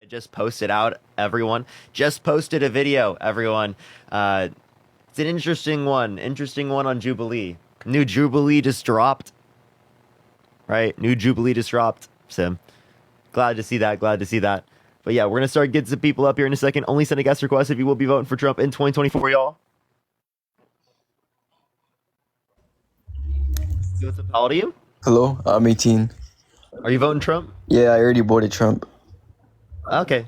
Just posted out, everyone. Just posted a video, everyone. It's an interesting one. Interesting one on Jubilee. New Jubilee just dropped. Right? New Jubilee just dropped. So, glad to see that. Glad to see that. But yeah, we're going to start getting some people up here in a second. Only send a guest request if you will be voting for Trump in 2024, y'all. How old are you? Hello, I'm 18. Are you voting Trump? Yeah, I already voted Trump. Okay.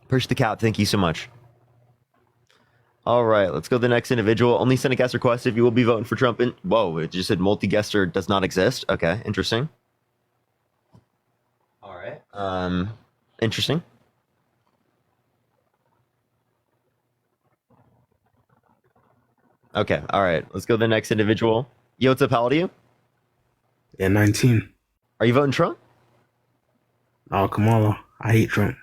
Push the cap. Thank you so much. All right, let's go to the next individual. Only send a guest request if you will be voting for Trump. Whoa, it just said multi-guester does not exist. Okay, interesting. All right. Interesting. Okay, all right. Let's go to the next individual. Yo, what's up? How old are you? Yeah, 19. Are you voting Trump? Oh, Kamala. I hate Trump.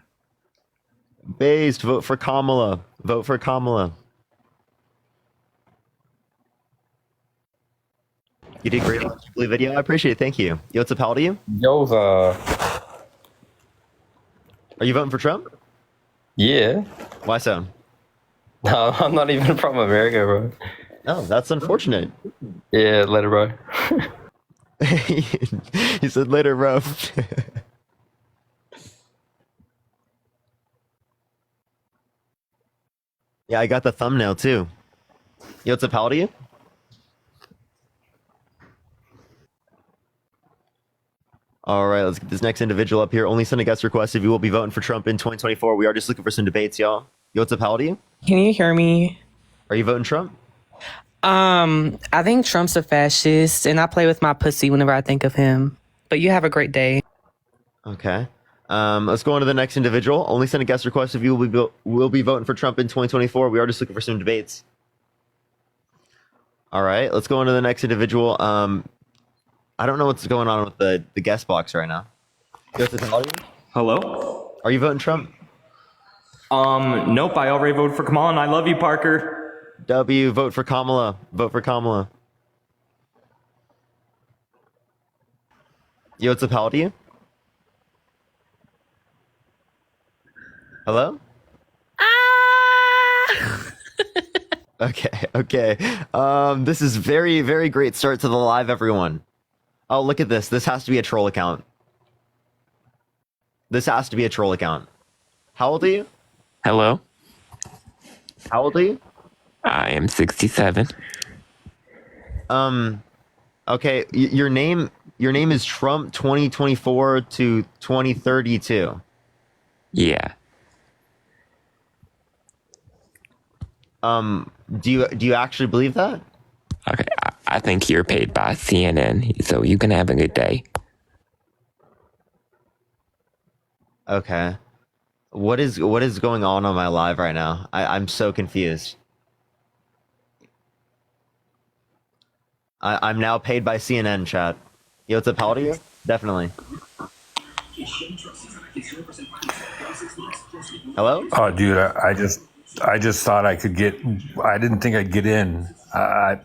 Based, vote for Kamala. Vote for Kamala. You did great on the Jubilee video. I appreciate it. Thank you. Yo, what's up? How old are you? Are you voting for Trump? Yeah. Why so? No, I'm not even from America, bro. Oh, that's unfortunate. Yeah, later, bro. He said later, bro. Yeah, I got the thumbnail too. Yo, what's up? How old are you? All right, let's get this next individual up here. Only send a guest request if you will be voting for Trump in 2024. We are just looking for some debates, y'all. Yo, what's up? How old are you? Can you hear me? Are you voting Trump? I think Trump's a fascist, and I play with my pussy whenever I think of him. But you have a great day. Okay. Let's go on to the next individual. Only send a guest request if you will be voting for Trump in 2024. We are just looking for some debates. All right, let's go on to the next individual. I don't know what's going on with the guest box right now. Hello? Are you voting Trump? Nope, I already voted for Kamala, and I love you, Parker. W, vote for Kamala. Vote for Kamala. Yo, what's up? How old are you? Hello? Okay. This is very, very great start to the live, everyone. Oh, look at this. This has to be a troll account. This has to be a troll account. How old are you? Hello, How old are you? I am 67. Okay, your name is Trump 2024 to 2032. Yeah. Do you actually believe that? Okay, I think you're paid by CNN, so you can have a good day. Okay. What is going on my live right now? I'm so confused. I'm now paid by CNN, chat. Yo, what's up? How old are you? Definitely. Hello? Oh, dude, I just thought I could get. I didn't think I'd get in. I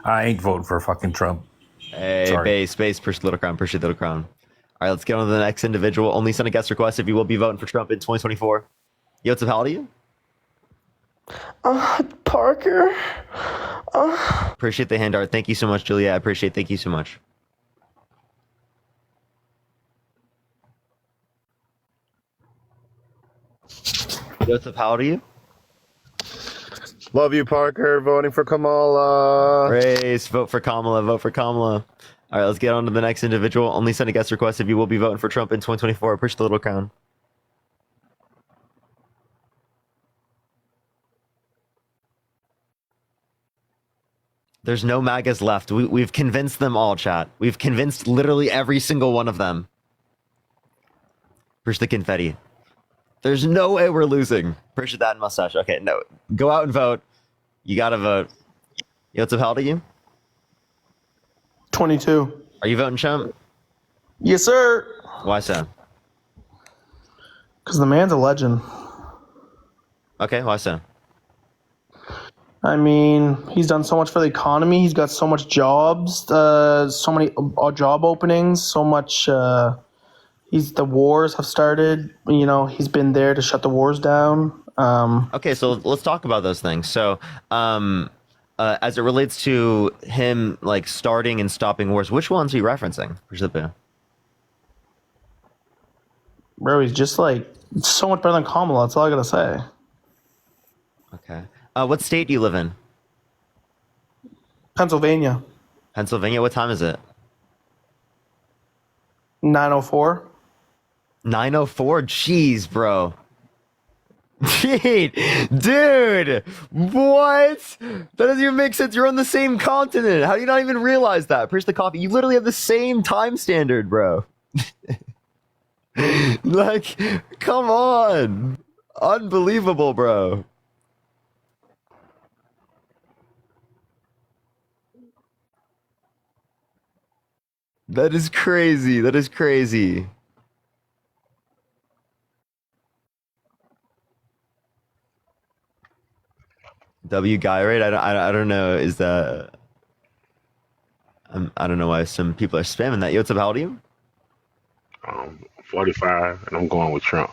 ain't voting for fucking Trump. Hey, Sorry. base, push little crown, push little crown. All right, let's get on to the next individual. Only send a guest request if you will be voting for Trump in 2024. Yo, what's up? How old are you? Parker. Appreciate the hand art. Thank you so much, Julia. I appreciate it. Thank you so much. Yo, what's up? How old are you? Love you, Parker. Voting for Kamala. Race, vote for Kamala. Vote for Kamala. All right, let's get on to the next individual. Only send a guest request if you will be voting for Trump in 2024. Push the little crown. There's no MAGAs left. We've convinced them all, chat. We've convinced literally every single one of them. Push the confetti. There's no way we're losing. Push that mustache. Okay, no. Go out and vote. You gotta vote. Yo, what's up? How old are you? 22. Are you voting Trump? Yes, sir. Why so? Because the man's a legend. Okay, why so? I mean, he's done so much for the economy. He's got so much jobs, so many job openings, so much. The wars have started. You know, he's been there to shut the wars down. Okay, so let's talk about those things. So, as it relates to him, like starting and stopping wars, which ones are you referencing? Bro, he's just like so much better than Kamala. That's all I gotta say. Okay. What state do you live in? Pennsylvania, Pennsylvania. What time is it? 9:04. 9:04. Jeez, bro. Dude, what? That doesn't even make sense. You're on the same continent. How do you not even realize that? Appreciate the coffee. You literally have the same time standard, bro. Like, come on. Unbelievable, bro. That is crazy. That is crazy. W guy, right? I don't know. Is that? I don't know why some people are spamming that. Yo, what's up? How old are you? 45, and I'm going with Trump.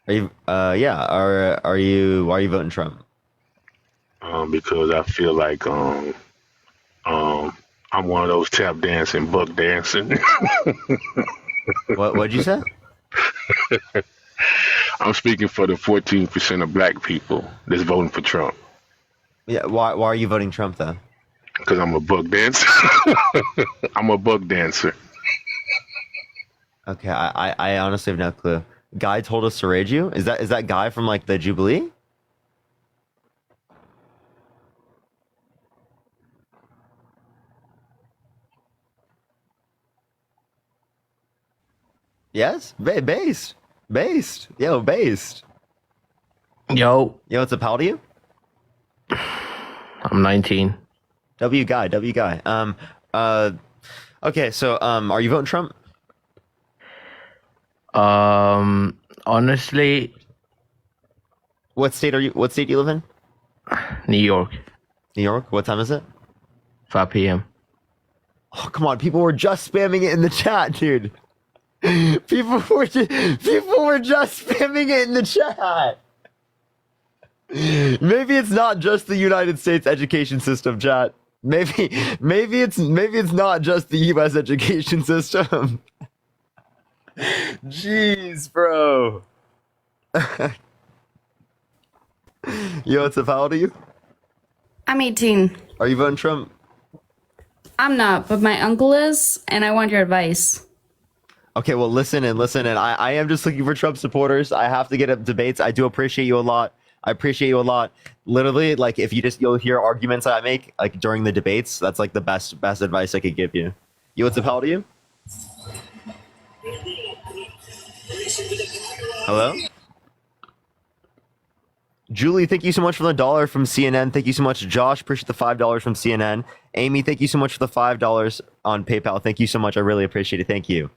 Are you? Yeah. Are you? Why are you voting Trump? Because I feel like I'm one of those tap dancing, buck dancing. What'd you say? I'm speaking for the 14% of black people that's voting for Trump. Yeah. Why are you voting Trump though? Because I'm a buck dancer. I'm a buck dancer. Okay. I honestly have no clue. Guy told us to raid you. Is that guy from like the Jubilee? Yes, based. Yo, based. Yo, What's up? How old are you? I'm 19. W guy. Okay, so are you voting Trump? Honestly, What state do you live in? New York, New York. What time is it? 5 p.m. Oh, come on. People were just spamming it in the chat, dude. People were just spamming it in the chat. Maybe it's not just the United States education system, chat. Maybe it's not just the U.S. education system. Jeez, bro. Yo, what's up? How old are you? I'm 18. Are you voting Trump? I'm not, but my uncle is, and I want your advice. Okay, well, listen. I am just looking for Trump supporters. I have to get up debates. I do appreciate you a lot. Literally, like if you'll hear arguments I make like during the debates. That's like the best advice I could give you. You, what's up? How old are you? Hello? Julie, thank you so much for the $1 from CNN. Thank you so much. Josh, appreciate the $5 from CNN. Amy, thank you so much for the $5 on PayPal. Thank you so much. I really appreciate it. Thank you.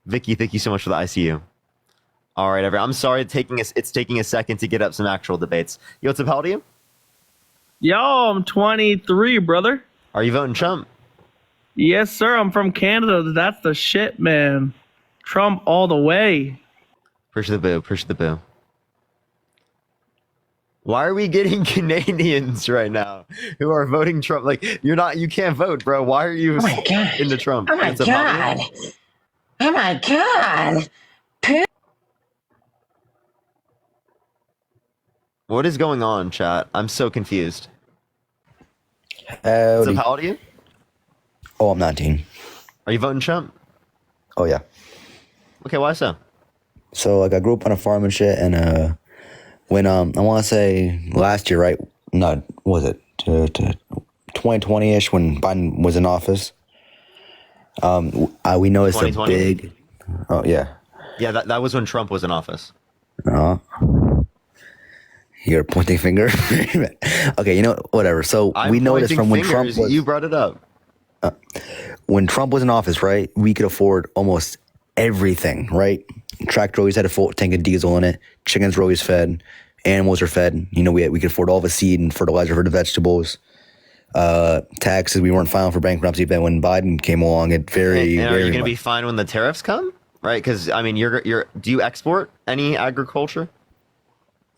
Vicky, thank you so much for the ICU. All right, everyone. I'm sorry it's taking a second to get up some actual debates. Yo, what's up? How old are you? Yo, I'm 23, brother. Are you voting Trump? Yes, sir. I'm from Canada. That's the shit, man. Trump all the way. Appreciate the boo. Why are we getting Canadians right now who are voting Trump? Like, you can't vote, bro. Why are you into Trump? Oh my god. Oh my god. What is going on, chat? I'm so confused. Howdy. So how old are you? Oh, I'm 19. Are you voting Trump? Oh, yeah. Okay, why so? So, like, I grew up on a farm and shit, and when, I want to say last year, right? No, was it? 2020-ish, when Biden was in office, we noticed a big... Oh, yeah. Yeah, that was when Trump was in office. You're pointing finger? Okay, you know, whatever. So we noticed from when Trump was... You brought it up. When Trump was in office, right, we could afford almost everything, right? Tractor always had a full tank of diesel in it. Chickens were always fed. animals are fed. We could afford all the seed and fertilizer for the vegetables. Taxes, we weren't filing for bankruptcy, but when Biden came along, it And are you very going to much. be fine when the tariffs come? Right? Because I mean, do you export any agriculture?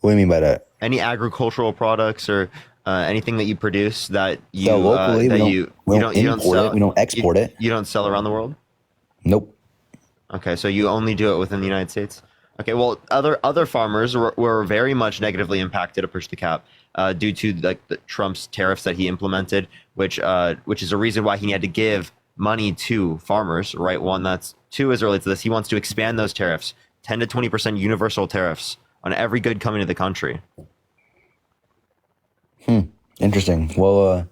What do you mean by that? Any agricultural products or anything that you produce that you So locally, that we don't import it. We don't export it. You don't sell around the world? Nope. Okay, so you only do it within the United States. Okay, well, other farmers were very much negatively impacted to push the cap due to like the Trump's tariffs that he implemented, which is a reason why he had to give money to farmers. Right, two as it relates to this, he wants to expand those tariffs, 10 to 20% universal tariffs on every good coming to the country. Interesting. Well,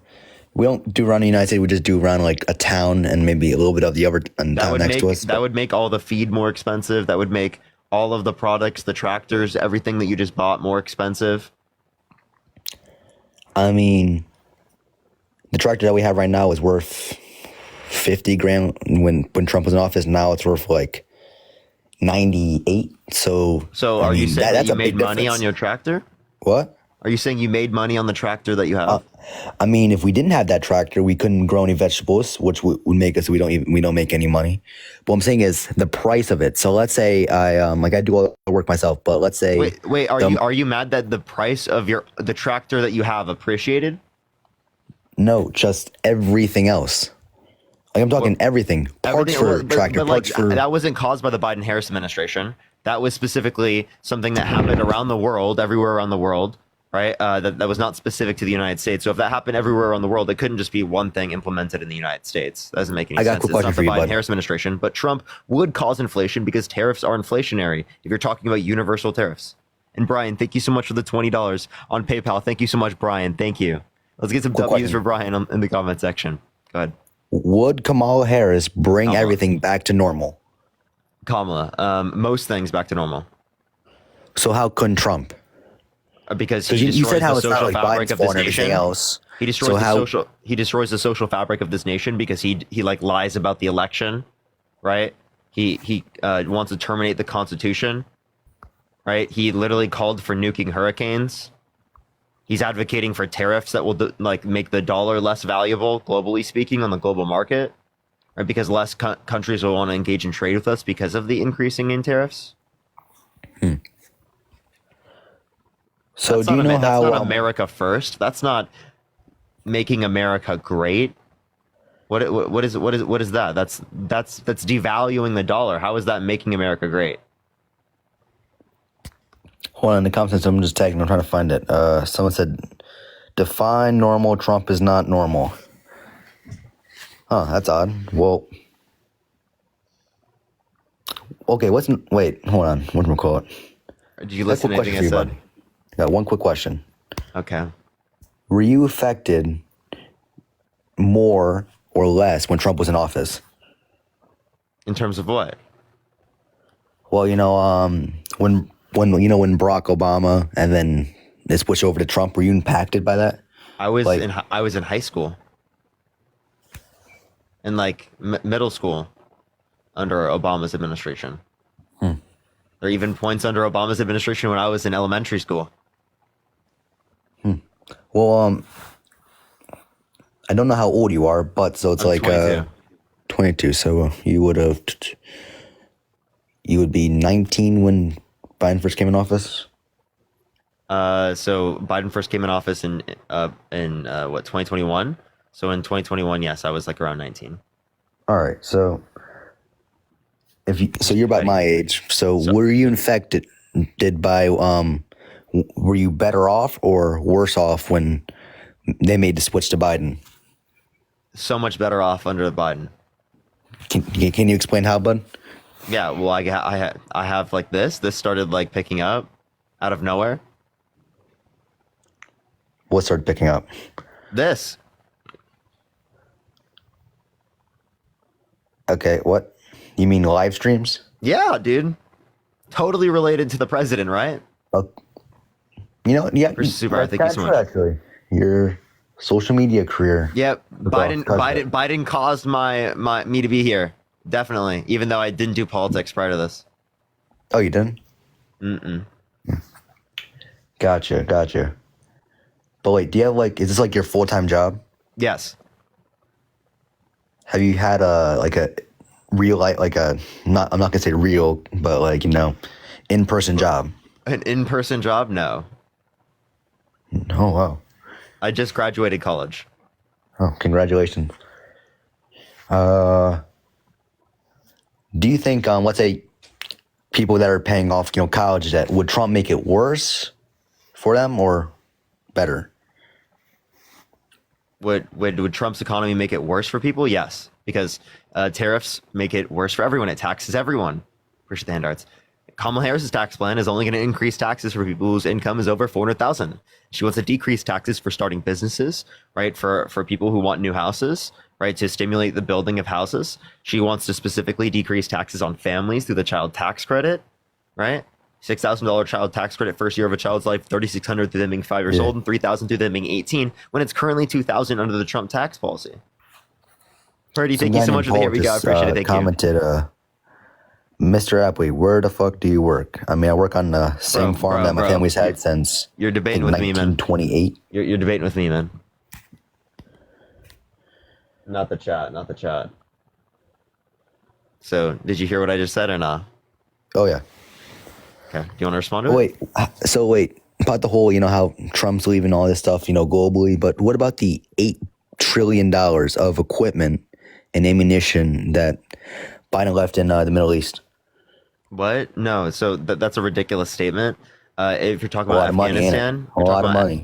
we don't do around the United States. We just do around like a town and maybe a little bit of the other town next to us. That would make all the feed more expensive. That would make all of the products, the tractors, everything that you just bought more expensive. I mean, the tractor that we have right now is worth 50 grand when Trump was in office. Now it's worth like 98. So are you saying that you made money difference. on your tractor? What? Are you saying you made money on the tractor that you have? I mean, if we didn't have that tractor, we couldn't grow any vegetables, which would make us we don't make any money. What I'm saying is the price of it. So let's say I do all the work myself, but let's say wait, are you mad that the price of the tractor that you have appreciated? No, just everything else. Like I'm talking everything. Parts for tractor, parts for that wasn't caused by the Biden-Harris administration. That was specifically something that happened around the world, everywhere around the world. Right, that was not specific to the United States. So if that happened everywhere around the world, it couldn't just be one thing implemented in the United States. That doesn't make any sense. I got a quick question for you, bud. Biden-Harris administration, but Trump would cause inflation because tariffs are inflationary. If you're talking about universal tariffs. And Brian, thank you so much for the $20 on PayPal. Thank you so much, Brian. Thank you. Let's get some W's for Brian in the comment section. Go ahead. Would Kamala Harris bring everything back to normal? Kamala, most things back to normal. So how couldn't Trump? Because you said how it's not like Biden's fault and everything else. He destroys he destroys the social fabric of this nation because he like lies about the election, right? He wants to terminate the Constitution, right? He literally called for nuking hurricanes. He's advocating for tariffs that will make the dollar less valuable, globally speaking, on the global market, right? Because less countries will want to engage in trade with us because of the increasing in tariffs. So do you know how? That's not America first. That's not making America great. What is that? That's devaluing the dollar. How is that making America great? Hold on, in the comments, I'm just tagging. I'm trying to find it. Someone said, "Define normal. Trump is not normal." Huh? That's odd. Well, okay. Wait, hold on. What do we call it? Did you listen to anything I said? Got one quick question. Okay. Were you affected more or less when Trump was in office? In terms of what? Well, when Barack Obama and then they switched over to Trump, were you impacted by that? I was in high school, in middle school, under Obama's administration. There are even points under Obama's administration when I was in elementary school. Well, I don't know how old you are, but so it's I'm 22. 22. So you would be 19 when Biden first came in office. So Biden first came in office in 2021. So in 2021, yes, I was around 19. All right. So you're about my age. So were you infected? Were you better off or worse off when they made the switch to Biden? So much better off under Biden. Can you explain how, bud? Yeah, well, I have this. This started picking up out of nowhere. What started picking up? This. Okay, what? You mean live streams? Yeah, dude. Totally related to the president, right? Yeah. Super. Thank you so much. Actually, your social media career. Yep. Biden caused me to be here. Definitely. Even though I didn't do politics prior to this. Oh, you didn't? Mm-mm. Gotcha. But wait, do you have is this like your full-time job? Yes. Have you had a real I'm not gonna say real, but in-person job? An in-person job? No. Oh wow. I just graduated college. Oh, congratulations. Do you think let's say people that are paying off college debt, would Trump make it worse for them or better? Would Trump's economy make it worse for people? Yes, because tariffs make it worse for everyone. It taxes everyone. Push the handouts. Kamala Harris's tax plan is only going to increase taxes for people whose income is over $400,000. She wants to decrease taxes for starting businesses, right? For people who want new houses, right? To stimulate the building of houses. She wants to specifically decrease taxes on families through the child tax credit, right? $6,000 child tax credit first year of a child's life, $3,600 through them being 5 years old, and $3,000 through them being 18, when it's currently $2,000 under the Trump tax policy. Purdy, thank you so much for the here we go. I appreciate it. Thank commented, Mr. Apley, where the fuck do you work? I mean, I work on the same farm that my family's had since you're debating with me, man. 1928. You're debating with me, man. Not the chat. So, did you hear what I just said or not? Oh yeah. Okay. Do you want to respond to it? Wait, about the whole, how Trump's leaving all this stuff, globally, but what about the $8 trillion of equipment and ammunition that Biden left in the Middle East? What? No. So that's a ridiculous statement. If you're talking about Afghanistan,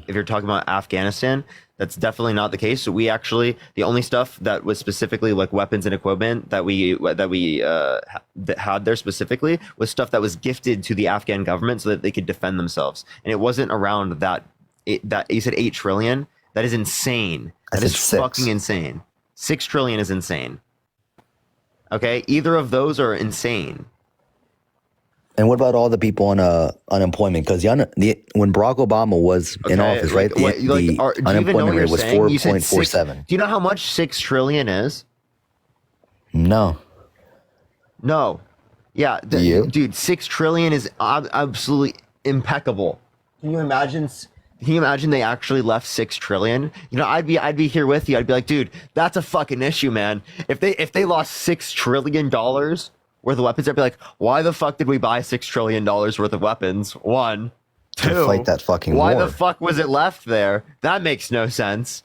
if you're talking about Afghanistan, that's definitely not the case. So we actually, the only stuff that was specifically like weapons and equipment that we had there specifically was stuff that was gifted to the Afghan government so that they could defend themselves. And it wasn't around that you said 8 trillion. That is insane. That is fucking insane. 6 trillion is insane. Okay, either of those are insane. And what about all the people on unemployment? Because when Barack Obama was in office, right, the unemployment rate was 4.47. Do you know how much 6 trillion is? No. Yeah, dude, 6 trillion is absolutely impeccable. Can you imagine? They actually left 6 trillion? I'd be here with you. I'd be like, dude, that's a fucking issue, man. If they lost $6 trillion worth of weapons, I'd be like, why the fuck did we buy $6 trillion worth of weapons? 1, 2, to fight that fucking why war. the fuck was it left there? That makes no sense,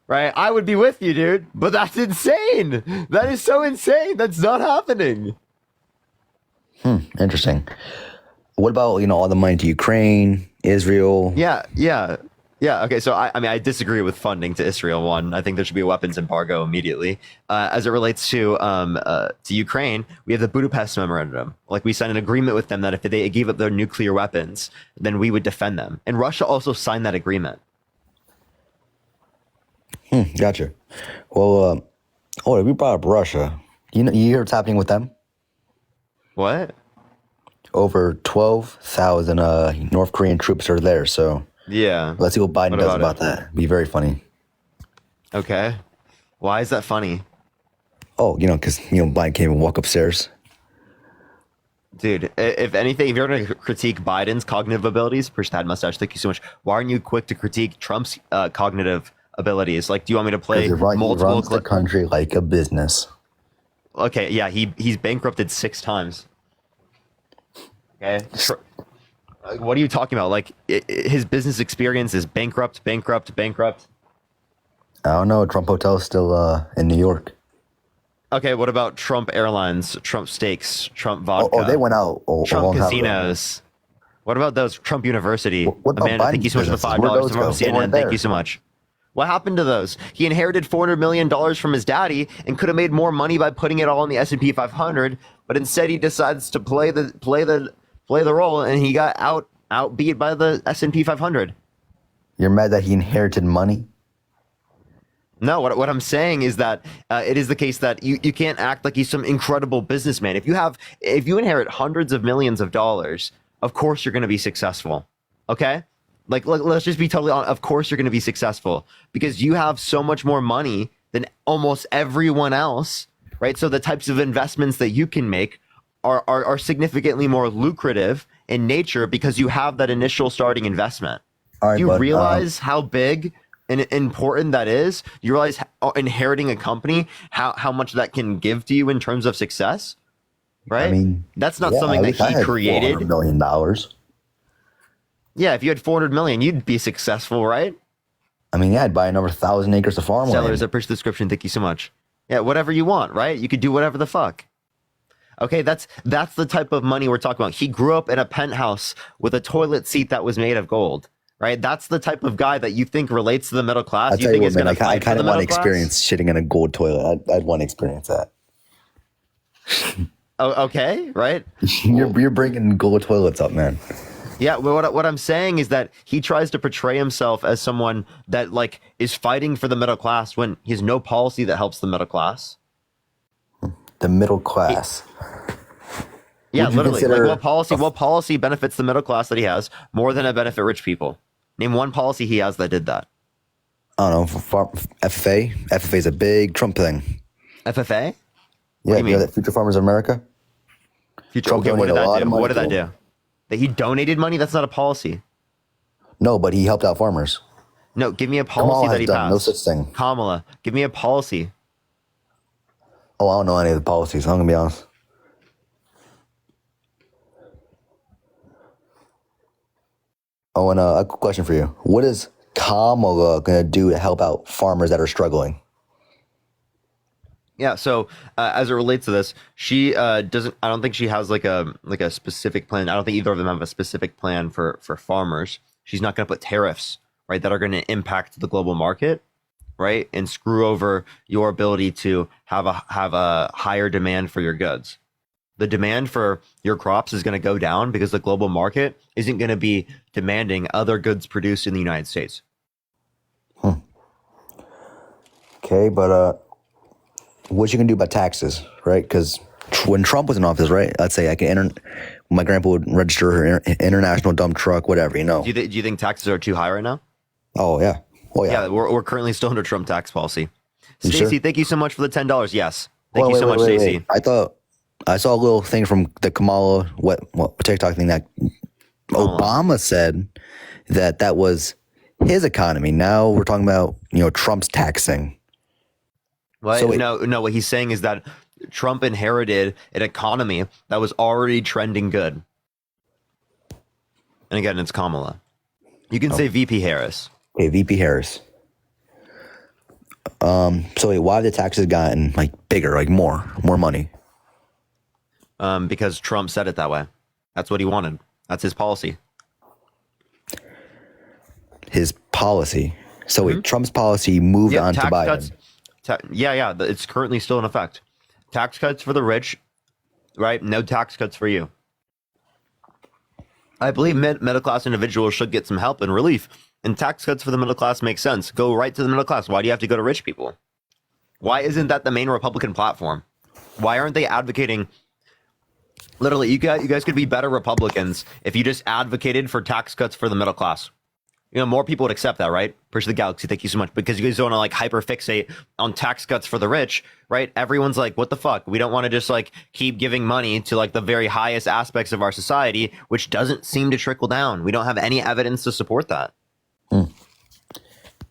right? I would be with you, dude, but that's insane. That is so insane. That's not happening. Interesting. What about all the money to Ukraine, Israel? Yeah. Okay. So I disagree with funding to Israel. One, I think there should be a weapons embargo immediately. As it relates to Ukraine, we have the Budapest Memorandum. Like we signed an agreement with them that if they gave up their nuclear weapons, then we would defend them. And Russia also signed that agreement. Gotcha. Well, we brought up Russia. You hear what's happening with them? What? Over 12,000 North Korean troops are there. So. Yeah. Let's see what Biden does about that. It'd be very funny. Okay. Why is that funny? Oh, because, Biden can't even walk upstairs. Dude, if anything, if you're going to critique Biden's cognitive abilities, push that mustache, thank you so much. Why aren't you quick to critique Trump's cognitive abilities? Like, do you want me to play multiple... He runs the country like a business. Okay, yeah, he's bankrupted 6 times. Okay? What are you talking about? Like, his business experience is bankrupt. I don't know. Trump Hotel's still in New York. Okay, what about Trump Airlines, Trump Steaks, Trump Vodka? Oh, they went out. Trump Casinos. What about those? Trump University. What Amanda, thank you so much for the $5 from CNN. Thank you so much. What happened to those? He inherited $400 million from his daddy and could have made more money by putting it all in the S&P 500, but instead he decides to play the role, and he got outbeat by the S&P 500. You're mad that he inherited money? No, what I'm saying is that it is the case that you can't act like he's some incredible businessman. If you inherit hundreds of millions of dollars, of course you're going to be successful. Okay? Like, let's just be totally honest. Of course you're going to be successful because you have so much more money than almost everyone else, right? So the types of investments that you can make are significantly more lucrative in nature because you have that initial starting investment. All right, Do you but, realize how big and important that is? You realize inheriting a company, how much that can give to you in terms of success, right? I mean, that's not yeah, something I that wish I he had created. $400 million. Yeah, if you had 400 million, you'd be successful, right? I mean, yeah, I'd buy another 1,000 acres of farmland. Sellers, I appreciate the description. Thank you so much. Yeah, whatever you want, right? You could do whatever the fuck. Okay, that's the type of money we're talking about. He grew up in a penthouse with a toilet seat that was made of gold, right? That's the type of guy that you think relates to the middle class. I'll You tell think you he's what, man, going to I kind of want to class? experience shitting in a gold toilet. I'd want to experience that. Oh, okay, right? You're bringing gold toilets up, man. Yeah, well, what I'm saying is that he tries to portray himself as someone that like is fighting for the middle class when he has no policy that helps the middle class. The middle class. Yeah, literally. consider Like what policy benefits the middle class that he has more than it benefit rich people? Name one policy he has that did that. I don't know. FFA. FFA is a big Trump thing. FFA? Yeah, you mean? that Future Farmers of America. Future. Trump Okay, what did donated a that lot do? of money What did to that him. do? That he donated money? That's not a policy. No, but he helped out farmers. No, give me a policy Kamala that has he done passed. no such thing. Kamala, give me a policy. Oh, I don't know any of the policies. I'm gonna be honest. Oh, and a question for you. What is Kamala gonna do to help out farmers that are struggling? Yeah, so as it relates to this, she doesn't. I don't think she has like a specific plan. I don't think either of them have a specific plan for farmers. She's not going to put tariffs, right, that are going to impact the global market, right, and screw over your ability to have a higher demand for your goods. The demand for your crops is going to go down because the global market isn't going to be demanding other goods produced in the United States. Okay, but what you can do about taxes, right? Because when Trump was in office, right? Let's say my grandpa would register her international dump truck, whatever, you know. Do you think taxes are too high right now? Oh yeah, Yeah, we're currently still under Trump tax policy. You Stacy, sure? thank you so much for the $10. Yes, thank you so much, wait. Stacy. I thought I saw a little thing from the Kamala what TikTok thing that Obama said that was his economy. Now we're talking about Trump's taxing. Well, So wait. no. What he's saying is that Trump inherited an economy that was already trending good. And again, it's Kamala. You can say VP Harris. Okay, VP Harris. So wait, why have the taxes gotten like bigger, like more money? Because Trump said it that way. That's what he wanted. That's his policy. His policy. So wait, Trump's policy moved on to tax Biden. cuts. It's currently still in effect. Tax cuts for the rich, right? No tax cuts for you. I believe middle class individuals should get some help and relief, and tax cuts for the middle class make sense. Go right to the middle class. Why do you have to go to rich people? Why isn't that the main Republican platform? Why aren't they advocating? Literally, you guys could be better Republicans if you just advocated for tax cuts for the middle class. More people would accept that, right? Appreciate the galaxy. Thank you so much. Because you guys don't want to like hyper fixate on tax cuts for the rich, right? Everyone's like, what the fuck? We don't want to just like keep giving money to like the very highest aspects of our society, which doesn't seem to trickle down. We don't have any evidence to support that.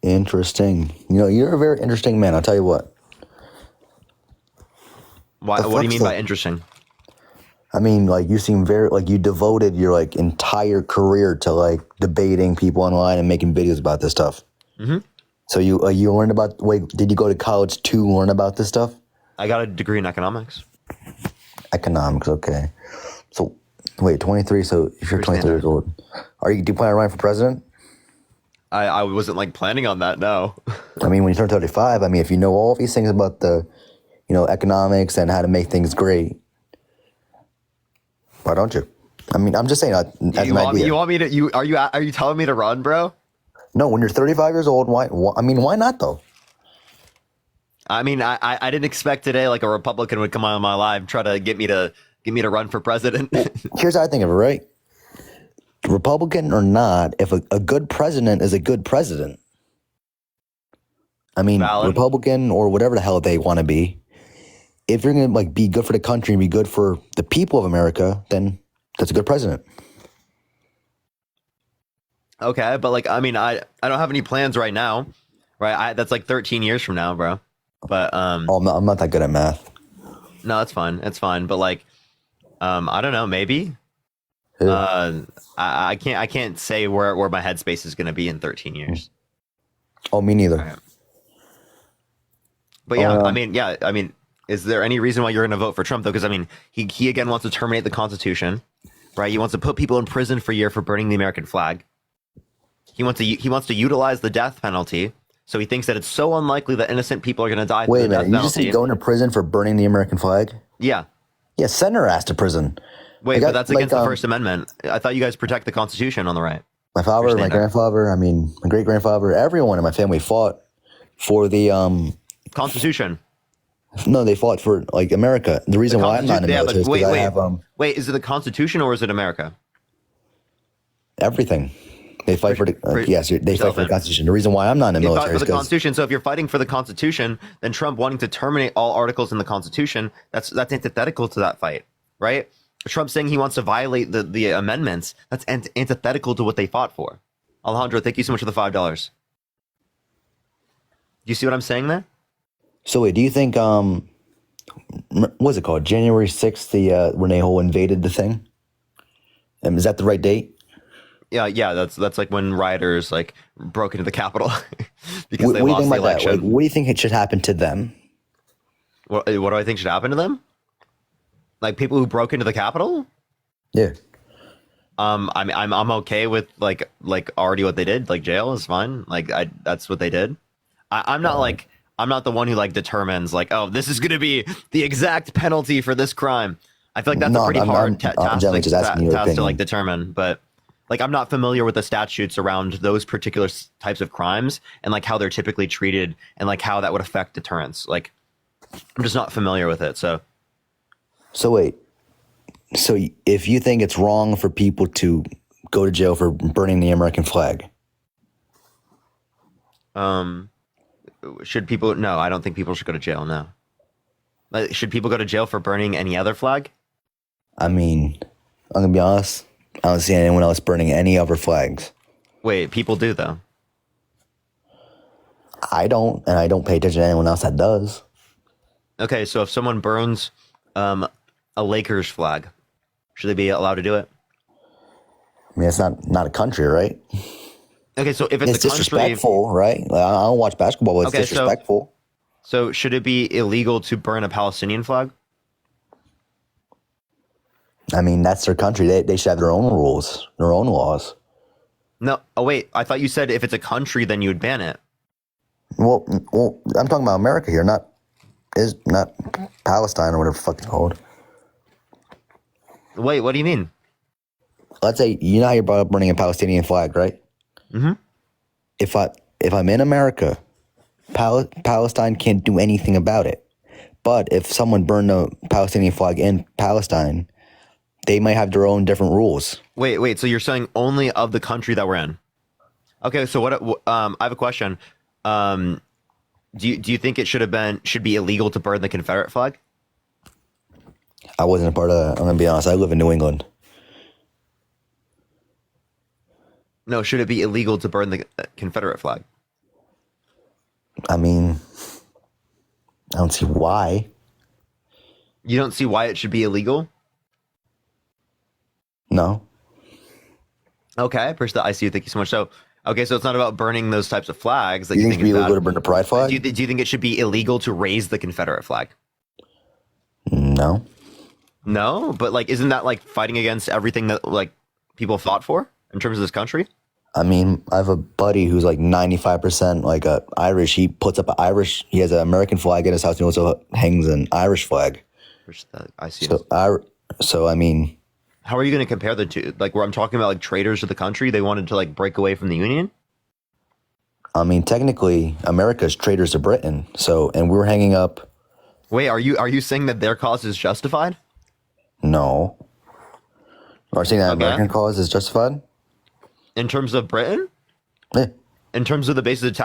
Interesting. You're a very interesting man. I'll tell you what. Why? What do you mean by interesting? I mean, like you seem very like you devoted your like entire career to like debating people online and making videos about this stuff. Mm-hmm. So you learned about. Wait, did you go to college to learn about this stuff? I got a degree in economics. Economics, okay. So wait, 23. So if you're 23 years old, do you plan on running for president? I wasn't like planning on that. No. I mean, when you turn 35, I mean, if you know all these things about the, economics and how to make things great. Why don't you? I mean, I'm just saying as an idea. You want me to? Are you telling me to run, bro? No, when you're 35 years old, why? I mean, why not though? I mean, I didn't expect today like a Republican would come on my live and try to get me to run for president. Here's how I think of it, right? Republican or not, if a good president is a good president, I mean, Valid. Republican or whatever the hell they want to be, if you're gonna like be good for the country and be good for the people of America, then that's a good president. Okay, but like, I mean, I don't have any plans right now, right? That's like 13 years from now, bro. But oh, I'm not that good at math. No, it's fine. It's fine. But like, I don't know. Maybe. I can't say where my headspace is going to be in 13 years. Oh, me neither. Right. But yeah, I mean, is there any reason why you're going to vote for Trump though? Because I mean, he again wants to terminate the Constitution, right? He wants to put people in prison for a year for burning the American flag. He wants to utilize the death penalty. So he thinks that it's so unlikely that innocent people are going to die. Wait a minute, you just said going to prison for burning the American flag? Yeah. Yeah, send her ass to prison. Wait, but that's against the First Amendment. I thought you guys protect the Constitution on the right. My father, my grandfather, I mean, my great-grandfather, everyone in my family fought for the Constitution. No, they fought for like America. The reason why I'm not in the military is because I have Wait, is it the Constitution or is it America? Everything. They fight for the yes, they fight for the Constitution. The reason why I'm not in the military is for the Constitution. So if you're fighting for the Constitution, then Trump wanting to terminate all articles in the Constitution, that's antithetical to that fight, right? Trump saying he wants to violate the amendments, that's antithetical to what they fought for. Alejandro, thank you so much for the $5. Do you see what I'm saying there? So wait, do you think what's it called? January 6th, the when they whole invaded the thing? Is that the right date? Yeah, that's like when rioters like broke into the Capitol because they what lost the election. Like, what do you think it should happen to them? What do I think should happen to them? Like people who broke into the Capitol? Yeah. I'm okay with like already what they did. Like jail is fine. Like that's what they did. I'm not the one who like determines like, oh, this is gonna be the exact penalty for this crime. I feel like that's a pretty hard task to like determine. But like I'm not familiar with the statutes around those particular types of crimes and like how they're typically treated and like how that would affect deterrence. Like I'm just not familiar with it. So wait. So if you think it's wrong for people to go to jail for burning the American flag, should people? No, I don't think people should go to jail. No. Should people go to jail for burning any other flag? I mean, I'm gonna be honest. I don't see anyone else burning any other flags. Wait, people do though. I don't, and I don't pay attention to anyone else that does. Okay, so if someone burns a Lakers flag, should they be allowed to do it? I mean, it's not a country, right? Okay, so if it's a disrespectful, right? Like, I don't watch basketball, but it's disrespectful. So should it be illegal to burn a Palestinian flag? I mean, that's their country. They should have their own rules, their own laws. No. Oh, wait. I thought you said if it's a country, then you would ban it. Well, I'm talking about America here, not Palestine or whatever the fuck it's called. Wait, what do you mean? Let's say, you know how you brought up burning a Palestinian flag, right? Mm-hmm. If I'm in America, Palestine can't do anything about it. But if someone burned a Palestinian flag in Palestine, they might have their own different rules. Wait. So you're saying only of the country that we're in? Okay. So what? I have a question. Do you think it should be illegal to burn the Confederate flag? I wasn't a part of that. I'm gonna be honest. I live in New England. No. Should it be illegal to burn the Confederate flag? I mean, I don't see why. You don't see why it should be illegal? No. Okay, I see you. Thank you so much. So, okay, so it's not about burning those types of flags. That you think it should be illegal to burn the pride flag? Do you think it should be illegal to raise the Confederate flag? No. No, but like, isn't that like fighting against everything that like people fought for in terms of this country? I mean, I have a buddy who's like 95% like Irish. He puts up he has an American flag in his house. He also hangs an Irish flag. I see. So I mean, how are you going to compare the two? Like, where I'm talking about like traitors to the country, they wanted to like break away from the Union. I mean, technically, America's traitors to Britain. So, and we're hanging up. Wait, are you saying that their cause is justified? No. Are you saying that American cause is justified? In terms of Britain? Yeah. In terms of the basis of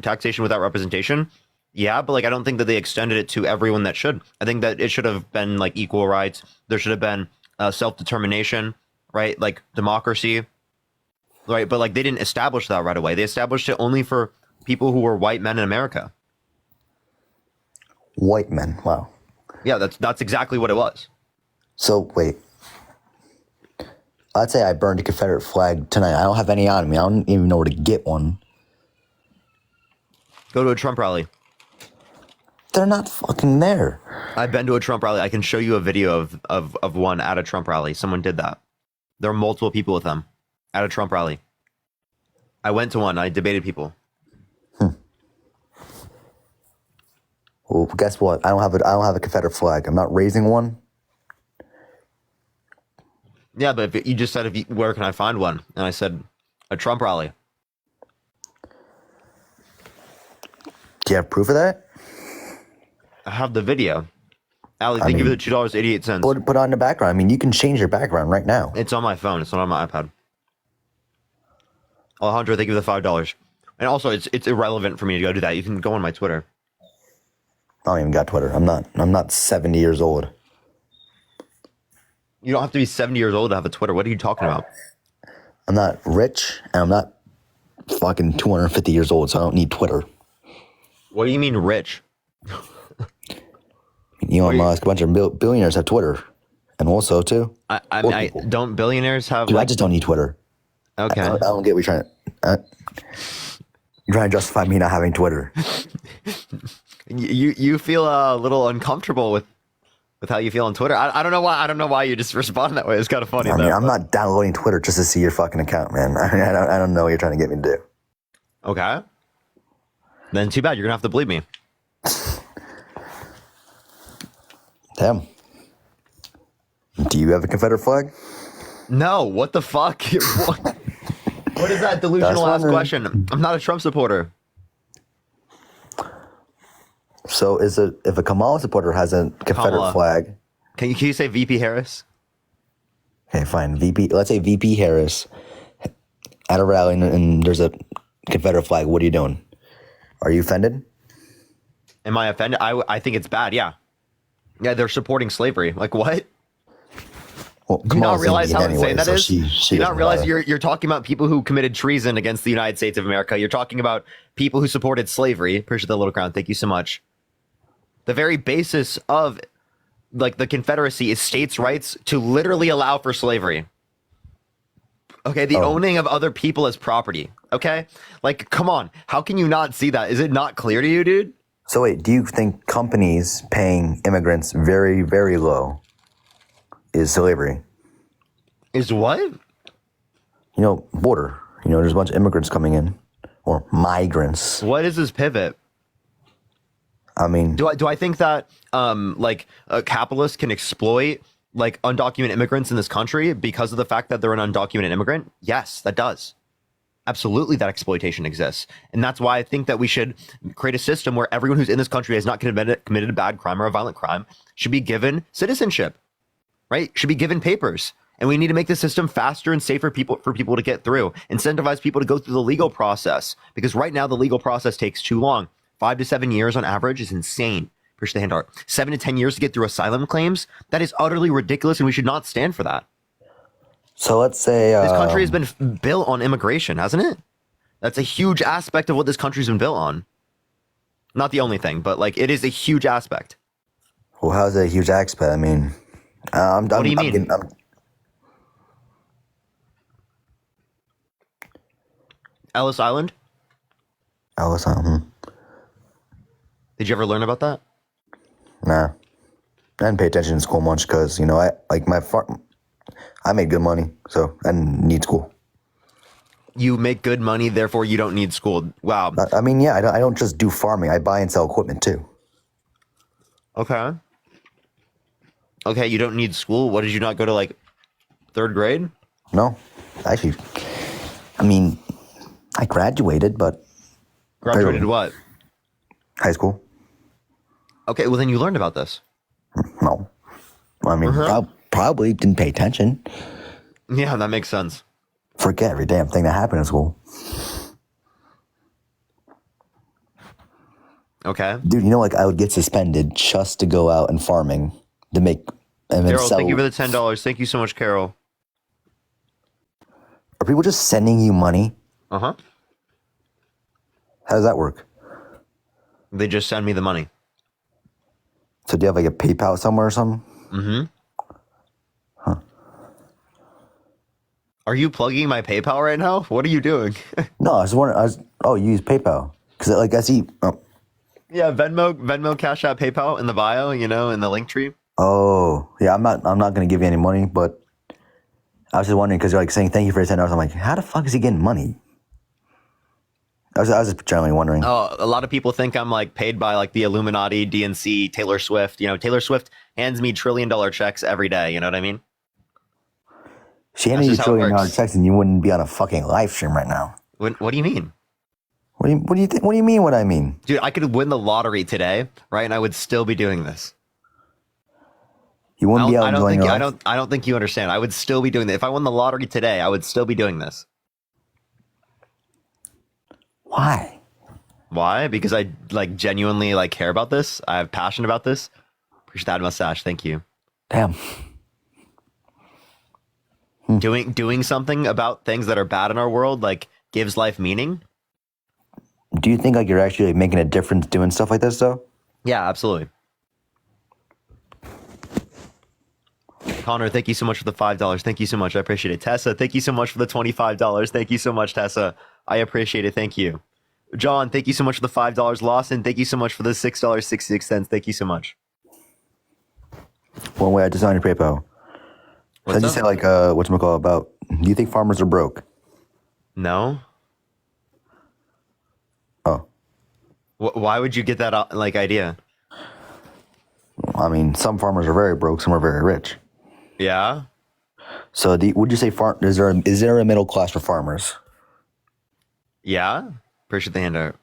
taxation without representation, Yeah, but like I don't think that they extended it to everyone that should. I think that it should have been like equal rights. There should have been self-determination, right? Like democracy, right? But like they didn't establish that right away. They established it only for people who were white men in America. White men. Wow. Yeah, that's exactly what it was. So wait. Let's say I burned a Confederate flag tonight. I don't have any on me. I don't even know where to get one. Go to a Trump rally. They're not fucking there. I've been to a Trump rally. I can show you a video of one at a Trump rally. Someone did that. There are multiple people with them at a Trump rally. I went to one. I debated people. Well, guess what? I don't have a Confederate flag. I'm not raising one. Yeah, but if you just said, where can I find one? And I said, a Trump rally. Do you have proof of that? I have the video. Ali, thank you for the $2.88. Put on the background. I mean, you can change your background right now. It's on my phone. It's not on my iPad. Alejandro, thank you for the $5. And also, it's irrelevant for me to go do that. You can go on my Twitter. I don't even got Twitter. I'm not 70 years old. You don't have to be 70 years old to have a Twitter. What are you talking about? I'm not rich, and I'm not fucking 250 years old, so I don't need Twitter. What do you mean rich? Elon Musk, a bunch of billionaires have Twitter. And also, too. Don't billionaires have... Dude, I just don't need Twitter. Okay. I don't get what you're trying to... you're trying to justify me not having Twitter. You feel a little uncomfortable with how you feel on Twitter. I don't know why. I don't know why you just respond that way. It's kind of funny. I mean, I'm not downloading Twitter just to see your fucking account, man. I don't know what you're trying to get me to do. Okay. Then too bad. You're gonna have to believe me. Damn. Do you have a Confederate flag? No. What the fuck? What is that delusional ass question? I'm not a Trump supporter. So if a Kamala supporter has a Confederate flag? Can you say VP Harris? Okay, fine. Let's say VP Harris at a rally and there's a Confederate flag. What are you doing? Are you offended? Am I offended? I think it's bad. Yeah. Yeah, they're supporting slavery. Like what? Well, do you not realize how insane that is? She do you not realize you're talking about people who committed treason against the United States of America? You're talking about people who supported slavery. Appreciate the little crown. Thank you so much. The very basis of like the Confederacy is states' rights to literally allow for slavery. Okay, the owning of other people as property. Okay, like come on, how can you not see that? Is it not clear to you, dude? So wait, do you think companies paying immigrants very, very low is slavery? Is what? You know, border. You know, there's a bunch of immigrants coming in, or migrants. What is this pivot? I mean, do I think that like a capitalist can exploit like undocumented immigrants in this country because of the fact that they're an undocumented immigrant? Yes, that does. Absolutely, that exploitation exists. And that's why I think that we should create a system where everyone who's in this country has not committed a bad crime or a violent crime should be given citizenship, right? Should be given papers. And we need to make the system faster and safer for people to get through. Incentivize people to go through the legal process. Because right now, the legal process takes too long. 5 to 7 years on average is insane. Push the hand art. 7 to 10 years to get through asylum claims? That is utterly ridiculous, and we should not stand for that. So let's say this country has been built on immigration, hasn't it? That's a huge aspect of what this country's been built on. Not the only thing, but like it is a huge aspect. Well, how's it a huge aspect? I mean, what do you mean? Ellis Island? Ellis Island. Did you ever learn about that? Nah. I didn't pay attention in school much because, you know, I made good money, so I didn't need school. You make good money, therefore you don't need school. Wow. I mean, yeah, I don't just do farming. I buy and sell equipment too. Okay. Okay, you don't need school. What, did you not go to like 3rd grade? No. Actually, I mean, I graduated, but... Graduated what? High school. Okay, well then you learned about this. No. I mean, probably didn't pay attention. Yeah, that makes sense. Forget every damn thing that happened in school. Okay. Dude, you know, like I would get suspended just to go out and farming to make and then Carol, sell. thank you for the $10. Thank you so much, Carol. Are people just sending you money? Uh-huh. How does that work? They just send me the money. So do you have like a PayPal somewhere or something? Mm-hmm. Are you plugging my PayPal right now? What are you doing? No, I was wondering. You use PayPal because like I see. Yeah, Venmo, Cash App, PayPal in the bio. You know, in the link tree. Oh, yeah. I'm not gonna give you any money, but I was just wondering because you're like saying thank you for your $10. I'm like, how the fuck is he getting money? I was just generally wondering. Oh, a lot of people think I'm like paid by like the Illuminati, DNC, Taylor Swift. You know, Taylor Swift hands me $1 trillion checks every day. You know what I mean? She handed you $1 trillion checks and you wouldn't be on a fucking live stream right now. What do you mean? What do you think? What do you mean? What I mean, dude? I could win the lottery today, right? And I would still be doing this. You wouldn't be out enjoying your life? I don't think you understand. I would still be doing that. If I won the lottery today, I would still be doing this. Why? Why? Because I like genuinely like care about this. I have passion about this. Appreciate that mustache. Thank you. Damn. Doing something about things that are bad in our world like gives life meaning. Do you think like you're actually like, making a difference doing stuff like this though? Yeah, absolutely. Connor, thank you so much for the $5. Thank you so much. I appreciate it. Tessa, thank you so much for the $25. Thank you so much, Tessa. I appreciate it. Thank you. John, thank you so much for the $5. Lawson, thank you so much for the $6.66. Thank you so much. One way I just on your PayPal. Did you say like whatchamacallit about? Do you think farmers are broke? No. Oh. Why would you get that like idea? I mean, some farmers are very broke, some are very rich. Yeah. So, would you say is there a middle class for farmers? Yeah. Appreciate the handout.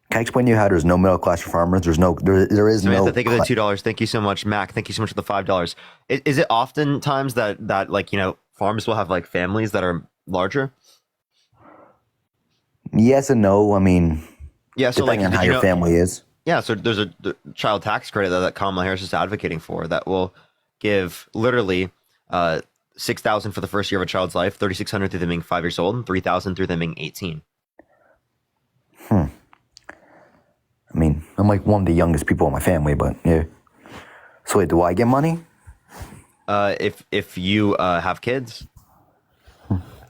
Can I explain to you how there's no middle class for farmers? There is Samantha, no. thank you for the $2. Thank you so much, Mac. Thank you so much for the $5. Is it oftentimes that like you know farms will have like families that are larger? Yes and no. I mean, yeah. So depending like, on how your family is. Yeah. So there's a child tax credit that Kamala Harris is advocating for that will give literally $6,000 for the first year of a child's life, $3,600 through them being 5 years old, and $3,000 through them being 18. I mean, I'm like one of the youngest people in my family, but yeah. So wait, do I get money? If you have kids.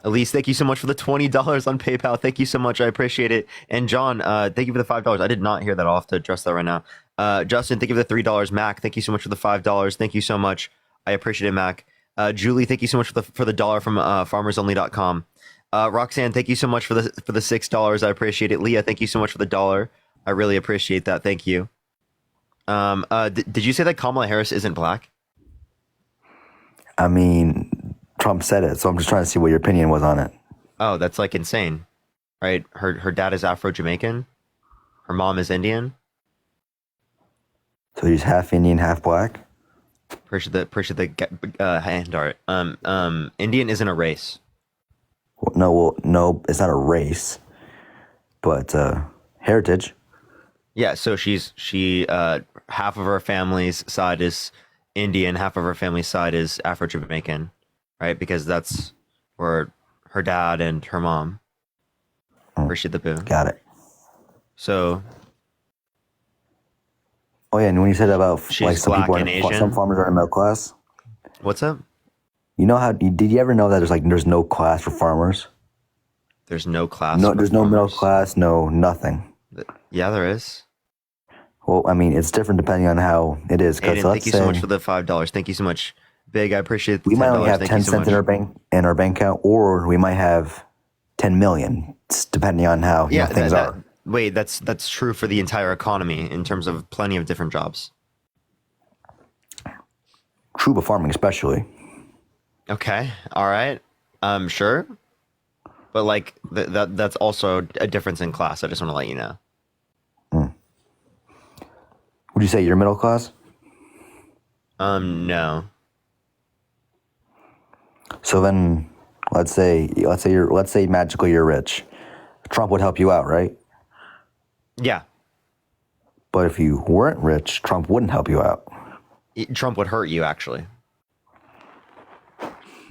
Elise, thank you so much for the $20 on PayPal. Thank you so much. I appreciate it. And John, thank you for the $5. I did not hear that. I'll have to address that right now. Justin, thank you for the $3. Mac, thank you so much for the $5. Thank you so much. I appreciate it, Mac. Julie, thank you so much for the dollar from farmersonly.com. Roxanne, thank you so much for the $6. I appreciate it. Leah, thank you so much for the $1. I really appreciate that. Thank you. Did you say that Kamala Harris isn't black? I mean, Trump said it, so I'm just trying to see what your opinion was on it. Oh, that's like insane, right? Her dad is Afro-Jamaican. Her mom is Indian. So he's half Indian, half black? Appreciate the hand art. Indian isn't a race. No, it's not a race, but heritage. Yeah, so she half of her family's side is Indian, half of her family's side is Afro-Jamaican, right? Because that's where her dad and her mom. Appreciate the boo. Got it. So. Oh yeah, and when you said about like some black people and Asian. Some farmers are in middle class. What's up? You know how? Did you ever know that there's no class for farmers? There's no class. No, there's no middle class. No, nothing. Yeah, there is. Well, I mean, it's different depending on how it is. Aiden, thank you so much for the $5. Thank you so much, Big. I appreciate it. We might only have 10 cents in our bank account, or we might have 10 million, depending on how things are. Wait, that's true for the entire economy in terms of plenty of different jobs. True, but farming especially. Okay, all right, sure, but like that's also a difference in class. I just want to let you know. Would you say you're middle class? No. So then, let's say magically you're rich. Trump would help you out, right? Yeah. But if you weren't rich, Trump wouldn't help you out. Trump would hurt you, actually.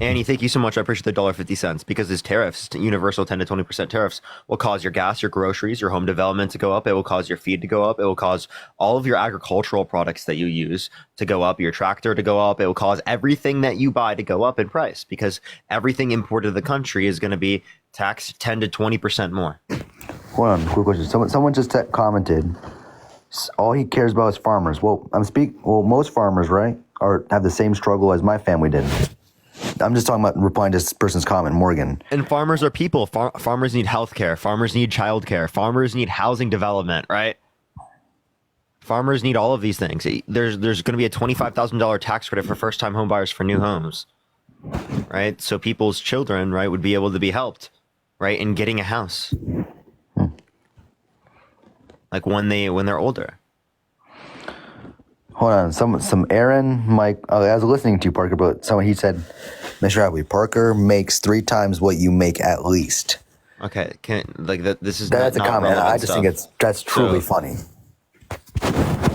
Annie, thank you so much. I appreciate the $1.50 because his tariffs, universal 10 to 20% tariffs, will cause your gas, your groceries, your home development to go up. It will cause your feed to go up. It will cause all of your agricultural products that you use to go up, your tractor to go up. It will cause everything that you buy to go up in price because everything imported to the country is going to be taxed 10 to 20% more. Hold on, quick question. Someone just commented, all he cares about is farmers. Well, most farmers, right, have the same struggle as my family did. I'm just talking about replying to this person's comment, Morgan. And farmers are people. Farmers need healthcare. Farmers need childcare. Farmers need housing development, right? Farmers need all of these things. There's going to be a $25,000 tax credit for first-time home buyers for new homes, right? So people's children, right, would be able to be helped, right, in getting a house, like when they're older. Hold on, some Aaron, Mike. I was listening to you, Parker, but he said, Mr. Hadley, Parker makes 3 times what you make at least. Okay, this is that's not a comment. I just stuff. think that's truly funny.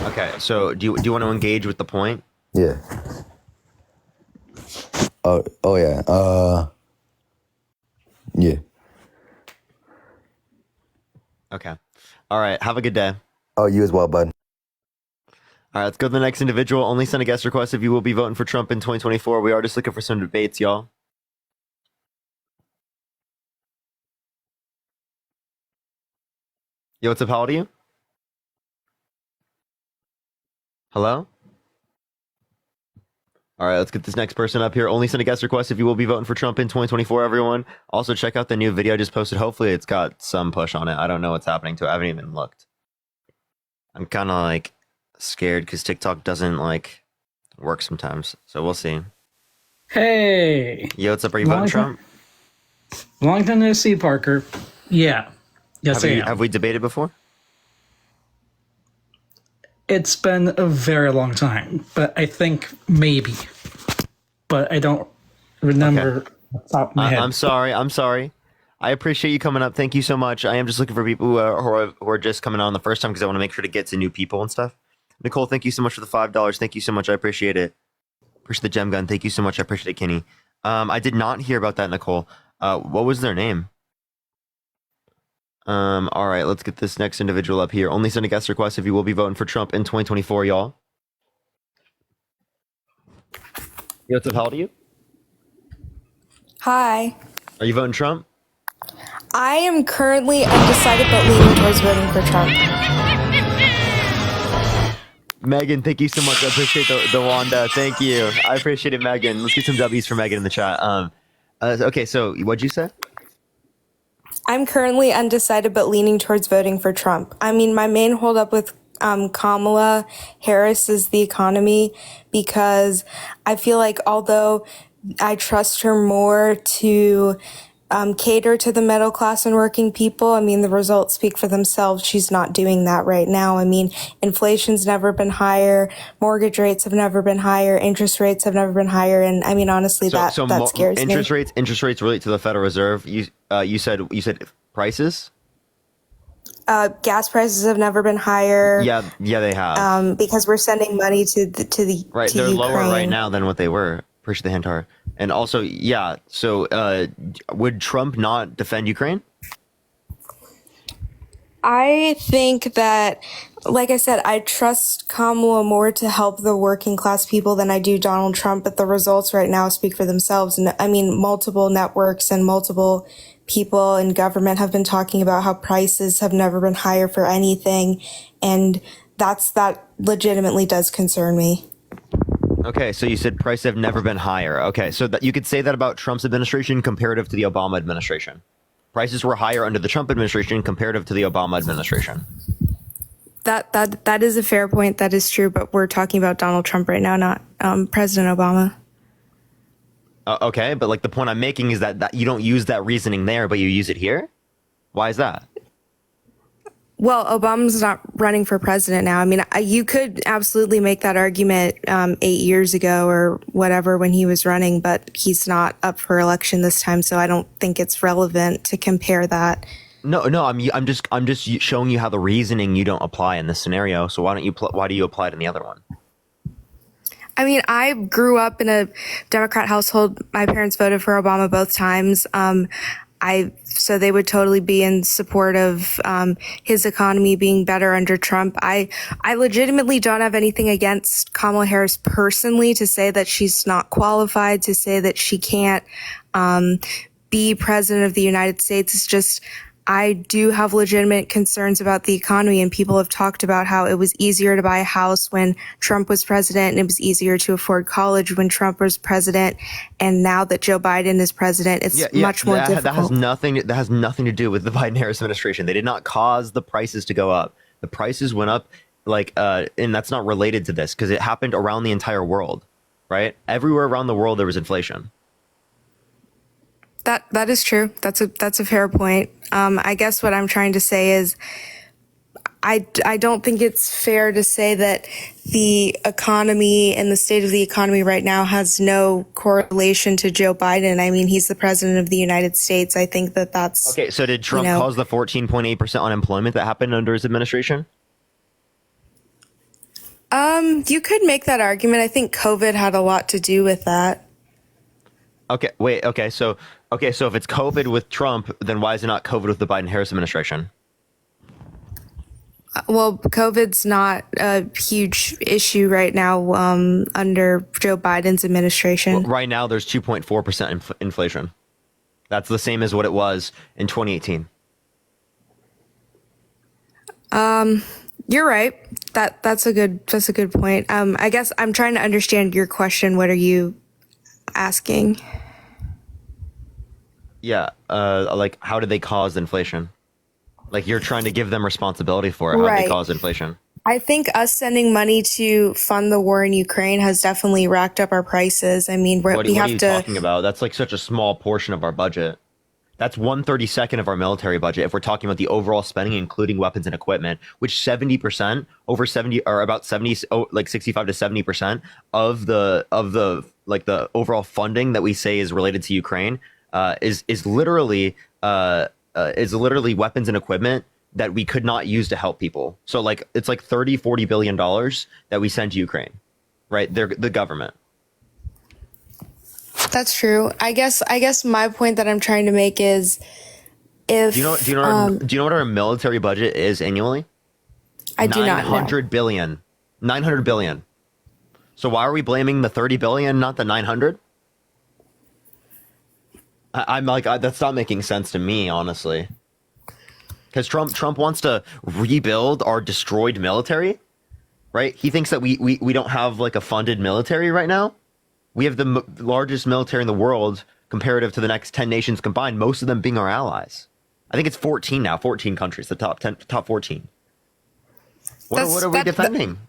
Okay, so do you want to engage with the point? Yeah. Oh yeah. Yeah. Okay. All right. Have a good day. Oh, you as well, bud. All right, let's go to the next individual. Only send a guest request if you will be voting for Trump in 2024. We are just looking for some debates, y'all. Yo, what's up? How old are you? Hello? All right, let's get this next person up here. Only send a guest request if you will be voting for Trump in 2024, everyone. Also, check out the new video I just posted. Hopefully, it's got some push on it. I don't know what's happening to it. I haven't even looked. I'm kind of scared because TikTok doesn't work sometimes. So we'll see. Hey. Yo, what's up? Are you voting Trump? Long time no see, Parker. Yeah. Yes, I am. Have we debated before? It's been a very long time, but I think maybe. But I don't remember off the top of my head. I'm sorry. I appreciate you coming up. Thank you so much. I am just looking for people who are just coming on the first time because I want to make sure to get to new people and stuff. Nicole, thank you so much for the $5. Thank you so much. I appreciate it. Appreciate the gem gun. Thank you so much. I appreciate it, Kenny. I did not hear about that, Nicole. What was their name? All right, let's get this next individual up here. Only send a guest request if you will be voting for Trump in 2024, y'all. Yo, what's up? How old are you? Hi. Are you voting Trump? I am currently undecided but leaning towards voting for Trump. Megan, thank you so much. I appreciate the Wanda. Thank you. I appreciate it, Megan. Let's get some W's for Megan in the chat. Okay, so what'd you say? I'm currently undecided but leaning towards voting for Trump. I mean, my main holdup with Kamala Harris is the economy, because I feel like although I trust her more to cater to the middle class and working people, I mean, the results speak for themselves. She's not doing that right now. I mean, inflation's never been higher. Mortgage rates have never been higher. Interest rates have never been higher. And I mean, honestly, that scares me. Interest rates relate to the Federal Reserve. You said prices? Gas prices have never been higher. Yeah, they have. Because we're sending money to the right. To they're Ukraine. lower right now than what they were. Appreciate the hint, Har. And also, yeah. So, would Trump not defend Ukraine? I think that, like I said, I trust Kamala more to help the working class people than I do Donald Trump, but the results right now speak for themselves. And I mean, multiple networks and multiple people in government have been talking about how prices have never been higher for anything. And that legitimately does concern me. Okay, so you said prices have never been higher. Okay, so that you could say that about Trump's administration comparative to the Obama administration. Prices were higher under the Trump administration comparative to the Obama administration. That is a fair point. That is true, but we're talking about Donald Trump right now, not President Obama. Okay, but the point I'm making is that you don't use that reasoning there, but you use it here? Why is that? Well, Obama's not running for president now. I mean, you could absolutely make that argument 8 years ago or whatever when he was running, but he's not up for election this time, so I don't think it's relevant to compare that. No. I'm just showing you how the reasoning you don't apply in this scenario. So why do you apply it in the other one? I mean, I grew up in a Democrat household. My parents voted for Obama both times. So they would totally be in support of his economy being better under Trump. I legitimately don't have anything against Kamala Harris personally, to say that she's not qualified, to say that she can't be president of the United States. It's just, I do have legitimate concerns about the economy, and people have talked about how it was easier to buy a house when Trump was president, and it was easier to afford college when Trump was president. And now that Joe Biden is president, it's much more difficult. That has nothing to do with the Biden-Harris administration. They did not cause the prices to go up. The prices went up, and that's not related to this because it happened around the entire world, right? Everywhere around the world there was inflation. That is true. That's a fair point. I guess what I'm trying to say is I don't think it's fair to say that the economy and the state of the economy right now has no correlation to Joe Biden. I mean, he's the president of the United States. I think that's okay. So did Trump cause the 14.8% unemployment that happened under his administration? You could make that argument. I think COVID had a lot to do with that. Okay, wait. Okay, so if it's COVID with Trump, then why is it not COVID with the Biden-Harris administration? Well, COVID's not a huge issue right now under Joe Biden's administration. Well, right now, there's 2.4% inflation. That's the same as what it was in 2018. You're right. That's a good point. I guess I'm trying to understand your question. What are you asking? Yeah, how did they cause inflation? Like, you're trying to give them responsibility for it. How did they cause inflation? I think us sending money to fund the war in Ukraine has definitely racked up our prices. I mean, what are you talking about? That's like such a small portion of our budget. That's 1/32 of our military budget. If we're talking about the overall spending, including weapons and equipment, which 70%, over 70, or about 70, like 65 to 70% of the overall funding that we say is related to Ukraine, is literally weapons and equipment that we could not use to help people. So it's like $30-40 billion that we send to Ukraine, right? They're the government. That's true. I guess my point that I'm trying to make is, do you know what our military budget is annually? I do not know. 900 billion. So why are we blaming the 30 billion, not the 900? I'm like, that's not making sense to me, honestly. Because Trump wants to rebuild our destroyed military, right? He thinks that we don't have like a funded military right now. We have the largest military in the world comparative to the next 10 nations combined, most of them being our allies. I think it's 14 now, 14 countries, the top 14. What are we defending?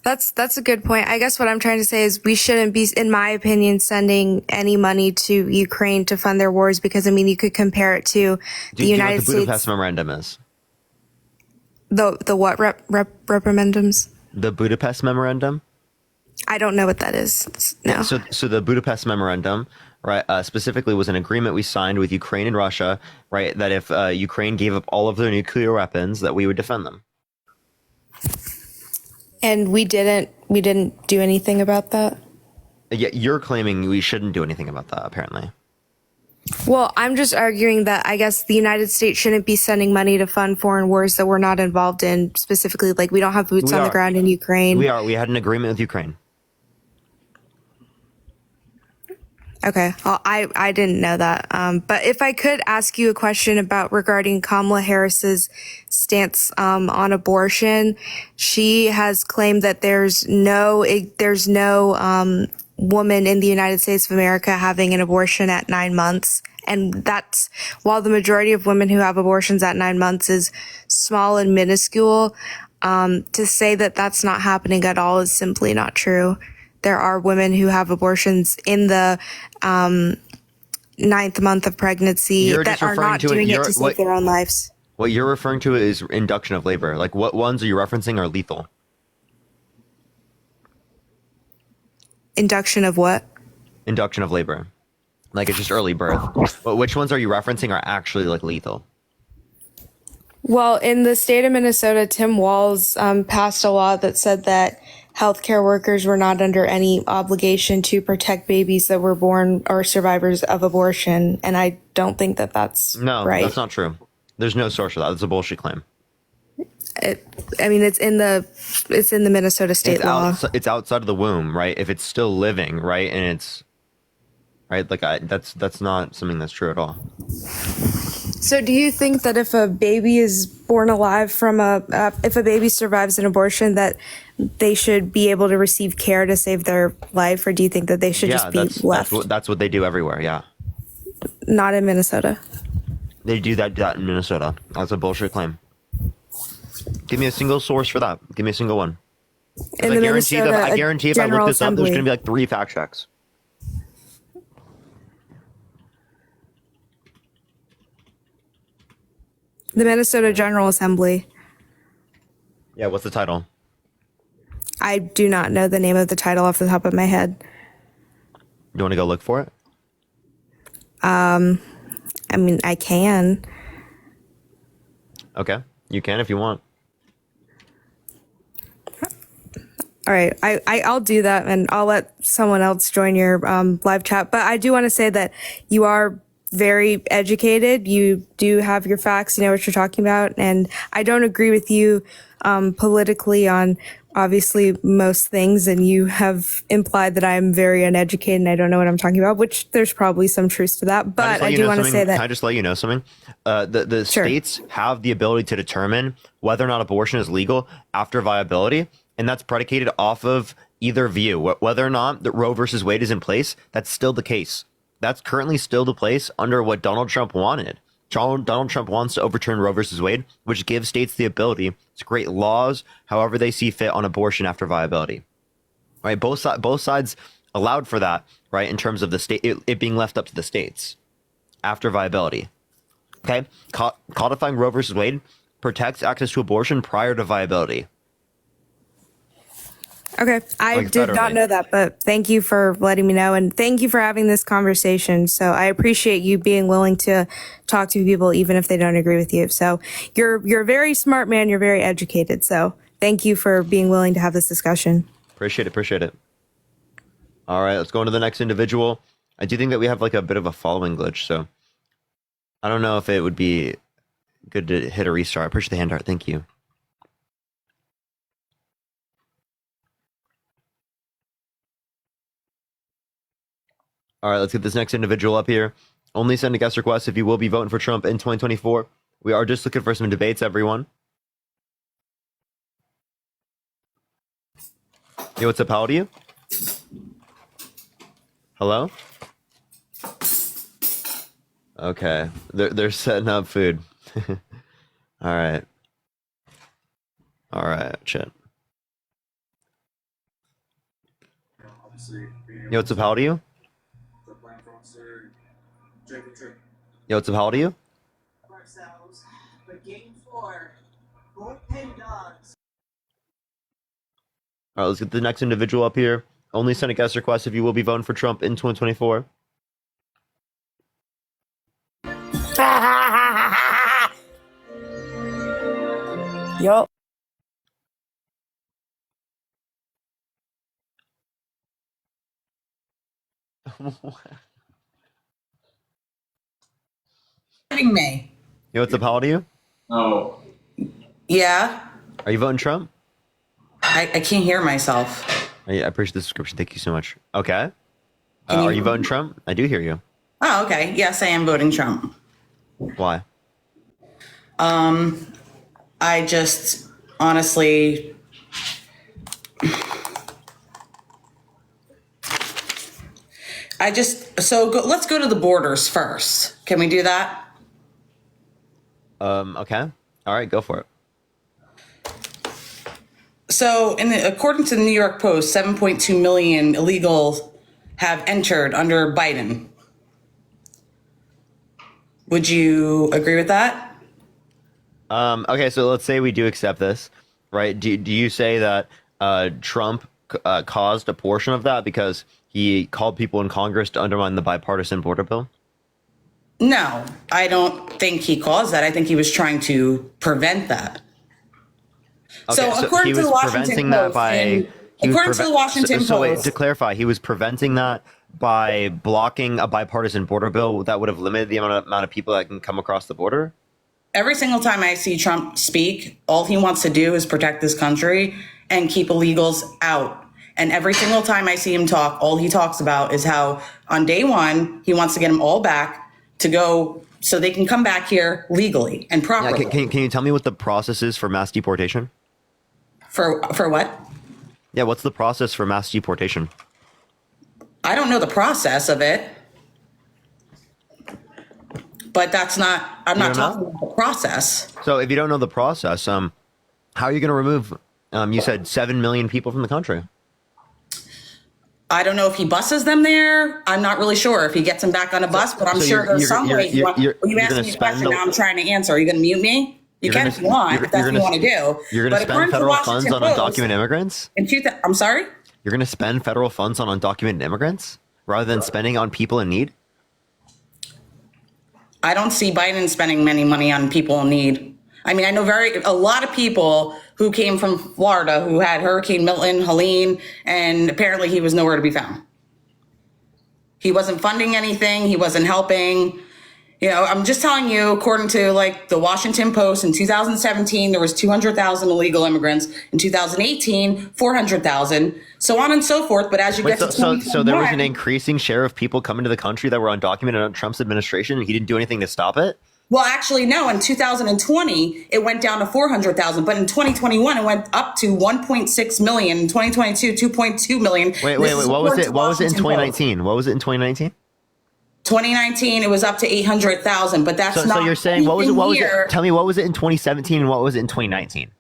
That's a good point. I guess what I'm trying to say is we shouldn't be, in my opinion, sending any money to Ukraine to fund their wars, because, I mean, you could compare it to the United States. Do you know what the Budapest Memorandum is? The what referendums? The Budapest Memorandum? I don't know what that is. No. So the Budapest Memorandum, right, specifically was an agreement we signed with Ukraine and Russia, right, that if Ukraine gave up all of their nuclear weapons, that we would defend them. And we didn't do anything about that? Yeah, you're claiming we shouldn't do anything about that, apparently. Well, I'm just arguing that I guess the United States shouldn't be sending money to fund foreign wars that we're not involved in, specifically. Like, we don't have boots on the ground in Ukraine. We are. We had an agreement with Ukraine. Okay. Well, I didn't know that. But if I could ask you a question regarding Kamala Harris's stance on abortion, she has claimed that there's no woman in the United States of America having an abortion at 9 months. And that's, while the majority of women who have abortions at 9 months is small and minuscule, to say that that's not happening at all is simply not true. There are women who have abortions in the 9th month of pregnancy that are not doing it to save their own lives. What you're referring to is induction of labor. Like, what ones are you referencing are lethal? Induction of what? Induction of labor. Like, it's just early birth. But which ones are you referencing are actually, like, lethal? Well, in the state of Minnesota, Tim Walz passed a law that said that healthcare workers were not under any obligation to protect babies that were born or survivors of abortion, and I don't think that that's right. That's not true. There's no source for that. It's a bullshit claim. It's in the Minnesota state law. It's outside of the womb, right? If it's still living, right, and it's right, like that's not something that's true at all. So do you think that if a baby is born alive from if a baby survives an abortion, that they should be able to receive care to save their life, or do you think that they should just be left? That's what they do everywhere. Yeah. Not in Minnesota. They do that in Minnesota. That's a bullshit claim. Give me a single source for that. Give me a single one. In the Minnesota I guarantee if I look this up, there's going to be like 3 fact checks. The Minnesota General Assembly. Yeah, what's the title? I do not know the name of the title off the top of my head. You want to go look for it? I mean, I can. Okay, you can if you want. All right, I'll do that, and I'll let someone else join your live chat. But I do want to say that you are very educated. You do have your facts. You know what you're talking about, and I don't agree with you politically on obviously most things. And you have implied that I am very uneducated and I don't know what I'm talking about, which there's probably some truth to that. But I do want to say that. Can I just let you know something? The states have the ability to determine whether or not abortion is legal after viability. And that's predicated off of either view. Whether or not that Roe versus Wade is in place, that's still the case. That's currently still the place under what Donald Trump wanted. Donald Trump wants to overturn Roe versus Wade, which gives states the ability to create laws however they see fit on abortion after viability. Right? Both sides allowed for that, right? In terms of the state, it being left up to the states after viability. Okay? Codifying Roe versus Wade protects access to abortion prior to viability. Okay, I did not know that, but thank you for letting me know, and thank you for having this conversation. So I appreciate you being willing to talk to people even if they don't agree with you. So you're a very smart man, you're very educated. So thank you for being willing to have this discussion. Appreciate it. All right, let's go on to the next individual. I do think that we have like a bit of a following glitch, so I don't know if it would be good to hit a restart. I appreciate the hand art. Thank you. All right, let's get this next individual up here. Only send a guest request if you will be voting for Trump in 2024. We are just looking for some debates, everyone. Yo, what's up? How old are you? Hello? Okay, they're setting up food. All right, shit. Yo, what's up? How old are you? Yo, what's up? How old are you? All right, let's get the next individual up here. Only send a guest request if you will be voting for Trump in 2024. Yo. Me. Yo, what's up? How old are you? Oh. Yeah. Are you voting Trump? I can't hear myself. I appreciate the subscription. Thank you so much. Okay. Are you voting Trump? I do hear you. Oh, okay. Yes, I am voting Trump. Why? I just honestly. Let's go to the borders first. Can we do that? Okay. All right, go for it. So, according to the New York Post, 7.2 million illegals have entered under Biden. Would you agree with that? Okay, so let's say we do accept this, right? Do you say that Trump caused a portion of that because he called people in Congress to undermine the bipartisan border bill? No, I don't think he caused that. I think he was trying to prevent that. Okay, So according he to was the Washington preventing that Post, by. according to the Washington So wait, Post, to clarify, he was preventing that by blocking a bipartisan border bill that would have limited the amount of people that can come across the border. every single time I see Trump speak, all he wants to do is protect this country and keep illegals out. And every single time I see him talk, all he talks about is how on day one, he wants to get them all back to go so they can come back here legally and properly. Yeah, can you tell me what the process is for mass deportation? For what? Yeah, what's the process for mass deportation? I don't know the process of it. But that's not, I'm not talking about the process. So if you don't know the process, how are you going to remove, you said 7 million people from the country? I don't know if he buses them there. I'm not really sure if he gets them back on a bus, but I'm sure there's some way. You asked me a question, now I'm trying to answer. Are you going to mute me? You can if you want, if that's what you want to do. You're going to spend federal funds on undocumented immigrants? I'm sorry? You're going to spend federal funds on undocumented immigrants rather than spending on people in need? I don't see Biden spending many money on people in need. I mean, I know a lot of people who came from Florida who had Hurricane Milton, Helene, and apparently he was nowhere to be found. He wasn't funding anything. He wasn't helping. You know, I'm just telling you, according to like the Washington Post, in 2017, there was 200,000 illegal immigrants. In 2018, 400,000, so on and so forth. But as you get to 2021, so there was an increasing share of people coming to the country that were undocumented under Trump's administration, and he didn't do anything to stop it? Well, actually, no. In 2020, it went down to 400,000, but in 2021, it went up to 1.6 million. In 2022, 2.2 million. Wait. What was it? What was it in 2019? What was it in 2019? 2019, it was up to 800,000, but that's not. So you're saying what was it? Tell me, what was it in 2017 and what was it in 2019?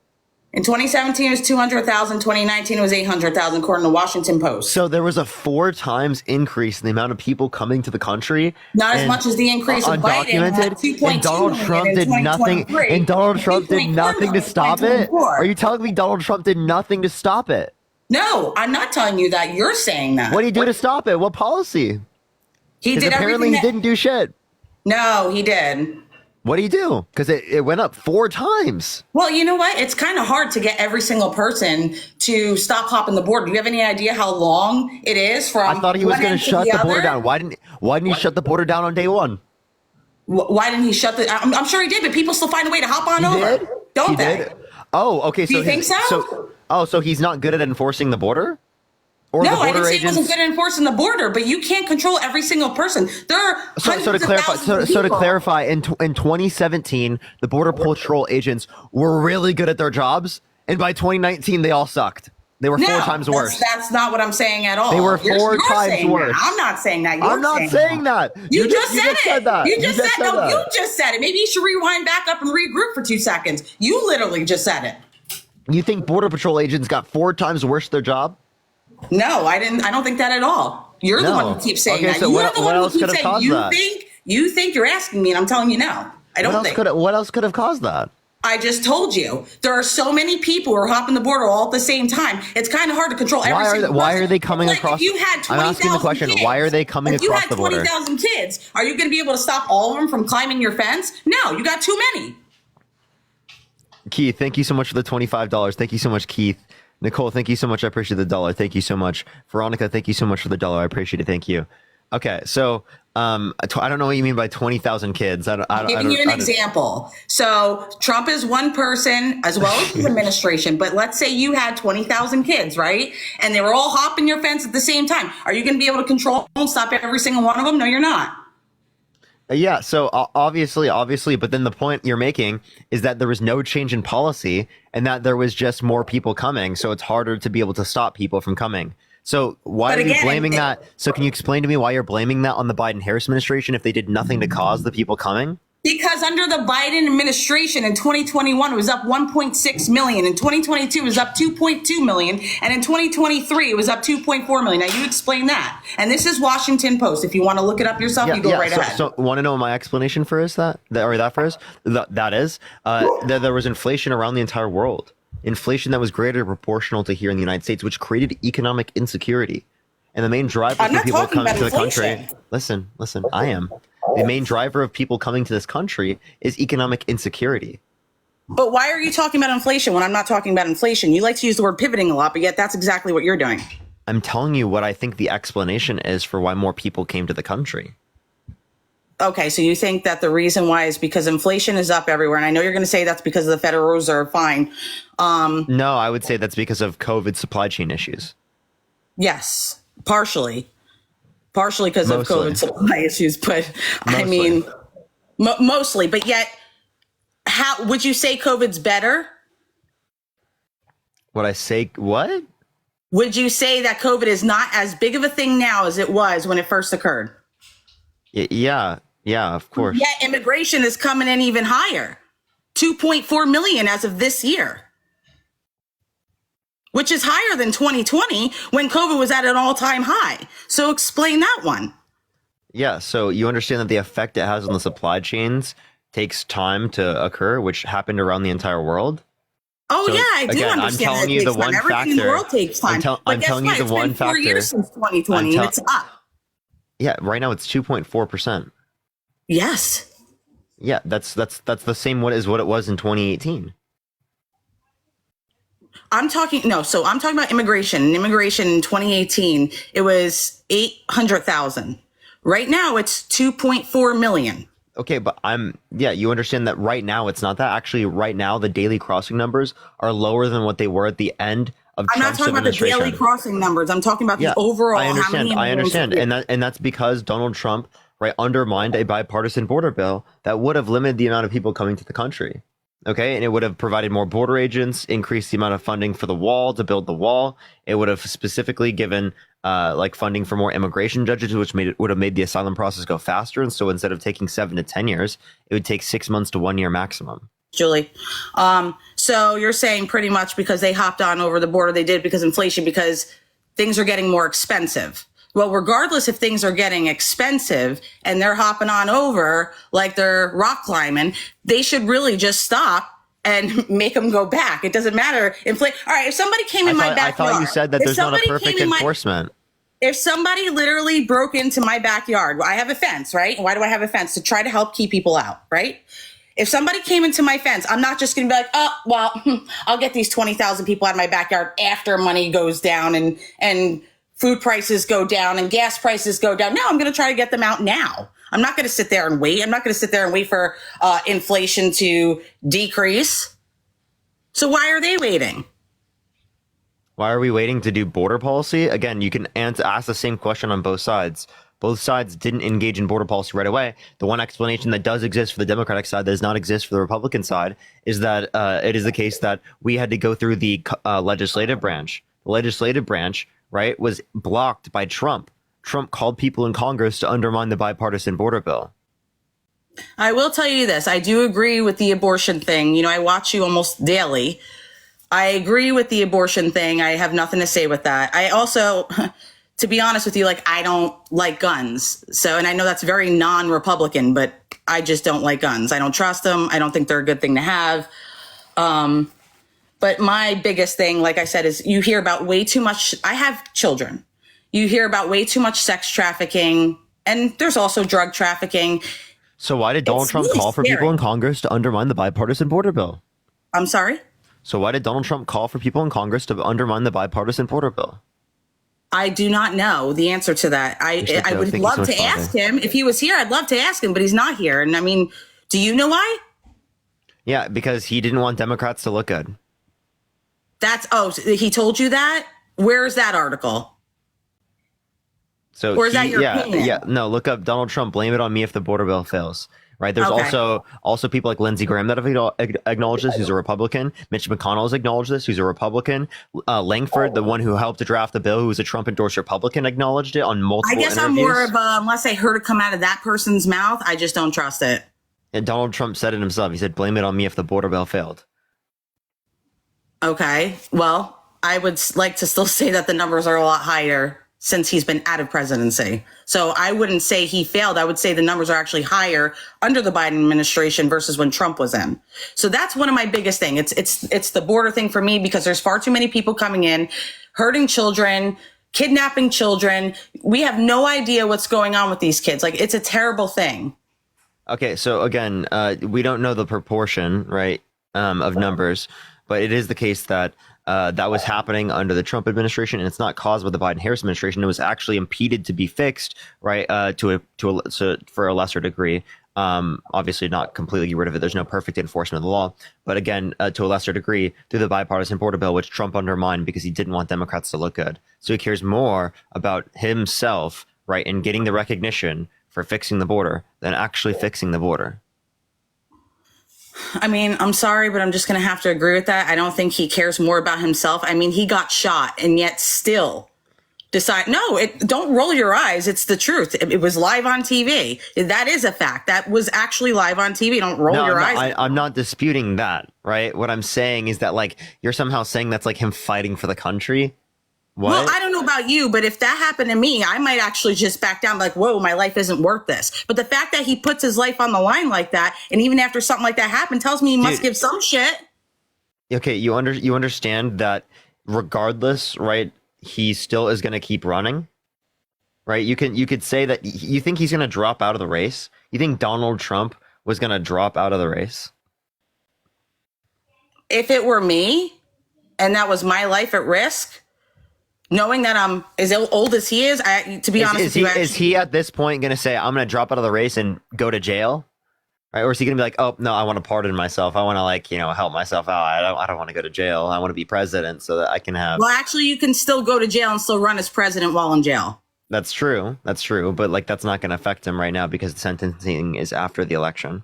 In 2017, it was 200,000. 2019, it was 800,000, according to Washington Post. So there was a 4 times increase in the amount of people coming to the country. Not as much as the increase of Biden. And Donald Trump did nothing. And Donald Trump did nothing to stop it. Are you telling me Donald Trump did nothing to stop it? No, I'm not telling you that. You're saying that. What did he do to stop it? What policy? He did apparently he didn't do shit. No, he did. What do you do? Because it went up 4 times. Well, you know what? It's kind of hard to get every single person to stop hopping the border. Do you have any idea how long it is from? I thought he was going to shut the border down. Why didn't he shut the border down on day one? Why didn't he shut the? I'm sure he did, but people still find a way to hop on over, don't they? Oh, okay. Do you think so? So he's not good at enforcing the border? No, I didn't say he wasn't good at enforcing the border, but you can't control every single person. There are so to clarify, in 2017, the Border Patrol agents were really good at their jobs, and by 2019, they all sucked. They were 4 times worse. That's not what I'm saying at all. They were 4 times worse. I'm not saying that. I'm not saying that. You just said it. You just said it. Maybe you should rewind back up and regroup for 2 seconds. You literally just said it. You think Border Patrol agents got 4 times worse at their job? No, I didn't. I don't think that at all. You're the one who keeps saying that. So You're the one who keeps saying you think you're asking me, and I'm telling you no. I don't think. What else could have caused that? I just told you. There are so many people who are hopping the border all at the same time. It's kind of hard to control every single person. Why are they coming across? If you had 20,000 I'm asking the question. Why are they coming across the border? If you had 20,000 kids, are you going to be able to stop all of them from climbing your fence? No, you got too many. Keith, thank you so much for the $25. Thank you so much, Keith. Nicole, thank you so much. I appreciate the $1. Thank you so much. Veronica, thank you so much for the $1. I appreciate it. Thank you. Okay, so I don't know what you mean by 20,000 kids. I'm giving you an example. So Trump is one person as well as his administration, but let's say you had 20,000 kids, right? And they were all hopping your fence at the same time. Are you going to be able to control and stop every single one of them? No, you're not. Yeah, so obviously, but then the point you're making is that there was no change in policy and that there was just more people coming, so it's harder to be able to stop people from coming. So why are you blaming that? So can you explain to me why you're blaming that on the Biden-Harris administration if they did nothing to cause the people coming? Because under the Biden administration in 2021, it was up 1.6 million. In 2022, it was up 2.2 million. And in 2023, it was up 2.4 million. Now, you explain that. And this is Washington Post. If you want to look it up yourself, you go right ahead. So want to know my explanation for that is that there was inflation around the entire world. Inflation that was greater proportional to here in the United States, which created economic insecurity. And the main driver for people coming to the country. Listen, I am. The main driver of people coming to this country is economic insecurity. But why are you talking about inflation when I'm not talking about inflation? You like to use the word pivoting a lot, but yet that's exactly what you're doing. I'm telling you what I think the explanation is for why more people came to the country. Okay, so you think that the reason why is because inflation is up everywhere. And I know you're going to say that's because of the Federal Reserve. Fine. No, I would say that's because of COVID supply chain issues. Yes, partially because of COVID supply issues. But mostly. I mean, mostly. But yet, how would you say COVID's better? Would I say what? Would you say that COVID is not as big of a thing now as it was when it first occurred? Yeah, of course. Yeah, immigration is coming in even higher. 2.4 million as of this year, which is higher than 2020 when COVID was at an all-time high. So explain that one. Yeah, so you understand that the effect it has on the supply chains takes time to occur, which happened around the entire world. Oh, so, yeah, I do again, understand. I'm telling you the one Everything factor. in the world takes time. I'm telling you the one it's been 4 factor. years since 2020, and it's up. Yeah, right now it's 2.4%. Yes. Yeah, that's the same as what it was in 2018. I'm talking about immigration. Immigration in 2018, it was 800,000. Right now it's 2.4 million. Okay, but you understand that right now it's not that. Actually, right now the daily crossing numbers are lower than what they were at the end of I'm Trump's not talking about the daily crossing numbers. I'm talking about the overall. I understand. How many I understand, and that's because Donald Trump undermined a bipartisan border bill that would have limited the amount of people coming to the country. Okay, and it would have provided more border agents, increased the amount of funding for the wall to build the wall. It would have specifically given funding for more immigration judges, which would have made the asylum process go faster. And so instead of taking 7 to 10 years, it would take 6 months to 1 year maximum. Julie, so you're saying pretty much because they hopped on over the border, they did because inflation, because things are getting more expensive. Well, regardless if things are getting expensive and they're hopping on over like they're rock climbing, they should really just stop and make them go back. It doesn't matter. All right, if somebody came in my backyard. I thought you said that there's not a perfect enforcement. If somebody literally broke into my backyard, I have a fence, right? Why do I have a fence? To try to help keep people out, right? If somebody came into my fence, I'm not just going to be like, oh, well, I'll get these 20,000 people out of my backyard after money goes down and food prices go down and gas prices go down. No, I'm going to try to get them out now. I'm not going to sit there and wait. I'm not going to sit there and wait for inflation to decrease. So why are they waiting? Why are we waiting to do border policy? Again, you can ask the same question on both sides. Both sides didn't engage in border policy right away. The one explanation that does exist for the Democratic side that does not exist for the Republican side is that it is the case that we had to go through the legislative branch. The legislative branch, right, was blocked by Trump. Trump called people in Congress to undermine the bipartisan border bill. I will tell you this. I do agree with the abortion thing. You know, I watch you almost daily. I agree with the abortion thing. I have nothing to say with that. I also, to be honest with you, I don't like guns. So, and I know that's very non-Republican, but I just don't like guns. I don't trust them. I don't think they're a good thing to have. But my biggest thing, like I said, is you hear about way too much. I have children. You hear about way too much sex trafficking, and there's also drug trafficking. So why did Donald Trump call for people in Congress to undermine the bipartisan border bill? I'm sorry? So why did Donald Trump call for people in Congress to undermine the bipartisan border bill? I do not know the answer to that. I would love to ask him. If he was here, I'd love to ask him, but he's not here. And I mean, do you know why? Yeah, because he didn't want Democrats to look good. He told you that? Where is that article? So or is that your opinion? Yeah, no, look up Donald Trump, blame it on me if the border bill fails. Right. There's also people like Lindsey Graham that have acknowledged this, who's a Republican. Mitch McConnell has acknowledged this, who's a Republican. Langford, the one who helped to draft the bill, who was a Trump endorsed Republican, acknowledged it on multiple interviews. I'm more of unless I heard it come out of that person's mouth, I just don't trust it. And Donald Trump said it himself. He said, blame it on me if the border bill failed. Okay. Well, I would like to still say that the numbers are a lot higher since he's been out of presidency. So I wouldn't say he failed. I would say the numbers are actually higher under the Biden administration versus when Trump was in. So that's one of my biggest things. It's the border thing for me, because there's far too many people coming in, hurting children, kidnapping children. We have no idea what's going on with these kids. It's a terrible thing. Okay, so again, we don't know the proportion, right, of numbers, but it is the case that that was happening under the Trump administration, and it's not caused by the Biden-Harris administration. It was actually impeded to be fixed, right, for a lesser degree. Obviously, not completely get rid of it. There's no perfect enforcement of the law, but again, to a lesser degree, through the bipartisan border bill, which Trump undermined because he didn't want Democrats to look good. So he cares more about himself, right, and getting the recognition for fixing the border than actually fixing the border. I mean, I'm sorry, but I'm just going to have to agree with that. I don't think he cares more about himself. I mean, he got shot and yet still don't roll your eyes. It's the truth. It was live on TV. That is a fact. That was actually live on TV. Don't roll your eyes. I'm not disputing that, right? What I'm saying is that, like, you're somehow saying that's like him fighting for the country. What? Well, I don't know about you, but if that happened to me, I might actually just back down like, whoa, my life isn't worth this. But the fact that he puts his life on the line like that, and even after something like that happened, tells me he must give some shit. Okay, you understand that regardless, right, he still is going to keep running, right? You could say that you think he's going to drop out of the race. You think Donald Trump was going to drop out of the race? If it were me and that was my life at risk, knowing that I'm as old as he is, to be honest with you, is he at this point going to say, I'm going to drop out of the race and go to jail? Right? Or is he going to be like, oh, no, I want to pardon myself. I want to, like, help myself out. I don't want to go to jail. I want to be president so that I can have. Well, actually, you can still go to jail and still run as president while in jail. That's true. That's true. But, like, that's not going to affect him right now because the sentencing is after the election.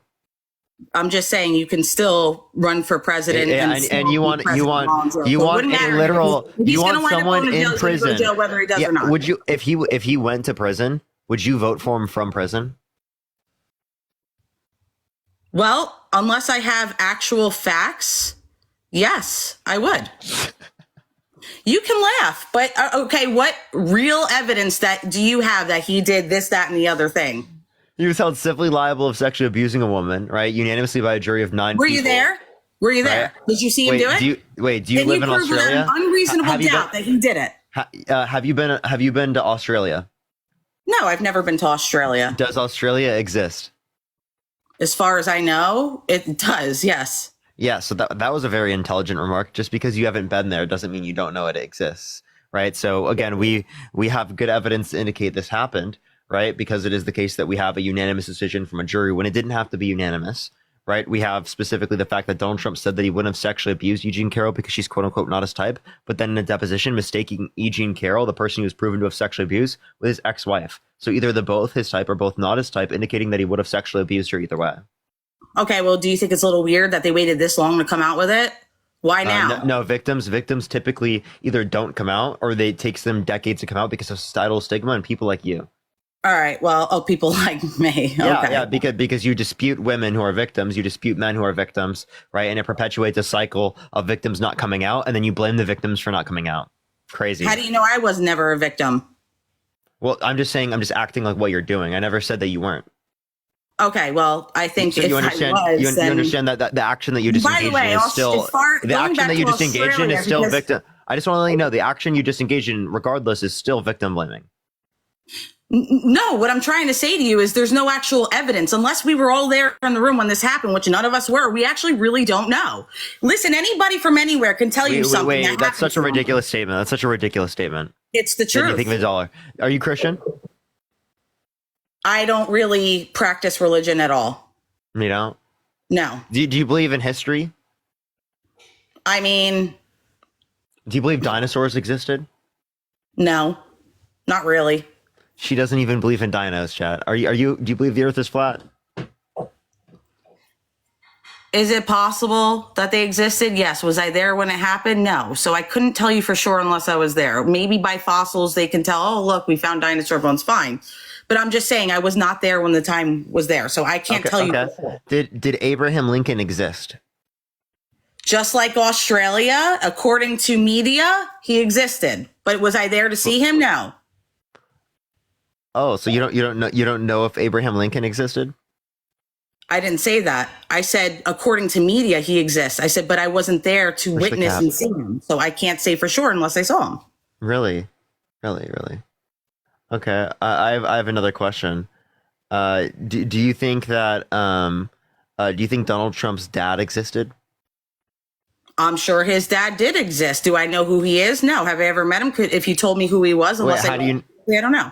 I'm just saying you can still run for president, and you want a literal, you want someone in prison. Jail, whether he does or not. Would you, if he went to prison, would you vote for him from prison? Well, unless I have actual facts, yes, I would. You can laugh, but okay, what real evidence do you have that he did this, that, and the other thing? He was held civilly liable of sexually abusing a woman, right? Unanimously by a jury of 9 people. Were you there? Were you there? Right? Did you see him do it? Do you live in Australia? Unreasonable doubt that he did it. Have you been to Australia? No, I've never been to Australia. Does Australia exist? As far as I know, it does, yes. Yeah, so that was a very intelligent remark. Just because you haven't been there doesn't mean you don't know it exists, right? So again, we have good evidence to indicate this happened, right? Because it is the case that we have a unanimous decision from a jury when it didn't have to be unanimous, right? We have specifically the fact that Donald Trump said that he wouldn't have sexually abused Eugene Carroll because she's quote unquote not his type, but then in a deposition mistaking Eugene Carroll, the person who was proven to have sexually abused, with his ex-wife. So either they're both his type or both not his type, indicating that he would have sexually abused her either way. Okay, well, do you think it's a little weird that they waited this long to come out with it? Why now? No, victims typically either don't come out or it takes them decades to come out because of societal stigma and people like you. All right. Well, people like me. Yeah, because you dispute women who are victims, you dispute men who are victims, right? And it perpetuates a cycle of victims not coming out, and then you blame the victims for not coming out. Crazy. How do you know I was never a victim? Well, I'm just acting like what you're doing. I never said that you weren't. Okay, well, I think so you understand. You understand that the action that you disengaged in is still the action that you disengaged in is still victim. I just want to let you know the action you disengaged in, regardless, is still victim blaming. No, what I'm trying to say to you is there's no actual evidence. Unless we were all there in the room when this happened, which none of us were, we actually really don't know. Listen, anybody from anywhere can tell you something. Wait, that's such a ridiculous statement. That's such a ridiculous statement. It's the truth. You think of a dollar. Are you Christian? I don't really practice religion at all. You don't? No. Do you believe in history? I mean... Do you believe dinosaurs existed? No, not really. She doesn't even believe in dinos, chat. Do you believe the earth is flat? Is it possible that they existed? Yes. Was I there when it happened? No. So I couldn't tell you for sure unless I was there. Maybe by fossils they can tell, oh, look, we found dinosaur bones. Fine. But I'm just saying I was not there when the time was there. So I can't tell you. Did Abraham Lincoln exist? Just like Australia, according to media, he existed. But was I there to see him? No. Oh, so you don't know if Abraham Lincoln existed? I didn't say that. I said, according to media, he exists. I said, but I wasn't there to witness and see him. So I can't say for sure unless I saw him. Really? Okay. I have another question. Do you think that do you think Donald Trump's dad existed? I'm sure his dad did exist. Do I know who he is? No. Have I ever met him? If you told me who he was, unless I don't know.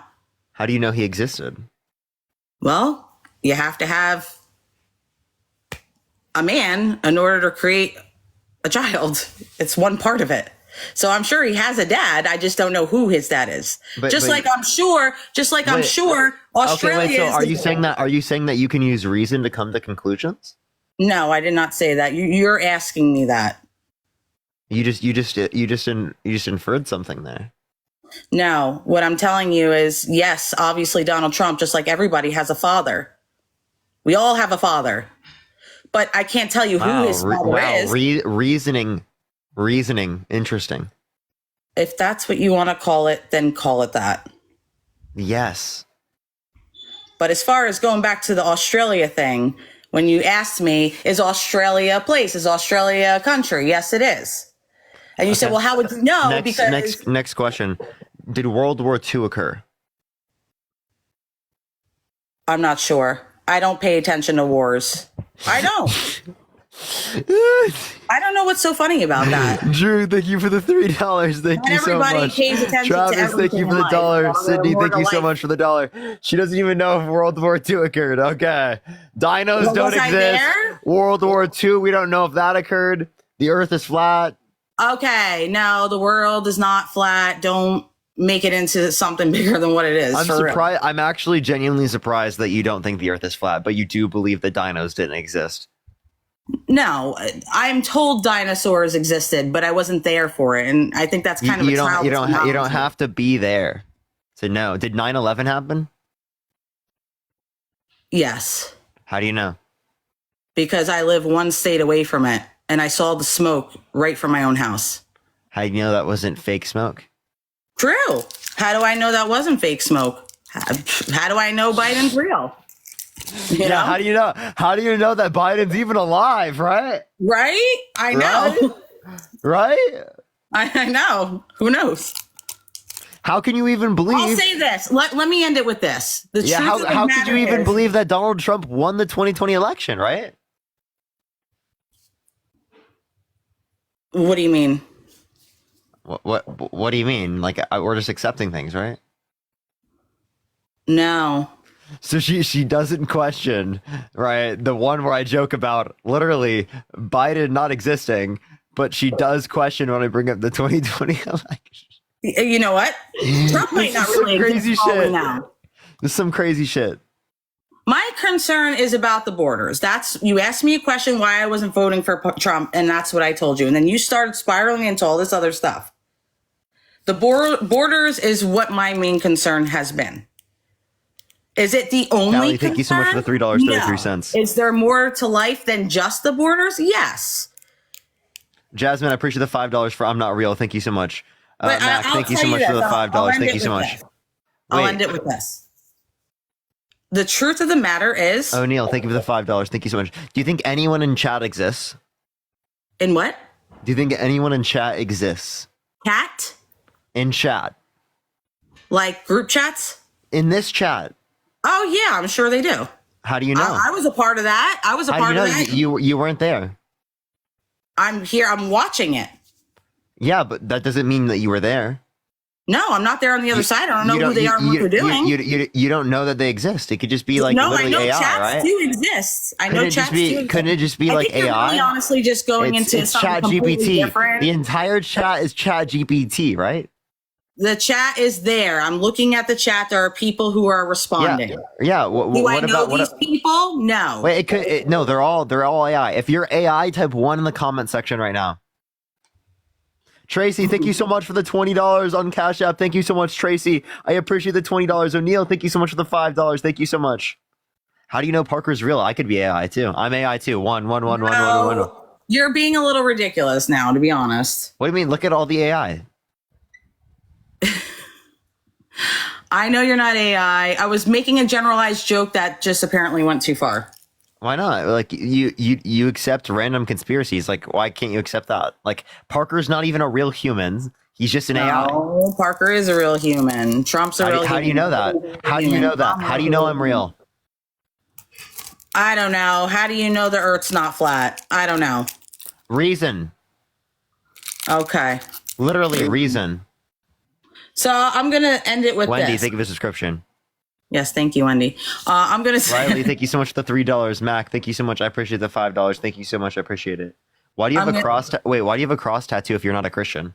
How do you know he existed? Well, you have to have a man in order to create a child. It's one part of it. So I'm sure he has a dad. I just don't know who his dad is. I'm sure Australia. Okay, wait, so are you saying that you can use reason to come to conclusions? No, I did not say that. You're asking me that. You just inferred something there. No, what I'm telling you is, yes, obviously Donald Trump, just like everybody, has a father. We all have a father. But I can't tell you who his father is. Reasoning. Interesting. If that's what you want to call it, then call it that. Yes. But as far as going back to the Australia thing, when you asked me, is Australia a place? Is Australia a country? Yes, it is. And you said, well, how would you know? Next question. Did World War II occur? I'm not sure. I don't pay attention to wars. I don't. I don't know what's so funny about that. Drew, thank you for the $3. Thank you so much. Everybody pays attention Travis, to thank you for the $1. Sydney, thank you so much. much for the $1. She doesn't even know if World War II occurred. Okay. Dinos don't exist. World War II, we don't know if that occurred. The Earth is flat. Okay, no, the world is not flat. Don't make it into something bigger than what it is. I'm surprised. I'm actually genuinely surprised that you don't think the Earth is flat, but you do believe that dinos didn't exist. No, I'm told dinosaurs existed, but I wasn't there for it, and I think that's kind of you don't have to be there to know. Did 9/11 happen? Yes. How do you know? Because I live one state away from it, and I saw the smoke right from my own house. How do you know that wasn't fake smoke? True. How do I know that wasn't fake smoke? How do I know Biden's real? You know? How do you know? How do you know that Biden's even alive? Right? Right? I know. Right? I know. Who knows? How can you even believe? I'll say this. Let me end it with this. How could you even believe that Donald Trump won the 2020 election? Right? What do you mean? What do you mean? Like we're just accepting things, right? No. So she doesn't question, right? The one where I joke about literally Biden not existing, but she does question when I bring up the 2020 election. You know what? Trump might not really crazy shit. Now. There's some crazy shit. My concern is about the borders. You asked me a question why I wasn't voting for Trump, and that's what I told you. And then you started spiraling into all this other stuff. The borders is what my main concern has been. Is it the only Callie, thank you so much for the $3.33. No. Is there more to life than just the borders? Yes. Jasmine, I appreciate the $5 for I'm Not Real. Thank you so much. Mac, thank you so much for the $5. Thank you so much. I'll end it with this. The truth of the matter is... O'Neill, thank you for the $5. Thank you so much. Do you think anyone in chat exists? In what? Do you think anyone in chat exists? Chat? In chat. Like group chats? In this chat. Oh, yeah, I'm sure they do. How do you know? I was a part of that. I was a part of that. You weren't there. I'm here. I'm watching it. Yeah, but that doesn't mean that you were there. No, I'm not there on the other side. I don't know who they are and what they're doing. You don't know that they exist. It could just be like literally AI, chats right? do exist. I know chats do exist. Couldn't it just be like AI? You're really honestly just going into something completely different. The entire chat is Chat GPT, right? The chat is there. I'm looking at the chat. There are people who are responding. Yeah. Do I know these people? No. Wait, no. They're all AI. If you're AI, type 1 in the comment section right now. Tracy, thank you so much for the $20 on Cash App. Thank you so much, Tracy. I appreciate the $20. O'Neill, thank you so much for the $5. Thank you so much. How do you know Parker's real? I could be AI too. I'm AI too. One. You're being a little ridiculous now, to be honest. What do you mean? Look at all the AI. I know you're not AI. I was making a generalized joke that just apparently went too far. Why not? Like you accept random conspiracies. Like why can't you accept that? Like Parker's not even a real human. He's just an AI. No, Parker is a real human. Trump's a real human. How do you know that? How do you know that? How do you know I'm real? I don't know. How do you know the Earth's not flat? I don't know. Reason. Okay. Literally reason. So I'm gonna end it with Wendy, this. think of a subscription. Yes, thank you, Wendy. I'm gonna say Riley, thank you so much for the $3. Mac, thank you so much. I appreciate the $5. Thank you so much. I appreciate it. Why do you have Wait, why do you have a cross tattoo if you're not a Christian?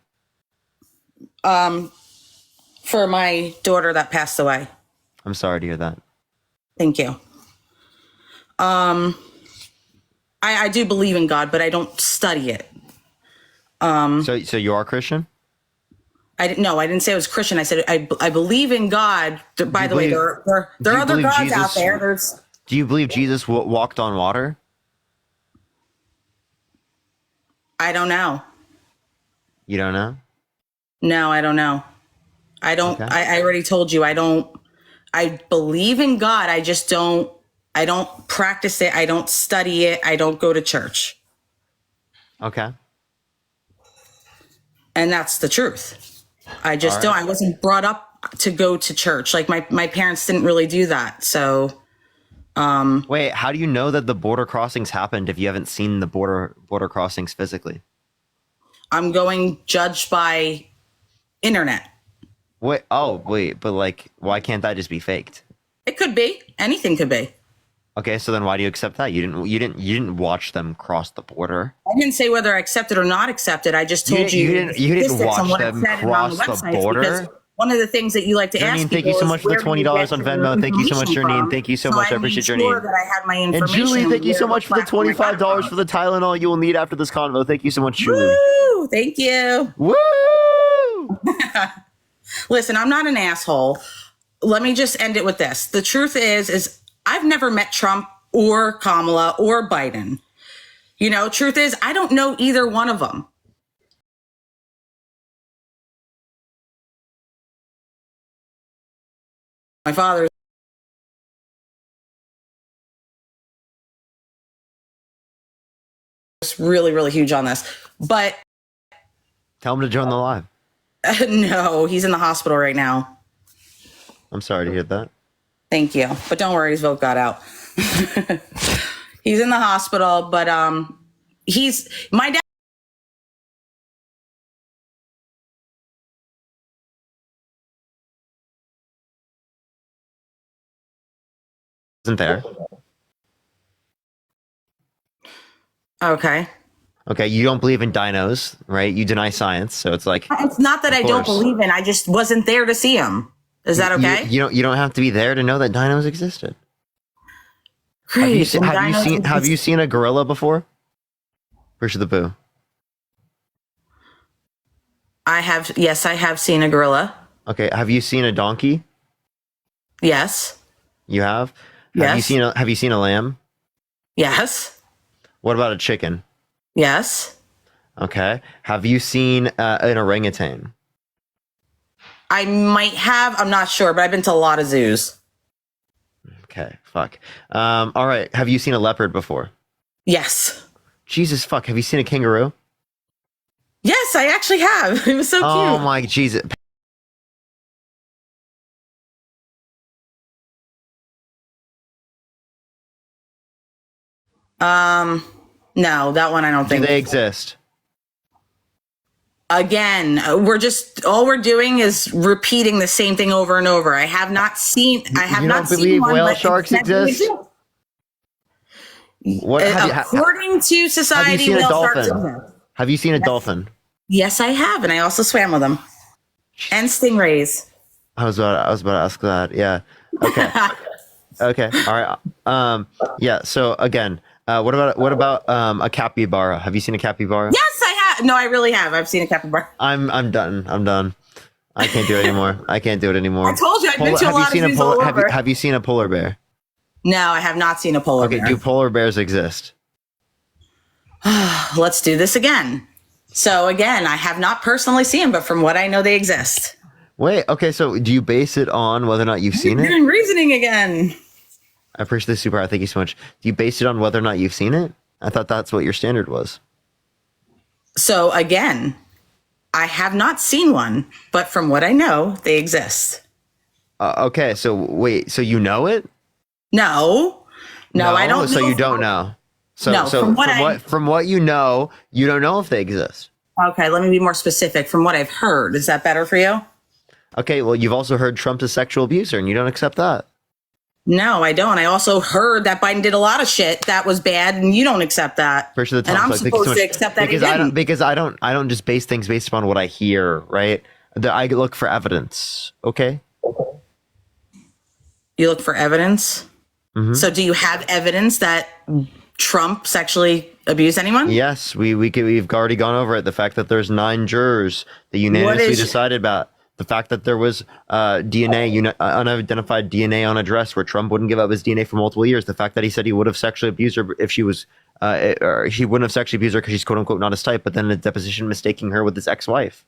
For my daughter that passed away. I'm sorry to hear that. Thank you. I do believe in God, but I don't study it. So you are Christian? I didn't say I was Christian. I said I believe in God. By the way, there are other gods out there. Do you believe Jesus walked on water? I don't know. You don't know? No, I don't know. I don't. Okay. I already told you. I don't. I believe in God. I just don't. I don't practice it. I don't study it. I don't go to church. Okay. And that's the truth. I just don't. I wasn't brought up to go to church. Like my parents didn't really do that. So. Wait, how do you know that the border crossings happened if you haven't seen the border crossings physically? I'm going judged by internet. Wait, but like, why can't that just be faked? It could be. Anything could be. Okay, so then why do you accept that? You didn't watch them cross the border. I didn't say whether I accepted or not accepted. I just told you didn't watch them cross the border. One of the things that you like to ask people thank you so much for the $20 on Venmo. Thank you so much, Janine. Thank you so much. I appreciate your name. That I had my information. And Julie, thank you so much for the $25 for the Tylenol you will need after this convo. Thank you so much, Julie. Woo! Thank you. Woo! Listen, I'm not an asshole. Let me just end it with this. The truth is I've never met Trump or Kamala or Biden. You know, truth is, I don't know either one of them. My father is really, really huge on this. But tell him to join the live. No, he's in the hospital right now. I'm sorry to hear that. Thank you. But don't worry, his vote got out. He's in the hospital, but my dad isn't there. Okay. Okay, you don't believe in dinos, right? You deny science, so it's like it's not that I don't believe in. I just wasn't there to see him. Is that okay? You don't have to be there to know that dinos existed. Great. Have you seen a gorilla before? Where's the boo? I have. Yes, I have seen a gorilla. Okay. Have you seen a donkey? Yes. You have. Yes. Have you seen a lamb? Yes. What about a chicken? Yes. Okay. Have you seen an orangutan? I might have. I'm not sure, but I've been to a lot of zoos. Okay. Fuck. All right. Have you seen a leopard before? Yes. Jesus fuck. Have you seen a kangaroo? Yes, I actually have. It was so cute. Oh my Jesus. No, that one I don't think. Do they exist? Again, all we're doing is repeating the same thing over and over. I have not seen. I have not seen. You don't believe one, whale sharks exist? According to society, whale sharks exist. Have you seen a dolphin? Yes, I have, and I also swam with them. And stingrays. I was about to ask that. Yeah. Okay. Okay. All right. Yeah. So again, what about a capybara? Have you seen a capybara? Yes, I have. No, I really have. I've seen a capybara. I'm done. I can't do it anymore. I told you I've been to a lot of zoos all over. Have you seen a polar bear? No, I have not seen a polar bear. Okay. Do polar bears exist? Let's do this again. So again, I have not personally seen them, but from what I know, they exist. Wait. Okay. So do you base it on whether or not you've seen it? Doing reasoning again. I appreciate this super. Thank you so much. Do you base it on whether or not you've seen it? I thought that's what your standard was. So again, I have not seen one, but from what I know, they exist. Okay. So wait. So you know it? No. No, I don't. So know you don't know. So, No, so from what you know know if they exist. Okay, let me be more specific. From what I've heard, is that better for you? Okay, well, you've also heard Trump's a sexual abuser, and you don't accept that. No, I don't. I also heard that Biden did a lot of shit that was bad, and you don't accept that. And I'm supposed to accept that because I don't just base things based upon what I hear, right? I look for evidence. Okay. You look for evidence. Mm-hmm. So, do you have evidence that Trump sexually abused anyone? Yes, we've already gone over it. The fact that there's 9 jurors that unanimously decided about. The fact that there was DNA, unidentified DNA on a dress where Trump wouldn't give up his DNA for multiple years. The fact that he said he would have sexually abused her if she was, or he wouldn't have sexually abused her because she's quote unquote not his type, but then in a deposition mistaking her with his ex-wife.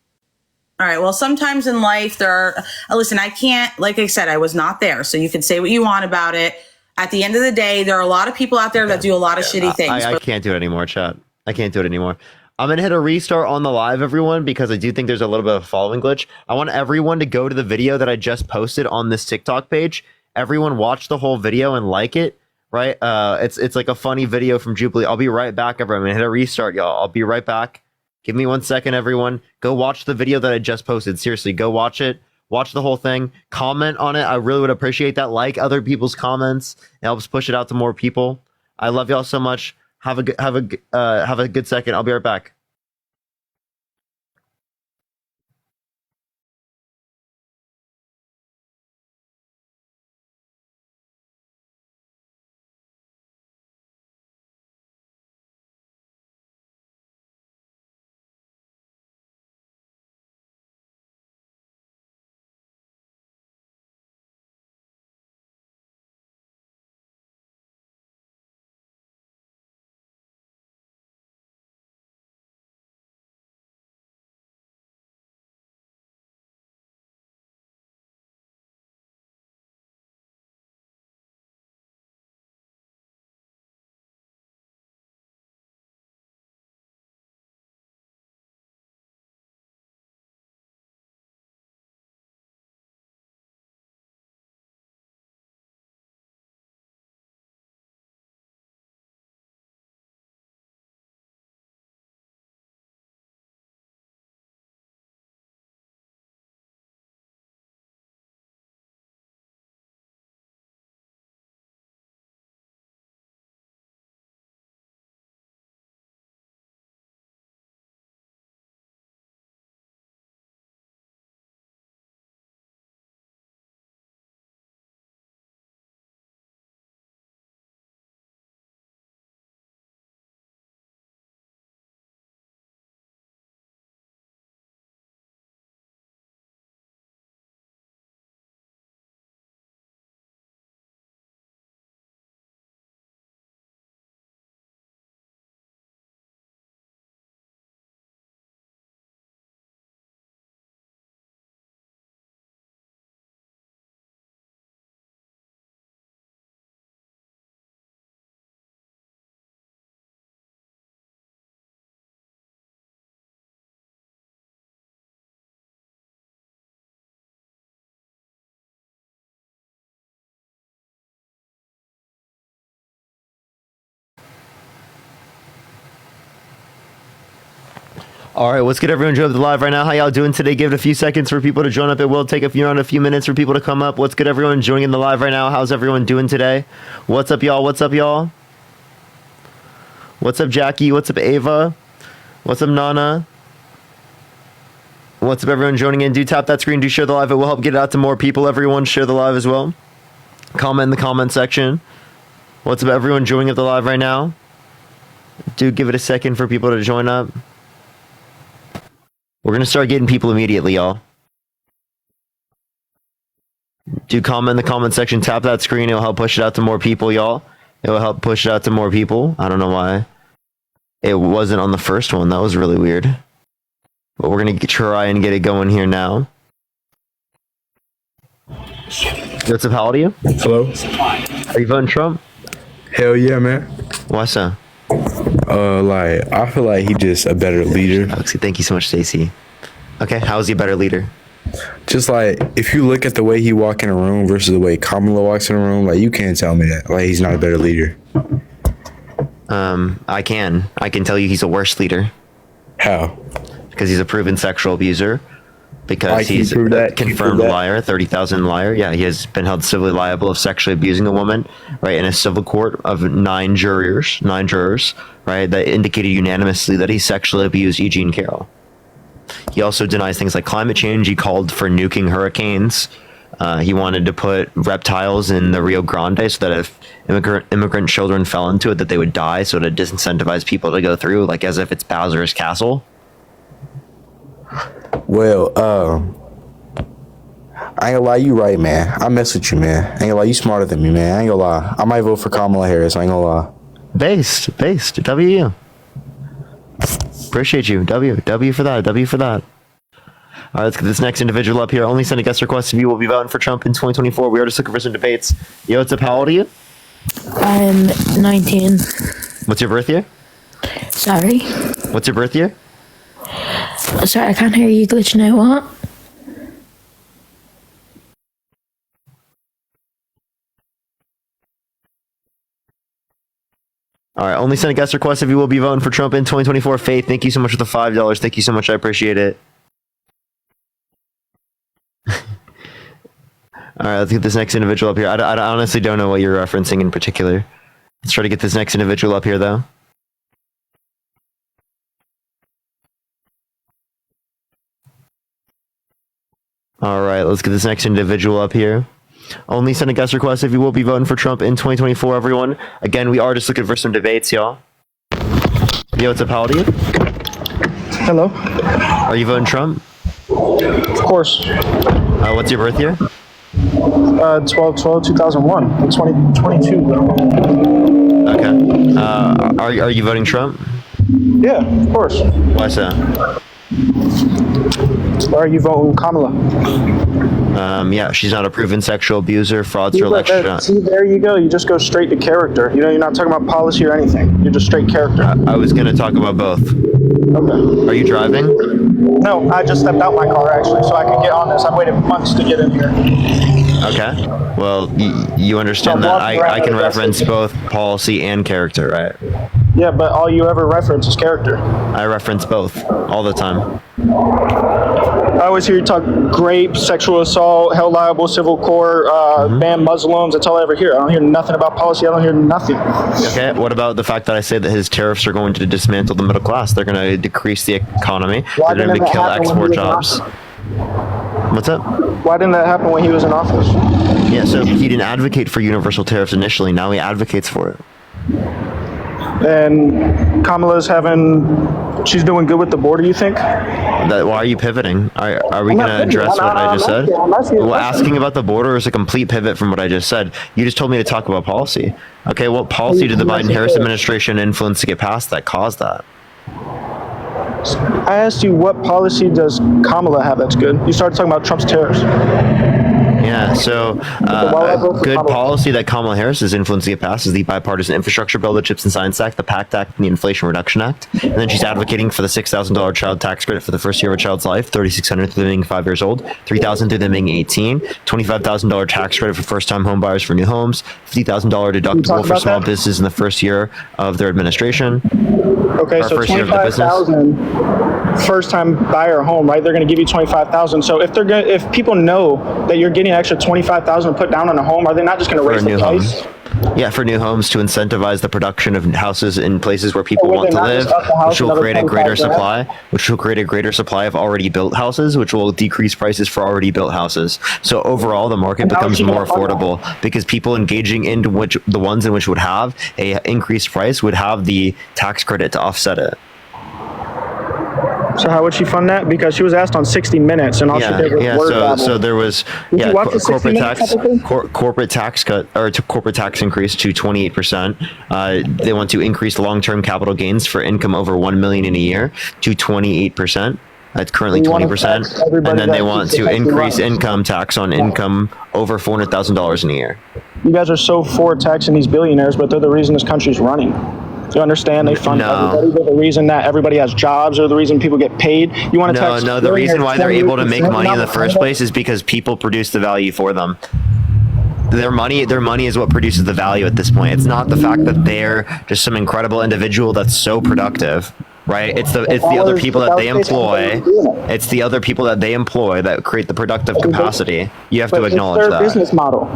All right. Well, sometimes in life there are, listen, I can't, like I said, I was not there. So you can say what you want about it. At the end of the day, there are a lot of people out there that do a lot of shitty things. I can't do it anymore, chat. I can't do it anymore. I'm going to hit a restart on the live, everyone, because I do think there's a little bit of a following glitch. I want everyone to go to the video that I just posted on this TikTok page. Everyone watch the whole video and like it, right? It's like a funny video from Jubilee. I'll be right back, everyone. I'm going to hit a restart, y'all. I'll be right back. Give me 1 second, everyone. Go watch the video that I just posted. Seriously, go watch it. Watch the whole thing. Comment on it. I really would appreciate that. Like other people's comments. It helps push it out to more people. I love y'all so much. Have a good second. I'll be right back. All right, what's good, everyone? Joe the live right now. How y'all doing today? Give it a few seconds for people to join up. It will take a few minutes for people to come up. What's good, everyone? Joining in the live right now. How's everyone doing today? What's up, y'all? What's up, y'all? What's up, Jackie? What's up, Ava? What's up, Nana? What's up, everyone joining in? Do tap that screen. Do share the live. It will help get it out to more people. Everyone, share the live as well. Comment in the comment section. What's up, everyone joining up the live right now? Do give it a second for people to join up. We're going to start getting people immediately, y'all. Do comment in the comment section. Tap that screen. It'll help push it out to more people, y'all. It will help push it out to more people. I don't know why it wasn't on the first one. That was really weird. But we're going to try and get it going here now. What's up? How old are you? Hello. Are you voting Trump? Hell yeah, man. Why so? I feel like he just a better leader. Thank you so much, Stacy. Okay, how is he a better leader? Just like if you look at the way he walk in a room versus the way Kamala walks in a room, like you can't tell me that like he's not a better leader. I can tell you he's a worse leader. How? Because he's a proven sexual abuser. Because he's a confirmed liar, 30,000 liar. Yeah, he has been held civilly liable of sexually abusing a woman, right, in a civil court of nine jurors, right, that indicated unanimously that he sexually abused Eugene Carroll. He also denies things like climate change. He called for nuking hurricanes. He wanted to put reptiles in the Rio Grande so that if immigrant children fell into it, that they would die, so to disincentivize people to go through, like as if it's Bowser's Castle. Well, I ain't gonna lie, you right, man. I mess with you, man. I ain't gonna lie, you smarter than me, man. I ain't gonna lie. I might vote for Kamala Harris. I ain't gonna lie. Based. W. Appreciate you. W for that. All right, let's get this next individual up here. Only send a guest request if you will be voting for Trump in 2024. We are just looking for some debates. Yo, what's up? How old are you? I'm 19. What's your birth year? Sorry. What's your birth year? Sorry, I can't hear you glitching out. What? All right, only send a guest request if you will be voting for Trump in 2024. Faith, thank you so much for the $5. Thank you so much. I appreciate it. All right, let's get this next individual up here. I honestly don't know what you're referencing in particular. Let's try to get this next individual up here, though. All right, let's get this next individual up here. Only send a guest request if you will be voting for Trump in 2024, everyone. Again, we are just looking for some debates, y'all. Yo, what's up? How old are you? Hello. Are you voting Trump? Of course. What's your birth year? 12/12/2001. I'm 22 though. Okay. Are you voting Trump? Yeah, of course. Why so? Why are you voting Kamala? Yeah, she's not a proven sexual abuser, fraudster, See, there you go. You just go straight to character. You know, you're not talking about policy or anything. You're just straight character. I was going to talk about both. Okay. Are you driving? No, I just stepped out my car actually, so I could get on this. I waited months to get in here. Okay. Well, you understand that I can reference both policy and character, right? Yeah, but all you ever reference is character. I reference both all the time. I always hear you talk rape, sexual assault, held liable, civil court, ban Muslims. That's all I ever hear. I don't hear nothing about policy. I don't hear nothing. Okay, what about the fact that I say that his tariffs are going to dismantle the middle class? They're going to decrease the economy. They're going to kill export jobs. What's up? Why didn't that happen when he was in office? Yeah, so he didn't advocate for universal tariffs initially. Now he advocates for it. And Kamala's she's doing good with the border, you think? Why are you pivoting? Are we going to address what I just said? Well, asking about the border is a complete pivot from what I just said. You just told me to talk about policy. Okay, what policy did the Biden-Harris administration influence to get passed that caused that? I asked you, what policy does Kamala have that's good? You started talking about Trump's tariffs. Yeah, so a good policy that Kamala Harris has influenced to get passed is the Bipartisan Infrastructure Bill, the CHIPS and Science Act, the PACT Act, and the Inflation Reduction Act. And then she's advocating for the $6,000 child tax credit for the first year of a child's life, $3,600 through them being 5 years old, $3,000 through them being 18, $25,000 tax credit for first-time home buyers for new homes, $50,000 deductible for small businesses in the first year of their administration. Okay, so $25,000 first-time buyer home, right? They're going to give you $25,000. So if people know that you're getting an extra $25,000 to put down on a home, are they not just going to raise the price? Yeah, for new homes to incentivize the production of houses in places where people want to live, which will create a greater supply, of already built houses, which will decrease prices for already built houses. So overall, the market becomes more affordable because people engaging in the ones in which would have a increased price would have the tax credit to offset it. So how would she fund that? Because she was asked on 60 Minutes, and all she did was word babble. So there was corporate tax cut or corporate tax increase to 28%. They want to increase long-term capital gains for income over $1 million in a year to 28%. It's currently 20%, and then they want to increase income tax on income over $400,000 in a year. You guys are so for taxing these billionaires, but they're the reason this country's running. You understand? They fund everybody. They're the reason that everybody has jobs, or the reason people get paid. You want to No, the reason why they're able to make money in the first place is because people produce the value for them. Their money is what produces the value at this point. It's not the fact that they're just some incredible individual that's so productive, right? It's the other people that they employ. It's the other people that they employ that create the productive capacity. You have to acknowledge it's their that. business model.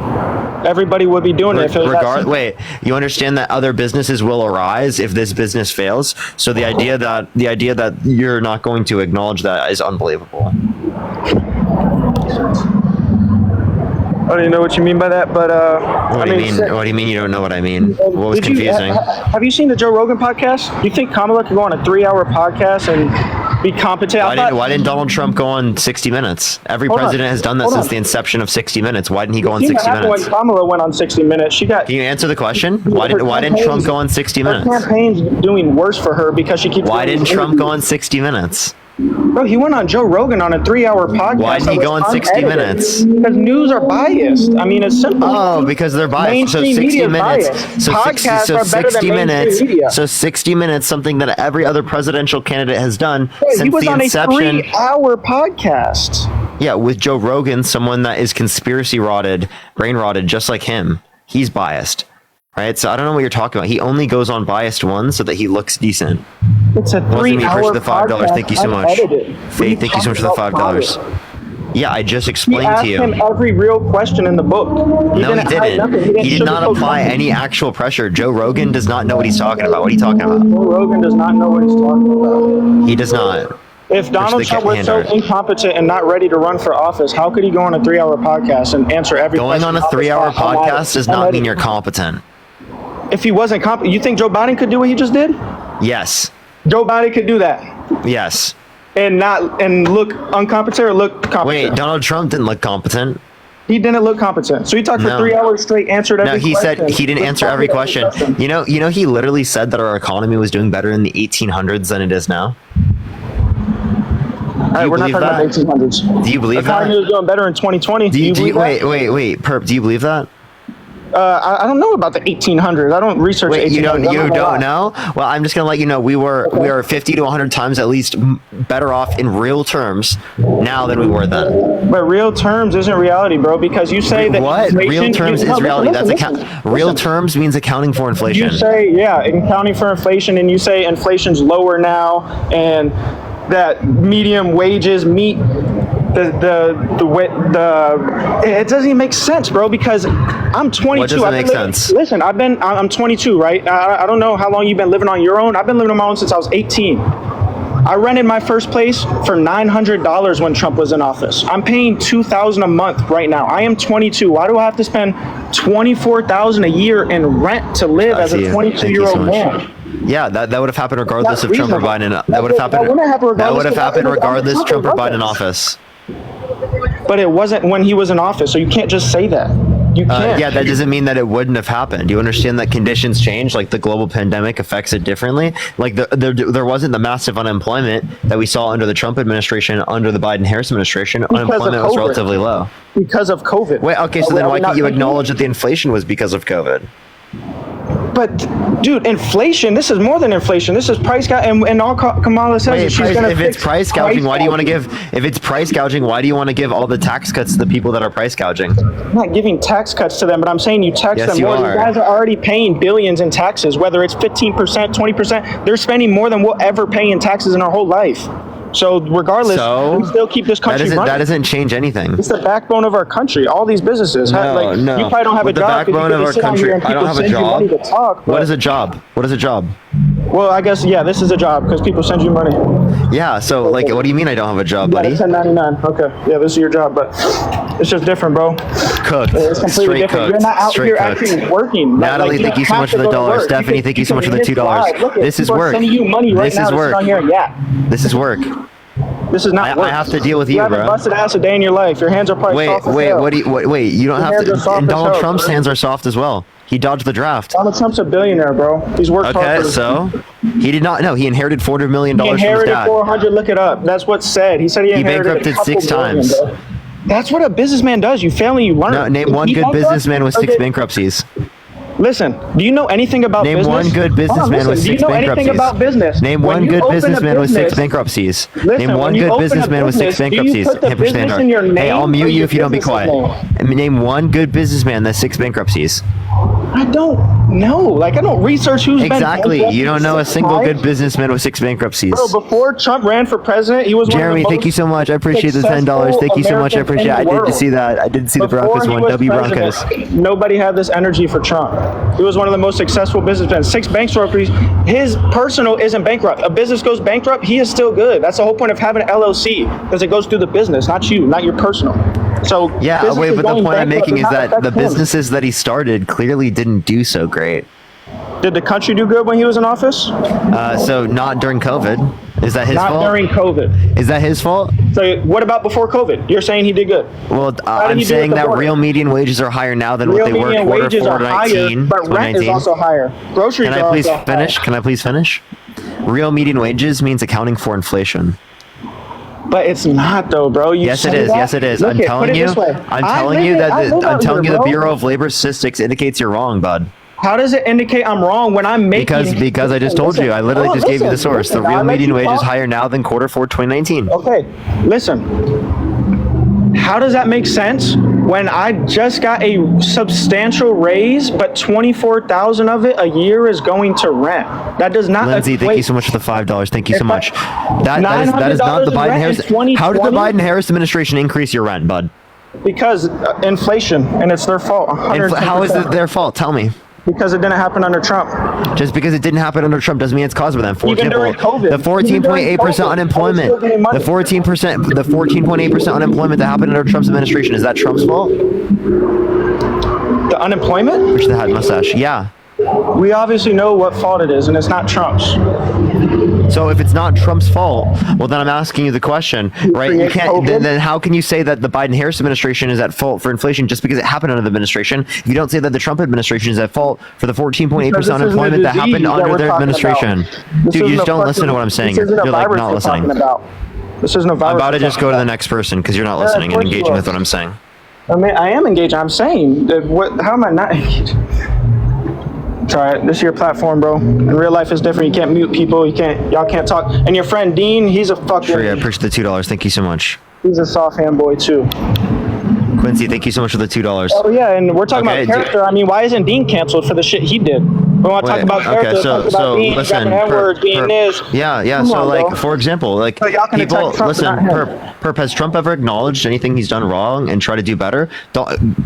Everybody would be doing it if it was Wait, you understand that other businesses will arise if this business fails? So the idea that you're not going to acknowledge that is unbelievable. I don't even know what you mean by that, but what do you mean you don't know what I mean? What was confusing? Have you seen the Joe Rogan podcast? You think Kamala could go on a 3-hour podcast and be competent? Why didn't Donald Trump go on 60 Minutes? Every president has done that since the inception of 60 Minutes. Why didn't he go on 60 Minutes? When Kamala went on 60 Minutes, she got. Can you answer the question? Why didn't Trump go on 60 Minutes? Her campaign's doing worse for her because she keeps. Why didn't Trump go on 60 Minutes? Bro, he went on Joe Rogan on a 3-hour podcast. Why didn't he go on 60 Minutes? Because news are biased. I mean, it's simple. Oh, because they're biased. So 60 minutes. So 60 minutes. So 60 minutes, something that every other presidential candidate has done since the inception. He was on a 3-hour podcast. Yeah, with Joe Rogan, someone that is conspiracy rotted, brain rotted, just like him. He's biased. Right, so I don't know what you're talking about. He only goes on biased ones so that he looks decent. It's a 3-hour the $5. Thank you so much. Faith, thank you so much for the $5. Yeah, I just explained to you. He asked him every real question in the book. No, he didn't. He did not apply any actual pressure. Joe Rogan does not know what he's talking about. What are you talking about? Joe Rogan does not know what he's talking about. He does not. If Donald Trump was so incompetent and not ready to run for office, how could he go on a 3-hour podcast and answer every question? Going on a 3-hour podcast does not mean you're competent. If he wasn't competent, you think Joe Biden could do what he just did? Yes. Joe Biden could do that. Yes. And look incompetent or look competent? Wait, Donald Trump didn't look competent. He didn't look competent. So he talked for 3 hours straight, answered every question. No, he said he didn't answer every question. You know, he literally said that our economy was doing better in the 1800s than it is now. All right, we're not talking about the 1800s. Do you believe that? The economy was doing better in 2020. Wait, Perp, do you believe that? I don't know about the 1800s. I don't research. Wait, you don't know? Well, I'm just gonna let you know we are 50 to 100 times at least better off in real terms now than we were then. But real terms isn't reality, bro. Because you say that what real terms is reality. Real terms means accounting for inflation. You say accounting for inflation, and you say inflation's lower now, and that medium wages meet it doesn't even make sense, bro, because I'm 22. What doesn't make sense? Listen, I'm 22, right? I don't know how long you've been living on your own. I've been living on my own since I was 18. I rented my first place for $900 when Trump was in office. I'm paying $2,000 a month right now. I am 22. Why do I have to spend $24,000 a year in rent to live as a 22-year-old man? Yeah, that would have happened regardless of Trump or Biden. That would have happened regardless Trump or Biden in office. But it wasn't when he was in office, so you can't just say that. You can't. Yeah, that doesn't mean that it wouldn't have happened. Do you understand that conditions change? Like the global pandemic affects it differently. Like there wasn't the massive unemployment that we saw under the Trump administration, under the Biden-Harris administration. Unemployment was relatively low. Because of COVID. Wait, okay, so then why can't you acknowledge that the inflation was because of COVID? But, dude, inflation, this is more than inflation. This is price gouging, and all Kamala says is she's going to fix if it's price gouging, why do you want to give, if it's price gouging, why do you want to give all the tax cuts to the people that are price gouging? I'm not giving tax cuts to them, but I'm saying you tax them more. You guys are already paying billions in taxes, whether it's 15%, 20%. They're spending more than we'll ever pay in taxes in our whole life. So regardless, we still keep this country running. That doesn't change anything. It's the backbone of our country. All these businesses. No. You probably don't have a job. The backbone of our country. I don't have a job. What is a job? What is a job? Well, I guess, this is a job because people send you money. Yeah, so, what do you mean I don't have a job, buddy? Yeah, 1099. Okay. Yeah, this is your job, but it's just different, bro. Cooked. It's completely different. You're not out here actually working. Natalie, thank you so much for the $1. Stephanie, thank you so much for the $2. This is work. Sending you money right now. This is work. This is not work. I have to deal with you, bro. You haven't busted ass a day in your life. Your hands are probably soft as hell. Wait, you don't have to. And Donald Trump's hands are soft as well. He dodged the draft. Donald Trump's a billionaire, bro. He's worked hard. Okay, so he did not. No, he inherited $400 million from his dad. He inherited 400. Look it up. That's what's said. He said he inherited. He bankrupted 6 times. That's what a businessman does. You fail and you learn. No, name one good businessman with 6 bankruptcies. Listen, do you know anything about Name business? one good businessman with 6 Do you know bankruptcies. anything about business? Name When one you good open a businessman with 6 business- bankruptcies. Listen, Name one when you good open a businessman with 6 business, do you bankruptcies. put the Hit for business standard. in your Hey, I'll name mute or you your if you don't be business's quiet. I mean, name one good businessman that's 6 bankruptcies. I don't know. Like, I don't research who's been Exactly. bankrupt You don't know a 6 single times. good businessman with 6 bankruptcies. Bro, before Trump ran for president, he was one of Jeremy, the thank most you so much. I appreciate the $10. Thank you so much. I successful appreciate it. I Americans did in the see that. I did see the Before Broncos he won. was W president, Broncos. Nobody had this energy for Trump. He was one of the most successful businessmen. 6 bankruptcies. His personal isn't bankrupt. A business goes bankrupt, he is still good. That's the whole point of having an LLC, because it goes through the business, not you, not your personal. So Yeah, businesses wait, but the going point I'm bankrupt making is does not that affect the him. businesses that he started clearly didn't do so great. Did the country do good when he was in office? So not during COVID. Is that his Not fault? during COVID. Is that his fault? So what about before COVID? You're saying he did good. Well, How did I'm he do saying with the that border? real median wages are higher now than Real what they were median quarter wages 4 are higher, 19, but rent is 2019. also higher. Groceries Can I are please also finish? higher. Can I please finish? Real median wages means accounting for inflation. But it's not though, bro. You Yes, it say is. that? Yes, it is. Look I'm it, telling put it you. this way. I'm I telling live you it- that I live I'm out telling here, you the bro. Bureau of Labor Statistics indicates you're wrong, bud. How does it indicate I'm wrong when I'm making? Because I just told you. I literally just gave you the source. The real median wage is higher now than quarter 4 2019. Okay, listen. How does that make sense when I just got a substantial raise, but 24,000 of it a year is going to rent? That does not. Lindsay, thank you so much for the $5. Thank you so much. That is not the $900 Biden in Harris. rent in How did the 2020? Biden Harris administration increase your rent, bud? Because inflation, and it's their fault. 110%. How is it their fault? Tell me. Because it didn't happen under Trump. Just because it didn't happen under Trump doesn't mean it's caused by them. For Even example, during COVID. the 14.8% unemployment, the 14.8% unemployment that happened under Trump's administration, is that Trump's fault? The unemployment? Which the had mustache. Yeah. We obviously know what fault it is, and it's not Trump's. So if it's not Trump's fault, well then I'm asking you the question, right? You can't. Then how can you say that the Biden-Harris administration is at fault for inflation just because it happened under the administration? You don't say that the Trump administration is at fault for the 14.8% unemployment that happened under their administration. Dude, you just don't listen to what I'm saying. You're like not listening. This isn't a virus. I'm about to just go to the next person because you're not listening and engaging with what I'm saying. I mean, I am engaged. I'm saying that. How am I not engaged? It's all right. This is your platform, bro. In real life, it's different. You can't mute people. Y'all can't talk. And your friend Dean, he's a fucking. Sure, yeah, I appreciate the $2. Thank you so much. He's a soft hand boy too. Quincy, thank you so much for the $2. Oh yeah, and we're talking Okay, about character. I mean, why isn't Dean canceled for the shit he did? We want to talk about character. Talk about Dean, listen, dropping N-words, being this. Yeah. Come So on, like, bro. for example, like So y'all can people attack Trump, listen. but not him. Perp, has Trump ever acknowledged anything he's done wrong and try to do better?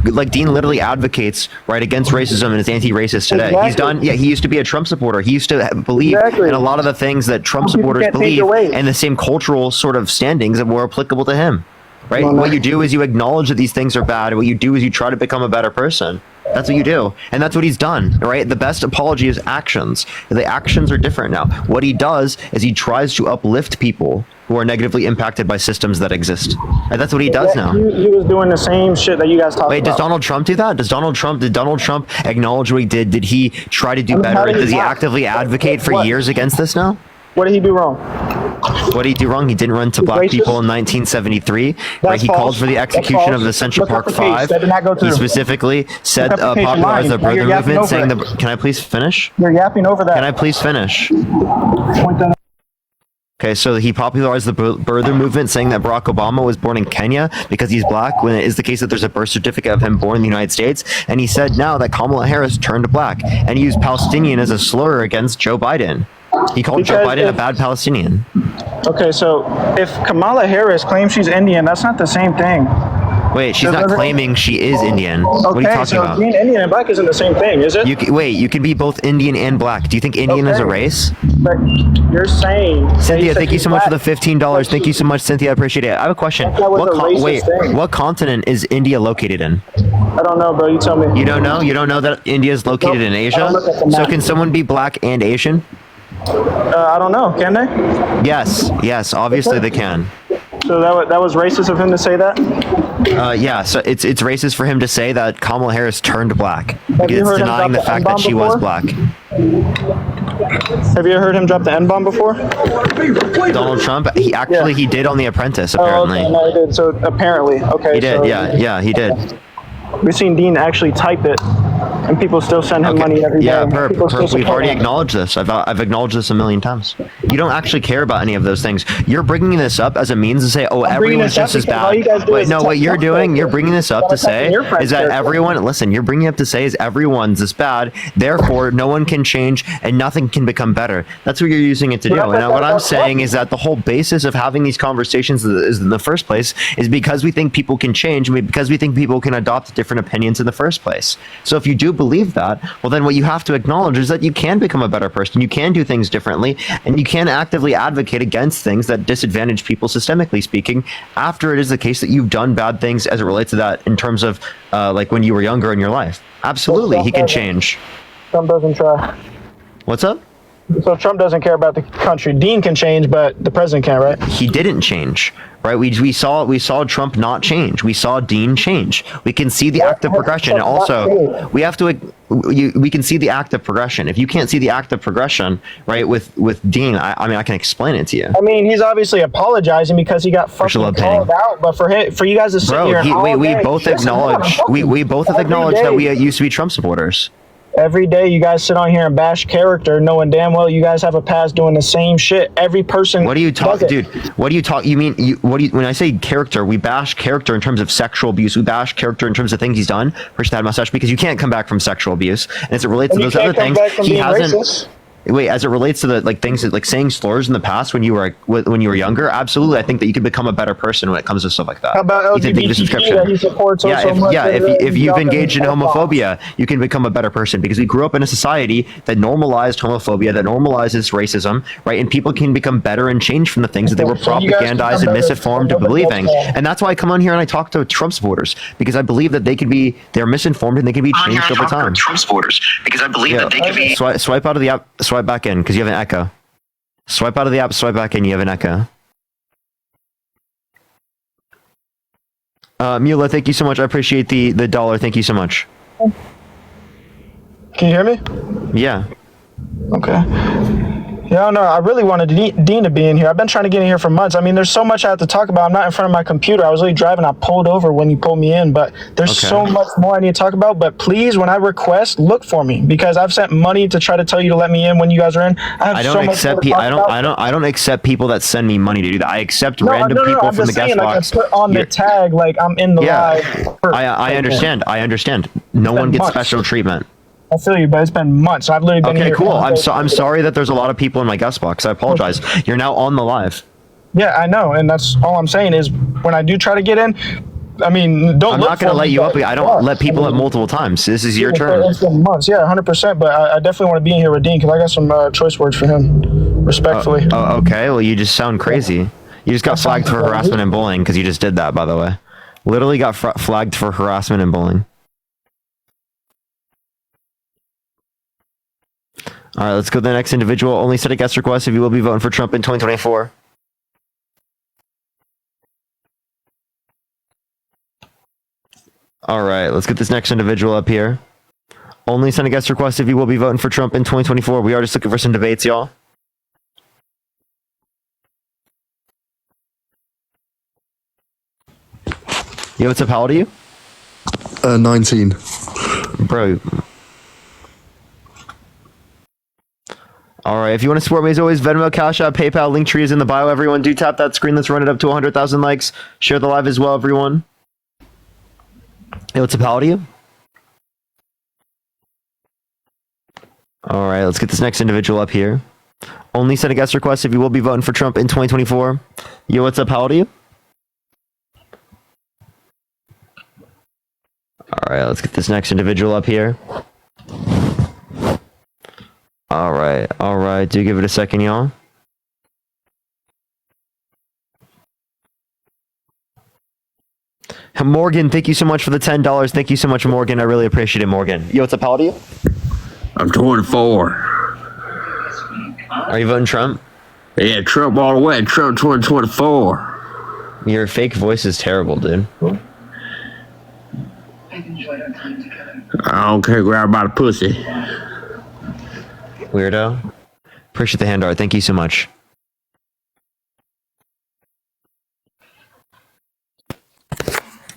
Like Dean literally advocates right against racism and is anti-racist today. Exactly. He's done. Yeah, he used to be a Trump supporter. He used to believe in a lot of the things that Trump Some people supporters can't take believe, your weight. and the same cultural sort of standings that were applicable to him. Right? Well, What you do is you acknowledge that these things are bad. What you do is you try to become a better person. That's what you do. And that's what he's done, right? The best apology is actions. The actions are different now. What he does is he tries to uplift people who are negatively impacted by systems that exist. And that's what he does now. He was doing the same shit that you guys talked Wait, about. does Donald Trump do that? Did Donald Trump acknowledge what he did? Did he try to do how better? did he Does he not? actively advocate for What? years against this now? What did he do wrong? What did he do wrong? He didn't run to black racist? people in 1973, where That's he false. called for the That's execution false. of the Central Look up Park the page. Five. That did not go He through. specifically said Look up the page. popularized the You're lying. birther You're yapping movement, saying over the. Can I please finish? You're yapping over that. Can I please finish? Point that out. Okay, so he popularized the birther movement, saying that Barack Obama was born in Kenya because he's black, when it is the case that there's a birth certificate of him born in the United States. And he said now that Kamala Harris turned black, and he used Palestinian as a slur against Joe Biden. He called Joe Because Biden a bad Palestinian. Okay, so if Kamala Harris claims she's Indian, that's not the same thing. Wait, she's not claiming she is Indian. What are you Okay, talking so about? being Indian and black isn't the same thing, is it? You can be both Indian and black. Do you think Indian is a Okay. race? But you're saying. Cynthia, said thank you she's so much for black. the $15. Thank you so much, Cynthia. I appreciate it. I have a question. That was a racist thing. What continent is India located in? I don't know, bro. You tell me. You don't know? You don't know that India is located in Asia? don't look at the So map. can someone be black and Asian? I don't know. Can they? Yes, obviously they can. So that was racist of him to say that? Yeah, so it's racist for him to say that Kamala Harris turned black. Have Because you it's heard him denying the drop the fact that N-bomb she was before? black. Have you ever heard him drop the N-bomb before? Donald Trump, he did on The Apprentice, apparently. Oh, okay, no, he did. So apparently, okay. He did, so yeah, he did. We've seen Dean actually type it and people still send him money every day. Yeah, People still we've support already him. acknowledged this. I've acknowledged this a million times. You don't actually care about any of those things. You're bringing this up as a means to say, oh, I'm bringing everyone's this up just as because all bad. you guys do Wait, is no, attack what you're Trump's doing, you're character. bringing this up You're to attacking say your friend's is that character. everyone, listen, you're bringing up to say is everyone's this bad, therefore no one can change and nothing can become better. That's what you're using it to do. And what I'm saying is that the whole basis of having these conversations is in the first place is because we think people can change, because we think people can adopt different opinions in the first place. So if you do believe that, well, then what you have to acknowledge is that you can become a better person, you can do things differently, and you can actively advocate against things that disadvantage people systemically speaking, after it is the case that you've done bad things as it relates to that in terms of like when you were younger in your life. Absolutely, he can change. Trump doesn't try. What's up? So Trump doesn't care about the country. Dean can change, but the president can't, right? He didn't change, right? We saw Trump not change. We saw Dean change. We can see the active progression, and also we have to. We can see the active progression. If you can't see the active progression, right, with Dean, I mean, I can explain it to you. I mean, he's obviously apologizing because he got fucking called out. But for you guys to sit here and we both acknowledge we both have acknowledged that we used to be Trump supporters. Every day you guys sit on here and bash character, knowing damn well you guys have a past doing the same shit. Every person. What do you talk, does it. dude? What do you talk? You mean when I say character, we bash character in terms of sexual abuse. We bash character in terms of things he's done. Push that mustache because you can't come back from sexual abuse, and as it relates to those other things, he hasn't. Racist. Wait, as it relates to the things that saying slurs in the past when you were younger, absolutely, I think that you could become a better person when it comes to stuff like that. How about LGBT that he supports so much? If you've engaged in homophobia, you can become a better person because we grew up in a society that normalized homophobia, that normalizes racism, right? And people can become better and change from the things that they were propagandized and misinformed to believing. And that's why I come on here and I talk to Trump supporters because I believe that they're misinformed and they can be changed over time. Trump supporters because I believe that they can be. Swipe out of the app. Swipe back in because you have an echo. Swipe out of the app, swipe back in, you have an echo. Mula, thank you so much. I appreciate the $1. Thank you so much. Can you hear me? Yeah. Okay. Yeah, no, I really wanted Dean to be in here. I've been trying to get in here for months. I mean, there's so much I have to talk about. I'm not in front of my computer. I was really driving. I pulled over when you pulled me in, but there's so much more I need to talk about. But please, when I request, look for me because I've sent money to try to tell you to let me in when you guys are in. I don't accept people that send me money to do that. I accept random people from the guest box. Like I put on the tag like I'm in the live. I understand. No one gets special treatment. I feel you, but it's been months. I've literally been here. Okay, cool. I'm sorry that there's a lot of people in my guest box. I apologize. You're now on the live. Yeah, I know, and that's all I'm saying is when I do try to get in, I mean, I'm not going to let you up. I don't let people up multiple times. This is your turn. It's been months, yeah, 100%. But I definitely want to be in here with Dean because I got some choice words for him, respectfully. Okay, well, you just sound crazy. You just got flagged for harassment and bullying because you just did that, by the way. Literally got flagged for harassment and bullying. All right, let's go to the next individual. Only set a guest request if you will be voting for Trump in 2024. All right, let's get this next individual up here. Only send a guest request if you will be voting for Trump in 2024. We are just looking for some debates, y'all. Yo, what's up? How old are you? 19. Bro. All right, if you want to support me as always, Venmo, Cash App, PayPal, Linktree is in the bio, everyone. Do tap that screen. Let's run it up to 100,000 likes. Share the live as well, everyone. Hey, what's up? How old are you? All right, let's get this next individual up here. Only send a guest request if you will be voting for Trump in 2024. Yo, what's up? How old are you? All right, let's get this next individual up here. All right. Do give it a second, y'all. Morgan, thank you so much for the $10. Thank you so much, Morgan. I really appreciate it, Morgan. Yo, what's up? How old are you? I'm 24. Are you voting Trump? Yeah, Trump all the way. Trump 2024. Your fake voice is terrible, dude. I don't care. Grab by the pussy. Weirdo. Appreciate the hand art. Thank you so much.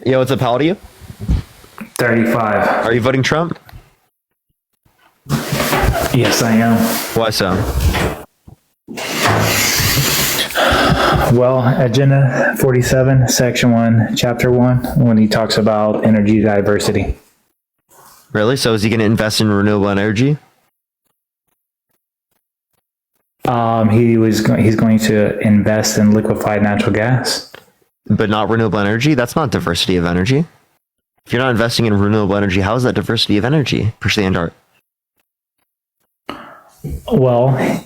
Yo, what's up? How old are you? 35. Are you voting Trump? Yes, I am. Why so? Well, Agenda 47, Section 1, Chapter 1, when he talks about energy diversity. Really? So is he going to invest in renewable energy? He's going to invest in liquefied natural gas. But not renewable energy? That's not diversity of energy. If you're not investing in renewable energy, how is that diversity of energy? Push the end art. Well,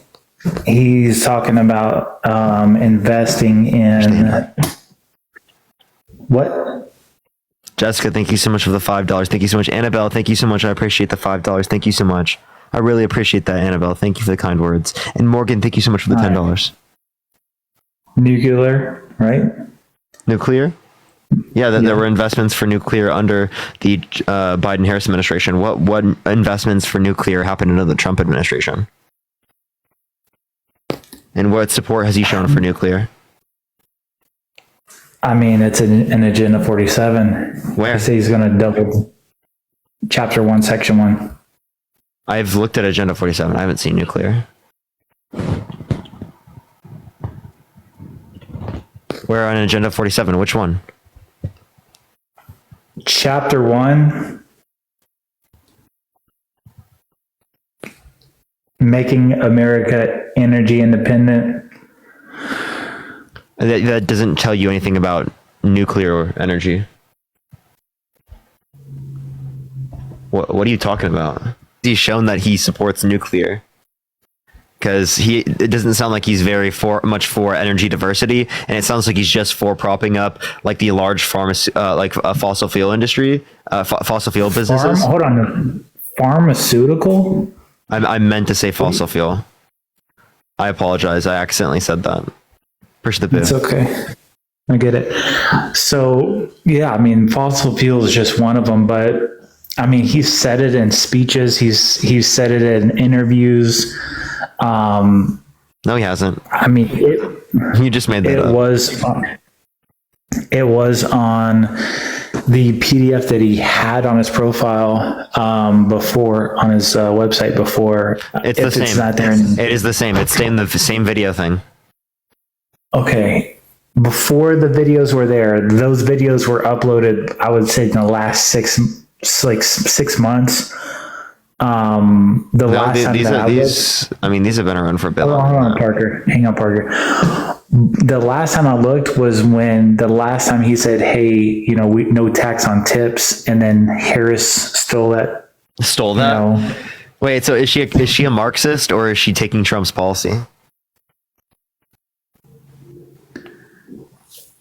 he's talking about investing in what? Jessica, thank you so much for the $5. Thank you so much. Annabelle, thank you so much. I appreciate the $5. Thank you so much. I really appreciate that, Annabelle. Thank you for the kind words. And Morgan, thank you so much for the $10. Nuclear, right? Nuclear? Yeah, there were investments for nuclear under the Biden-Harris administration. What investments for nuclear happened under the Trump administration? And what support has he shown for nuclear? I mean, it's an Agenda 47. Where? He says he's going to double Chapter 1, Section 1. I've looked at Agenda 47. I haven't seen nuclear. Where on Agenda 47? Which one? Chapter 1, making America energy independent. That doesn't tell you anything about nuclear energy. What are you talking about? He's shown that he supports nuclear. Because it doesn't sound like he's very much for energy diversity, and it sounds like he's just for propping up like the large fossil fuel industry, fossil fuel businesses. Hold on, pharmaceutical. I meant to say fossil fuel. I apologize. I accidentally said that. Push the boo. It's okay. I get it. So yeah, I mean, fossil fuel is just one of them, but I mean, he's said it in speeches. He's said it in interviews. No, he hasn't. I mean, you just made that up. It was on the PDF that he had on his profile before on his website before. It's the same. It's not there it is the same. It's the same video thing. Okay. Before the videos were there, those videos were uploaded, I would say, in the last 6 months. These have been around for a bit. Hold on, Parker. Hang on, Parker. The last time I looked was when the last time he said, "Hey, no tax on tips," and then Harris stole that. Stole that? Wait, so is she a Marxist or is she taking Trump's policy?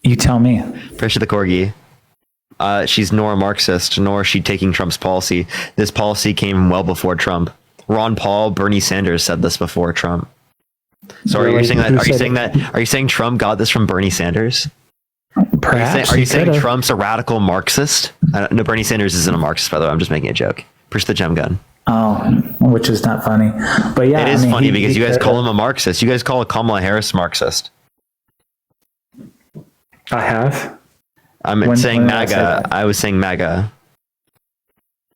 You tell me. Pressure the corgi. She's nor a Marxist, nor is she taking Trump's policy. This policy came well before Trump. Ron Paul, Bernie Sanders said this before Trump. So are you saying Trump got this from Bernie Sanders? Perhaps. Are you saying Trump's a radical Marxist? No, Bernie Sanders isn't a Marxist, by the way. I'm just making a joke. Push the gem gun. Oh, which is not funny. But yeah, it is funny because you guys call him a Marxist. You guys call Kamala Harris Marxist. I have. I'm saying MAGA. I was saying MAGA.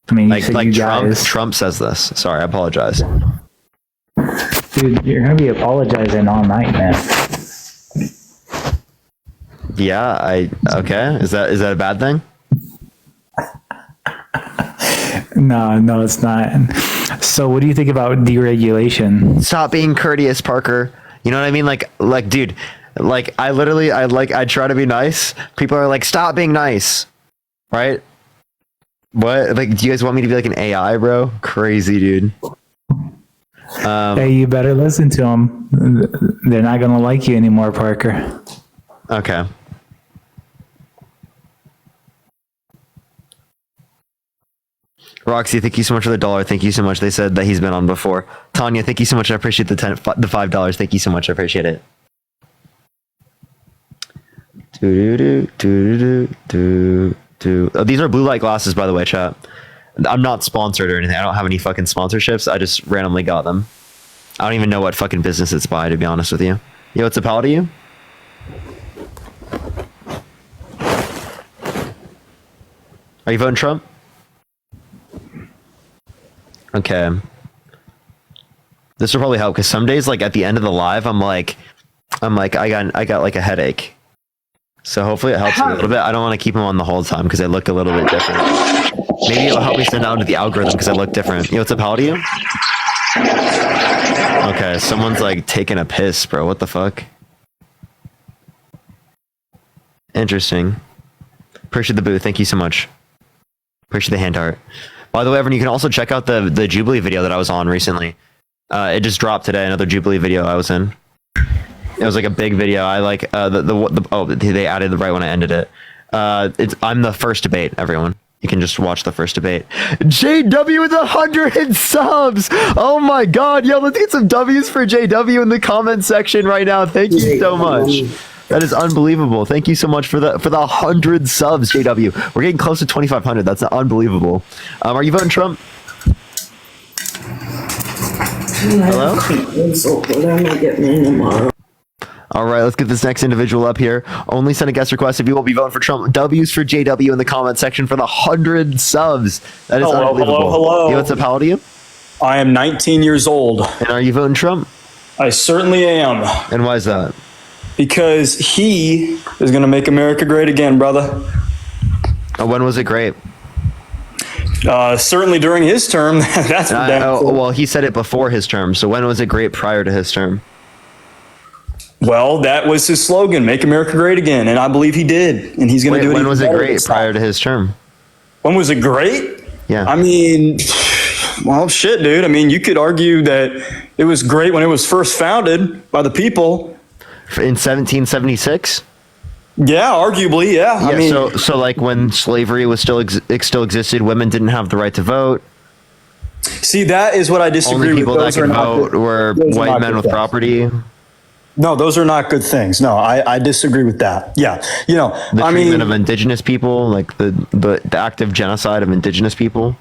I mean, like Trump says this. Sorry, I apologize. Dude, you're gonna be apologizing all night, man. Yeah, okay. Is that a bad thing? No, it's not. So, what do you think about deregulation? Stop being courteous, Parker. You know what I mean? Like, dude. Like, I try to be nice. People are like, stop being nice. Right? What? Like, do you guys want me to be like an AI, bro? Crazy, dude. Hey, you better listen to them. They're not going to like you anymore, Parker. Okay. Roxy, thank you so much for the $1. Thank you so much. They said that he's been on before. Tanya, thank you so much. I appreciate the $5. Thank you so much. I appreciate it. Oh, these are blue light glasses, by the way, chat. I'm not sponsored or anything. I don't have any fucking sponsorships. I just randomly got them. I don't even know what fucking business it's by, to be honest with you. Yo, what's a pal to you? Are you voting Trump? Okay. This will probably help because some days, like at the end of the live, I'm like, I got like a headache. So hopefully it helps a little bit. I don't want to keep them on the whole time because they look a little bit different. Maybe it'll help me send out to the algorithm because I look different. Yo, what's up? How old are you? Okay, someone's like taking a piss, bro. What the fuck? Interesting. Appreciate the boo. Thank you so much. Appreciate the hand heart. By the way, everyone, you can also check out the Jubilee video that I was on recently. It just dropped today. Another Jubilee video I was in. It was like a big video. I like they added the right when I ended it. I'm the first debate. Everyone, you can just watch the first debate. JW with 100 subs. Oh my god, yo, let's get some W's for JW in the comment section right now. Thank you so much. That is unbelievable. Thank you so much for the 100 subs, JW. We're getting close to 2,500. That's unbelievable. Are you voting Trump? Hello? All right, let's get this next individual up here. Only send a guest request if you will be voting for Trump. W's for JW in the comment section for the 100 subs. That is unbelievable. Hello. Yo, what's up? How old are you? I am 19 years old. And are you voting Trump? I certainly am. And why is that? Because he is going to make America great again, brother. When was it great? Certainly during his term. That's for damn sure. Well, he said it before his term. So when was it great prior to his term? Well, that was his slogan, make America great again. And I believe he did. And he's going to do it. When was it great prior to his term? When was it great? Yeah. I mean, well, shit, dude. I mean, you could argue that it was great when it was first founded by the people. In 1776? Yeah, arguably, yeah. I mean, so like when slavery was still existed, women didn't have the right to vote. See, that is what I disagree with. Only people that could vote good. were white men with property. No, those are not good things. No, I disagree with that. Yeah, you know, the treatment of indigenous people, like the active genocide of indigenous people.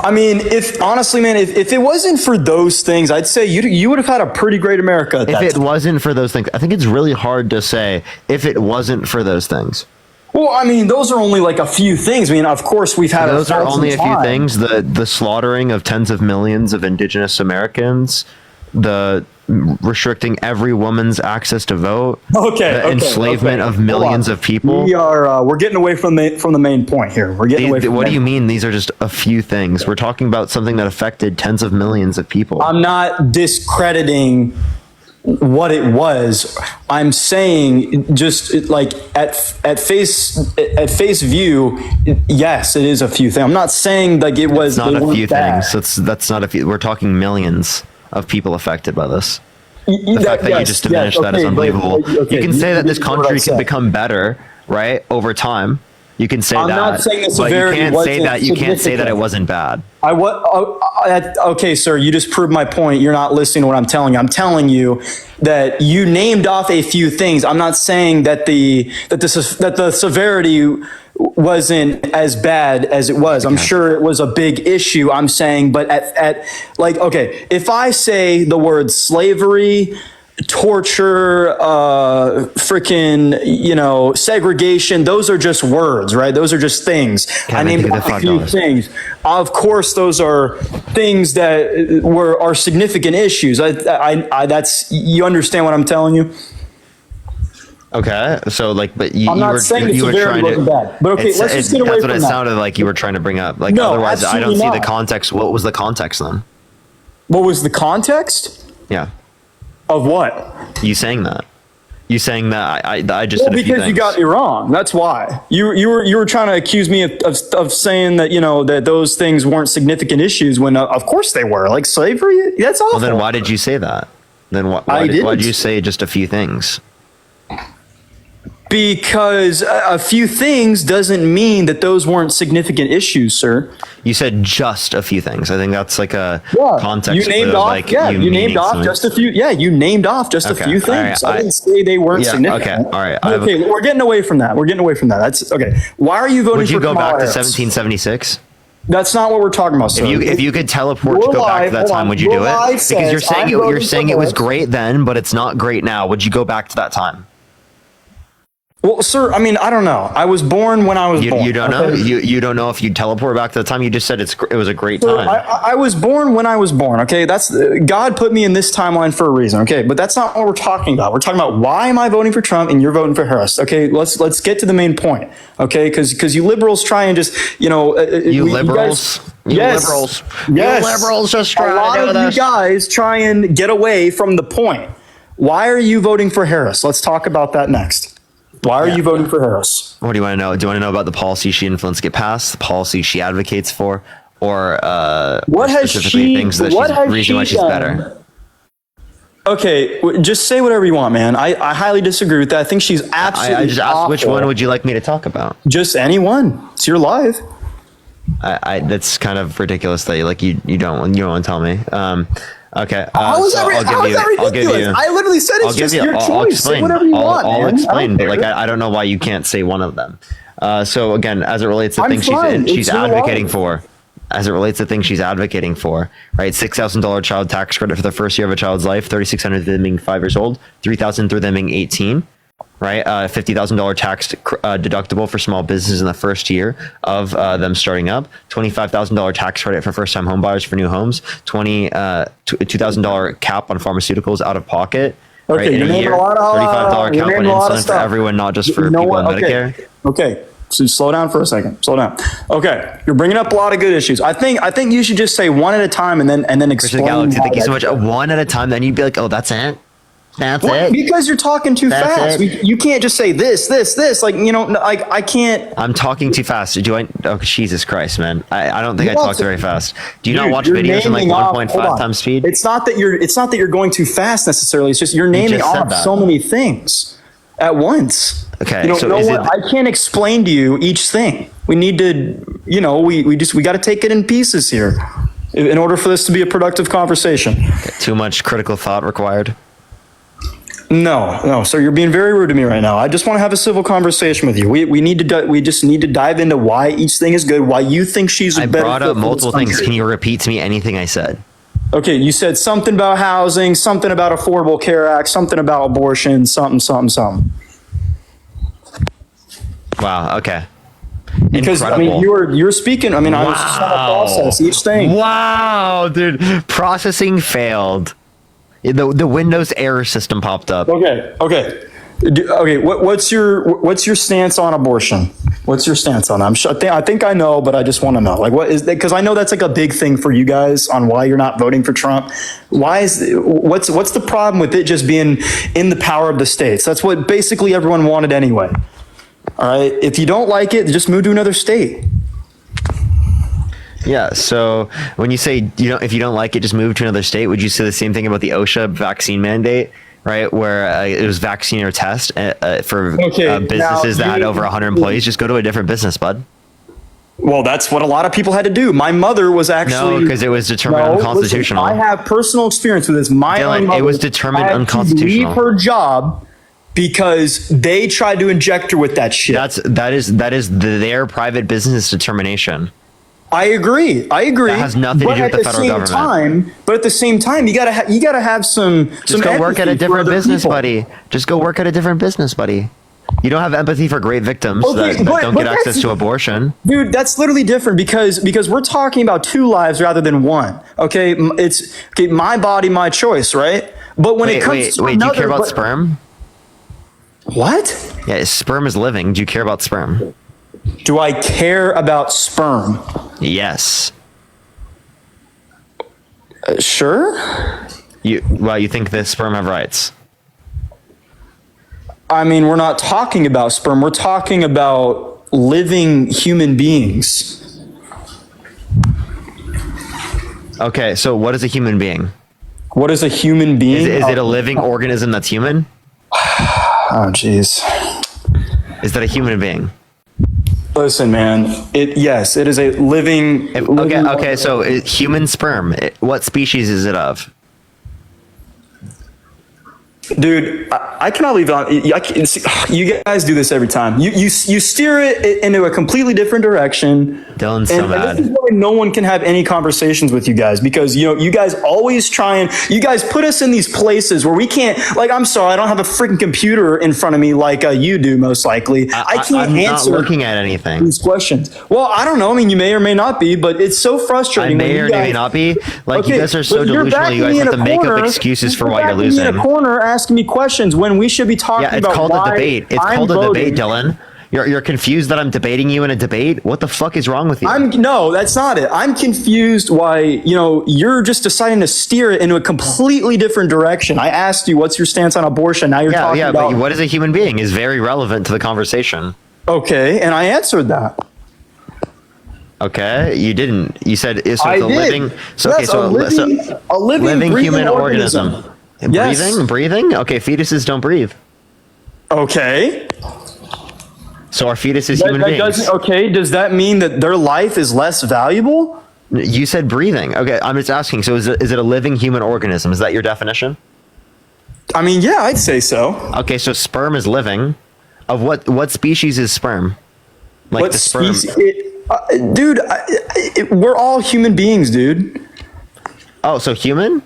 I mean, if honestly, man, if it wasn't for those things, I'd say you would have had a pretty great America at that If it time. wasn't for those things, I think it's really hard to say if it wasn't for those things. Well, I mean, those are only like a few things. I mean, of course, we've had those are only a few things. The slaughtering of tens of millions of indigenous Americans, the restricting every woman's access to vote, the enslavement of millions of people. We're getting away from the main point here. We're getting away from what do you mean these are just a few things? We're talking about something that affected tens of millions of people. I'm not discrediting what it was. I'm saying just like at face view, yes, it is a few things. I'm not saying like it was not a few things. That's not a few. We're talking millions of people affected by this. The fact that you just diminished that is unbelievable. You can say that this country can become better, right, over time. You can say that. I'm not saying the severity, but you can't say that it wasn't bad. Okay, sir, you just proved my point. You're not listening to what I'm telling you. I'm telling you that you named off a few things. I'm not saying that the severity wasn't as bad as it was. I'm sure it was a big issue. I'm saying, but okay, if I say the word slavery, torture, freaking, segregation, those are just words, right? Those are just things. I named a few things. Of course, those are things that are significant issues. That's, you understand what I'm telling you? Okay, so but I'm not saying the severity wasn't bad, but okay, let's just get away from that. That's what it sounded like you were trying to bring up. Like, no, otherwise, I don't see not. the context. What was the context then? What was the context? Yeah. Of what? You saying that? You saying that I just said a few because things. you got me wrong. That's why you were trying to accuse me of saying that that those things weren't significant issues when of course they were. Like slavery, that's awful. Well, then why did you say that? Then why did you say just a few things? Because a few things doesn't mean that those weren't significant issues, sir. You said just a few things. I think that's like a context. You named off. You named off just a few. Yeah, you named off just a few things. I didn't say they weren't significant. Okay, all right. Okay, we're getting away from that. That's okay. Why are you voting? Would you for go Kamala back to Harris? 1776? That's not what we're talking about, sir. If you could teleport to go back to that time, would you do it? Because you're saying it was great then, but it's not great now. Would you go back to that time? Well, sir, I mean, I don't know. I was born when I was born. You don't know? You don't know if you teleport back to the time you just said it was a great Sir, time. I was born when I was born. Okay, that's God put me in this timeline for a reason. Okay, but that's not what we're talking about. We're talking about why am I voting for Trump and you're voting for Harris? Okay, let's get to the main point. Okay, because you liberals try and just you liberals. You liberals just try a lot to do of this. you guys try and get away from the point. Why are you voting for Harris? Let's talk about that next. Why are you voting for Harris? What do you want to know? Do you want to know about the policy she influenced get passed, the policy she advocates for, or what has specifically she? things that What she's has reason she why she's done? better? Okay, just say whatever you want, man. I highly disagree with that. I think she's absolutely. I just asked awful. which one would you like me to talk about? Just any one. It's your live. That's kind of ridiculous that you don't want to tell me. Okay. How is that ridiculous? I literally said it's just your choice. Say whatever you want, I'll man. explain, but I don't know why you can't say one of them. So again, as it relates to things she's advocating for, right? $6,000 child tax credit for the first year of a child's life, $3,600 through them being 5 years old, $3,000 through them being 18. Right, $50,000 tax deductible for small businesses in the first year of them starting up. $25,000 tax credit for first-time homebuyers for new homes. $2,000 cap on pharmaceuticals out of pocket. Okay, right, in a year. $35 cap on insulin for everyone, not just for people on Medicare. Okay, so slow down for a second. Slow down. Okay, you're bringing up a lot of good issues. I think you should just say one at a time and then explain. Galaxy, thank you so much. One at a time, then you'd be like, oh, that's it. That's it. Because you're talking too fast. You can't just say this. Like, I can't. I'm talking too fast. Oh, Jesus Christ, man. I don't think I talked very fast. Do you not watch videos in like 1.5 times speed? It's not that you're going too fast necessarily. It's just you're naming off so many things at once. Okay. I can't explain to you each thing. We need to, we got to take it in pieces here in order for this to be a productive conversation. Okay, too much critical thought required. No, sir, you're being very rude to me right now. I just want to have a civil conversation with you. We just need to dive into why each thing is good, why you think she's a better. I brought up multiple things. Can you repeat to me anything I said? Okay, you said something about housing, something about Affordable Care Act, something about abortion, something. Wow, okay. Because incredible. you're speaking. I was just trying to process each thing. Wow, dude, processing failed. The Windows error system popped up. Okay. What's your stance on abortion? What's your stance on it? I think I know, but I just want to know. Like, what is that? Because I know that's like a big thing for you guys on why you're not voting for Trump. What's the problem with it just being in the power of the states? That's what basically everyone wanted anyway. All right. If you don't like it, just move to another state. Yeah, so when you say if you don't like it, just move to another state, would you say the same thing about the OSHA vaccine mandate, right? Where it was vaccine or test for businesses that had over 100 employees? Just go to a different business, bud. Well, that's what a lot of people had to do. My mother was actually... No, because it was determined unconstitutional. Listen, I have personal experience with this. My own mother, it was determined unconstitutional. Leave her job because they tried to inject her with that shit. That is their private business determination. I agree. That has nothing to do with the federal government. But at the same time, you gotta have some. Just go work at a different business, buddy. Just go work at a different business, buddy. You don't have empathy for great victims that don't get access to abortion. Dude, that's literally different because we're talking about two lives rather than one. Okay, it's my body, my choice, right? But when it comes to do you care about sperm? What? Yeah, sperm is living. Do you care about sperm? Do I care about sperm? Yes. Sure. You think that sperm have rights? We're not talking about sperm. We're talking about living human beings. Okay, so what is a human being? What is a human being? Is it a living organism that's human? Oh, jeez. Is that a human being? Listen, man. Yes, it is a living. Okay. So human sperm. What species is it of? Dude, I cannot leave it on. You guys do this every time. You steer it into a completely different direction. Dylan's so mad. why no one can have any conversations with you guys, because you guys always you guys put us in these places where we can't. Like, I'm sorry, I don't have a freaking computer in front of me like you do, most likely. I can't I'm answer not looking at anything. these questions. Well, I don't know. I mean, you may or may not be, but it's so frustrating. I may or may not be. Like, you guys are so delusional. You guys have to make up excuses for why you're losing. In a corner asking me questions when we should be talking about. Yeah, it's called a debate. It's I'm called a voting. debate, Dylan. You're confused that I'm debating you in a debate? What the fuck is wrong with you? No, that's not it. I'm confused why, you're just deciding to steer it into a completely different direction. I asked you, what's your stance on abortion? Now you're talking about... but what is a human being is very relevant to the conversation. Okay, and I answered that. Okay, you didn't. You said it's I a did. living... So, Yes, okay, a living breathing human organism. Yes. Breathing? Okay, fetuses don't breathe. Okay. So our fetus is human beings. Okay, does that mean that their life is less valuable? You said breathing. Okay, I'm just asking. So is it a living human organism? Is that your definition? I mean, yeah, I'd say so. Okay, so sperm is living. Of what species is sperm? Like what the sperm. Dude, we're all human beings, dude. Oh, so human?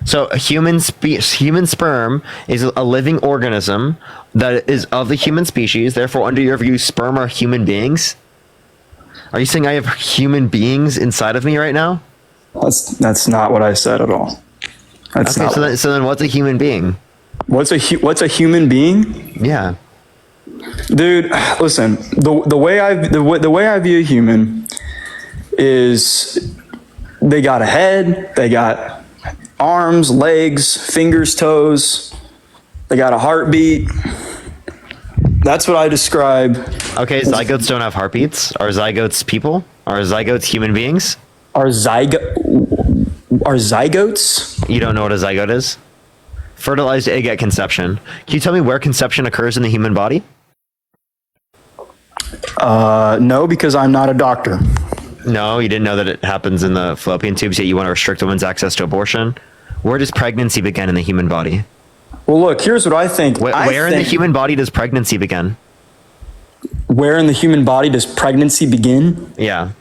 So a human sperm is a living organism that is of the human species. Therefore, under your view, sperm are human beings? Are you saying I have human beings inside of me right now? That's not what I said at all. That's okay, not so then what's a human being? What's a human being? Yeah. Dude, listen, the way I view a human is they got a head, they got arms, legs, fingers, toes. They got a heartbeat. That's what I describe. Okay, zygotes don't have heartbeats. Are zygotes people? Are zygotes human beings? Are zygotes? You don't know what a zygote is? Fertilized egg at conception. Can you tell me where conception occurs in the human body? No, because I'm not a doctor. No, you didn't know that it happens in the fallopian tubes, yet you want to restrict women's access to abortion? Where does pregnancy begin in the human body? Well, look, here's what I think. Where in the human body does pregnancy begin? Where in the human body does pregnancy begin? Yeah.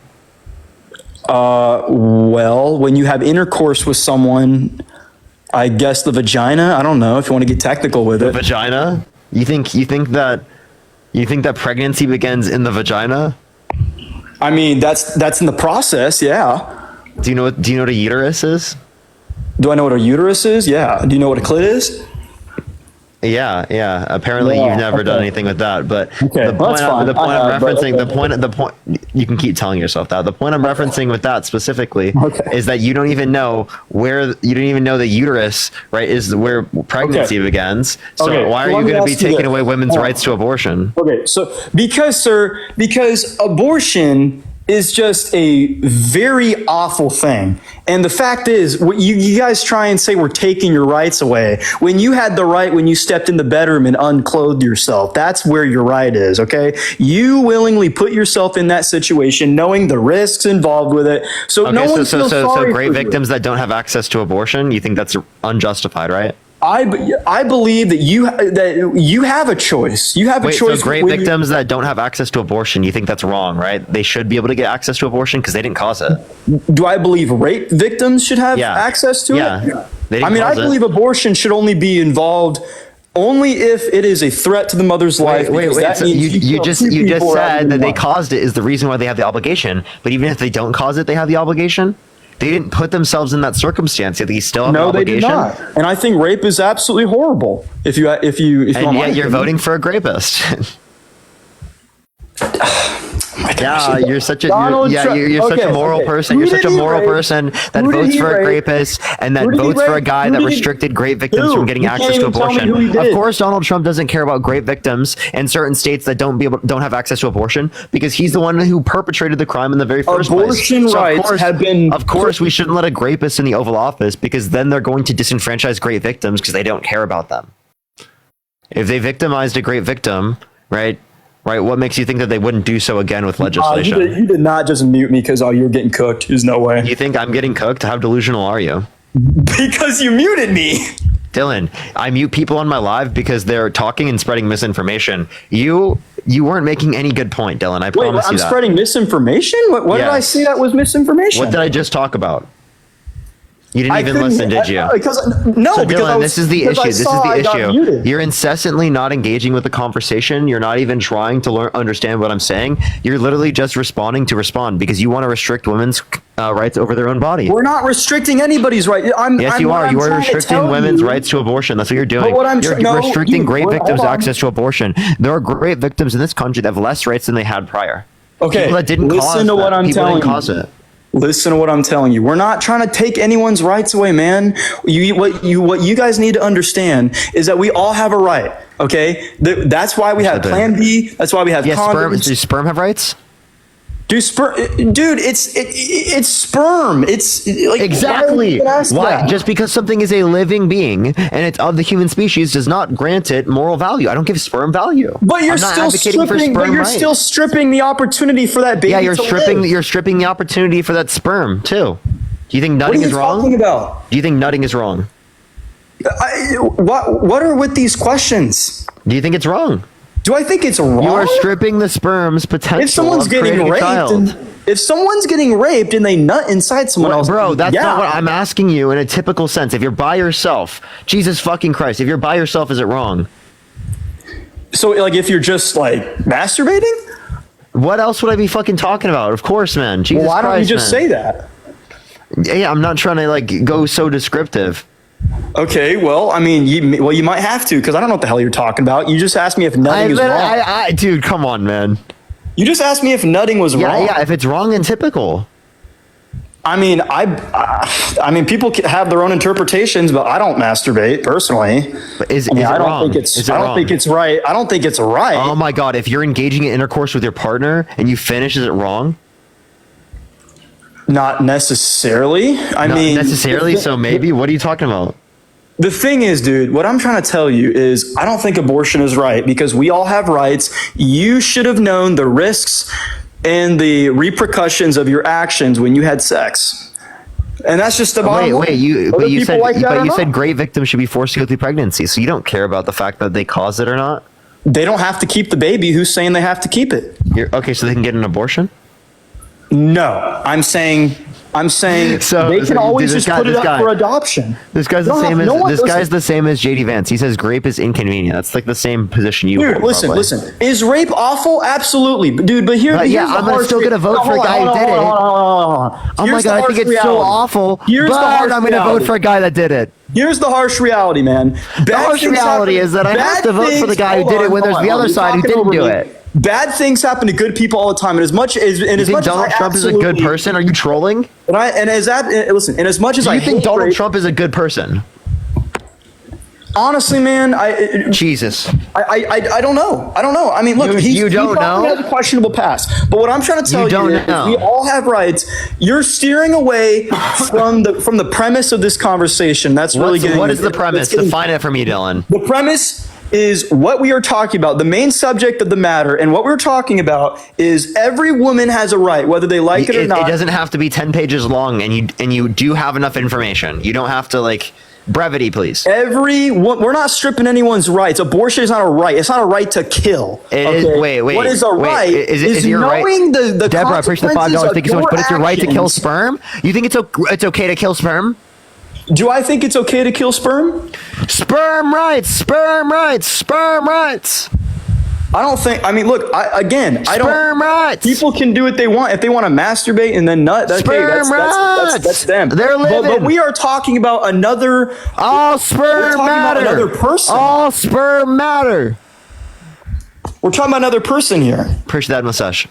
Well, when you have intercourse with someone, I guess the vagina. I don't know if you want to get technical with it. Vagina? You think that pregnancy begins in the vagina? I mean, that's in the process, yeah. Do you know what a uterus is? Do I know what a uterus is? Yeah. Do you know what a clit is? Yeah. Apparently, you've never done anything with that. But okay, the point I'm referencing, the point you can keep telling yourself that. The point I'm referencing with that specifically is that you don't even know the uterus, right, is where pregnancy begins. So why are you going to be taking away women's rights to abortion? Okay, so because abortion is just a very awful thing. And the fact is, what you guys try and say we're taking your rights away. When you had the right when you stepped in the bedroom and unclothed yourself, that's where your right is, okay? You willingly put yourself in that situation knowing the risks involved with it. So no one feels sorry great for victims that don't have access to abortion, you think that's unjustified, right? I believe that you have a choice. You have a choice. So great victims that don't have access to abortion, you think that's wrong, right? They should be able to get access to abortion because they didn't cause it. Do I believe rape victims should have access to it? Yeah. I believe abortion should only be involved only if it is a threat to the mother's life. Wait. So you just said that they caused it is the reason why they have the obligation. But even if they don't cause it, they have the obligation? They didn't put themselves in that circumstance. Yet they still have an obligation. No, they did not. And I think rape is absolutely horrible. If you and yet you're voting for a rapist. Yeah, you're such a such a moral person. You're such a moral person that votes for a rapist and that votes for a guy that restricted great victims from getting access to abortion. Of course, Donald Trump doesn't care about great victims in certain states that don't have access to abortion because he's the one who perpetrated the crime in the very first place. Abortion rights have been. Of course, we shouldn't let a rapist in the Oval Office because then they're going to disenfranchise great victims because they don't care about them. If they victimized a great victim, right? Right, what makes you think that they wouldn't do so again with legislation? You did not just mute me because you're getting cooked. There's no way. You think I'm getting cooked? How delusional are you? Because you muted me. Dylan, I mute people on my live because they're talking and spreading misinformation. You weren't making any good point, Dylan. I promise you I'm that. spreading misinformation? What did I say that was misinformation? What did I just talk about? You didn't even listen, did you? No, Dylan, this is the issue. This is the issue. Muted. You're incessantly not engaging with the conversation. You're not even trying to understand what I'm saying. You're literally just responding to respond because you want to restrict women's rights over their own body. We're not restricting anybody's right. Yes, you are. You are restricting women's rights to abortion. That's what you're doing. You're restricting great victims' access to abortion. There are great victims in this country that have less rights than they had prior. Okay, people that didn't listen to what I'm telling you. Listen to what I'm telling you. We're not trying to take anyone's rights away, man. What you guys need to understand is that we all have a right. Okay, that's why we have Plan B. That's why we have condoms. Does sperm have rights? Dude, it's sperm. It's like, exactly why just because something is a living being and it's of the human species does not grant it moral value. I don't give sperm value. But you're still stripping. But you're still stripping the opportunity for that baby. Yeah, you're to stripping. live. You're stripping the opportunity for that sperm too. Do you think nutting is wrong? What are you talking about? Do you think nutting is wrong? What are with these questions? Do you think it's wrong? Do I think it's wrong? You are stripping the sperm's potential. If someone's getting raped, if someone's getting raped and they nut inside someone else, bro, that's not what I'm asking you in a typical sense. If you're by yourself, Jesus fucking Christ, if you're by yourself, is it wrong? So, like, if you're just like masturbating, what else would I be fucking talking about? Of course, man. Jesus well, why don't Christ, you just say that? Yeah, I'm not trying to like go so descriptive. Okay, well, I mean, you might have to because I don't know what the hell you're talking about. You just asked me if nutting is wrong. Dude, come on, man. You just asked me if nutting was wrong. Yeah, if it's wrong and typical. I mean, I mean, people have their own interpretations, but I don't masturbate personally. But I don't think it's right. I don't think it's right. Oh my God! If you're engaging in intercourse with your partner and you finish, is it wrong? Not necessarily. Not necessarily. So maybe. What are you talking about? The thing is, dude, what I'm trying to tell you is I don't think abortion is right because we all have rights. You should have known the risks and the repercussions of your actions when you had sex. And that's just the bottom line. You said great victims should be forced to go through pregnancy. So you don't care about the fact that they caused it or not? They don't have to keep the baby. Who's saying they have to keep it? Okay, so they can get an abortion? No, I'm saying so they can always just put it up for adoption. This guy's the same as JD Vance. He says grape is inconvenient. That's like the same position you. Dude, listen. Is rape awful? Absolutely, dude. But here's I'm gonna still gonna vote for a guy who did it. Oh my God, I think it's so awful. But I'm gonna vote for a guy that did it. Here's the harsh reality, man. The harsh reality is that I have to vote for the guy who did it when there's the other side who didn't do it. Bad things happen to good people all the time, and as much as Donald Trump is a good person, are you trolling? As much as do you think Donald Trump is a good person? Honestly, man, Jesus, I don't know. I mean, look, you don't know. He has a questionable past, but what I'm trying to tell you is we all have rights. You're steering away from the premise of this conversation. That's really getting. What is the premise? Define it for me, Dylan. The premise is what we are talking about, the main subject of the matter, and what we're talking about is every woman has a right, whether they like it or not. It doesn't have to be 10 pages long, and you do have enough information. You don't have to like brevity, please. We're not stripping anyone's rights. Abortion is not a right. It's not a right to kill. Wait. What is a right? Is your knowing right? the Deborah, I appreciate the $5. Thank you so much. But it's your right to kill sperm. You think it's okay to kill sperm? Do I think it's okay to kill sperm? Sperm rights, sperm rights, sperm rights. I don't think. I mean, look. Sperm rights. People can do what they want. If they want to masturbate and then nut, that's them. They're living. But we are talking about another. All sperm matter. Another person. All sperm matter. We're talking about another person here. Appreciate that mustache.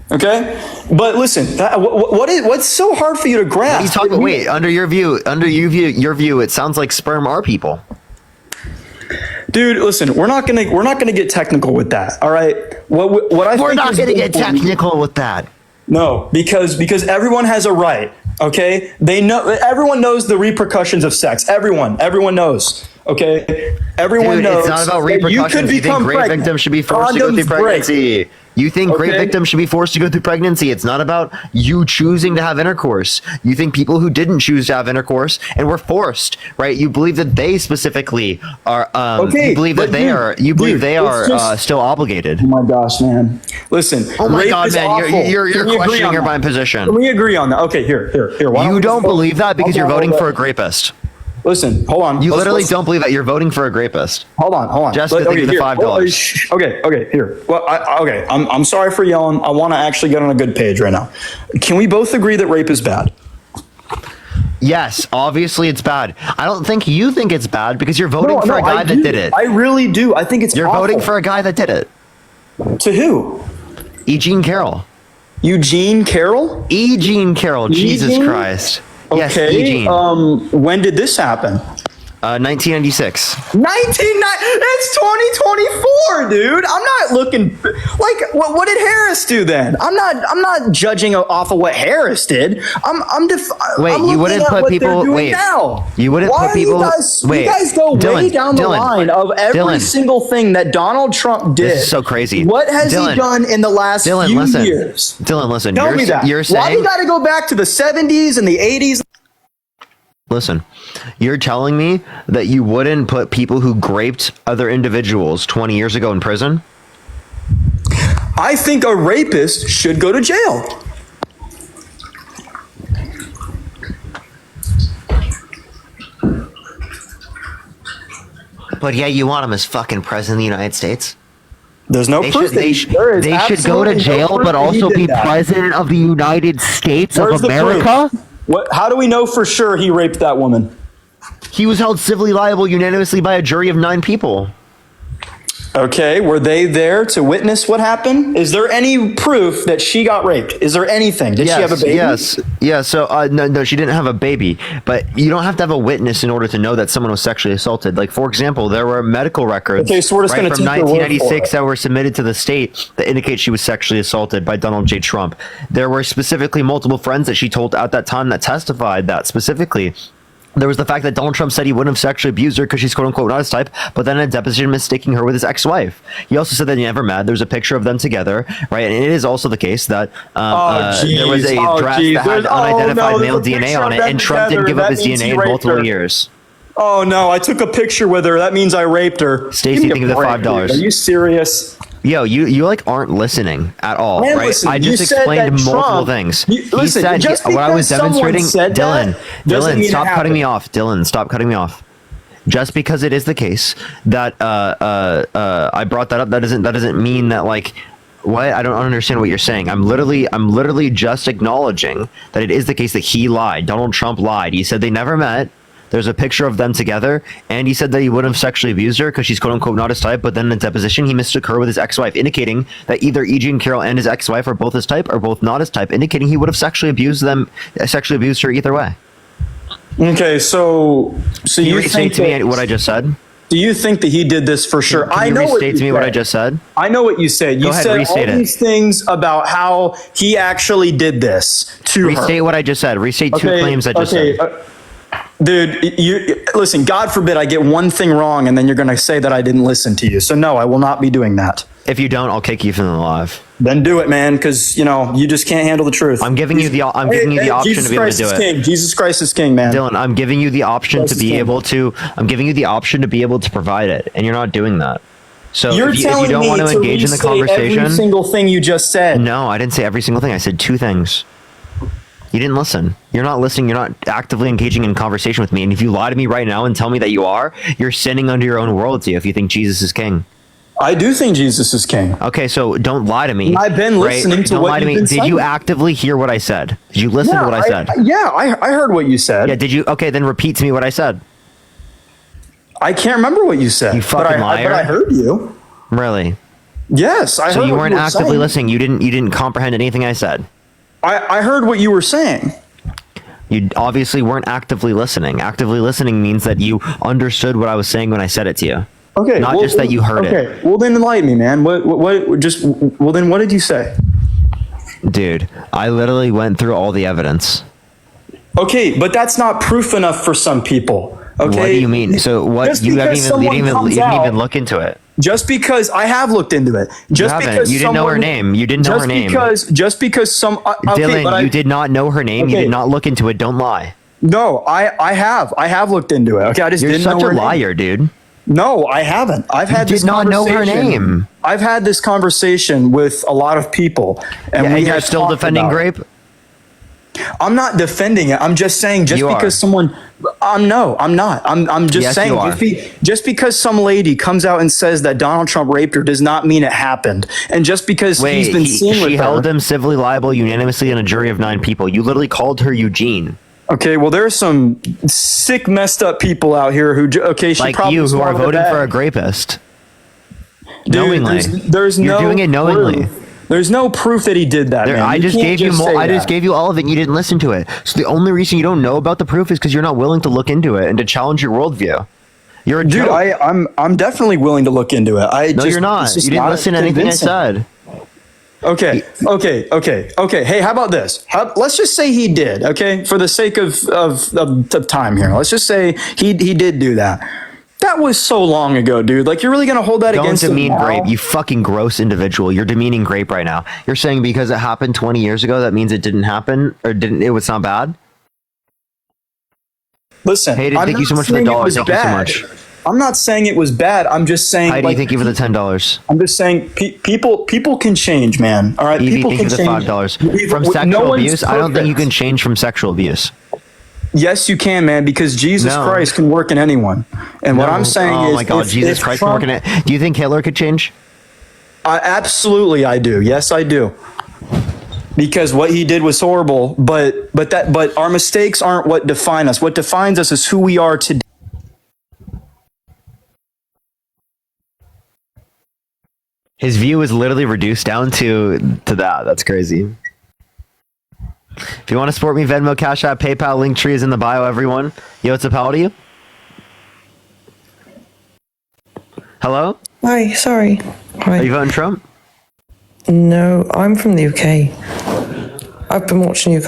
Okay, but listen, what's so hard for you to grasp? Wait, under your view, it sounds like sperm are people. Dude, listen, we're not gonna get technical with that. All right, we're not gonna get technical with that. No, because everyone has a right. Okay, everyone knows the repercussions of sex. Everyone knows. Okay, everyone knows. It's not about repercussions. You think great victims should be forced to go through pregnancy. You think rape Okay. victims should be forced to go through pregnancy. It's not about you choosing to have intercourse. You think people who didn't choose to have intercourse and were forced, right? You believe that they specifically are. Okay, You believe but that they dude, are. You believe dude, they let's are just- still obligated. Oh my gosh, man! Listen. Oh my rape God, is man! awful. You're Can we agree questioning on your that? mind position. Can we agree on that? Okay, here. Why You we don't just vote- believe that because Hold you're on, voting hold for a on. rapist. Listen, hold on. You Let's- literally let's- don't believe that. You're voting for a rapist. Hold on. Just to think of the here. $5. Okay, here. Well, okay. I'm sorry for yelling. I want to actually get on a good page right now. Can we both agree that rape is bad? Yes, obviously it's bad. I don't think you think it's bad because you're voting for a guy that did it. I really do. I think it's You're awful. voting for a guy that did it. To who? Eugene Carroll. Eugene Carroll? Eugene Carroll. Jesus Eugene? Christ. Yes, Okay. Eugene. When did this happen? 1996. 1990. It's 2024, dude. I'm not looking like what did Harris do then? I'm not judging off of what Harris did. I'm Wait, I'm you looking wouldn't at put what people. they're doing Wait, now. you wouldn't Why put people. Are you guys, wait, you guys go way Dylan, down the line of every Dylan. single thing that Donald Trump did. This is so crazy. What has Dylan, he done in the last few listen. years? Dylan, listen. Tell me that. You're Why saying. we got to go back to the 70s and the 80s? Listen, you're telling me that you wouldn't put people who raped other individuals 20 years ago in prison? I think a rapist should go to jail. But yeah, you want him as fucking president of the United States? There's no proof that They should go to absolutely no jail, proof but that he also did be that. president of the United States Where's of the proof? America? How do we know for sure he raped that woman? He was held civilly liable unanimously by a jury of 9 people. Okay, were they there to witness what happened? Is there any proof that she got raped? Is there anything? Did she have a baby? Yes. Yeah. So no, she didn't have a baby. But you don't have to have a witness in order to know that someone was sexually assaulted. Like, for example, there were medical records Okay, so we're just right gonna from take your word for 1996 it. that were submitted to the state that indicate she was sexually assaulted by Donald J. Trump. There were specifically multiple friends that she told at that time that testified that specifically. There was the fact that Donald Trump said he wouldn't have sexually abused her because she's quote unquote not his type, but then in a deposition mistaking her with his ex-wife. He also said that he never met. There's a picture of them together, right? And it is also the case that there was a dress that had unidentified male DNA on it, and Trump didn't give up his DNA in multiple years. Oh no, I took a picture with her. That means I raped her. Stacey, Give me think a of the break, $5. dude. Are you serious? Yo, you like aren't listening at all, Man, right? listen, I you just said explained that multiple Trump- things. listen, he said just what I was because someone demonstrating. said that doesn't Dylan, mean it stop cutting me happened. off. Dylan, stop cutting me off. Just because it is the case that I brought that up, that doesn't mean that like. What? I don't understand what you're saying. I'm literally just acknowledging that it is the case that he lied. Donald Trump lied. He said they never met. There's a picture of them together, and he said that he wouldn't have sexually abused her because she's quote unquote not his type. But then in the deposition, he mistook her with his ex-wife, indicating that either Eugene Carroll and his ex-wife are both his type or both not his type, indicating he would have sexually abused her either way. Okay, so Can you you restate think to me that, what I just said? do you think that he did this for sure? Can I you know what restate you to me what I said. just said? I know what you said. You Go ahead, said all restate it. these things about how he actually did this to her. Restate what I just said. Restate two claims I just said. Dude, you listen. God forbid I get one thing wrong, and then you're going to say that I didn't listen to you. So no, I will not be doing that. If you don't, I'll kick you from the live. Then do it, man, because you just can't handle the truth. I'm giving you the option Jesus to be able Christ to do is it. King. Jesus Christ is King, man. Dylan, I'm giving you the option Christ to is be king. able to. I'm giving you the option to be able to provide it, and you're not doing that. So You're if you telling don't me want to engage in the restate conversation, every single thing you just said. no, I didn't say every single thing. I said 2 things. You didn't listen. You're not listening. You're not actively engaging in conversation with me. And if you lie to me right now and tell me that you are, you're sinning under your own worldview if you think Jesus is king. I do think Jesus is king. Okay, so don't lie to me. I've been listening to don't what lie to you've me. been Did you saying. actively hear what I said? Did you listen to what I said? I heard what you said. Yeah, did you? Okay, then repeat to me what I said. I can't remember what you said. You fucking liar. But I heard you. Really? Yes, I heard So you what weren't you were actively saying. listening. You didn't comprehend anything I said. I heard what you were saying. You obviously weren't actively listening. Actively listening means that you understood what I was saying when I said it to you. Okay. Not just that you heard it. Okay. Well, then enlighten me, man. Well, then what did you say? Dude, I literally went through all the evidence. Okay, but that's not proof enough for some people. Okay. What do you mean? So what? Just You haven't because even someone comes you didn't out- even look into it. Just because I have looked into it. Just you because you didn't know her name. You didn't know her name. Just because some okay, Dylan, you did not know her name. Okay. You did not look into it. Don't lie. No, I have looked into it. Okay, I just You're didn't such know her a liar, name. dude. No, I haven't. I've had You this did not know her conversation. name. I've had this conversation with a lot of people, and we you're have still talked defending about grape. it. I'm not defending it. I'm just saying just You because are. someone I'm not. I'm just Yes, saying you are. just because some lady comes out and says that Donald Trump raped her does not mean it happened. And just because he's been seen with she her, held him civilly liable unanimously in a jury of 9 people. You literally called her Eugene. okay, well there's some sick messed up people out here who she Like probably you, who are swallowed voting bag. for a grapist. Dude, knowingly. There's You're no doing it knowingly. proof. There's no proof that he did that, man. I just can't gave you say I just that. gave you all of it and you didn't listen to it. So the only reason you don't know about the proof is because you're not willing to look into it and to challenge your worldview. You're a Dude, joke. I'm definitely willing to look into it. No, you're not. You didn't listen to anything I said. Okay. Hey, how about this? Let's just say he did. Okay, for the sake of time here, let's just say he did do that. That was so long ago, dude. Like, you're really gonna hold that Don't against him demean now? grape, you fucking gross individual. You're demeaning grape right now. You're saying because it happened 20 years ago, that means it didn't happen or it was not bad? Listen, Hayden, I'm thank you so not much for the saying it dollar. was Thank you so bad. much. I'm not saying it was bad. I'm just saying. Heidi, thank you for the $10. I'm just saying people can change, man. All right, Evie, people thank you can for the change. $5. From No sexual one's abuse, I don't think you perfect. can change from sexual abuse. Yes, you can, man, because Jesus No. Christ can work in anyone. And what No. I'm saying is, oh my God, if- Jesus if Christ Trump- can work in it. Do you think Hitler could change? Absolutely, I do. Yes, I do. Because what he did was horrible, but our mistakes aren't what define us. What defines us is who we are today. His view is literally reduced down to that. That's crazy. If you want to support me, Venmo, Cash App, PayPal, link tree is in the bio, everyone. Yo, what's up? How old are you? Hello? Hi, sorry. Hi. Are you voting Trump? No, I'm from the UK. I've been watching you.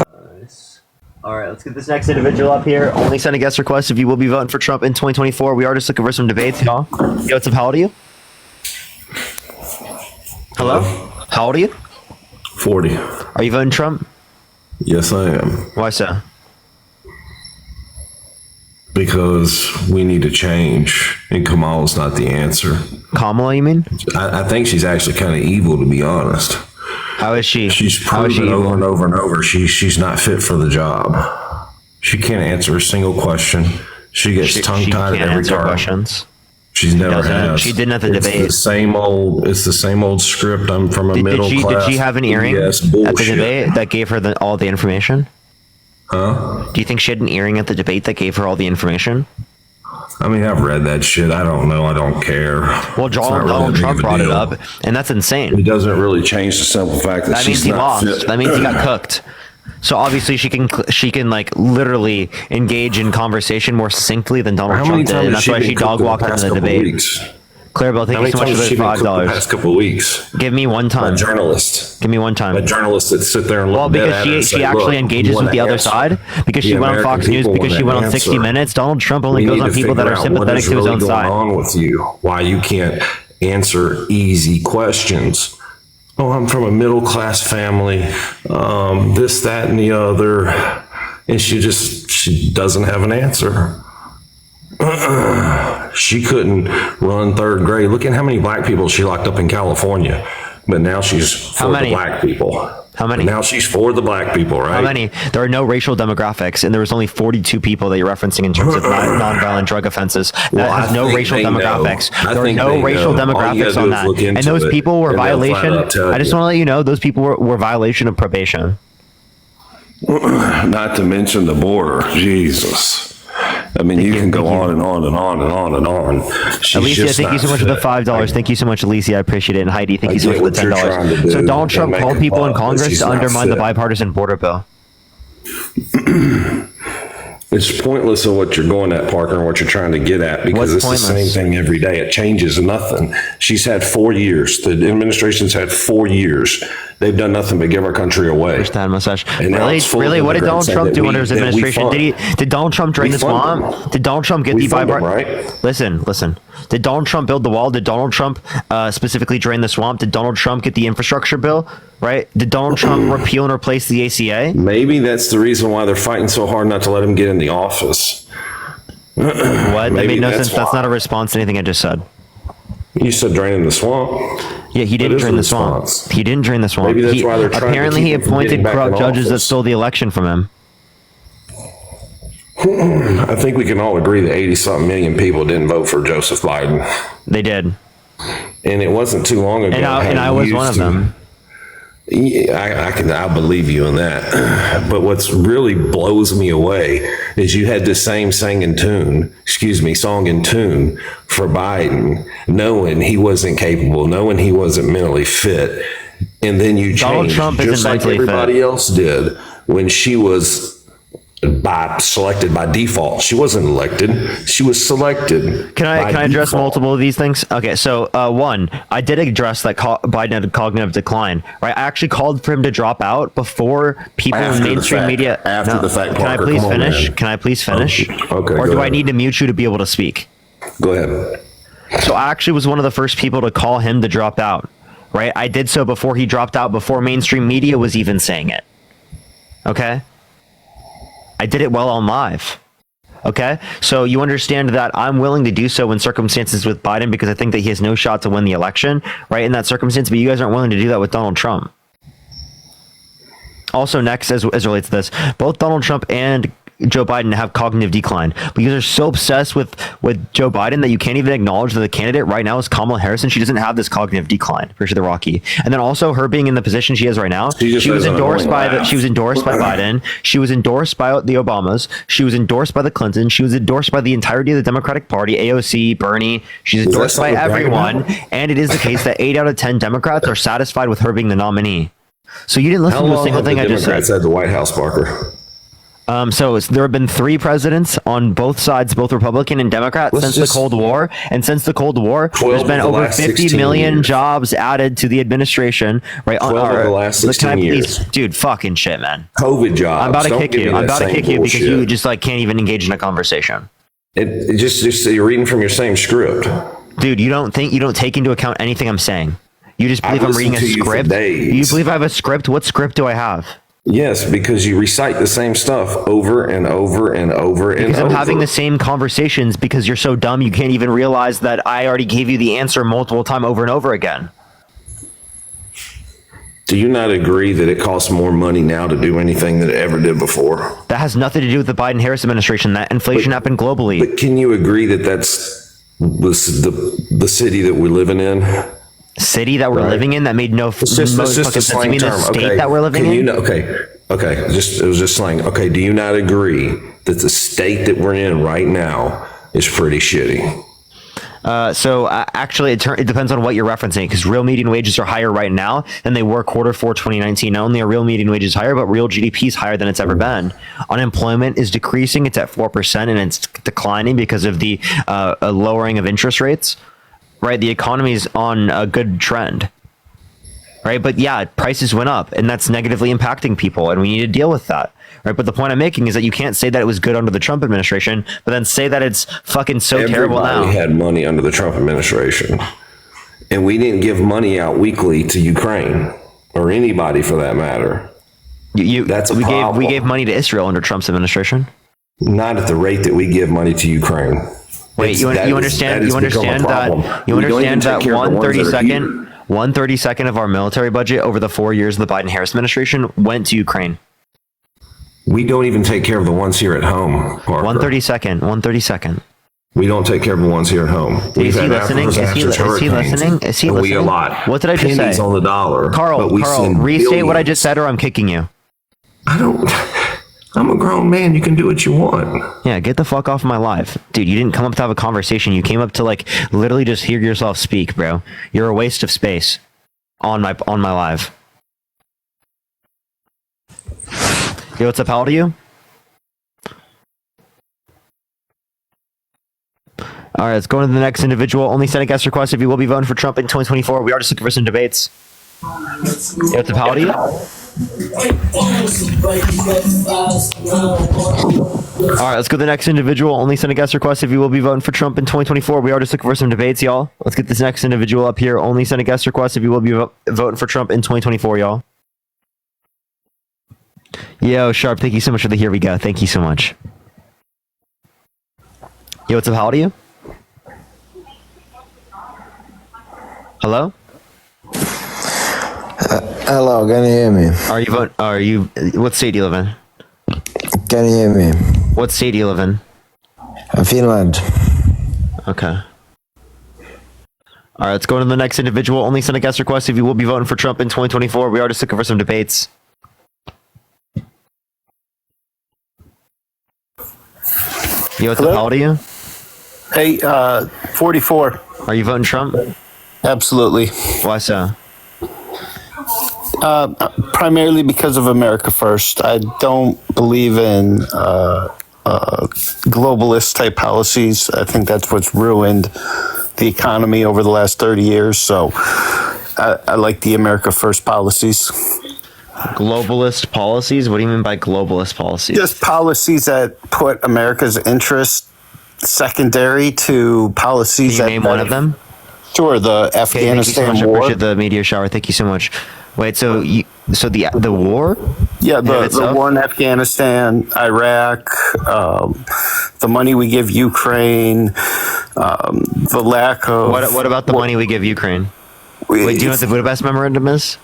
All right, let's get this next individual up here. Only send a guest request if you will be voting for Trump in 2024. We are just looking for some debates, y'all. Yo, what's up? How old are you? Hello? How old are you? 40. Are you voting Trump? Yes, I am. Why so? Because we need to change, and Kamala's not the answer. Kamala, you mean? I think she's actually kind of evil, to be honest. How is she? She's How is proven she over evil? and over and over she's not fit for the job. She can't answer a single question. She gets tongue-tied at can't every answer turn. questions. She's never doesn't. has. She didn't at the It's debate. It's the same old script. I'm from a middle Did class. she have an earring BS at the bullshit. debate that gave her all the information? Huh? Do you think she had an earring at the debate that gave her all the information? I mean, I've read that shit. I don't know. I don't care. Well, It's not Donald really big Trump of a brought it deal. up, and that's insane. It doesn't really change the simple fact that That means she's he not lost. fit. That means he got cooked. So obviously she can like literally engage in conversation more succinctly than Donald How many Trump did. times And has that's why been she cooked dog in the walked him in past the couple debate. weeks? Clarabelle, How thank you many so much times for has she the been cooked $5. the past couple weeks? Give me one time. A journalist. Give me one time. A journalist that sit there and look Well, dead because at her and she say, actually "Look, engages you with want the an other answer? side, because The she went on American Fox News, people because want she an went on 60 answer. Minutes. Donald Trump We only goes need on to people that figure are out sympathetic what is to his really own going side. on with you. Why you can't answer easy questions. Oh, I'm from a middle class family. This, that, and the other. And she doesn't have an answer. She couldn't run third grade. Look at how many black people she locked up in California. But now she's for How many? the black people. How many? Now she's for the black people, right? How many? There are no racial demographics, and there was only 42 people that you're referencing in terms of nonviolent drug offenses. That Well, has I no think racial they know. demographics. I There are think no they racial know. All you demographics gotta on do is that. look And into those it, people were and they'll flat violation. out tell I just you. want to let you know those people were violation of probation. Not to mention the border. Jesus. I mean, you can go on and on and on and on and on. She's Alicia, just thank you not so much for the fit. $5. Thank you so much, Alicia. I appreciate it. And Heidi, thank I you so much get for what the you're trying to $10. do So Donald and Trump make called a people in buck, but Congress she's to not undermine the fit. bipartisan border bill. It's pointless of what you're going at, Parker, and what you're trying to get at, because What's it's the same pointless? thing every day. It changes nothing. She's had 4 years. The administration's had 4 years They've done nothing but give our country away. Understand mustache. And now Really, it's full of really, what did Donald immigrants Trump that do we- under his that we administration? fund. Did Donald Trump drain We the fund swamp? Did Donald Trump get We the fund them, bipartisan? right? Listen. Did Donald Trump build the wall? Did Donald Trump specifically drain the swamp? Did Donald Trump get the infrastructure bill? Right? Did Donald Trump repeal and replace the ACA? Maybe that's the reason why they're fighting so hard not to let him get in the office. What? That Maybe made no that's sense. That's why. not a response to anything I just said. You said draining the swamp. Yeah, he didn't is drain a the swamp. response. He didn't drain the swamp. Maybe that's why they're trying to apparently keep he him from appointed getting back corrupt in judges that office. stole the election from him. I think we can all agree that 80-something million people didn't vote for Joseph Biden. They did. And it wasn't too long ago. And how I you was used one of to- them. Yeah, I believe you in that. But what's really blows me away is you had the same song and tune for Biden, knowing he wasn't capable, knowing he wasn't mentally fit. And then you Donald changed, Trump isn't just like mentally everybody fit. else did when she was selected by default. She wasn't elected. She was selected. Can I address default. multiple of these things? Okay, so one, I did address that Biden had a cognitive decline, right? I actually called for him to drop out before people After in the mainstream fact. media. After the fact, Can I Parker. please Come on, finish? man. Can I please finish? Okay, Or go do I ahead. need to mute you to be able to speak? Go ahead. So I actually was one of the first people to call him to drop out, right? I did so before he dropped out, before mainstream media was even saying it. Okay? I did it while on live. Okay? So you understand that I'm willing to do so in circumstances with Biden because I think that he has no shot to win the election, right? In that circumstance, but you guys aren't willing to do that with Donald Trump. Also, next, as relates to this, both Donald Trump and Joe Biden have cognitive decline. But you guys are so obsessed with Joe Biden that you can't even acknowledge that the candidate right now is Kamala Harris, and she doesn't have this cognitive decline. Appreciate the Rocky. And then also her being in the position she is right now. She was endorsed by Biden. She was endorsed by the Obamas. She was endorsed by the Clintons. She was endorsed by the entirety of the Democratic Party, AOC, Bernie. She's endorsed by everyone. And it is the case that 8 out of 10 Democrats are satisfied with her being the nominee. So you didn't listen to a single thing I just said. Democrats had the White House, Parker? There have been 3 presidents on both sides, both Republican and Democrat, since the Cold War. And since the Cold War, there's been over 50 million jobs added to the administration. Right? 12 of the last 16 years. Dude, fucking shit, man. COVID jobs. I'm about to Don't kick give you. me I'm that about to same kick you because you bullshit. just can't even engage in a conversation. It just you're reading from your same script. Dude, you don't take into account anything I'm saying. You just believe I'm reading a script. You believe I have a script? What script do I have? Yes, because you recite the same stuff over and over and over and Because over. I'm having the same conversations because you're so dumb you can't even realize that I already gave you the answer multiple times over and over again. Do you not agree that it costs more money now to do anything than it ever did before? That has nothing to do with the Biden-Harris administration. That inflation happened globally. But can you agree that that's the city that we're living in? City that we're living in that made no It's just fucking a sense. You slang mean the term. state Okay. that we're living Can you in? know, okay. It was just slang. Okay. Do you not agree that the state that we're in right now is pretty shitty? Actually, it depends on what you're referencing because real median wages are higher right now than they were Q4 2019. Not only are real median wages higher, but real GDP is higher than it's ever been. Unemployment is decreasing. It's at 4% and it's declining because of the lowering of interest rates. Right, the economy is on a good trend. Right, but yeah, prices went up, and that's negatively impacting people, and we need to deal with that. Right, but the point I'm making is that you can't say that it was good under the Trump administration, but then say that it's fucking so terrible now. Everybody had money under the Trump administration, and we didn't give money out weekly to Ukraine or anybody for that matter. That's a problem. We gave money to Israel under Trump's administration. Not at the rate that we give money to Ukraine. Wait, you understand that 1/32nd of our military budget over the 4 years of the Biden-Harris administration went to Ukraine. We don't even take care of the ones here at home, Parker. 1/32nd. We don't take care of the ones here at home. Is he listening? Is he listening? Is he listening? We a lot. What did I just Pennies say? on the dollar. Carl, restate what I just said or I'm kicking you. I'm a grown man. You can do what you want. Yeah, get the fuck off my live. Dude, you didn't come up to have a conversation. You came up to literally just hear yourself speak, bro. You're a waste of space on my live. Yo, what's up? How old are you? All right, let's go on to the next individual. Only send a guest request if you will be voting for Trump in 2024. We are just looking for some debates. What's up, how do you? All right, let's go to the next individual. Only send a guest request if you will be voting for Trump in 2024. We are just looking for some debates, y'all. Let's get this next individual up here. Only send a guest request if you will be voting for Trump in 2024, y'all. Yo, Sharp, thank you so much for the here we go. Thank you so much. Yo, what's up, how old are you? Hello? Hello, can you hear me? What state do you live in? Can you hear me? What state do you live in? Finland. Okay. All right, let's go to the next individual. Only send a guest request if you will be voting for Trump in 2024. We are just looking for some debates. Yo, what's up, how old are you? Hey, 44. Are you voting Trump? Absolutely. Why so? Primarily because of America First. I don't believe in globalist type policies. I think that's what's ruined the economy over the last 30 years. So I like the America First policies. Globalist policies? What do you mean by globalist policies? Just policies that put America's interest secondary to policies. Can you name one of them? Sure, the Afghanistan thank you so much. war. I appreciate the meteor shower. Thank you so much. Wait, so the war? Yeah, the war in Afghanistan, Iraq, the money we give Ukraine, the lack of. What about the money we give Ukraine? Wait, do you know what the Budapest Memorandum is?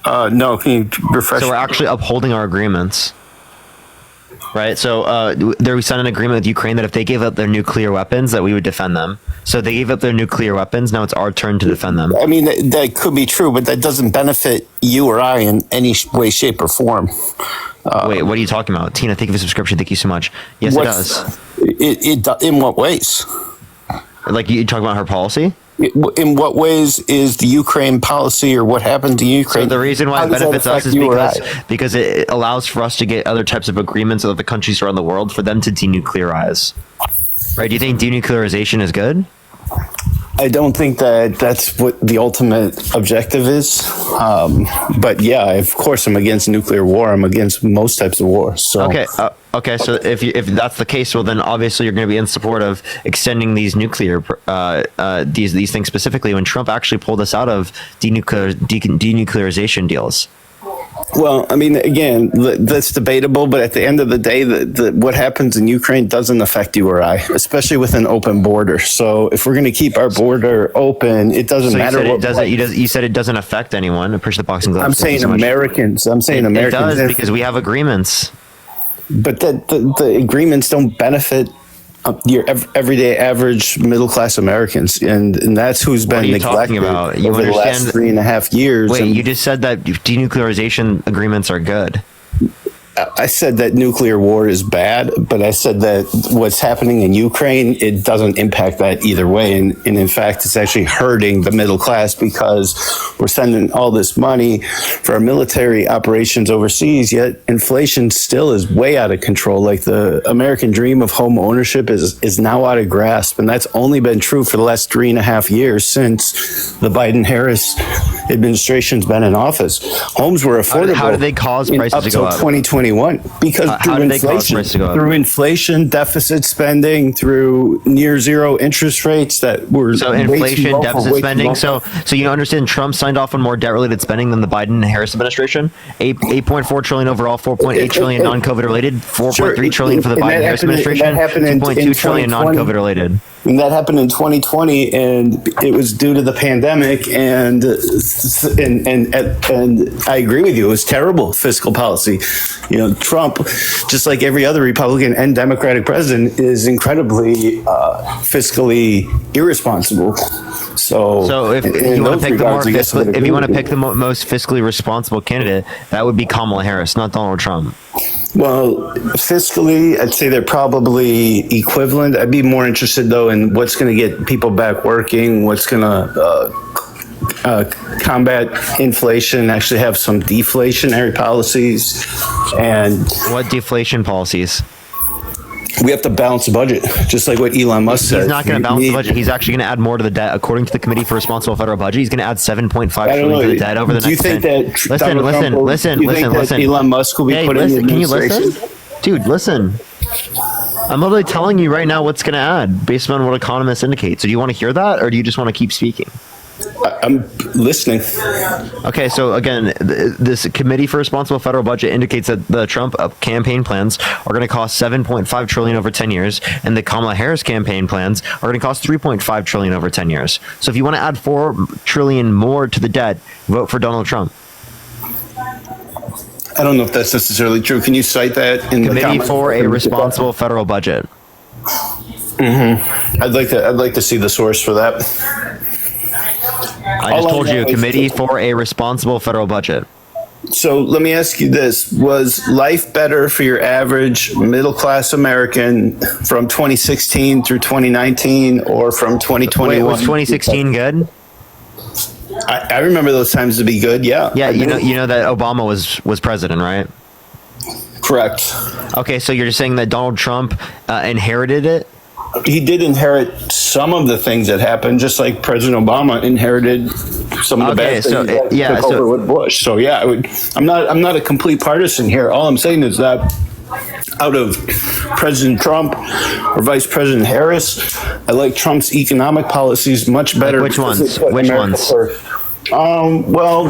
No, can you refresh? So we're actually upholding our agreements. Right, so we signed an agreement with Ukraine that if they gave up their nuclear weapons, that we would defend them. So they gave up their nuclear weapons. Now it's our turn to defend them. I mean, that could be true, but that doesn't benefit you or I in any way, shape, or form. Wait, what are you talking about? Tina, thank you for the subscription. Thank you so much. Yes, it does. In what ways? Like you talking about her policy? In what ways is the Ukraine policy or what happened to Ukraine? So the reason why it benefits us is because it allows for us to get other types of agreements with other countries around the world for them to denuclearize. Right? Do you think denuclearization is good? I don't think that that's what the ultimate objective is. But yeah, of course, I'm against nuclear war. I'm against most types of war. So okay. So if that's the case, well, then obviously you're going to be in support of extending these nuclear these things specifically when Trump actually pulled us out of denuclearization deals. Well, I mean, again, that's debatable, but at the end of the day, what happens in Ukraine doesn't affect you or I, especially with an open border. So if we're going to keep our border open, it doesn't matter what. You said it doesn't affect anyone. I appreciate the boxing gloves. I'm saying Americans. I'm saying Americans. It does because we have agreements. But the agreements don't benefit your everyday average middle class Americans, and that's who's been neglected over the last 3.5 years. Wait, you just said that denuclearization agreements are good. I said that nuclear war is bad, but I said that what's happening in Ukraine, it doesn't impact that either way. And in fact, it's actually hurting the middle class because we're sending all this money for our military operations overseas, yet inflation still is way out of control. Like the American dream of home ownership is now out of grasp. And that's only been true for the last 3.5 years since the Biden-Harris administration's been in office. Homes were affordable. How did they cause prices to go up? 2021, because through inflation, deficit spending, through near zero interest rates that were inflation, deficit spending. So you understand Trump signed off on more debt-related spending than the Biden-Harris administration. 8.4 trillion overall, 4.8 trillion non-COVID related, 4.3 trillion for the Biden-Harris administration, 2.2 trillion non-COVID related. And that happened in 2020, and it was due to the pandemic. And I agree with you; it was terrible fiscal policy. You know, Trump, just like every other Republican and Democratic president, is incredibly fiscally irresponsible. So if you want to pick the most fiscally responsible candidate, that would be Kamala Harris, not Donald Trump. Well, fiscally, I'd say they're probably equivalent. I'd be more interested, though, in what's going to get people back working, what's going to combat inflation, actually have some deflationary policies. And what deflation policies? We have to balance the budget, just like what Elon Musk said. He's not going to balance the budget. He's actually going to add more to the debt. According to the Committee for Responsible Federal Budget, he's going to add 7.5 trillion to the debt over the next 10. Listen. Elon Musk will be put in the administration? Can you listen? Dude, listen. I'm literally telling you right now what's going to add based on what economists indicate. So do you want to hear that, or do you just want to keep speaking? I'm listening. Okay, so again, this Committee for Responsible Federal Budget indicates that the Trump campaign plans are going to cost 7.5 trillion over 10 years, and the Kamala Harris campaign plans are going to cost 3.5 trillion over 10 years. So if you want to add 4 trillion more to the debt, vote for Donald Trump. I don't know if that's necessarily true. Can you cite that in the Committee for a Responsible Federal Budget? I'd like to see the source for that. I just told you, Committee for a Responsible Federal Budget. So let me ask you this. Was life better for your average middle-class American from 2016 through 2019 or from 2021? Wait, was 2016 good? I remember those times to be good, yeah. Yeah, you know that Obama was president, right? Correct. Okay, so you're just saying that Donald Trump inherited it? He did inherit some of the things that happened, just like President Obama inherited some of the bad things that took over with Bush. So yeah, I'm not a complete partisan here. All I'm saying is that out of President Trump or Vice President Harris, I like Trump's economic policies much better. Like which ones? Which ones? Well,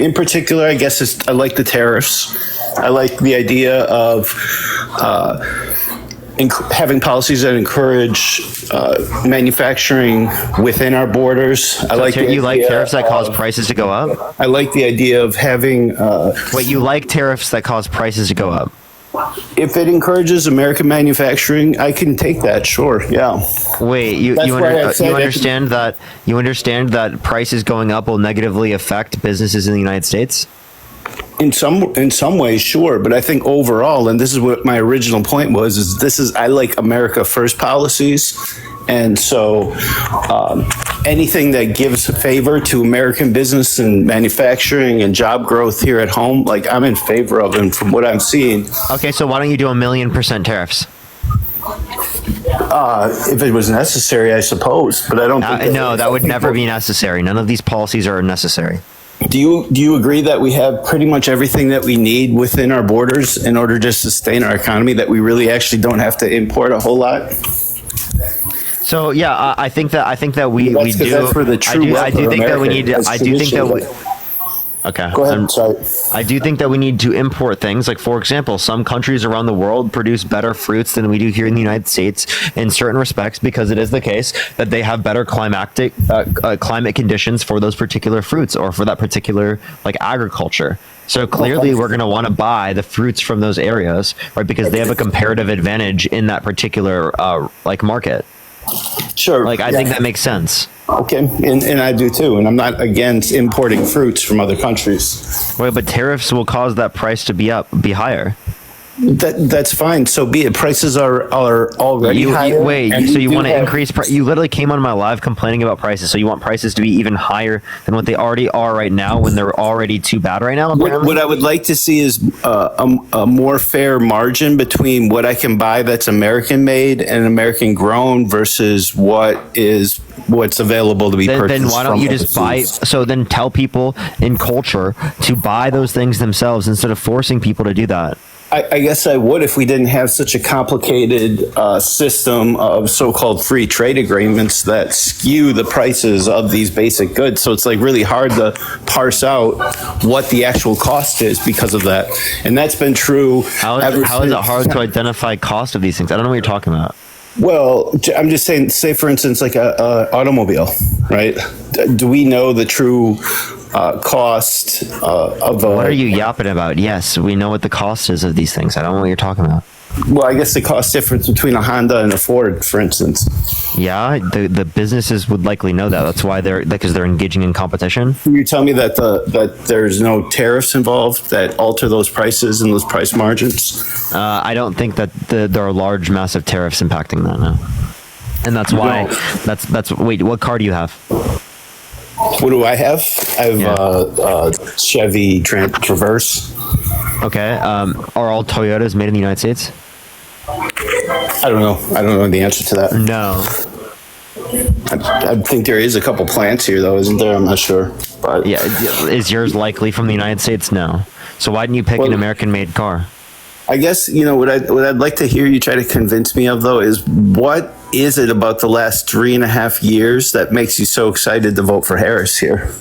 in particular, I guess I like the tariffs. I like the idea of having policies that encourage manufacturing within our borders. You like tariffs that cause prices to go up? I like the idea of having. Wait, you like tariffs that cause prices to go up? If it encourages American manufacturing, I can take that. Sure, yeah. Wait, you understand that prices going up will negatively affect businesses in the United States? In some ways, sure, but I think overall, and this is what my original point was, is I like America First policies, and so anything that gives favor to American business and manufacturing and job growth here at home, like I'm in favor of, and from what I'm seeing. Okay, so why don't you do 1,000,000% tariffs? If it was necessary, I suppose, but I don't think no, that would never be necessary. None of these policies are necessary. Do you agree that we have pretty much everything that we need within our borders in order to sustain our economy, that we really actually don't have to import a whole lot? So yeah, I think that we do. That's where the true I do think that we need to. I do think that we. Okay. Go ahead. Sorry. I do think that we need to import things. Like, for example, some countries around the world produce better fruits than we do here in the United States in certain respects, because it is the case that they have better climate conditions for those particular fruits or for that particular agriculture. So clearly we're going to want to buy the fruits from those areas, right? Because they have a comparative advantage in that particular market. Sure. I think that makes sense. Okay, and I do too, and I'm not against importing fruits from other countries. Wait, but tariffs will cause that price to be higher. That's fine. So be it. Prices are already higher. So you want to increase? You literally came on my live complaining about prices. So you want prices to be even higher than what they already are right now, when they're already too bad right now? What I would like to see is a more fair margin between what I can buy that's American made and American grown versus what's available to be purchased. Then why don't you just buy? So then tell people in culture to buy those things themselves instead of forcing people to do that. I guess I would if we didn't have such a complicated system of so-called free trade agreements that skew the prices of these basic goods. So it's really hard to parse out what the actual cost is because of that. And that's been true. How is it hard to identify cost of these things? I don't know what you're talking about. Well, I'm just saying, say for instance, like a automobile, right? Do we know the true cost of What are you yapping about? Yes, we know what the cost is of these things. I don't know what you're talking about. Well, I guess the cost difference between a Honda and a Ford, for instance. Yeah, the businesses would likely know that. That's why they're engaging in competition. Can you tell me that there's no tariffs involved that alter those prices and those price margins? I don't think that there are large, massive tariffs impacting that now. And that's why. Wait, what car do you have? What do I have? I have Chevy Traverse. Okay. Are all Toyotas made in the United States? I don't know. I don't know the answer to that. No. I think there is a couple plants here, though, isn't there? I'm not sure. But yeah, is yours likely from the United States? No. So why didn't you pick an American-made car? I guess, what I'd like to hear you try to convince me of, though, is what is it about the last 3.5 years that makes you so excited to vote for Harris here?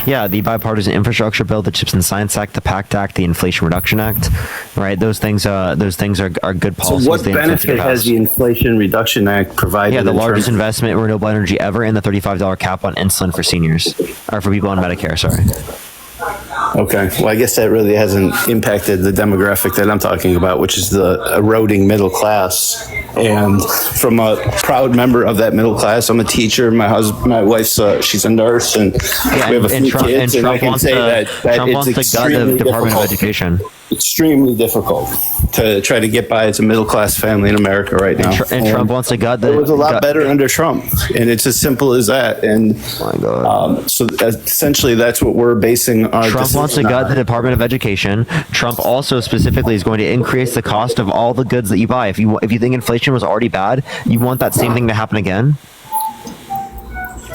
Yeah, the Bipartisan Infrastructure Bill, the Chips and Science Act, the PACT Act, the Inflation Reduction Act, right? Those things are good policies. So what benefit has the Inflation Reduction Act provided? Yeah, the largest investment in renewable energy ever, and the $35 cap on insulin for seniors, or for people on Medicare, sorry. Okay. Well, I guess that really hasn't impacted the demographic that I'm talking about, which is the eroding middle class. And from a proud member of that middle class, I'm a teacher. My wife's she's a nurse, and we have a few kids. And I can say that it's extremely Department of Education. Extremely difficult to try to get by as a middle class family in America right now. And Trump wants to gut the. It was a lot better under Trump, and it's as simple as that. And my God. So essentially, that's what we're basing our. Trump wants to gut the Department of Education. Trump also specifically is going to increase the cost of all the goods that you buy. If you think inflation was already bad, you want that same thing to happen again?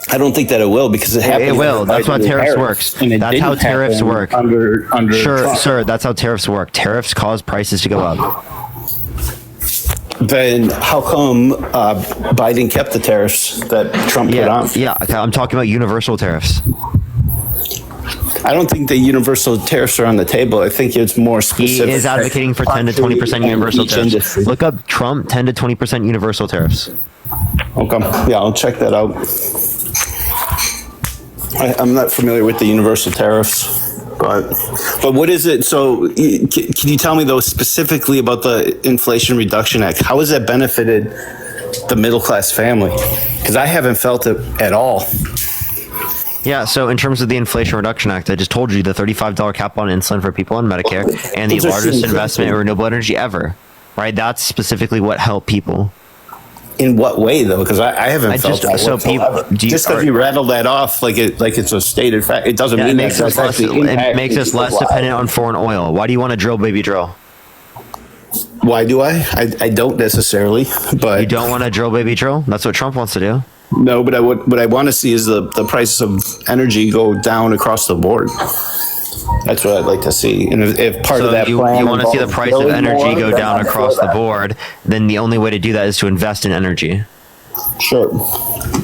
I don't think that it will, because it happened. It will. That's how tariffs works. That's how tariffs work. Under sure. That's how tariffs work. Tariffs cause prices to go up. Then how come Biden kept the tariffs that Trump put on? Yeah, I'm talking about universal tariffs. I don't think the universal tariffs are on the table. I think it's more specific. He is advocating for 10 to 20% universal tariffs. Industry. Look up Trump 10 to 20% universal tariffs. Okay. Yeah, I'll check that out. I'm not familiar with the universal tariffs, but what is it? So can you tell me, though, specifically about the Inflation Reduction Act? How has that benefited the middle class family? Because I haven't felt it at all. Yeah, so in terms of the Inflation Reduction Act, I just told you the $35 cap on insulin for people on Medicare and the largest investment in renewable energy ever, right? That's specifically what helped people. In what way, though? Because I haven't felt that whatsoever. Just because you rattle that off like it's a stated fact, it doesn't mean that that's actually impacting. It makes us less dependent on foreign oil. Why do you want to drill, baby, drill? Why do I? I don't necessarily, but... You don't want to drill, baby, drill? That's what Trump wants to do. No, but what I want to see is the price of energy go down across the board. That's what I'd like to see. And if part of that plan, you want to see the price of energy go down across the board, then the only way to do that is to invest in energy. Sure.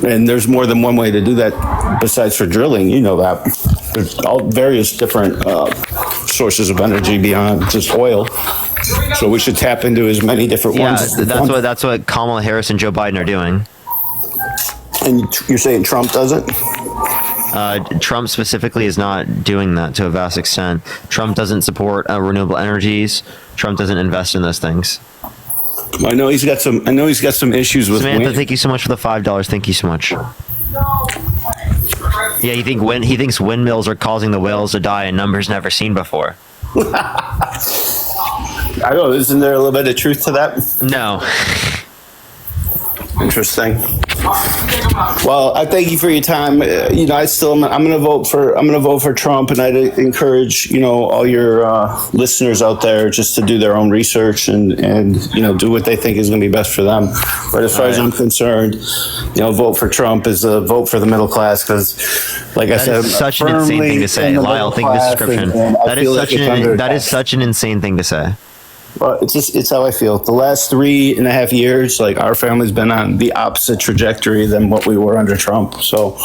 And there's more than one way to do that besides for drilling. You know that. There's all various different sources of energy beyond just oil. So we should tap into as many different ones. Yeah, that's what Kamala Harris and Joe Biden are doing. And you're saying Trump doesn't? Trump specifically is not doing that to a vast extent. Trump doesn't support renewable energies. Trump doesn't invest in those things. I know he's got some issues with Samantha, wind. thank you so much for the $5. Thank you so much. Yeah, he thinks windmills are causing the whales to die in numbers never seen before. I don't know. Isn't there a little bit of truth to that? No. Interesting. Well, I thank you for your time. I'm gonna vote for Trump, and I'd encourage all your listeners out there just to do their own research and do what they think is going to be best for them. But as far as I'm concerned, vote for Trump is a vote for the middle class, because, like I said, is such an insane thing to say. Lyle, think the description. That is such an insane thing to say. Well, it's how I feel. The last 3.5 years, like, our family's been on the opposite trajectory than what we were under Trump. So,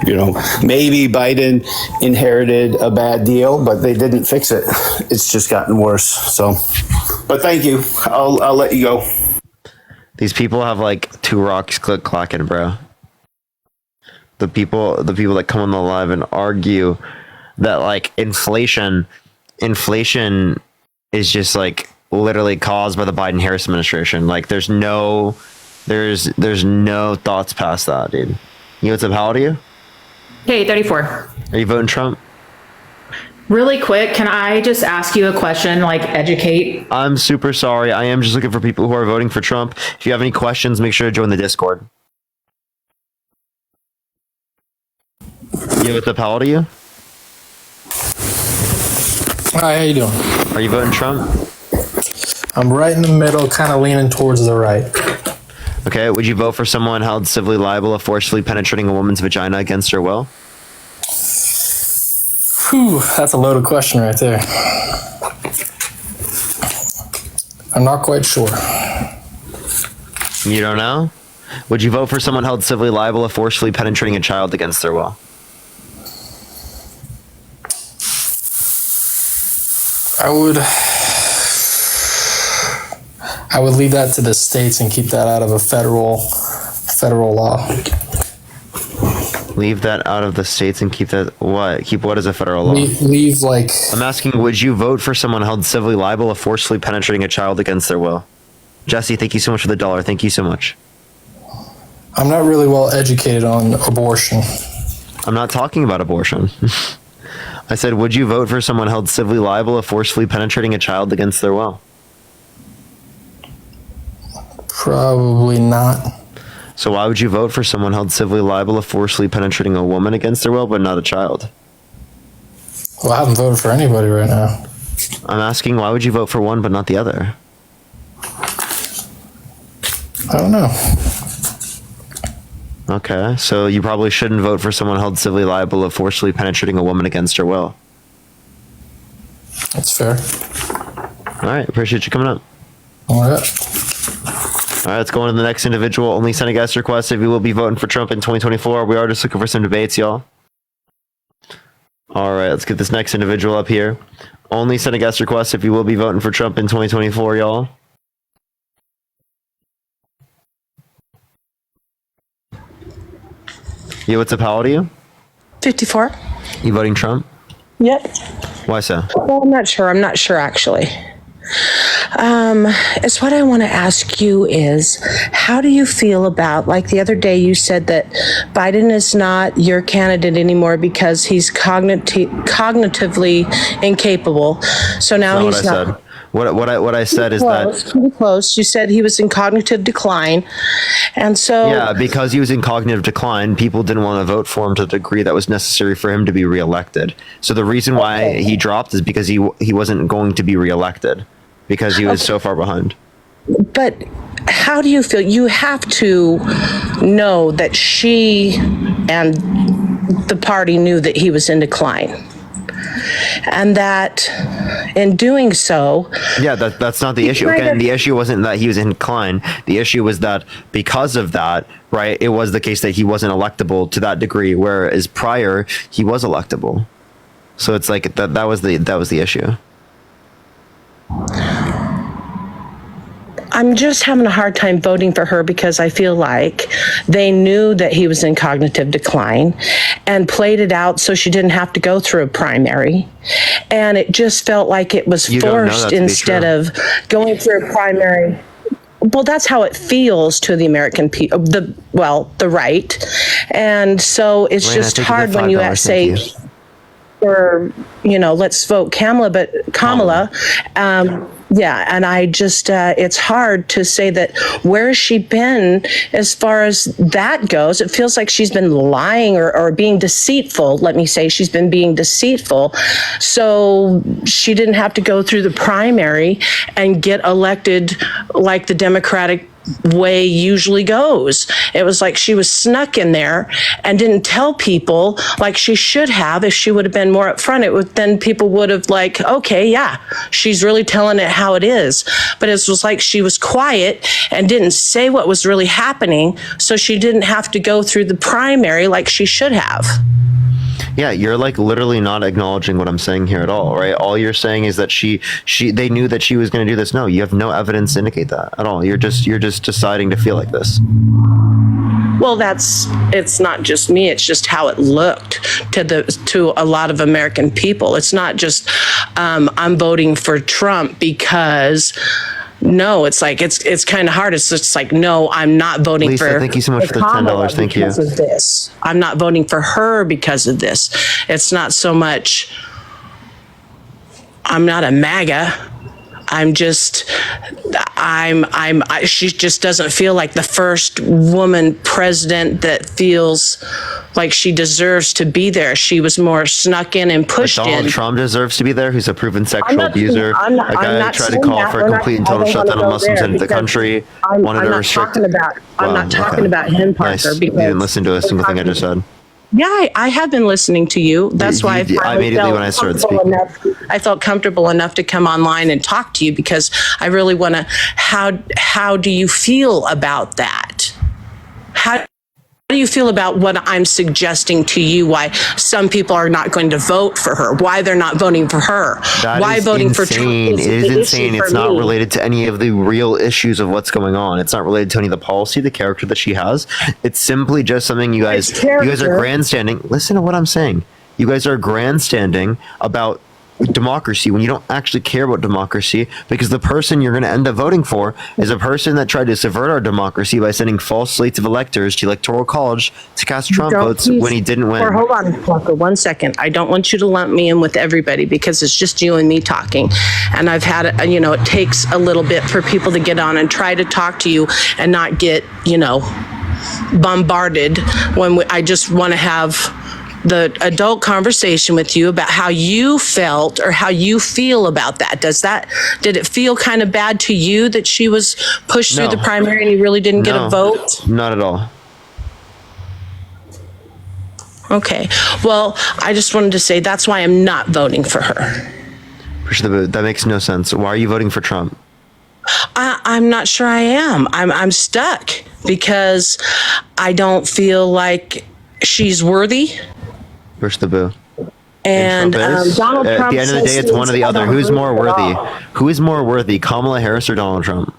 maybe Biden inherited a bad deal, but they didn't fix it. It's just gotten worse. So, but thank you. I'll let you go. These people have like two rocks clacking, bro. The people that come on the live and argue that like inflation is just like literally caused by the Biden-Harris administration. Like there's no thoughts past that, dude. You know what's up? How old are you? Hey, 34. Are you voting Trump? Really quick, can I just ask you a question, like educate? I'm super sorry. I am just looking for people who are voting for Trump. If you have any questions, make sure to join the Discord. Yeah, what's up? How old are you? Hi, how you doing? Are you voting Trump? I'm right in the middle, kind of leaning towards the right. Okay, would you vote for someone held civilly liable of forcefully penetrating a woman's vagina against her will? Whew, that's a loaded question right there. I'm not quite sure. You don't know? Would you vote for someone held civilly liable of forcefully penetrating a child against their will? I would leave that to the states and keep that out of a federal law. Leave that out of the states and keep that what? Keep what as a federal law? Leave like. I'm asking, would you vote for someone held civilly liable of forcefully penetrating a child against their will? Jesse, thank you so much for the $1. Thank you so much. I'm not really well educated on abortion. I'm not talking about abortion. I said, would you vote for someone held civilly liable of forcefully penetrating a child against their will? Probably not. So why would you vote for someone held civilly liable of forcefully penetrating a woman against their will, but not a child? Well, I haven't voted for anybody right now. I'm asking, why would you vote for one but not the other? I don't know. Okay, so you probably shouldn't vote for someone held civilly liable of forcefully penetrating a woman against her will. That's fair. All right, appreciate you coming up. All right. All right, let's go on to the next individual. Only send a guest request if you will be voting for Trump in 2024. We are just looking for some debates, y'all. All right, let's get this next individual up here. Only send a guest request if you will be voting for Trump in 2024, y'all. Yeah, what's up? How old are you? 54. You voting Trump? Yep. Why so? Well, I'm not sure actually. It's what I want to ask you is, how do you feel about, like the other day you said that Biden is not your candidate anymore because he's cognitively incapable. So now he's not. Said. What I said is that pretty close. You said he was in cognitive decline, and so yeah, because he was in cognitive decline, people didn't want to vote for him to the degree that was necessary for him to be reelected. So the reason why he dropped is because he wasn't going to be reelected because he was so far behind. But how do you feel? You have to know that she and the party knew that he was in decline. And that in doing so... Yeah, that's not the issue. Again, the issue wasn't that he was in decline. The issue was that because of that, right, it was the case that he wasn't electable to that degree, whereas prior, he was electable. So it's like that was the issue. I'm just having a hard time voting for her because I feel like they knew that he was in cognitive decline and played it out so she didn't have to go through a primary. And it just felt like it was forced instead of going through a primary. Well, that's how it feels to the American people, the right. And so it's just hard when you say, or, let's vote Kamala. Yeah, and I just, it's hard to say that where has she been as far as that goes. It feels like she's been lying or being deceitful. Let me say she's been being deceitful. So she didn't have to go through the primary and get elected like the Democratic way usually goes. It was like she was snuck in there and didn't tell people like she should have. If she would have been more upfront, then people would have like, okay, yeah, she's really telling it how it is. But it was like she was quiet and didn't say what was really happening, so she didn't have to go through the primary like she should have. Yeah, you're like literally not acknowledging what I'm saying here at all, right? All you're saying is that they knew that she was going to do this. No, you have no evidence to indicate that at all. You're just deciding to feel like this. Well, it's not just me. It's just how it looked to a lot of American people. It's not just I'm voting for Trump because. No, it's like it's kind of hard. It's just like, no, I'm not voting Lisa, for. Thank you so much for the $10. Thank you. Because of this, I'm not voting for her because of this. It's not so much. I'm not a MAGA. I'm just. she just doesn't feel like the first woman president that feels like she deserves to be there. She was more snuck in and pushed in. Donald Trump deserves to be there, who's a proven sexual abuser. I'm not a guy who tried to call for a complete and total shutdown of Muslims into the country. Wanted to restrict. I'm not talking about him, Parker. Nice. You didn't listen to a single thing I just said. Yeah, I have been listening to you. That's why I immediately when I started speaking. I felt comfortable enough to come online and talk to you because I really want to. How do you feel about that? How do you feel about what I'm suggesting to you? Why some people are not going to vote for her? Why they're not voting for her? Why voting for Trump? It is insane. It's not related to any of the real issues of what's going on. It's not related to any of the policy, the character that she has. It's simply just something you guys are grandstanding. Listen to what I'm saying. You guys are grandstanding about democracy when you don't actually care about democracy, because the person you're going to end up voting for is a person that tried to subvert our democracy by sending false slates of electors to electoral college to cast Trump votes when he didn't win. Hold on, Parker, 1 second. I don't want you to lump me in with everybody because it's just you and me talking. And I've had, it takes a little bit for people to get on and try to talk to you and not get, bombarded when I just want to have the adult conversation with you about how you felt or how you feel about that. Did it feel kind of bad to you that she was pushed through the primary and you really didn't get a vote? Not at all. Okay. Well, I just wanted to say that's why I'm not voting for her. That makes no sense. Why are you voting for Trump? I'm not sure I am. I'm stuck because I don't feel like she's worthy. Push the boo. And Donald Trump. At the end of the day, it's one or the other. Who's more worthy? Who is more worthy, Kamala Harris or Donald Trump?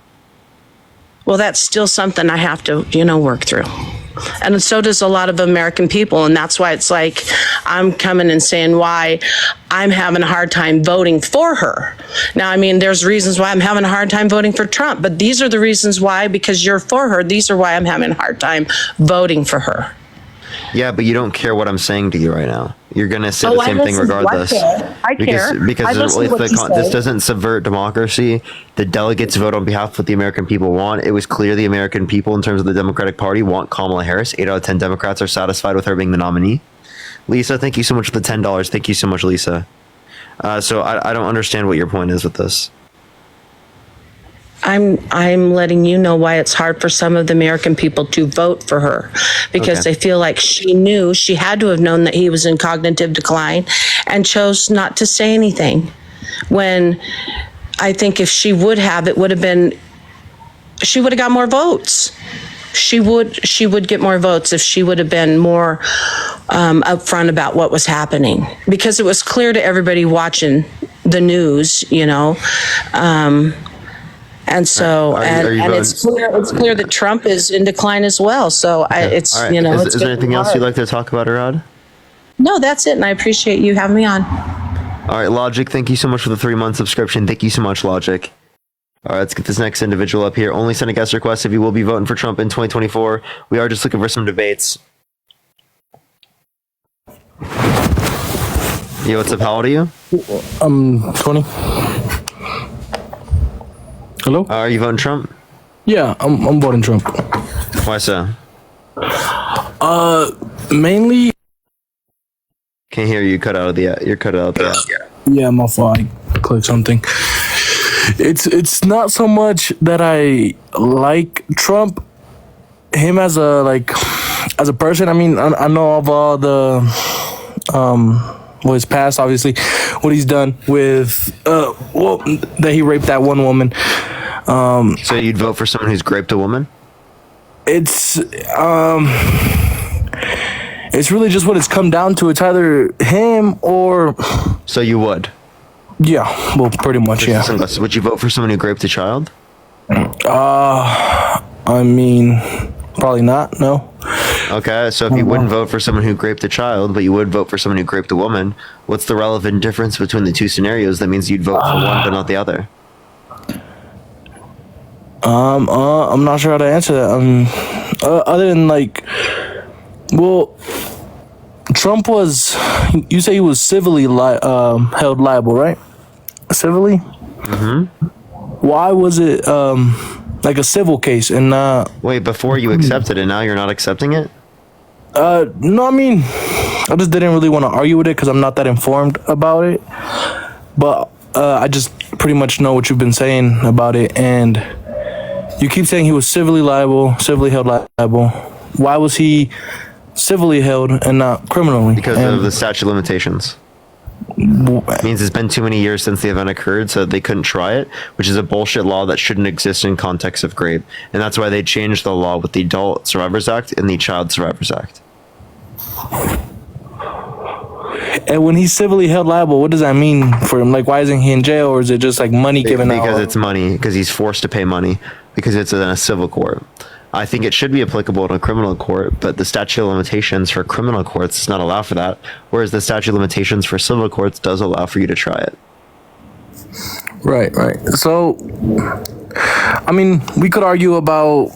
Well, that's still something I have to, work through. And so does a lot of American people. And that's why it's like I'm coming and saying why I'm having a hard time voting for her. Now, there's reasons why I'm having a hard time voting for Trump, but these are the reasons why, because you're for her. These are why I'm having a hard time voting for her. Yeah, but you don't care what I'm saying to you right now. You're going to say the same thing regardless. I care. Because this doesn't subvert democracy. The delegates vote on behalf of what the American people want. It was clear the American people, in terms of the Democratic Party, want Kamala Harris. 8 out of 10 Democrats are satisfied with her being the nominee. Lisa, thank you so much for the $10. Thank you so much, Lisa. So I don't understand what your point is with this. I'm letting you know why it's hard for some of the American people to vote for her, because they feel like she had to have known that he was in cognitive decline and chose not to say anything. When I think if she would have, she would have got more votes. She would get more votes if she would have been more upfront about what was happening, because it was clear to everybody watching the news, and so, it's clear that Trump is in decline as well. So Is there anything else you'd like to talk about, Arad? No, that's it. And I appreciate you having me on. All right, Logic, thank you so much for the 3-month subscription. Thank you so much, Logic. All right, let's get this next individual up here. Only send a guest request if you will be voting for Trump in 2024. We are just looking for some debates. Yo, what's up? How old are you? I'm 20. Hello? Are you voting Trump? Yeah, I'm voting Trump. Why so? Mainly. Can't hear you. Cut out of the. You're cut out of the. Yeah, my fault. I clicked something. It's not so much that I like Trump, him as a person. I know of all the what his past, obviously, what he's done with that he raped that one woman. So you'd vote for someone who's raped a woman? It's really just what it's come down to. It's either him or. So you would? Yeah, well, pretty much, yeah. Would you vote for someone who raped a child? Probably not, no. Okay, so if you wouldn't vote for someone who raped a child, but you would vote for someone who raped a woman, what's the relevant difference between the two scenarios? That means you'd vote for one but not the other. I'm not sure how to answer that. Other than Trump was, you say he was civilly held liable, right? Civilly? Mm-hmm. why was it like a civil case and not? Wait, before you accepted it, now you're not accepting it? No, I mean, I just didn't really want to argue with it because I'm not that informed about it. But I just pretty much know what you've been saying about it, and you keep saying he was civilly held liable. Why was he civilly held and not criminally? Because of the statute of limitations. It means it's been too many years since the event occurred, so they couldn't try it, which is a bullshit law that shouldn't exist in context of rape. And that's why they changed the law with the Adult Survivors Act and the Child Survivors Act. And when he's civilly held liable, what does that mean for him? Like, why isn't he in jail, or is it just like money given out? Because it's money, because he's forced to pay money, because it's in a civil court. I think it should be applicable to a criminal court, but the statute of limitations for criminal courts does not allow for that, whereas the statute of limitations for civil courts does allow for you to try it. Right. So, I mean, we could argue about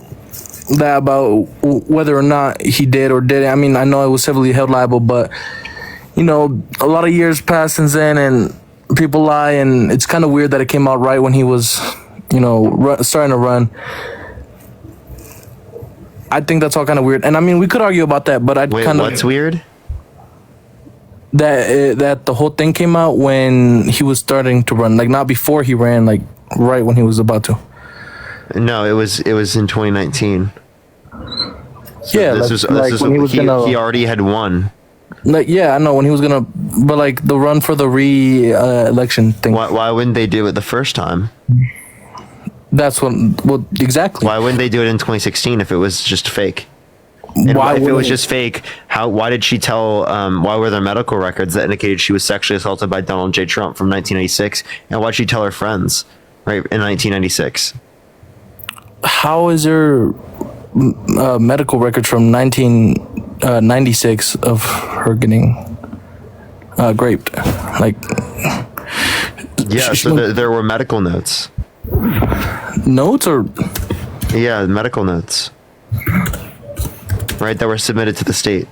that, about whether or not he did or didn't. I mean, I know it was civilly held liable, but, you know, a lot of years passed since then, and people lie, and it's kind of weird that it came out right when he was, you know, starting to run. I think that's all kind of weird. And I mean, we could argue about that, but I'd kind of... What's weird? That the whole thing came out when he was starting to run, like not before he ran, like right when he was about to. No, it was in 2019. So Yeah, he already had won. Like, yeah, I know when he was gonna, but like the run for the election thing. Why wouldn't they do it the first time? That's well, exactly. Why wouldn't they do it in 2016 if it was just fake? And if it was just fake, why did she tell, why were there medical records that indicated she was sexually assaulted by Donald J. Trump from 1996? And why'd she tell her friends, right, in 1996? How is there medical records from 1996 of her getting raped? Like, yeah, so there were medical notes. Notes or? Yeah, medical notes. Right, that were submitted to the state.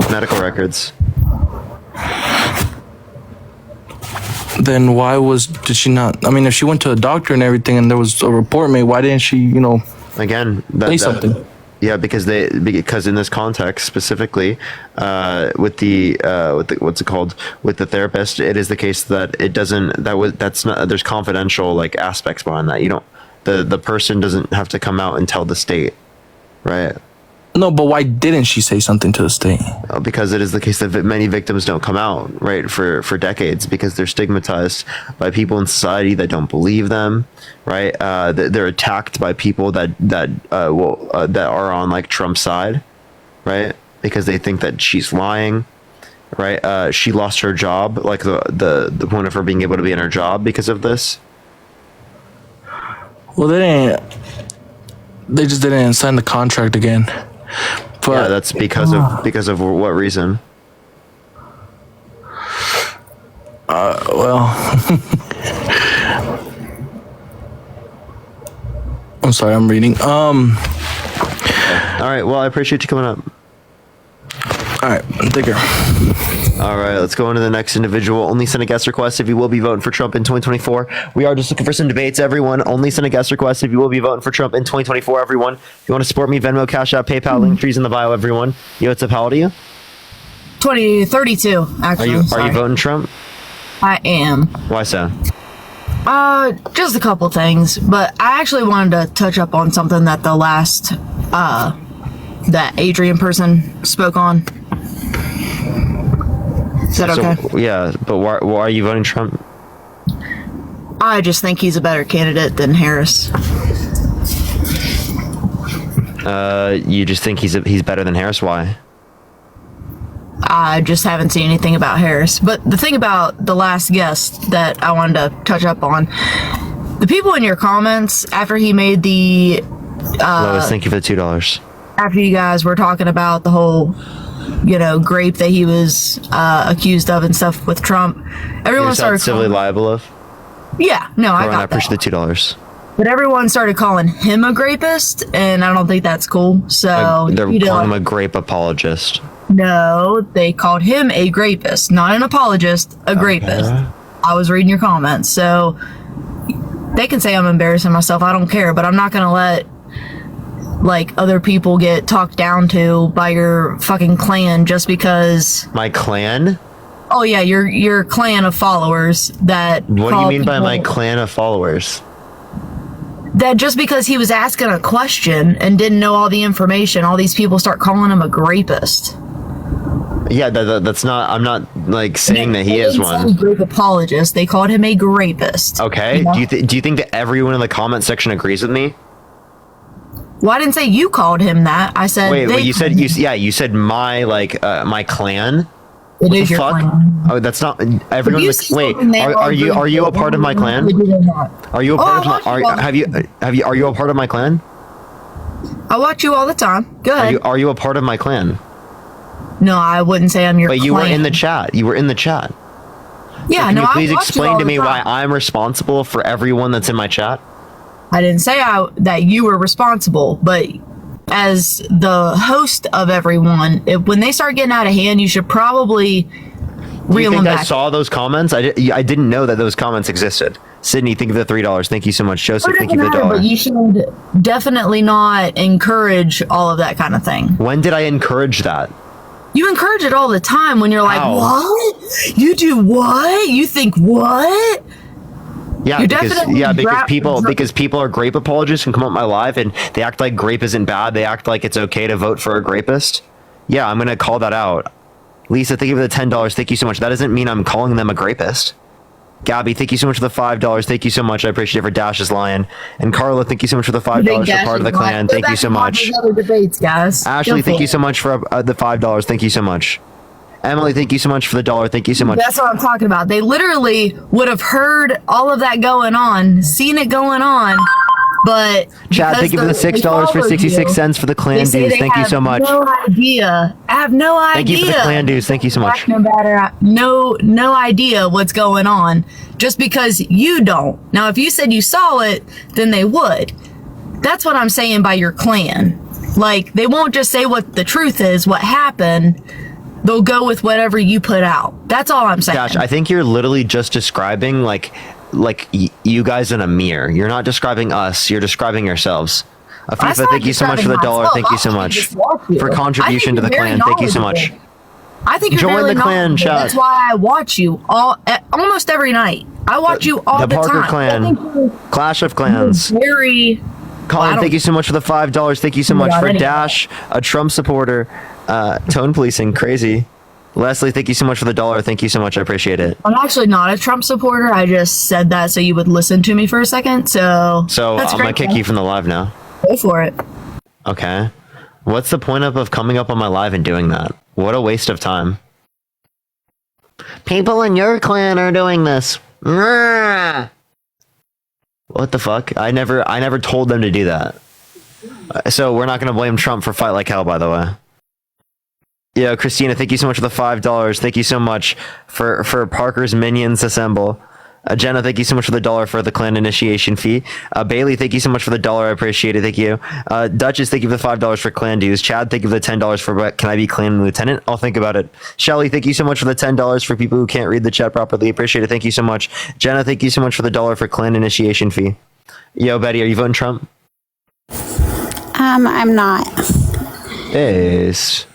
Medical records. Then why did she not? I mean, if she went to a doctor and everything, and there was a report made, why didn't she, you know, say something? Yeah, because in this context specifically, with the what's it called, with the therapist, it is the case that there's confidential like aspects behind that. You don't, the person doesn't have to come out and tell the state, right? No, but why didn't she say something to the state? Because it is the case that many victims don't come out, right, for decades, because they're stigmatized by people in society that don't believe them, right? They're attacked by people that are on like Trump's side, right? Because they think that she's lying, right? She lost her job, like the point of her being able to be in her job because of this. Well, they just didn't sign the contract again. But yeah, that's because of what reason? Well, I'm sorry, I'm reading. All right, well, I appreciate you coming up. All right, take care. All right, let's go on to the next individual. Only send a guest request if you will be voting for Trump in 2024. We are just looking for some debates, everyone. Only send a guest request if you will be voting for Trump in 2024, everyone. If you want to support me, Venmo, Cash App, PayPal, link trees in the bio, everyone. Yo, what's up? How old are you? 32, actually. Are you voting Trump? I am. Why so? Just a couple things, but I actually wanted to touch up on something that the last, that Adrian person spoke on. Is that okay? Yeah, but why are you voting Trump? I just think he's a better candidate than Harris. You just think he's better than Harris? Why? I just haven't seen anything about Harris. But the thing about the last guest that I wanted to touch up on, the people in your comments after he made the Lois, thank you for the $2. After you guys were talking about the whole, you know, grape that he was accused of and stuff with Trump, everyone started civilly liable of. Yeah, no, I got I appreciate the $2. But everyone started calling him a grapist, and I don't think that's cool. So they're calling him a grape apologist. No, they called him a grapist, not an apologist, a grapist. I was reading your comments, so they can say I'm embarrassing myself. I don't care, but I'm not gonna let like other people get talked down to by your fucking clan just because. My clan? Oh yeah, your clan of followers that. What do you mean by my clan of followers? That just because he was asking a question and didn't know all the information, all these people start calling him a rapist. Yeah, that's not. I'm not like saying that he is one. Grape apologist. They called him a rapist. Okay. You know? Do you think that everyone in the comment section agrees with me? Well, I didn't say you called him that. I said. Wait. You said you said my my clan. It is your clan. Oh, that's not everyone. Wait, are you a part of my clan? Are you a part of my? Are you a part of my clan? I watch you all the time. Good. Are you a part of my clan? No, I wouldn't say I'm your. But you were in the chat. You were in the chat. Yeah, Can no. you please I watch explain you all to me the why time. I'm responsible for everyone that's in my chat? I didn't say that you were responsible, but as the host of everyone, when they start getting out of hand, you should probably reel them back. I saw those comments? I didn't know that those comments existed. Sydney, think of the $3. Thank you so much. Joseph, thank you for the $1. But you should definitely not encourage all of that kind of thing. When did I encourage that? You encourage it all the time when you're like, How? what? You do what? You think what? Yeah, You're because people are grape apologists and come up my live and they act like grape isn't bad. They act like it's okay to vote for a rapist. Yeah, I'm gonna call that out. Lisa, thank you for the $10. Thank you so much. That doesn't mean I'm calling them a rapist. Gabby, thank you so much for the $5. Thank you so much. I appreciate it for Dash's Lion. And Carla, thank you so much for the $5 for part of the clan. Thank you so much. Other debates, guys. Ashley, thank you so much for the $5. Thank you so much. Emily, thank you so much for the $1. Thank you so much. That's what I'm talking about. They literally would have heard all of that going on, seen it going on, but Chad, thank you for the $6 for 66 cents for the clan dues. Thank you so much. No idea. I have no idea. Thank you for the clan dues. Thank you so much. No idea what's going on just because you don't. Now, if you said you saw it, then they would. That's what I'm saying by your clan. Like, they won't just say what the truth is, what happened. They'll go with whatever you put out. That's all I'm saying. Gosh, I think you're literally just describing like you guys in a mirror. You're not describing us. You're describing yourselves. Afifa, thank you so much for the $1. Thank you so much for contribution to the clan. Thank you so much. I think you're join the clan, chat. That's why I watch you almost every night. I watch you all the Parker time. clan, Clash of Clans. Very. Colin, thank you so much for the $5. Thank you so much for Dash, a Trump supporter. Tone policing, crazy. Leslie, thank you so much for the $1. Thank you so much. I appreciate it. I'm actually not a Trump supporter. I just said that so you would listen to me for a second. So I'm gonna kick you from the live now. Go for it. Okay. What's the point of coming up on my live and doing that? What a waste of time. People in your clan are doing this. What the fuck? I never told them to do that. So we're not gonna blame Trump for Fight Like Hell, by the way. Yeah, Christina, thank you so much for the $5. Thank you so much for Parker's Minions Assemble. Jenna, thank you so much for the $1 for the clan initiation fee. Bailey, thank you so much for the $1. I appreciate it. Thank you. Duchess, thank you for the $5 for clan dues. Chad, thank you for the $10 for Can I Be Clan Lieutenant? I'll think about it. Shelly, thank you so much for the $10 for people who can't read the chat properly. Appreciate it. Thank you so much. Jenna, thank you so much for the $1 for clan initiation fee. Yo, Betty, are you voting Trump? I'm not. Yes.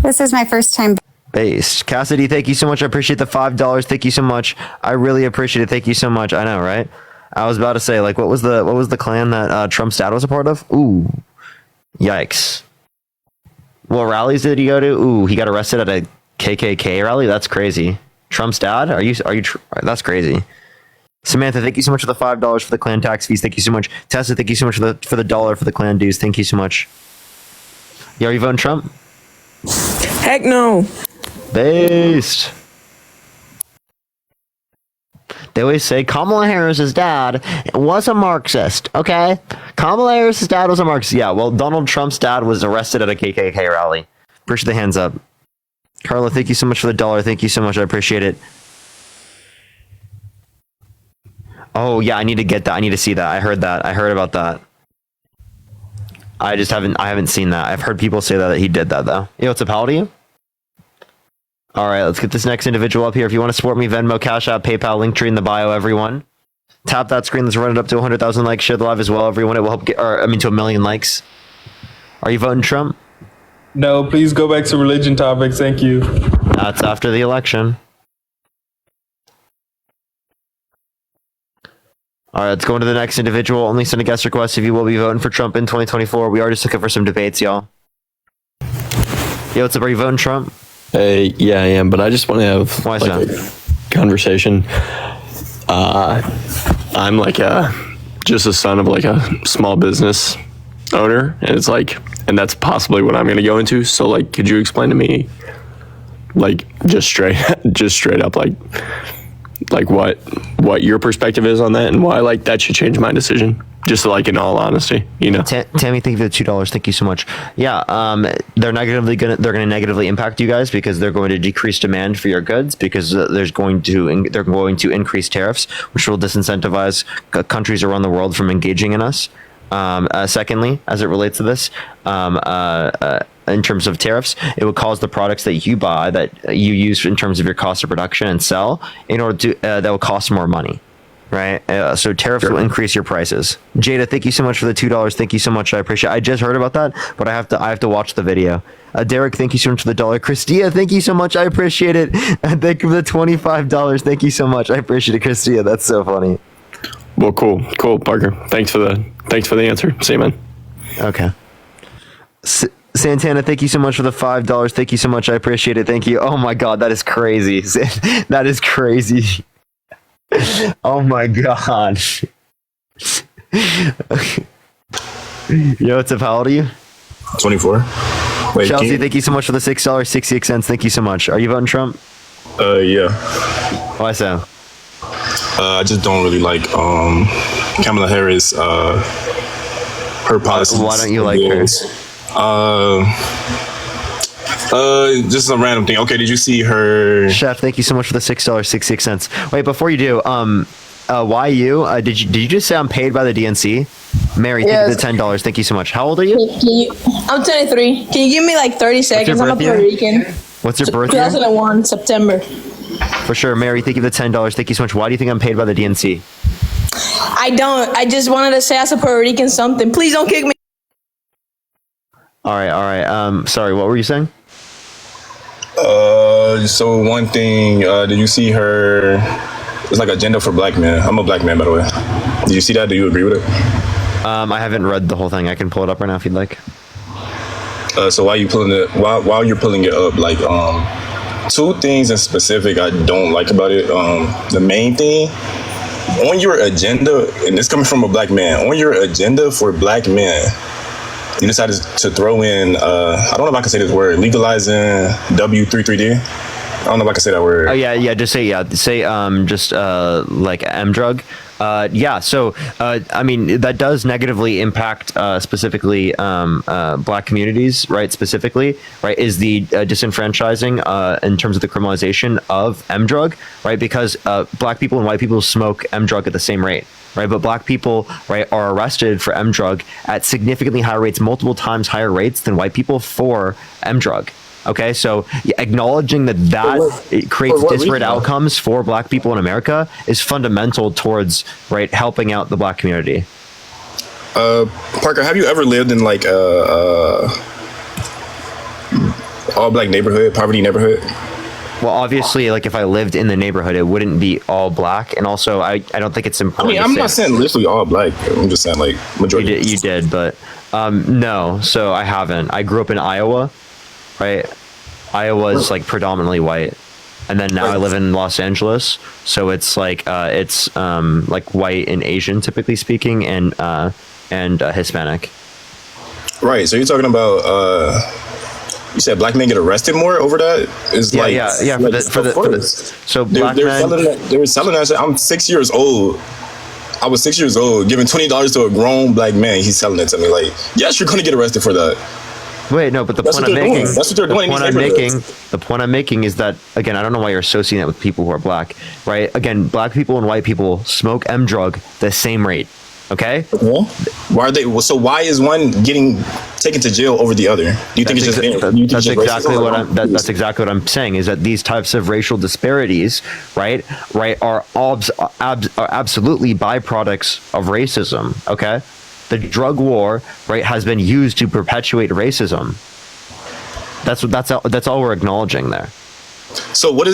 This is my first time. Based. Cassidy, thank you so much. I appreciate the $5. Thank you so much. I really appreciate it. Thank you so much. I know, right? I was about to say, like, what was the clan that Trump's dad was a part of? Ooh, yikes. What rallies did he go to? Ooh, he got arrested at a KKK rally. That's crazy. Trump's dad? Are you? That's crazy. Samantha, thank you so much for the $5 for the clan tax fees. Thank you so much. Tessa, thank you so much for the $1 for the clan dues. Thank you so much. Yeah, are you voting Trump? Heck no. Based. They always say Kamala Harris's dad was a Marxist. Okay, Kamala Harris's dad was a Marxist. Yeah, well, Donald Trump's dad was arrested at a KKK rally. Appreciate the hands up. Carla, thank you so much for the $1. Thank you so much. I appreciate it. Oh yeah, I need to get that. I need to see that. I heard that. I heard about that. I haven't seen that. I've heard people say that he did that though. Yo, what's up? How old are you? All right, let's get this next individual up here. If you want to support me, Venmo, Cash App, PayPal, Linktree in the bio, everyone. Tap that screen. Let's run it up to 100,000 likes. Share the live as well, everyone. It will help get, to 1 million likes. Are you voting Trump? No, please go back to religion topics. Thank you. That's after the election. All right, let's go into the next individual. Only send a guest request if you will be voting for Trump in 2024. We are just looking for some debates, y'all. Yo, what's up? Are you voting Trump? Hey, yeah, I am, but I just want to have a conversation. I'm like just a son of like a small business owner, and it's like, and that's possibly what I'm going to go into. So like, could you explain to me, like, just straight up, like what your perspective is on that, and why like that should change my decision? Just like in all honesty, you know. Tammy, thank you for the $2. Thank you so much. Yeah, they're gonna negatively impact you guys because they're going to decrease demand for your goods because they're going to increase tariffs, which will disincentivize countries around the world from engaging in us. Secondly, as it relates to this, in terms of tariffs, it would cause the products that you buy, that you use in terms of your cost of production and sell, in order to that will cost more money. Right. So tariffs will increase your prices. Jada, thank you so much for the $2. Thank you so much. I appreciate it. I just heard about that, but I have to watch the video. Derek, thank you so much for the $1. Christia, thank you so much. I appreciate it. And thank you for the $25. Thank you so much. I appreciate it, Christia. That's so funny. Well, cool, Parker. Thanks for the answer. See you, man. Okay. Santana, thank you so much for the $5. Thank you so much. I appreciate it. Thank you. Oh my God, that is crazy. That is crazy. Oh my God. Yo, what's up? How old are you? 24. Wait, Chelsea, thank you so much for the $6.68. Thank you so much. Are you voting Trump? Yeah. Why so? I just don't really like Kamala Harris. Her policies. Why don't you like her? Just a random thing. Okay, did you see her? Chef, thank you so much for the $6.66. Wait, before you do, why you? Did you just say I'm paid by the DNC? Mary, thank you for the $10. Thank you so much. How old are you? I'm 23. Can you give me like 30 seconds? I'm a Puerto Rican. What's your birth year? 2001, September. For sure. Mary, thank you for the $10. Thank you so much. Why do you think I'm paid by the DNC? I don't. I just wanted to say as a Puerto Rican something. Please don't kick me. All right. Sorry, what were you saying? So one thing, did you see her? It's like agenda for black men. I'm a black man, by the way. Did you see that? Do you agree with it? I haven't read the whole thing. I can pull it up right now if you'd like. So while you're pulling it up, like two things in specific I don't like about it. The main thing on your agenda, and this coming from a black man, on your agenda for black men, you decided to throw in, I don't know if I can say this word, legalizing W33D. I don't know if I can say that word. Oh yeah. Just say like M drug. So I mean that does negatively impact specifically black communities, right? Specifically, right, is the disenfranchising in terms of the criminalization of M drug, right? Because black people and white people smoke M drug at the same rate. Right, but black people, right, are arrested for M drug at significantly higher rates, multiple times higher rates than white people for M drug. Okay, so acknowledging that it creates disparate outcomes for black people in America is fundamental towards, right, helping out the black community. Parker, have you ever lived in like all black neighborhood, poverty neighborhood? Well, obviously, like if I lived in the neighborhood, it wouldn't be all black, and also I don't think it's important. I mean, I'm not saying literally all black. I'm just saying like majority. You did, but no. So I haven't. I grew up in Iowa, right? Iowa is like predominantly white, and then now I live in Los Angeles, so it's like like white and Asian, typically speaking, and Hispanic. Right. So you're talking about. You said black men get arrested more over that? So black men, they were selling that shit. I'm 6 years old. I was 6 years old, giving $20 to a grown black man. He's selling it to me. Like, yes, you're going to get arrested for that. Wait, no, but the point I'm making. That's what they're doing. The point I'm making is that, again, I don't know why you're associating it with people who are black, right? Again, black people and white people smoke M drug the same rate. Okay. Why are they? So why is one getting taken to jail over the other? Do you think it's just that's exactly what that's exactly what I'm saying, is that these types of racial disparities, right, are absolutely byproducts of racism. Okay, the drug war, right, has been used to perpetuate racism. That's all we're acknowledging there. So what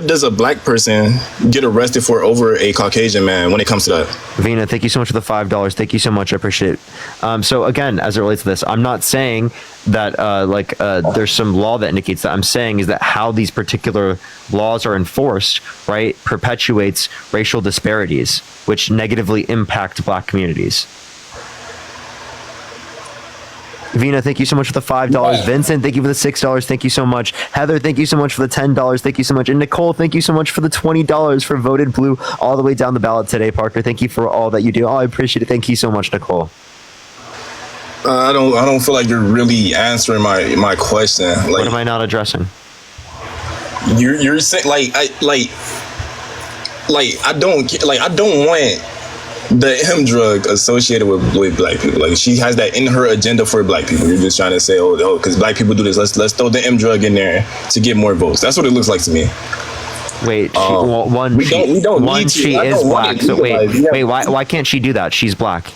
does a black person get arrested for over a Caucasian man when it comes to that? Vina, thank you so much for the $5. Thank you so much. I appreciate it. So again, as it relates to this, I'm not saying that there's some law that indicates that. I'm saying is that how these particular laws are enforced, right, perpetuates racial disparities, which negatively impact black communities. Vina, thank you so much for the $5. Vincent, thank you for the $6. Thank you so much. Heather, thank you so much for the $10. Thank you so much. And Nicole, thank you so much for the $20 for voted blue all the way down the ballot today. Parker, thank you for all that you do. Oh, I appreciate it. Thank you so much, Nicole. I don't feel like you're really answering my question. Like, what am I not addressing? You're saying I don't want the M drug associated with black people. Like, she has that in her agenda for black people. You're just trying to say, oh, because black people do this, let's throw the M drug in there to get more votes. That's what it looks like to me. Wait, she is black. So why can't she do that? She's black.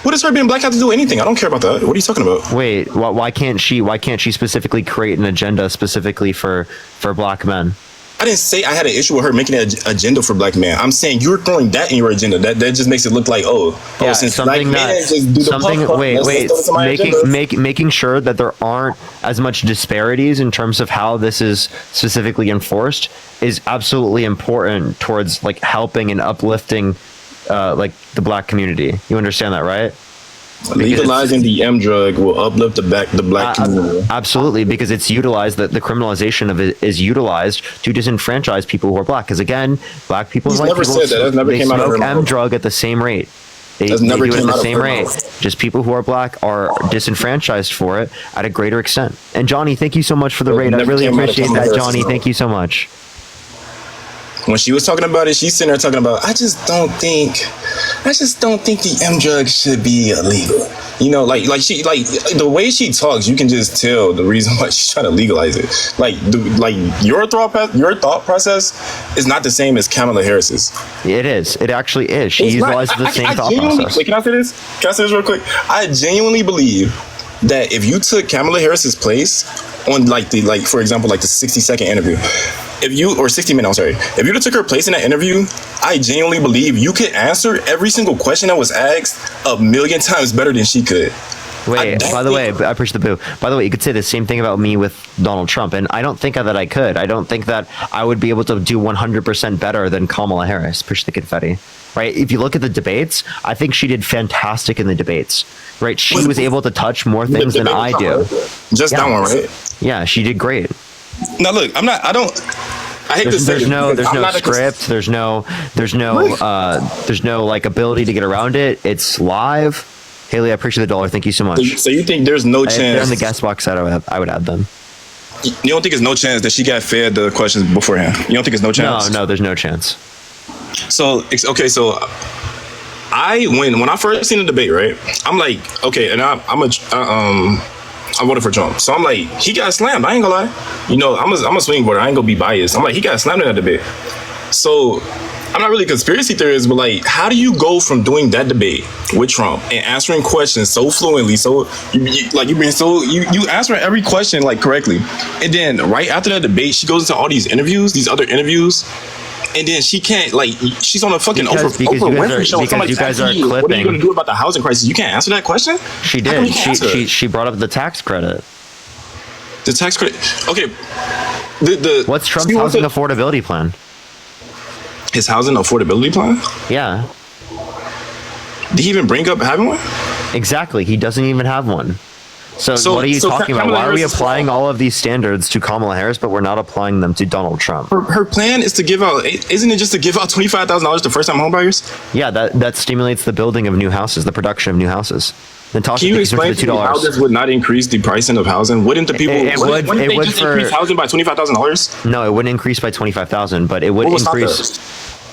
What does her being black have to do with anything? I don't care about that. What are you talking about? Wait, why can't she specifically create an agenda specifically for black men? I didn't say I had an issue with her making an agenda for black men. I'm saying you're throwing that in your agenda. That just makes it look like, since black men just do making sure that there aren't as much disparities in terms of how this is specifically enforced is absolutely important towards like helping and uplifting like the black community. You understand that, right? Legalizing the M drug will uplift the black community. Absolutely, because it's utilized, that the criminalization of it is utilized to disenfranchise people who are black. Because again, black people and white people, they smoke M drug at the same rate. They do it at the same rate. Just people who are black are disenfranchised for it at a greater extent. And Johnny, thank you so much for the rate. I really appreciate that, Johnny. Thank you so much. When she was talking about it, she's sitting there talking about, I just don't think the M drug should be illegal. You know, like the way she talks, you can just tell the reason why she's trying to legalize it. Like your thought process is not the same as Kamala Harris's. It is. It actually is. She utilizes the same thought process. Wait, can I say this? Can I say this real quick? I genuinely believe that if you took Kamala Harris's place on for example, like the 60-second interview, or 60 minutes, I'm sorry. If you took her place in that interview, I genuinely believe you could answer every single question that was asked a million times better than she could. Wait, by the way, I appreciate the boo. By the way, you could say the same thing about me with Donald Trump, and I don't think that I could. I don't think that I would be able to do 100% better than Kamala Harris. Push the confetti. Right? If you look at the debates, I think she did fantastic in the debates. Right? She was able to touch more things than I do. Just that one, right? Yeah, she did great. Now look, I hate to say there's no script. There's no like ability to get around it. It's live. Haley, I appreciate the $1. Thank you so much. So you think there's no chance? If they're in the guest box set, I would add them. You don't think there's no chance that she got fed the questions beforehand? You don't think there's no chance? No, there's no chance. So okay, so when I first seen the debate, right? I'm like, okay, and I voted for Trump. So I'm like, he got slammed. I ain't gonna lie. You know, I'm a swing voter. I ain't gonna be biased. I'm like, he got slammed in that debate. So I'm not really a conspiracy theorist, but like, how do you go from doing that debate with Trump and answering questions so fluently, you answering every question like correctly, and then right after that debate, she goes into all these other interviews, and then she can't, like, she's on a fucking Oprah Winfrey show. Because you guys are clipping. What are you going to do about the housing crisis? You can't answer that question? She did. She brought up the tax credit. The tax credit. Okay. What's Trump's housing affordability plan? His housing affordability plan? Yeah. Did he even bring up having one? Exactly. He doesn't even have one. So what are you talking about? Why are we applying all of these standards to Kamala Harris, but we're not applying them to Donald Trump? Her plan is to give out, isn't it just to give out $25,000 to first-time homebuyers? Yeah, that stimulates the building of new houses, the production of new houses. Can you explain to me how this would not increase the pricing of housing? Wouldn't the people, wouldn't they just increase housing by $25,000? No, it wouldn't increase by $25,000, but it would increase.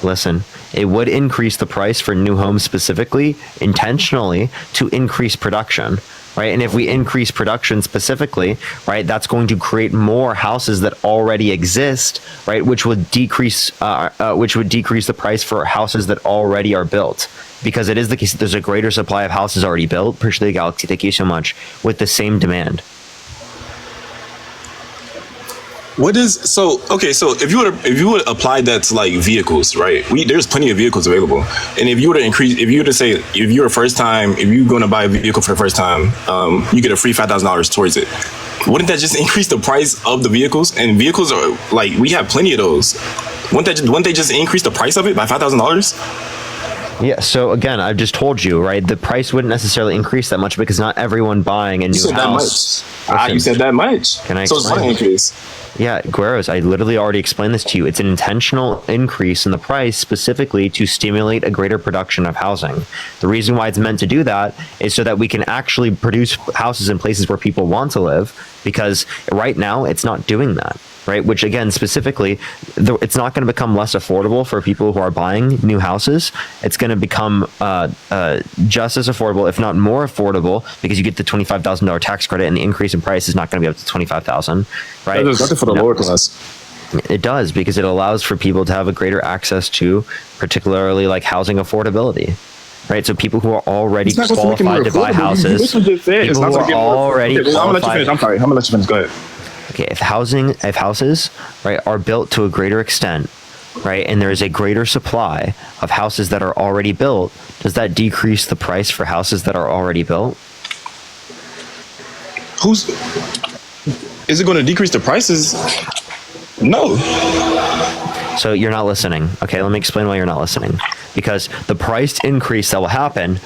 Listen, it would increase the price for new homes specifically, intentionally, to increase production. right? And if we increase production specifically, right, that's going to create more houses that already exist, right, which would decrease the price for houses that already are built. Because it is the case that there's a greater supply of houses already built. Appreciate the Galaxy, thank you so much, with the same demand. So if you would apply that to like vehicles, right? There's plenty of vehicles available, and if you were to say if you're going to buy a vehicle for the first time, you get a free $5,000 towards it. Wouldn't that just increase the price of the vehicles? And vehicles are like, we have plenty of those. Wouldn't they just increase the price of it by $5,000? Yeah, so again, I've just told you, right? The price wouldn't necessarily increase that much because not everyone buying a new house. You said that much. Can I explain? So it's not an increase. Yeah, Guerreros, I literally already explained this to you. It's an intentional increase in the price specifically to stimulate a greater production of housing. The reason why it's meant to do that is so that we can actually produce houses in places where people want to live, because right now it's not doing that. Right, which again, specifically, it's not going to become less affordable for people who are buying new houses. It's going to become just as affordable, if not more affordable, because you get the $25,000 tax credit, and the increase in price is not going to be up to $25,000. Right? There's nothing for the lower class. It does, because it allows for people to have a greater access to, particularly like housing affordability. Right, so people who are already qualified to buy houses, people who are already qualified. I'm sorry. I'm gonna let you finish. Go ahead. Okay, if houses, right, are built to a greater extent, right, and there is a greater supply of houses that are already built, does that decrease the price for houses that are already built? Is it going to decrease the prices? No. So you're not listening. Okay, let me explain why you're not listening. Because the price increase that will happen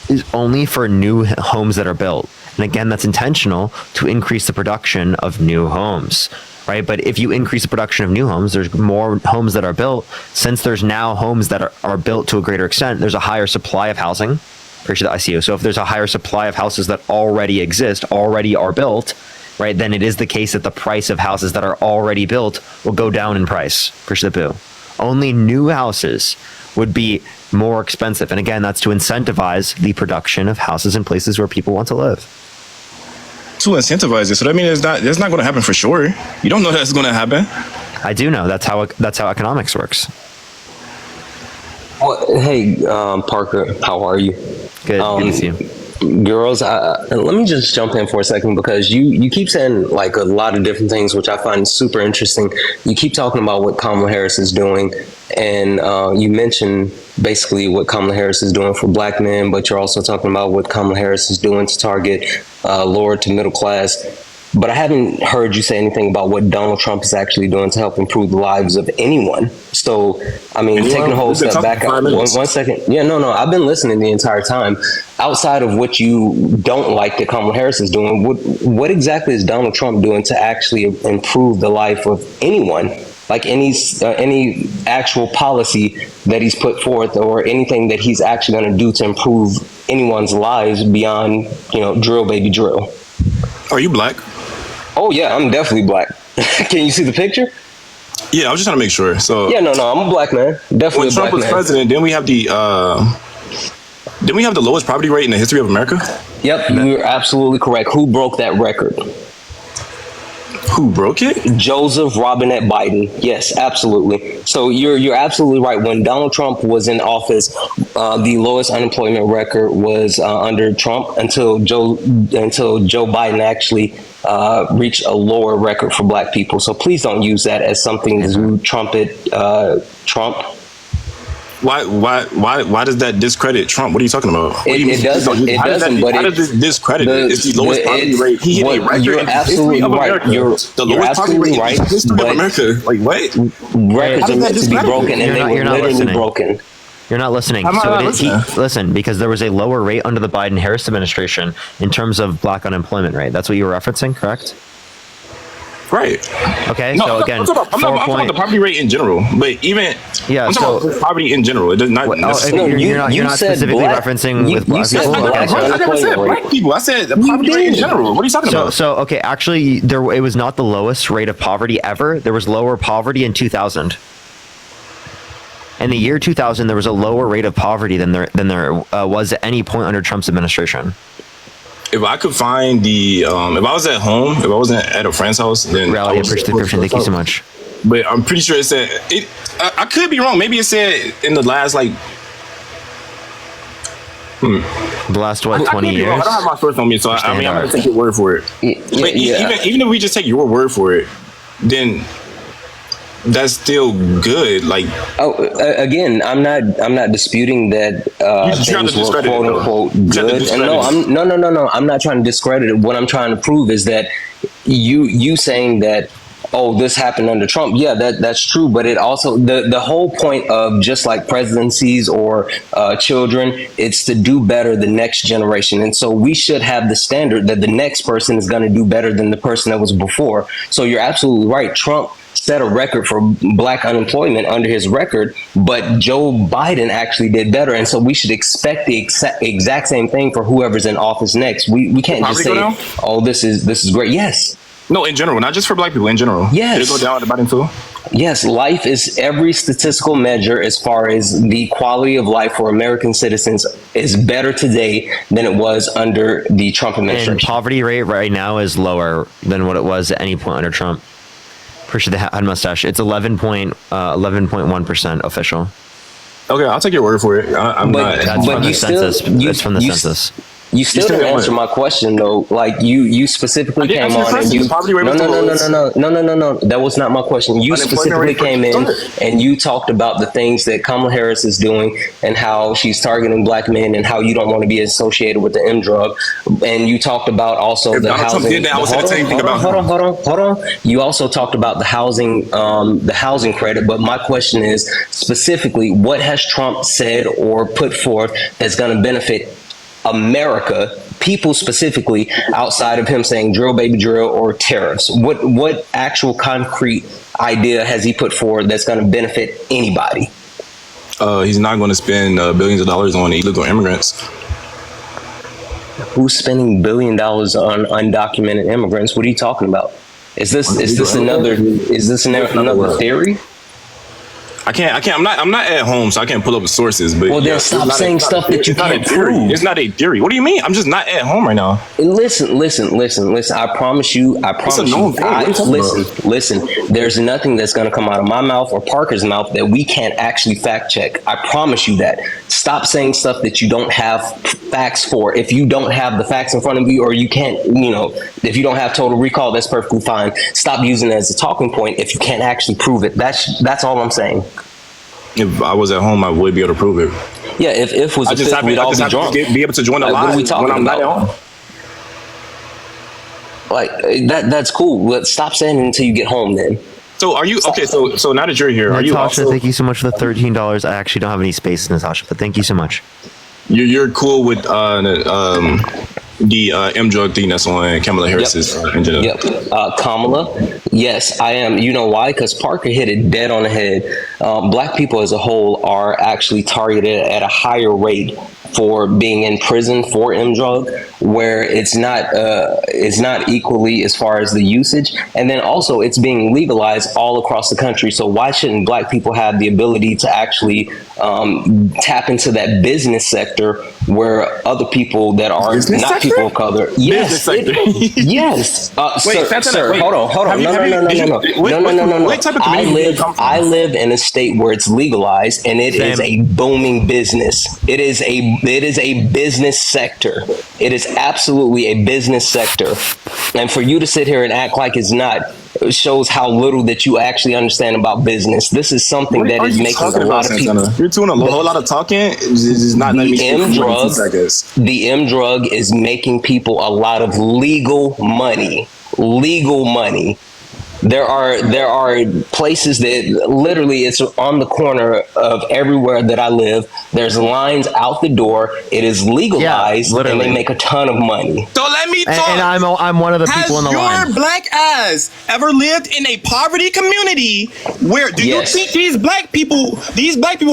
is only for new homes that are built. And again, that's intentional to increase the production of new homes, right? But if you increase the production of new homes, there's more homes that are built. Since there's now homes that are built to a greater extent, there's a higher supply of housing. Appreciate the ICU. So if there's a higher supply of houses that already exist, already are built, right, then it is the case that the price of houses that are already built will go down in price. Appreciate the boo. Only new houses would be more expensive. And again, that's to incentivize the production of houses in places where people want to live. To incentivize it, so that means that's not going to happen for sure. You don't know that's going to happen. I do know. That's how economics works. Well, hey, Parker, how are you? Good. Good to see you. Girls, let me just jump in for a second, because you keep saying like a lot of different things, which I find super interesting. You keep talking about what Kamala Harris is doing, and you mentioned basically what Kamala Harris is doing for black men, but you're also talking about what Kamala Harris is doing to target lower to middle class. But I haven't heard you say anything about what Donald Trump is actually doing to help improve the lives of anyone. So, I mean, taking a whole step back, one second. Yeah, no, I've been listening the entire time. Outside of what you don't like that Kamala Harris is doing, what exactly is Donald Trump doing to actually improve the life of anyone? Like any actual policy that he's put forth, or anything that he's actually going to do to improve anyone's lives beyond, drill baby drill. Are you black? Oh yeah, I'm definitely black. Can you see the picture? Yeah, I was just trying to make sure. So yeah, no, I'm a black man. Definitely when Trump was president, then we have the lowest poverty rate in the history of America. Yep, you're absolutely correct. Who broke that record? Who broke it? Joseph Robinette Biden. Yes, absolutely. So you're absolutely right. When Donald Trump was in office, the lowest unemployment record was under Trump until Joe Biden actually reached a lower record for black people. So please don't use that as something to trumpet Trump. Why does that discredit Trump? What are you talking about? It doesn't. It doesn't. But how does this discredit it? It's the lowest poverty rate. He hit a record you're in the absolutely history of right. America. The lowest poverty rate in the history of America. Like what? Records are meant to be broken, and they were literally broken. You're not listening. Listen, because there was a lower rate under the Biden-Harris administration in terms of black unemployment rate. That's what you were referencing, correct? Right. Okay. No, so again, I'm talking about the poverty rate in general, but even I'm talking about poverty in general. It does not. You're not specifically referencing with black people. I never said black people. I said the poverty rate in general. What are you talking about? So okay, actually, it was not the lowest rate of poverty ever. There was lower poverty in 2000. In the year 2000, there was a lower rate of poverty than there was at any point under Trump's administration. if I could find the, if I was at home, if I wasn't at a friend's house, then Rally, appreciate the description. Thank you so much. But I'm pretty sure it said it. I could be wrong. Maybe it said in the last like. The last what, 20 years? I don't have my source on me, so I mean, I'm gonna take your word for it. But even if we just take your word for it, then that's still good. Like, again, I'm not disputing that things were quote unquote good. And no. I'm not trying to discredit it. What I'm trying to prove is that you saying that, oh, this happened under Trump. Yeah, that's true. But it also, the whole point of just like presidencies or children, it's to do better the next generation. And so we should have the standard that the next person is going to do better than the person that was before. So you're absolutely right. Trump set a record for black unemployment under his record, but Joe Biden actually did better. And so we should expect the exact same thing for whoever's in office next. We can't just say, oh, this is great. Yes. No, in general, not just for black people, in general. Yes. Did it go down at the Biden too? Yes, life is every statistical measure as far as the quality of life for American citizens is better today than it was under the Trump administration. And poverty rate right now is lower than what it was at any point under Trump. Appreciate the head mustache. It's 11.1% official. Okay, I'll take your word for it. That's from the census. That's from the census. You still didn't answer my question though. Like you specifically came on and you no. That was not my question. You specifically came in and you talked about the things that Kamala Harris is doing and how she's targeting black men and how you don't want to be associated with the M drug. And you talked about also the housing. Hold on. You also talked about the housing credit. But my question is specifically, what has Trump said or put forth that's going to benefit America, people specifically, outside of him saying drill baby drill or tariffs? What actual concrete idea has he put forward that's going to benefit anybody? He's not going to spend billions of dollars on illegal immigrants. Who's spending $1 billion on undocumented immigrants? What are you talking about? Is this another theory? I can't. I'm not at home, so I can't pull up the sources. But well, then stop saying stuff that you can't prove. It's not a theory. What do you mean? I'm just not at home right now. Listen. I promise you. Listen. There's nothing that's going to come out of my mouth or Parker's mouth that we can't actually fact check. I promise you that. Stop saying stuff that you don't have facts for. If you don't have the facts in front of you, or you can't, if you don't have total recall, that's perfectly fine. Stop using it as a talking point if you can't actually prove it. That's all I'm saying. If I was at home, I would be able to prove it. Yeah, if was a fifth, we'd all be drunk. Be able to join the live what are we talking when I'm about? not at home. Like that's cool. But stop saying it until you get home. Then. So are you okay? So now that you're here, are you Natasha, also? Thank you so much for the $13. I actually don't have any space, Natasha, but thank you so much. You're cool with the M drug thing that's on Kamala Harris's agenda. Yep. Kamala, yes, I am. You know why? Because Parker hit it dead on the head. Black people as a whole are actually targeted at a higher rate for being in prison for M drug, where it's not equally as far as the usage, and then also it's being legalized all across the country. So why shouldn't black people have the ability to actually tap into that business sector where other people that are not people of color? Yes, yes. Sir, hold on. No. I live in a state where it's legalized, and it is a booming business. It is a business sector. It is absolutely a business sector. And for you to sit here and act like it's not shows how little that you actually understand about business. This is something that is making a lot of people. You're doing a whole lot of talking. It's not the M drug is making people a lot of legal money. There are places that literally it's on the corner of everywhere that I live. There's lines out the door. It is legalized, and they make a ton of money. So let me talk. And I'm one of the people in the line. Has your black ass ever lived in a poverty community where you think these black people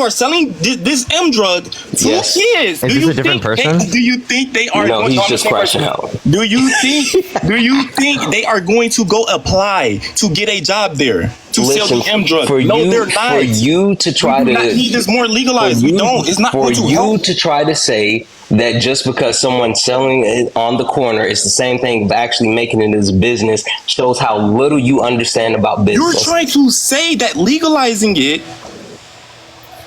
are selling this M drug to kids? Is this a different person? Do you think they are? No, he's just crashing out. Do you think they are going to go apply to get a job there to sell Listen, the M drug. for No, you, they're not. For you to try we do to not need this more legalized. We don't. It's not for going to you help. to try to say that just because someone's selling it on the corner is the same thing of actually making it as a business shows how little you understand about business. You're trying to say that legalizing it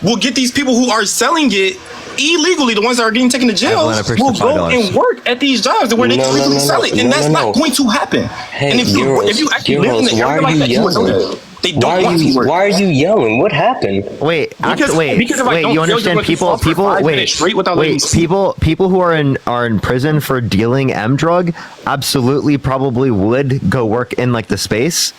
will get these people who are selling it illegally, the ones that are getting taken to jail, will go and work at these jobs where they can legally sell it, and that's not going to happen. Hey, and if you actually live in the area like that, you would know that. They don't want to work. Why are you yelling? What happened? Wait, Because if I don't you understand feel people for 5 minutes straight without letting me sleep. people who are in prison for dealing M drug absolutely probably would go work in like the space,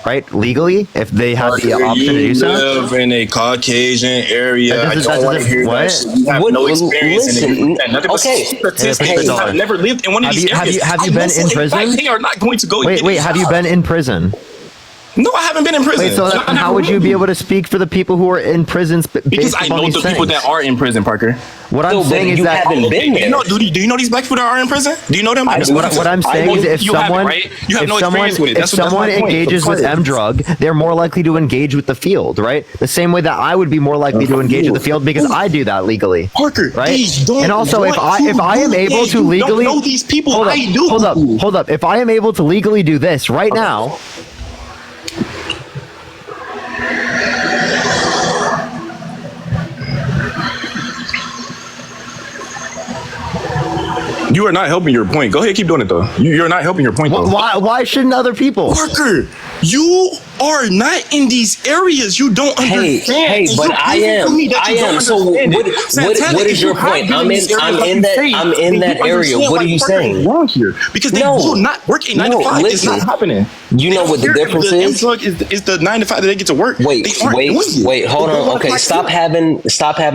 right? Legally, if they had the option to do so. You live in a Caucasian area. I don't want to hear that shit. You have no experience in it. Nothing but statistics. You have never lived in one of these areas. Have you been in prison? They are not going to go. Wait, have you been in prison? No, I haven't been in prison. Wait, so how would you be able to speak for the people who are in prisons? Because I know the people that are in prison, Parker. What I'm saying is that do you know these black people that are in prison? Do you know them? What I'm saying is if someone engages with M drug, they're more likely to engage with the field, right? The same way that I would be more likely to engage with the field because I do that legally. Parker, right? And also if I am able to legally know these people, hold up. If I am able to legally do this right now. You are not helping your point. Go ahead, keep doing it though. You're not helping your point though. Why shouldn't other people? Parker, you are not in these areas. You don't understand. Hey, but I am. So what is your point? I'm in that area. What are you saying? Wrong here because they will not work a 9 to 5. It's not happening. You know what the difference is? Is the 9 to 5 that they get to work. Wait, hold on. Okay, stop having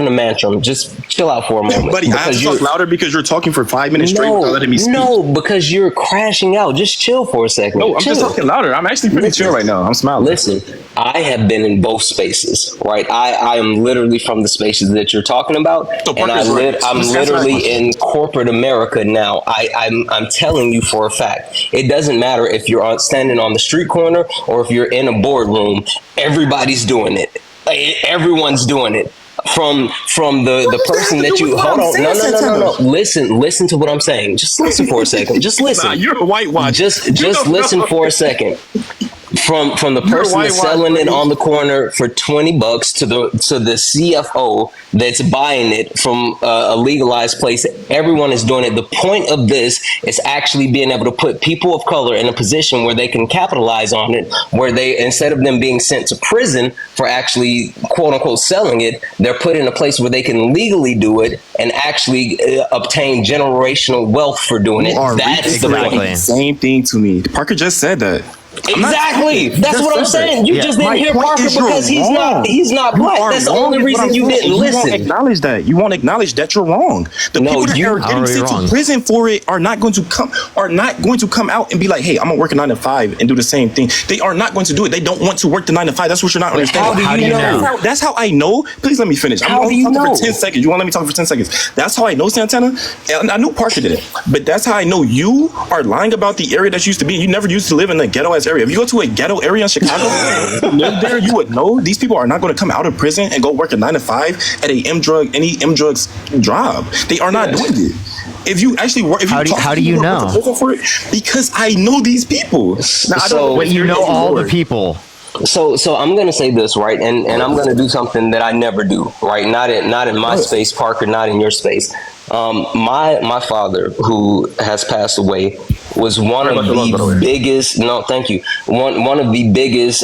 a mantra. Just chill out for a moment. Buddy, I have to talk louder because you're talking for 5 minutes straight without letting me speak. No, because you're crashing out. Just chill for a second. No, I'm just talking louder. I'm actually pretty chill right now. I'm smiling. Listen, I have been in both spaces, right? I am literally from the spaces that you're talking about, and I'm literally in corporate America now. I'm telling you for a fact, it doesn't matter if you're standing on the street corner or if you're in a boardroom. Everybody's doing it. Everyone's doing it. From the person that you hold on. No. Listen to what I'm saying. Just listen for a second. Just listen. Nah, you're a whitewash. Just listen for a second. From the person that's selling it on the corner for $20 to the CFO that's buying it from a legalized place, everyone is doing it. The point of this is actually being able to put people of color in a position where they can capitalize on it, where they, instead of them being sent to prison for actually quote unquote selling it, they're put in a place where they can legally do it and actually obtain generational wealth for doing it. That's the point. Same thing to me. Parker just said that. Exactly. That's what I'm saying. You just didn't hear Parker because he's not black. That's the only reason you didn't listen. You won't acknowledge that. You won't acknowledge that you're wrong. The people that are getting sent to prison for it are not going to come out and be like, hey, I'm gonna work a 9 to 5 and do the same thing. They are not going to do it. They don't want to work the 9 to 5. That's what you're not understanding. How do you know? That's how I know. Please let me finish. I'm only talking for 10 seconds. You want to let me talk for 10 seconds? That's how I know, Santana. And I knew Parker did it, but that's how I know you are lying about the area that you used to be. You never used to live in a ghetto ass area. If you go to a ghetto area in Chicago, live there, you would know these people are not going to come out of prison and go work a 9 to 5 at any M drugs job. They are not doing it. If you actually work, how do you know? For it, because I know these people. Now, I don't know you know all the people. So I'm gonna say this, right, and I'm gonna do something that I never do, right? Not in my space, Parker, not in your space. My father, who has passed away, was one of the biggest. No, thank you. One of the biggest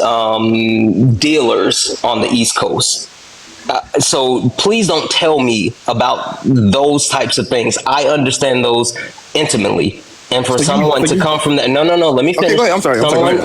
dealers on the East Coast. So please don't tell me about those types of things. I understand those intimately. And for someone to come from that, no, let me finish. Okay, go ahead. I'm sorry.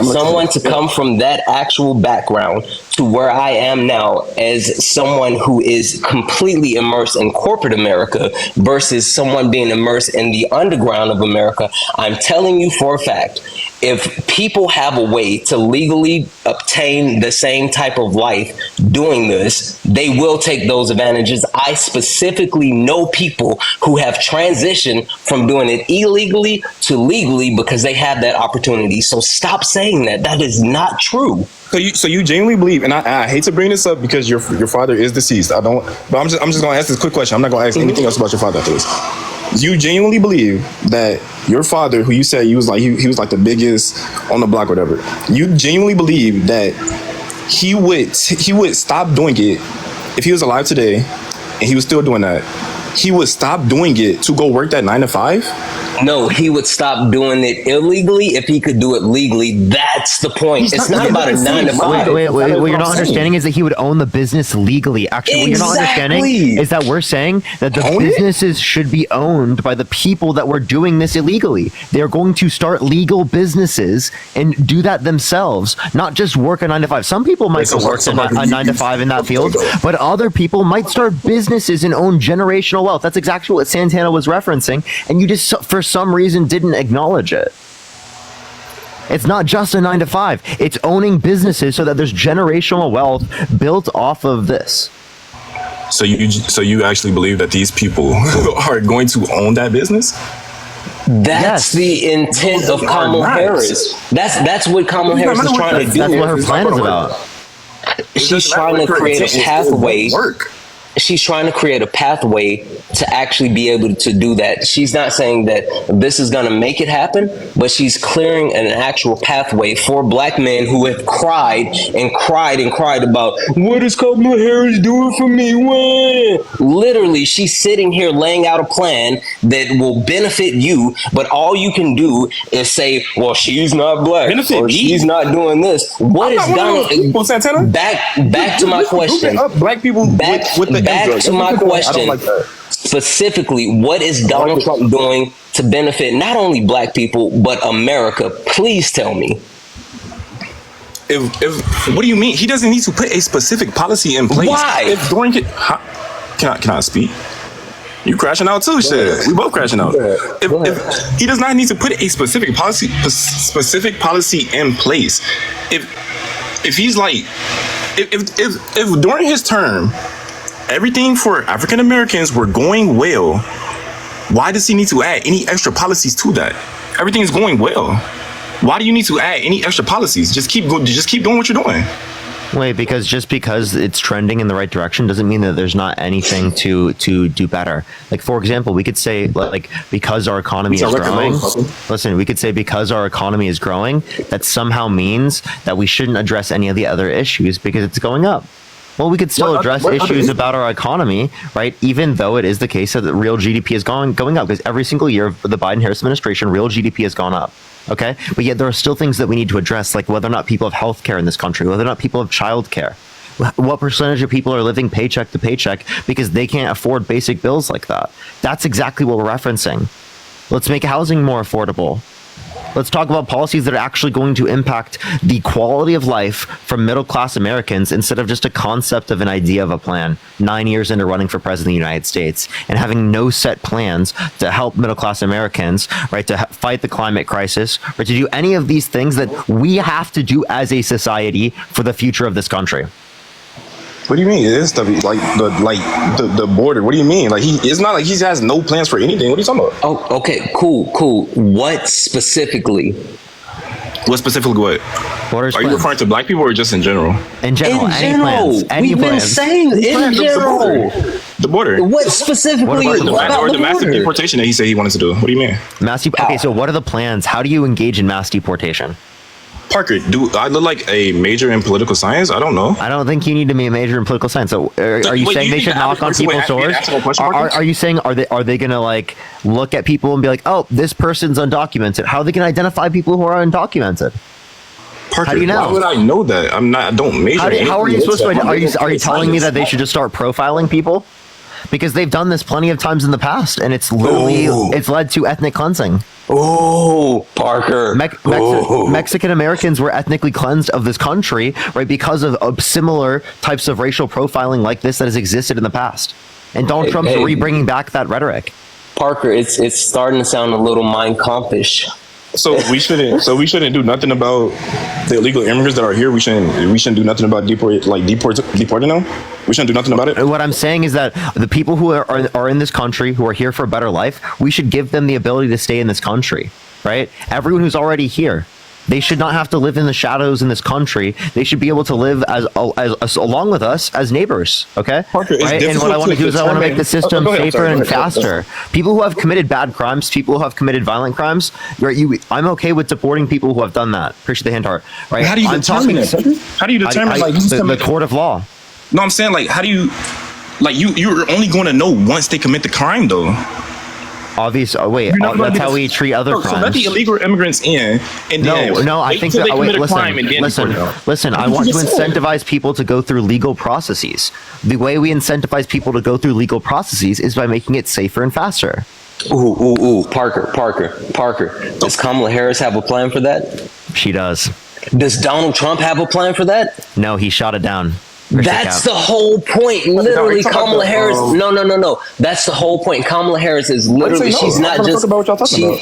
Someone to come from that actual background to where I am now as someone who is completely immersed in corporate America versus someone being immersed in the underground of America, I'm telling you for a fact, if people have a way to legally obtain the same type of life doing this, they will take those advantages. I specifically know people who have transitioned from doing it illegally to legally because they have that opportunity. So stop saying that. That is not true. So you genuinely believe, and I hate to bring this up because your father is deceased. I don't, but I'm just gonna ask this quick question. I'm not gonna ask anything else about your father after this. You genuinely believe that your father, who you said he was like the biggest on the block, or whatever. You genuinely believe that he would stop doing it if he was alive today, and he was still doing that. He would stop doing it to go work that 9 to 5? No, he would stop doing it illegally if he could do it legally. That's the point. It's not about a 9 to 5. Wait. What you're not understanding is that he would own the business legally. Actually, what you're not understanding is that we're saying that the businesses should be owned by the people that were doing this illegally. They're going to start legal businesses and do that themselves, not just work a 9 to 5. Some people might go work a 9 to 5 in that field, but other people might start businesses and own generational wealth. That's exactly what Santana was referencing, and you just, for some reason, didn't acknowledge it. It's not just a 9 to 5. It's owning businesses so that there's generational wealth built off of this. So you actually believe that these people are going to own that business? That's the intent of Kamala Harris. That's what Kamala Harris is trying to do. That's what her plan is about. She's trying to create a pathway. She's trying to create a pathway to actually be able to do that. She's not saying that this is going to make it happen, but she's clearing an actual pathway for black men who have cried and cried and cried about, what is Kamala Harris doing for me? What? Literally, she's sitting here laying out a plan that will benefit you, but all you can do is say, well, she's not black, or she's not doing this. What is Donald? Back to my question. Black people Back to my question. Specifically, what is Donald Trump doing to benefit not only black people, but America? Please tell me. If what do you mean? He doesn't need to put a specific policy in place. Why? If during it, can I speak? You crashing out too, shit. We both crashing out. If he does not need to put a specific policy in place, if he's like, if during his term, everything for African Americans were going well, why does he need to add any extra policies to that? Everything is going well. Why do you need to add any extra policies? Just keep doing what you're doing. Wait, because just because it's trending in the right direction doesn't mean that there's not anything to do better. Like, for example, we could say, like, because our economy is growing. Listen, we could say because our economy is growing, that somehow means that we shouldn't address any of the other issues because it's going up. Well, we could still address issues about our economy, right? Even though it is the case that the real GDP is going up, because every single year of the Biden-Harris administration, real GDP has gone up. Okay, but yet there are still things that we need to address, like whether or not people have health care in this country, whether or not people have child care. What percentage of people are living paycheck to paycheck because they can't afford basic bills like that? That's exactly what we're referencing. Let's make housing more affordable. Let's talk about policies that are actually going to impact the quality of life for middle-class Americans instead of just a concept of an idea of a plan 9 years into running for president of the United States and having no set plans to help middle-class Americans, right, to fight the climate crisis, or to do any of these things that we have to do as a society for the future of this country. What do you mean? It is stuff like the border. What do you mean? Like it's not like he has no plans for anything. What are you talking about? Oh, okay, cool. What specifically? What specifically? What? Are you referring to black people or just in general? In general, We've been saying in general. The border. What specifically about the massive deportation that he said he wanted to do? What do you mean? Okay, so what are the plans? How do you engage in mass deportation? Parker, do I look like a major in political science? I don't know. I don't think you need to be a major in political science. So are you saying they should knock on people's doors? Are you saying are they going to like look at people and be like, oh, this person's undocumented? How are they going to identify people who are undocumented? Parker, how do you know? Why would I know that? I don't major. How are you supposed to? Are you telling me that they should just start profiling people? Because they've done this plenty of times in the past, and it's literally it's led to ethnic cleansing. Oh, Parker. Mexican Americans were ethnically cleansed of this country, right, because of similar types of racial profiling like this that has existed in the past. And Donald Trump's bringing back that rhetoric. Parker, it's starting to sound a little Mein Kampfish. So we shouldn't do nothing about the illegal immigrants that are here. We shouldn't do nothing about deporting them. We shouldn't do nothing about it. What I'm saying is that the people who are in this country, who are here for a better life, we should give them the ability to stay in this country, right? Everyone who's already here, they should not have to live in the shadows in this country. They should be able to live as along with us as neighbors. Okay, Parker, right? And what I want to do is I want to make the system safer and faster. People who have committed bad crimes, people who have committed violent crimes, right? I'm okay with deporting people who have done that. Appreciate the hint, heart. Right? How do you determine that? How do you determine the court of law? No, I'm saying how do you you're only going to know once they commit the crime though. Obviously, that's how we treat other crimes. So let the illegal immigrants in, and then I think that. Listen. I want to incentivize people to go through legal processes. The way we incentivize people to go through legal processes is by making it safer and faster. Ooh, Parker. Does Kamala Harris have a plan for that? She does. Does Donald Trump have a plan for that? No, he shot it down. That's the whole point. Literally, Kamala Harris. No. That's the whole point. Kamala Harris is literally. She's not just.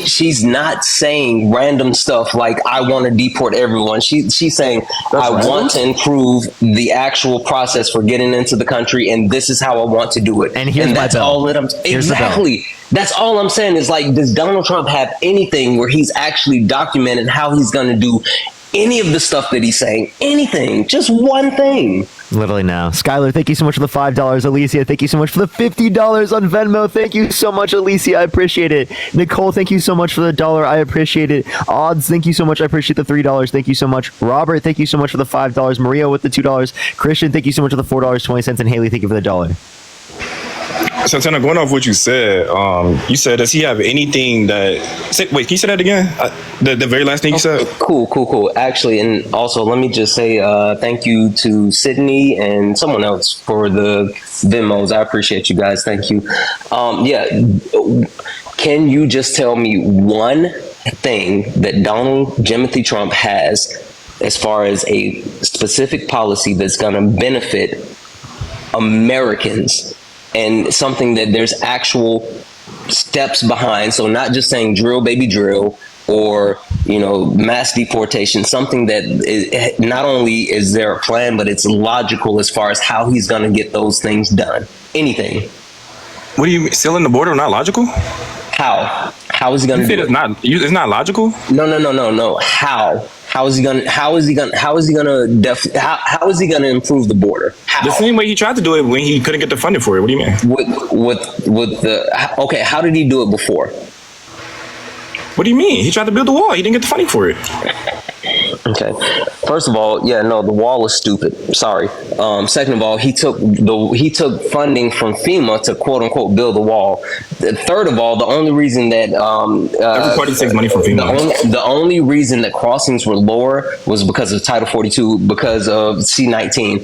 She's not saying random stuff like I want to deport everyone. She's saying I want to improve the actual process for getting into the country, and this is how I want to do it. And that's all that I'm. Exactly. That's all I'm saying is does Donald Trump have anything where he's actually documented how he's going to do any of the stuff that he's saying? Anything, just one thing. Literally now. Skylar, thank you so much for the $5. Alicia, thank you so much for the $50 on Venmo. Thank you so much, Alicia. I appreciate it. Nicole, thank you so much for the $1. I appreciate it. Odds, thank you so much. I appreciate the $3. Thank you so much. Robert, thank you so much for the $5. Maria with the $2. Christian, thank you so much for the $4.20. And Haley, thank you for the $1. Santana, going off what you said, does he have anything that... Wait, can you say that again? The very last thing you said? Cool. Actually, and also, let me just say thank you to Sydney and someone else for the Venmos. I appreciate you guys. Thank you. Can you just tell me one thing that Donald Jimothy Trump has as far as a specific policy that's going to benefit Americans, and something that there's actual steps behind? So not just saying drill baby drill or mass deportation, something that is, not only is there a plan, but it's logical as far as how he's going to get those things done. Anything. What do you mean, sealing the border not logical? How is he going to do it? It's not logical? No. How is he gonna improve the border? How? The same way he tried to do it when he couldn't get the funding for it. What do you mean? How did he do it before? What do you mean? He tried to build the wall. He didn't get the funding for it. Okay. First of all, the wall is stupid. Sorry. Second of all, he took funding from FEMA to quote unquote build the wall. Third of all, the only reason that everybody takes money from FEMA. The only reason that crossings were lower was because of Title 42, because of C-19.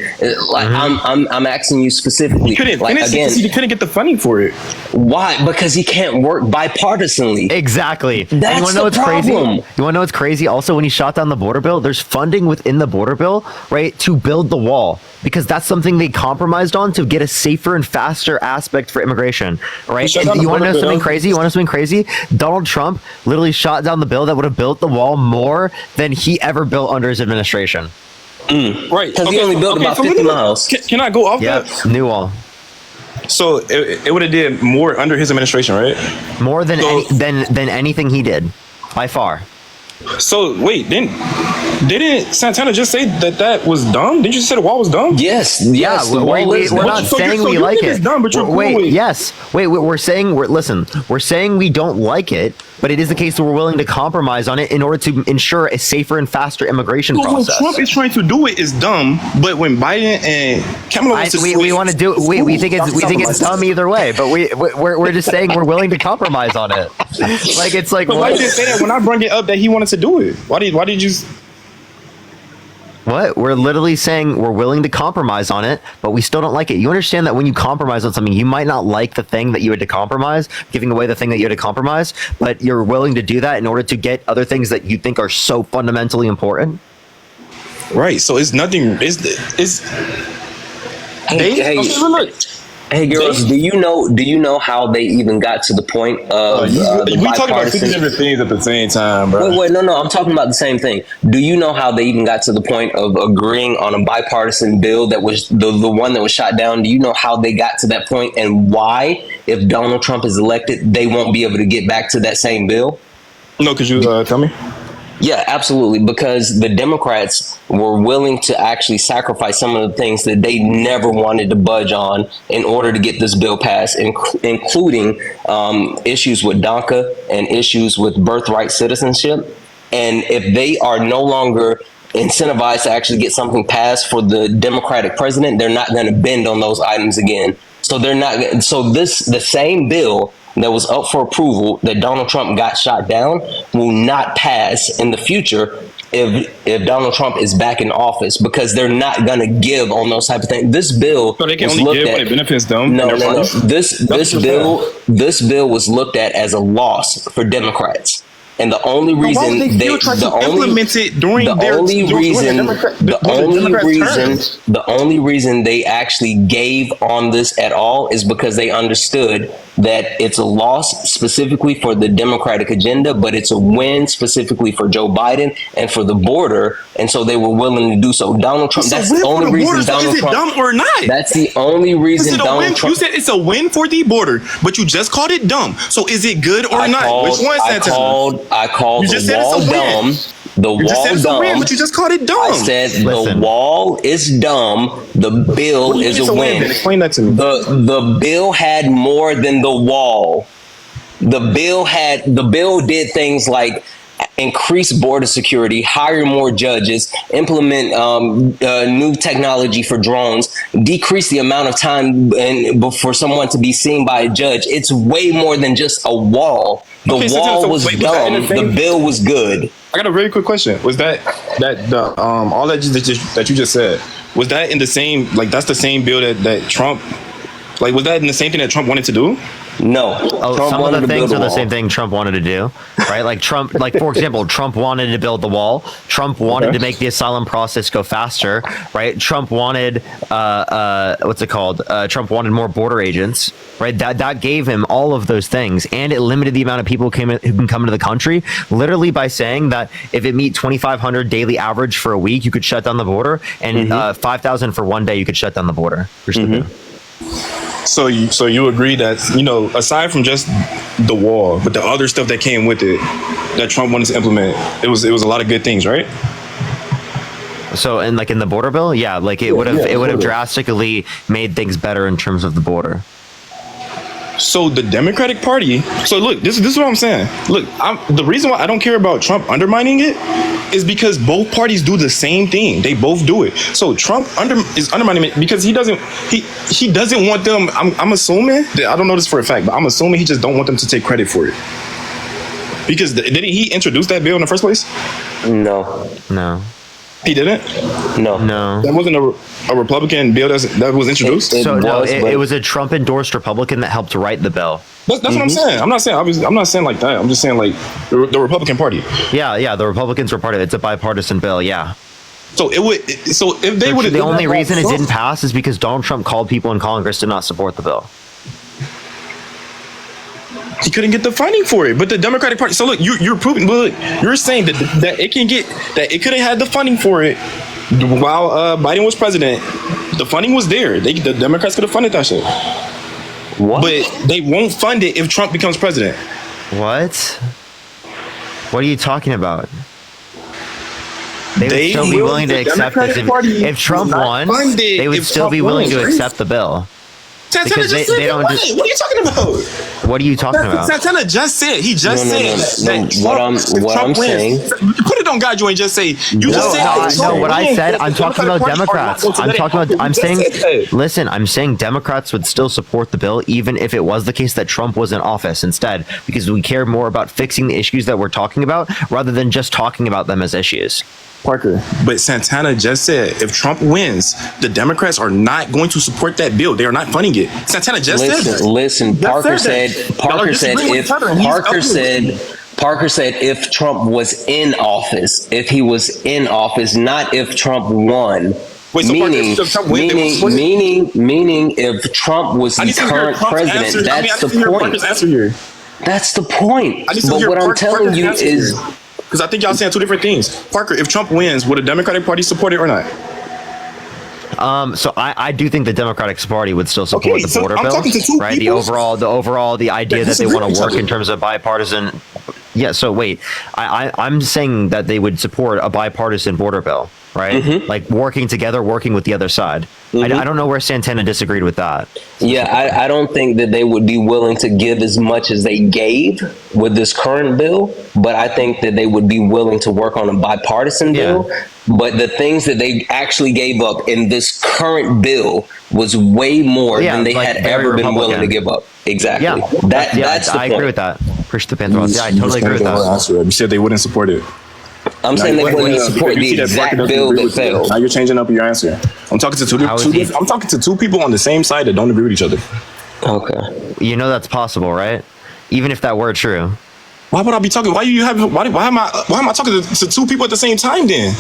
I'm asking you specifically. He couldn't finish it because he couldn't get the funding for it. Why? Because he can't work bipartisanly. Exactly. That's and you want to know what's problem. crazy? You want to know what's crazy? Also, when he shot down the border bill, there's funding within the border bill, right, to build the wall, because that's something they compromised on to get a safer and faster aspect for immigration, right? And you want to know something crazy? Donald Trump literally shot down the bill that would have built the wall more than he ever built under his administration. Right. Because he only built about 50 miles. Can I go off that? New wall. So it would have did more under his administration, right? More than than anything he did, by far. So wait, didn't Santana just say that was dumb? Didn't you say the wall was dumb? Yes. We're not saying we like it. We're saying we don't like it, but it is the case that we're willing to compromise on it in order to ensure a safer and faster immigration process. What Trump is trying to do it is dumb, but when Biden and Kamala we want to do it, we think it's dumb either way, but we're just saying we're willing to compromise on it. But why did you say that when I bring it up that he wanted to do it? Why did you? What? We're literally saying we're willing to compromise on it, but we still don't like it. You understand that when you compromise on something, you might not like the thing that you had to compromise, giving away the thing that you had to compromise, but you're willing to do that in order to get other things that you think are so fundamentally important. Right. So it's nothing. Hey girls, do you know how they even got to the point of we talking about 50 different things at the same time, bro. Wait, no, I'm talking about the same thing. Do you know how they even got to the point of agreeing on a bipartisan bill that was the one that was shot down? Do you know how they got to that point and why, if Donald Trump is elected, they won't be able to get back to that same bill? No, could you tell me? Yeah, absolutely. Because the Democrats were willing to actually sacrifice some of the things that they never wanted to budge on in order to get this bill passed, including issues with DACA and issues with birthright citizenship. And if they are no longer incentivized to actually get something passed for the Democratic president, they're not going to bend on those items again. So they're not. So the same bill that was up for approval that Donald Trump got shot down will not pass in the future if Donald Trump is back in office, because they're not going to give on those type of things. This bill, so they can only give when it benefits them. No. This bill was looked at as a loss for Democrats. And the only reason the only reason they actually gave on this at all is because they understood that it's a loss specifically for the Democratic agenda, but it's a win specifically for Joe Biden and for the border, and so they were willing to do so. Donald Trump. That's the only reason Donald Trump. Dumb or not? That's the only reason Donald Trump. You said it's a win for the border, but you just called it dumb. So is it good or not? Which one, Santana? I called the wall dumb. The wall dumb. But you just called it dumb. I said the wall is dumb. The bill is a win. Explain that to me. The bill had more than the wall. The bill did things like increase border security, hire more judges, implement new technology for drones, decrease the amount of time for someone to be seen by a judge. It's way more than just a wall. The wall was dumb. The bill was good. I got a very quick question. Was that all that you just said, was that in the same, like, that's the same bill that Trump, like, was that in the same thing that Trump wanted to do? No. Some of the things are the same thing Trump wanted to do, right? Like Trump, like for example, Trump wanted to build the wall. Trump wanted to make the asylum process go faster, right? Trump wanted, Trump wanted more border agents, right? That gave him all of those things, and it limited the amount of people who can come into the country, literally by saying that if it meet 2,500 daily average for a week, you could shut down the border, and 5,000 for one day, you could shut down the border. So you agree that, aside from just the wall, but the other stuff that came with it that Trump wanted to implement, it was a lot of good things, right? So, and like in the border bill, yeah, like it would have drastically made things better in terms of the border. So the Democratic Party. So look, this is what I'm saying. Look, the reason why I don't care about Trump undermining it is because both parties do the same thing. They both do it. So Trump is undermining it because he doesn't want them. I'm assuming that, I don't know this for a fact, but I'm assuming he just don't want them to take credit for it. Because didn't he introduce that bill in the first place? No. He didn't? No. That wasn't a Republican bill that was introduced? It was a Trump-endorsed Republican that helped write the bill. That's what I'm saying. I'm not saying like that. I'm just saying like the Republican Party. Yeah, the Republicans were part of it. It's a bipartisan bill, yeah. So if they would have... The only reason it didn't pass is because Donald Trump called people in Congress to not support the bill. He couldn't get the funding for it, but the Democratic Party. So look, you're proving. Look, you're saying that it could have had the funding for it while Biden was president. The funding was there. The Democrats could have funded that shit. What? But they won't fund it if Trump becomes president. What? What are you talking about? They would still be willing to accept this. If Trump won, they would still be willing to accept the bill. Santana just said what are you talking about? What are you talking about? Santana just said. He just said that what I'm saying. Put it on God, you ain't just say. What I said. I'm talking about Democrats. I'm saying Democrats would still support the bill even if it was the case that Trump was in office instead, because we care more about fixing the issues that we're talking about rather than just talking about them as issues. Parker. But Santana just said if Trump wins, the Democrats are not going to support that bill. They are not funding it. Santana just said that. Listen, Parker said if Trump was in office, not if Trump won. Wait, so meaning, Parker, if Trump wins, they won't meaning, if Trump was the current president, that's the point. That's the point. But what I'm telling you is, because I think y'all saying two different things. Parker, if Trump wins, would the Democratic Party support it or not? So I do think the Democratic Party would still support the border I'm bill, talking to two right? people. The idea that they want to work in terms of bipartisan. Yeah. So wait, I'm saying that they would support a bipartisan border bill, right? Mm-hmm. Like working together, working with the other side. Mm-hmm. I don't know where Santana disagreed with that. Yeah, I don't think that they would be willing to give as much as they gave with this current bill, but I think that they would be willing to work on a bipartisan bill. But the things that they actually gave up in this current bill was way more than they had ever been willing to give up. Exactly. Yeah, that's the I point. agree with that. Push the Panther. Yeah, I totally agree with that. You said they wouldn't support it. I'm saying they wouldn't support the exact bill that failed. Now you're changing up your answer. I'm talking to I'm talking to two people on the same side that don't agree with each other. Okay. You know that's possible, right? Even if that were true. Why would I be talking? Why am I talking to two people at the same time then?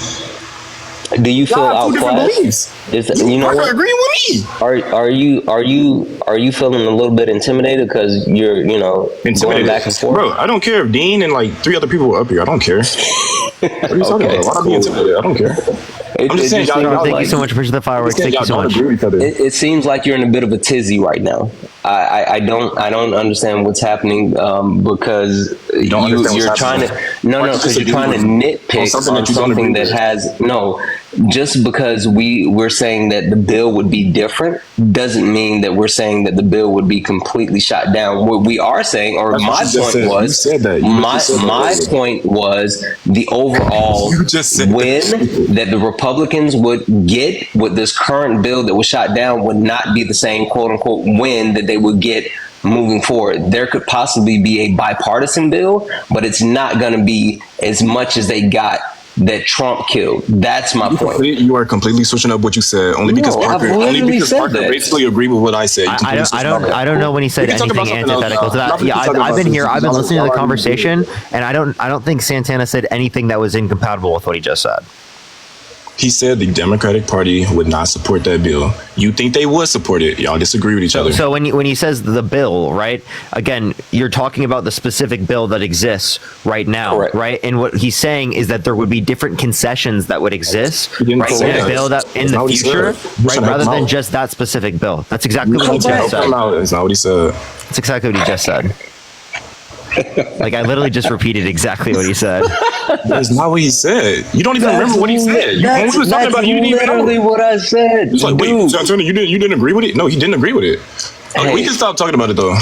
Do you feel outclassed? You know what? Agree with me. Are you feeling a little bit intimidated because you're going back and forth? Bro, I don't care if Dean and like 3 other people were up here. I don't care. What are you talking about? Why not be intimidated? I don't care. I'm just saying, thank you so much for the fireworks. Thank you so much. It seems like you're in a bit of a tizzy right now. I don't understand what's happening because you're trying to nitpick on something that has just because we're saying that the bill would be different doesn't mean that we're saying that the bill would be completely shot down. What we are saying, or my point was, my point was the overall win that the Republicans would get with this current bill that was shot down would not be the same quote unquote win that they would get moving forward. There could possibly be a bipartisan bill, but it's not going to be as much as they got that Trump killed. That's my point. You are completely switching up what you said only because Parker basically agreed with what I said. I don't know when he said anything antithetical to that. Yeah, I've been here. I've been listening to the conversation, and I don't think Santana said anything that was incompatible with what he just said. He said the Democratic Party would not support that bill. You think they would support it? Y'all disagree with each other. So when he says the bill, right? Again, you're talking about the specific bill that exists right now, right? And what he's saying is that there would be different concessions that would exist, right? In a bill that in the future, right? Rather than just that specific bill. That's exactly what he just said. That's not what he said. That's exactly what he just said. Like I literally just repeated exactly what he said. That's not what he said. You don't even remember what he said. That's literally what I said. It's like, wait, Antonio, you didn't agree with it? No, he didn't agree with it. Okay, we can stop talking about it though.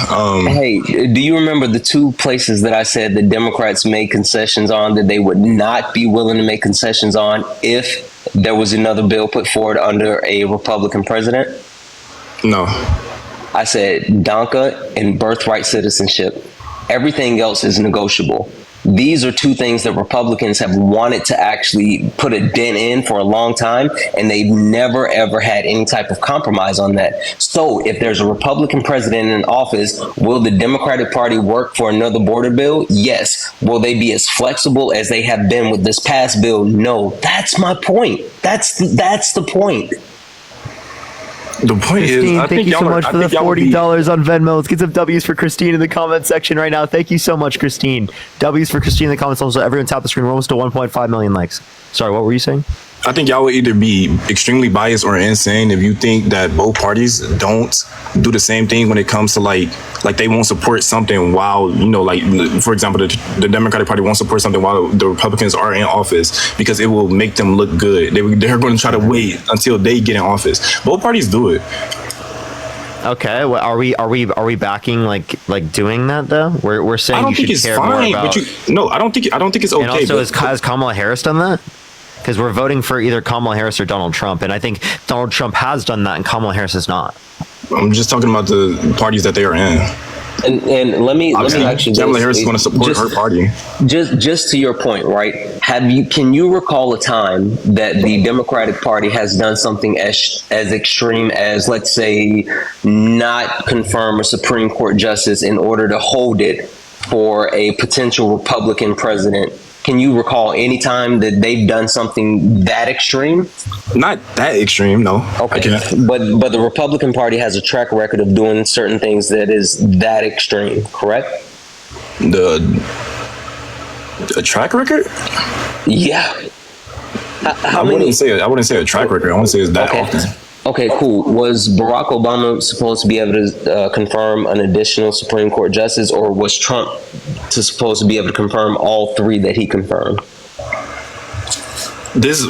Hey, do you remember the 2 places that I said the Democrats made concessions on that they would not be willing to make concessions on if there was another bill put forward under a Republican president? No. I said DACA and birthright citizenship. Everything else is negotiable. These are 2 things that Republicans have wanted to actually put a dent in for a long time, and they've never, ever had any type of compromise on that. So if there's a Republican president in office, will the Democratic Party work for another border bill? Yes. Will they be as flexible as they have been with this past bill? No. That's my point. That's the point. The point Christine, is, thank you so much for the $40 on Venmo. Let's get some W's for Christine in the comment section right now. Thank you so much, Christine. W's for Christine in the comments. Also, everyone tap the screen. We're almost to 1.5 million likes. Sorry, what were you saying? I think y'all would either be extremely biased or insane if you think that both parties don't do the same thing when it comes to like they won't support something while, like, for example, the Democratic Party won't support something while the Republicans are in office because it will make them look good. They're going to try to wait until they get in office. Both parties do it. Okay, well, are we backing like doing that though? We're saying you should care more about. I don't think it's okay. And also, has Kamala Harris done that? Because we're voting for either Kamala Harris or Donald Trump, and I think Donald Trump has done that, and Kamala Harris has not. I'm just talking about the parties that they are in. And let me actually. Kamala Harris is going to support her party. Just to your point, right? Can you recall a time that the Democratic Party has done something as extreme as, let's say, not confirm a Supreme Court justice in order to hold it for a potential Republican president? Can you recall any time that they've done something that extreme? Not that extreme, no. Okay, but the Republican Party has a track record of doing certain things that is that extreme, correct? The track record? Yeah. I wouldn't say a track record. I wouldn't say it's that often. Okay, cool. Was Barack Obama supposed to be able to confirm an additional Supreme Court justice, or was Trump supposed to be able to confirm all 3 that he confirmed? This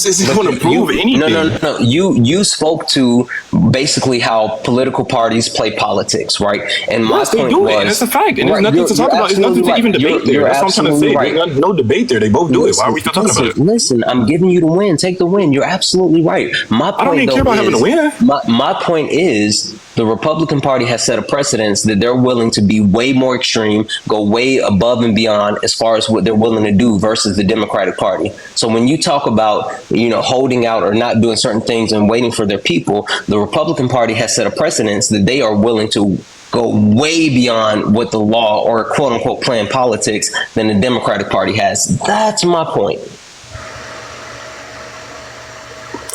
isn't going to prove anything. No. You spoke to basically how political parties play politics, right? And my yes, they point do was, it, and it's a fact. And there's nothing to talk about. There's nothing to even debate there. That's what I'm trying to say. Right. There's no debate there. They both do it. Why are we still talking about it? Listen, I'm giving you the win. Take the win. You're absolutely right. My point, I don't even care about having a win. My point is, the Republican Party has set a precedence that they're willing to be way more extreme, go way above and beyond as far as what they're willing to do versus the Democratic Party. So when you talk about, holding out or not doing certain things and waiting for their people, the Republican Party has set a precedence that they are willing to go way beyond what the law or quote unquote planned politics than the Democratic Party has. That's my point.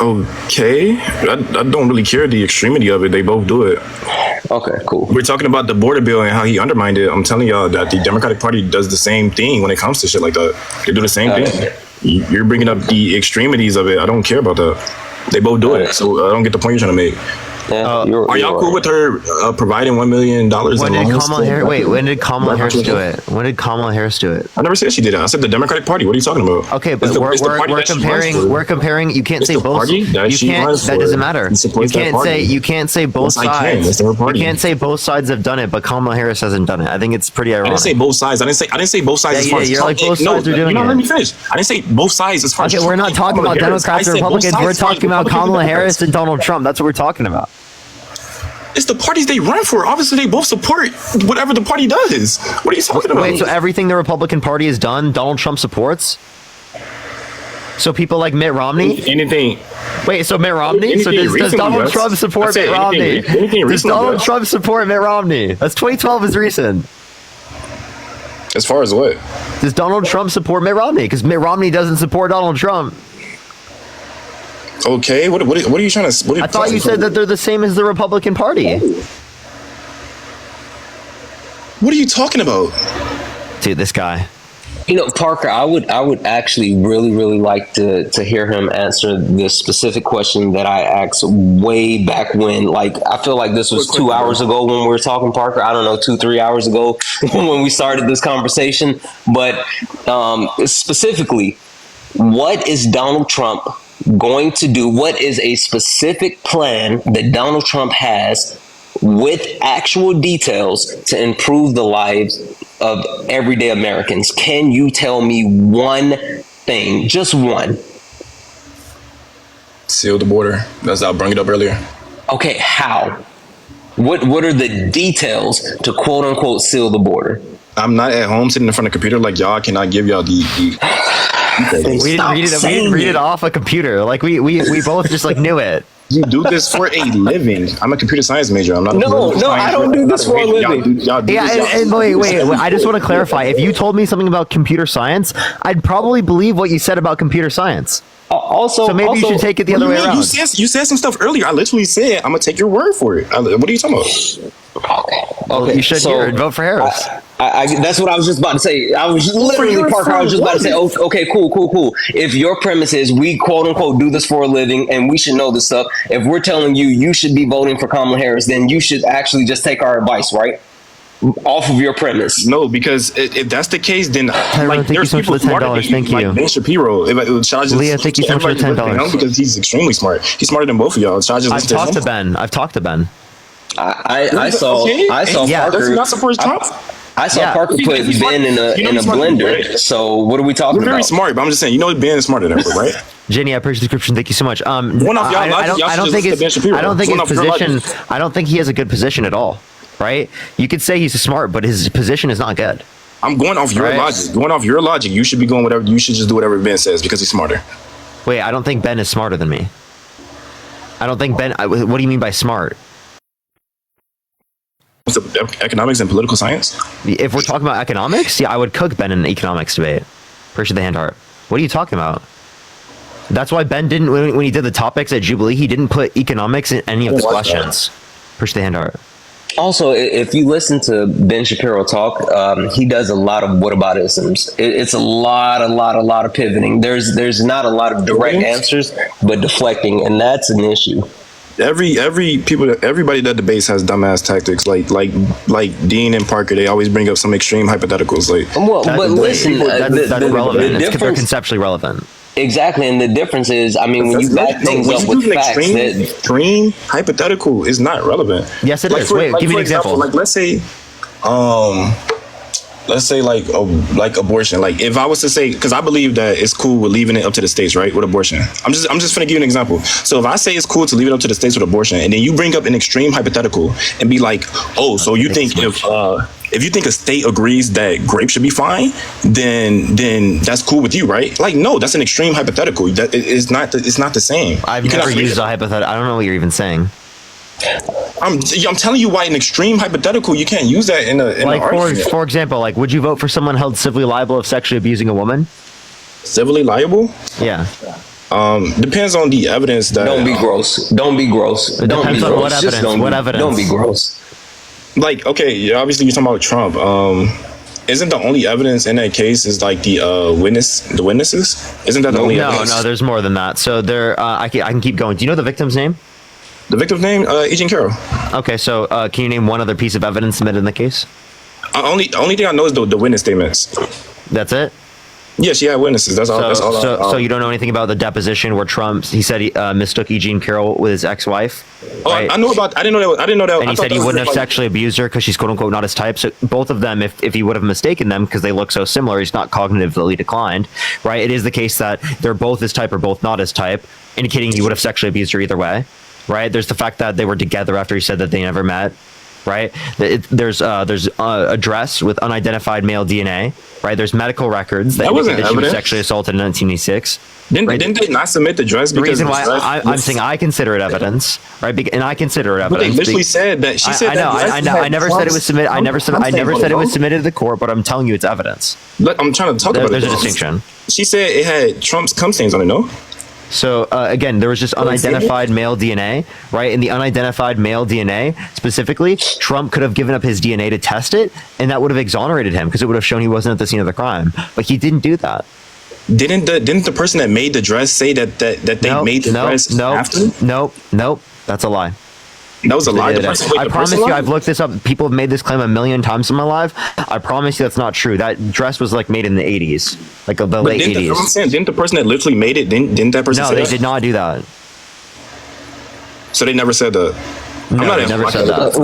Okay, I don't really care the extremity of it. They both do it. Okay, cool. We're talking about the border bill and how he undermined it. I'm telling y'all that the Democratic Party does the same thing when it comes to shit like that. They do the same thing. You're bringing up the extremities of it. I don't care about that. They both do it, so I don't get the point you're trying to make. Are y'all cool with her providing $1 million? When did Kamala Harris do it? When did Kamala Harris do it? I never said she did it. I said the Democratic Party. What are you talking about? Okay, but we're comparing. You can't say both. That doesn't matter. You can't say both sides. You can't say both sides have done it, but Kamala Harris hasn't done it. I think it's pretty ironic. I didn't say both sides. I didn't say both sides. You're like both sides are doing it. Let me finish. I didn't say both sides as far as. Okay, we're not talking about Democrats or Republicans. We're talking about Kamala Harris and Donald Trump. That's what we're talking about. It's the parties they run for. Obviously, they both support whatever the party does. What are you talking about? Wait, so everything the Republican Party has done, Donald Trump supports? So people like Mitt Romney? Anything. Wait, so Mitt Romney? So does Donald Trump support Mitt Romney? Does Donald Trump support Mitt Romney? That's 2012 is recent. As far as what? Does Donald Trump support Mitt Romney? Because Mitt Romney doesn't support Donald Trump. Okay, what are you trying to? I thought you said that they're the same as the Republican Party. What are you talking about? Dude, this guy. Parker, I would actually really like to hear him answer this specific question that I asked way back when. Like, I feel like this was 2 hours ago when we were talking, Parker. I don't know, 2-3 hours ago when we started this conversation. But specifically, what is Donald Trump going to do? What is a specific plan that Donald Trump has with actual details to improve the lives of everyday Americans? Can you tell me one thing, just one? Seal the border. I'll bring it up earlier. Okay, how? What are the details to quote unquote seal the border? I'm not at home sitting in front of a computer like y'all. Cannot give y'all the we didn't read it off a computer. Like we both just like knew it. You do this for a living. I'm a computer science major. I'm not. No, I don't do this for a living. Wait. I just want to clarify. If you told me something about computer science, I'd probably believe what you said about computer science. So maybe you should take it the other way around. You said some stuff earlier. I literally said I'm gonna take your word for it. What are you talking about? Okay. You should hear it. Vote for Harris. That's what I was just about to say. I was literally, Parker, I was just about to say, okay, cool. If your premise is we quote unquote do this for a living and we should know this stuff, if we're telling you should be voting for Kamala Harris, then you should actually just take our advice, right? Off of your premise. No, because if that's the case, then thank you so much for the $10. Thank you. Like Ben Shapiro. Leah, thank you so much for the $10. Because he's extremely smart. He's smarter than both of y'all. I've talked to Ben. I saw Parker. Does he not support Trump? I saw Parker put Ben in a blender. So what are we talking about? You're very smart, but I'm just saying, Ben is smarter than her, right? Jenny, I appreciate the description. Thank you so much. I don't think he has a good position at all. Right? You could say he's smart, but his position is not good. I'm going off your logic. Going off your logic, you should be going whatever. You should just do whatever Ben says because he's smarter. Wait, I don't think Ben is smarter than me. I don't think Ben. What do you mean by smart? economics and political science? If we're talking about economics, yeah, I would cook Ben in an economics debate. Appreciate the hand heart. What are you talking about? That's why Ben didn't, when he did the topics at Jubilee, he didn't put economics in any of his questions. Appreciate the hand heart. Also, if you listen to Ben Shapiro talk, he does a lot of whataboutisms. It's a lot of pivoting. There's not a lot of direct answers, but deflecting, and that's an issue. Everybody that debates has dumbass tactics. Like Dean and Parker, they always bring up some extreme hypotheticals. But listen, that's relevant. They're conceptually relevant. Exactly, and the difference is, I mean, when you back things up with facts, extreme hypothetical is not relevant. Yes, it is. Wait, give me an example. Like, let's say like abortion. Like, if I was to say, because I believe that it's cool with leaving it up to the states, right, with abortion. I'm just gonna give you an example. So if I say it's cool to leave it up to the states with abortion, and then you bring up an extreme hypothetical and be like, oh, so you think if you think a state agrees that grape should be fine, then that's cool with you, right? Like, no, that's an extreme hypothetical. It's not the same. I've never used a hypothetical. I don't know what you're even saying. I'm telling you why an extreme hypothetical, you can't use that in a for example, like, would you vote for someone held civilly liable of sexually abusing a woman? Civilly liable? Yeah. Depends on the evidence that. Don't be gross. Don't be gross. It Don't be depends on gross. what evidence. What evidence? Don't be gross. Like, okay, obviously you're talking about Trump. Isn't the only evidence in that case is like the witnesses? Isn't that the only evidence? No, there's more than that. So there, I can keep going. Do you know the victim's name? The victim's name, Eugene Carroll. Okay, so can you name one other piece of evidence submitted in the case? Only thing I know is the witness statements. That's it? Yeah, she had witnesses. That's all. So you don't know anything about the deposition where he said he mistook Eugene Carroll with his ex-wife? Oh, right? I know about. I didn't know that. And he said he wouldn't have sexually abused her because she's quote unquote not his type. So both of them, if he would have mistaken them because they look so similar, he's not cognitively declined, right? It is the case that they're both his type or both not his type, indicating he would have sexually abused her either way, right? There's the fact that they were together after he said that they never met. Right, there's a dress with unidentified male DNA. Right, there's medical records that indicate that she was sexually assaulted in 1986. Didn't they not submit the dress? The reason why I'm saying I consider it evidence, right? And I consider it evidence. But they literally said that she said. I know. I never said it was submitted. I never said it was submitted to the court. But I'm telling you, it's evidence. Look, I'm trying to talk about it. There's a distinction. She said it had Trump's cum stains on it. No. So again, there was just unidentified male DNA, right? And the unidentified male DNA, specifically, Trump could have given up his DNA to test it, and that would have exonerated him because it would have shown he wasn't at the scene of the crime. But he didn't do that. Didn't the person that made the dress say that they made the dress after? Nope. That's a lie. That was a lie. I promise you, I've looked this up. People have made this claim 1,000,000 times in my life. I promise you that's not true. That dress was like made in the 80s, like the late 80s. Didn't the person that literally made it, didn't that person say that? No, they did not do that. So they never said that? No, they never said that.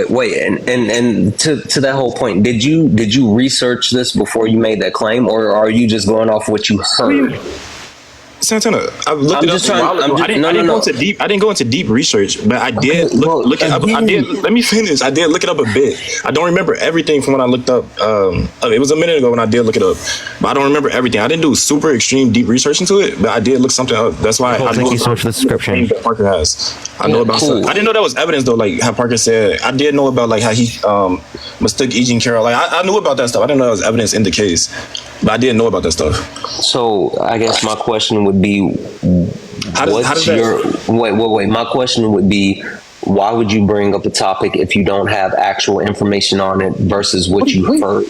Wait. And to that whole point, did you research this before you made that claim, or are you just going off what you heard? Santana, I looked it up. I didn't go into deep research, but I did look it up. Let me finish. I did look it up a bit. I don't remember everything from when I looked up. It was a minute ago when I did look it up, but I don't remember everything. I didn't do super extreme deep research into it, but I did look something up. That's why. Thank you so much for the description. Parker has. I know about. Cool. I didn't know that was evidence though. Like how Parker said, I did know about like how he mistook Eugene Carroll. Like I knew about that stuff. I didn't know that was evidence in the case, but I didn't know about that stuff. So I guess my question would be, wait. My question would be, why would you bring up a topic if you don't have actual information on it versus what you heard?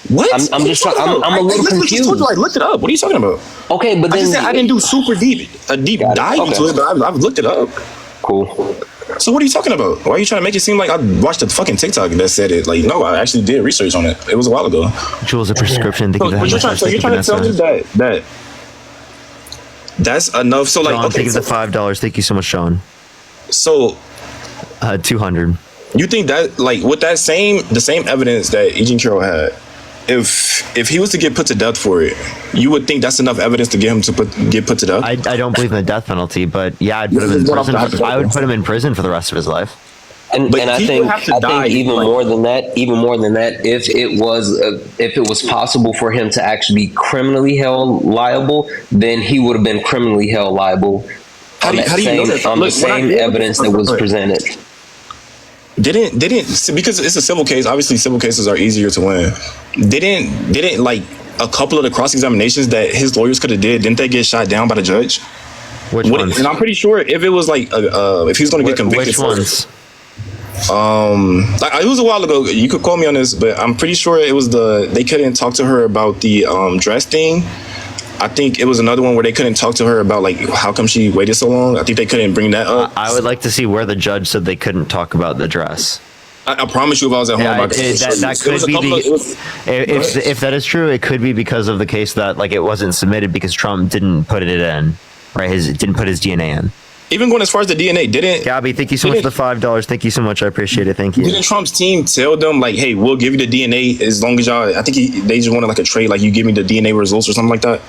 What? I'm just trying. I'm a little confused. Told you I looked it up. What are you talking about? Okay, but then I didn't do super deep dive into it, but I've looked it up. Cool. So what are you talking about? Why are you trying to make it seem like I watched a fucking TikTok that said it? Like, no, I actually did research on it. It was a while ago. Jules, a prescription. You're trying to tell me that that's enough. So like, Sean, thank you for the $5. Thank you so much, Sean. So, 200. You think that like with the same evidence that Eugene Carroll had, if he was to get put to death for it, you would think that's enough evidence to get him to get put to death? I don't believe in the death penalty, but yeah, I'd put him in prison. I would put him in prison for the rest of his life. And I think even more than that, if it was possible for him to actually be criminally held liable, then he would have been criminally held liable on the same evidence that was presented. didn't because it's a civil case. Obviously, civil cases are easier to win. Didn't like a couple of the cross examinations that his lawyers could have didn't they get shot down by the judge? Which ones? And I'm pretty sure if it was like if he's going to get convicted, which ones? It was a while ago. You could call me on this, but I'm pretty sure it was they couldn't talk to her about the dress thing. I think it was another one where they couldn't talk to her about like how come she waited so long. I think they couldn't bring that up. I would like to see where the judge said they couldn't talk about the dress. I promise you, if I was at home, that could be if that is true, it could be because of the case that like it wasn't submitted because Trump didn't put it in, right? Didn't put his DNA in. Even going as far as the DNA, Gabby, thank you so much for the $5. Thank you so much. I appreciate it. Thank you. Didn't Trump's team tell them like, hey, we'll give you the DNA as long as y'all, I think they just wanted like a trade, like you give me the DNA results or something like that.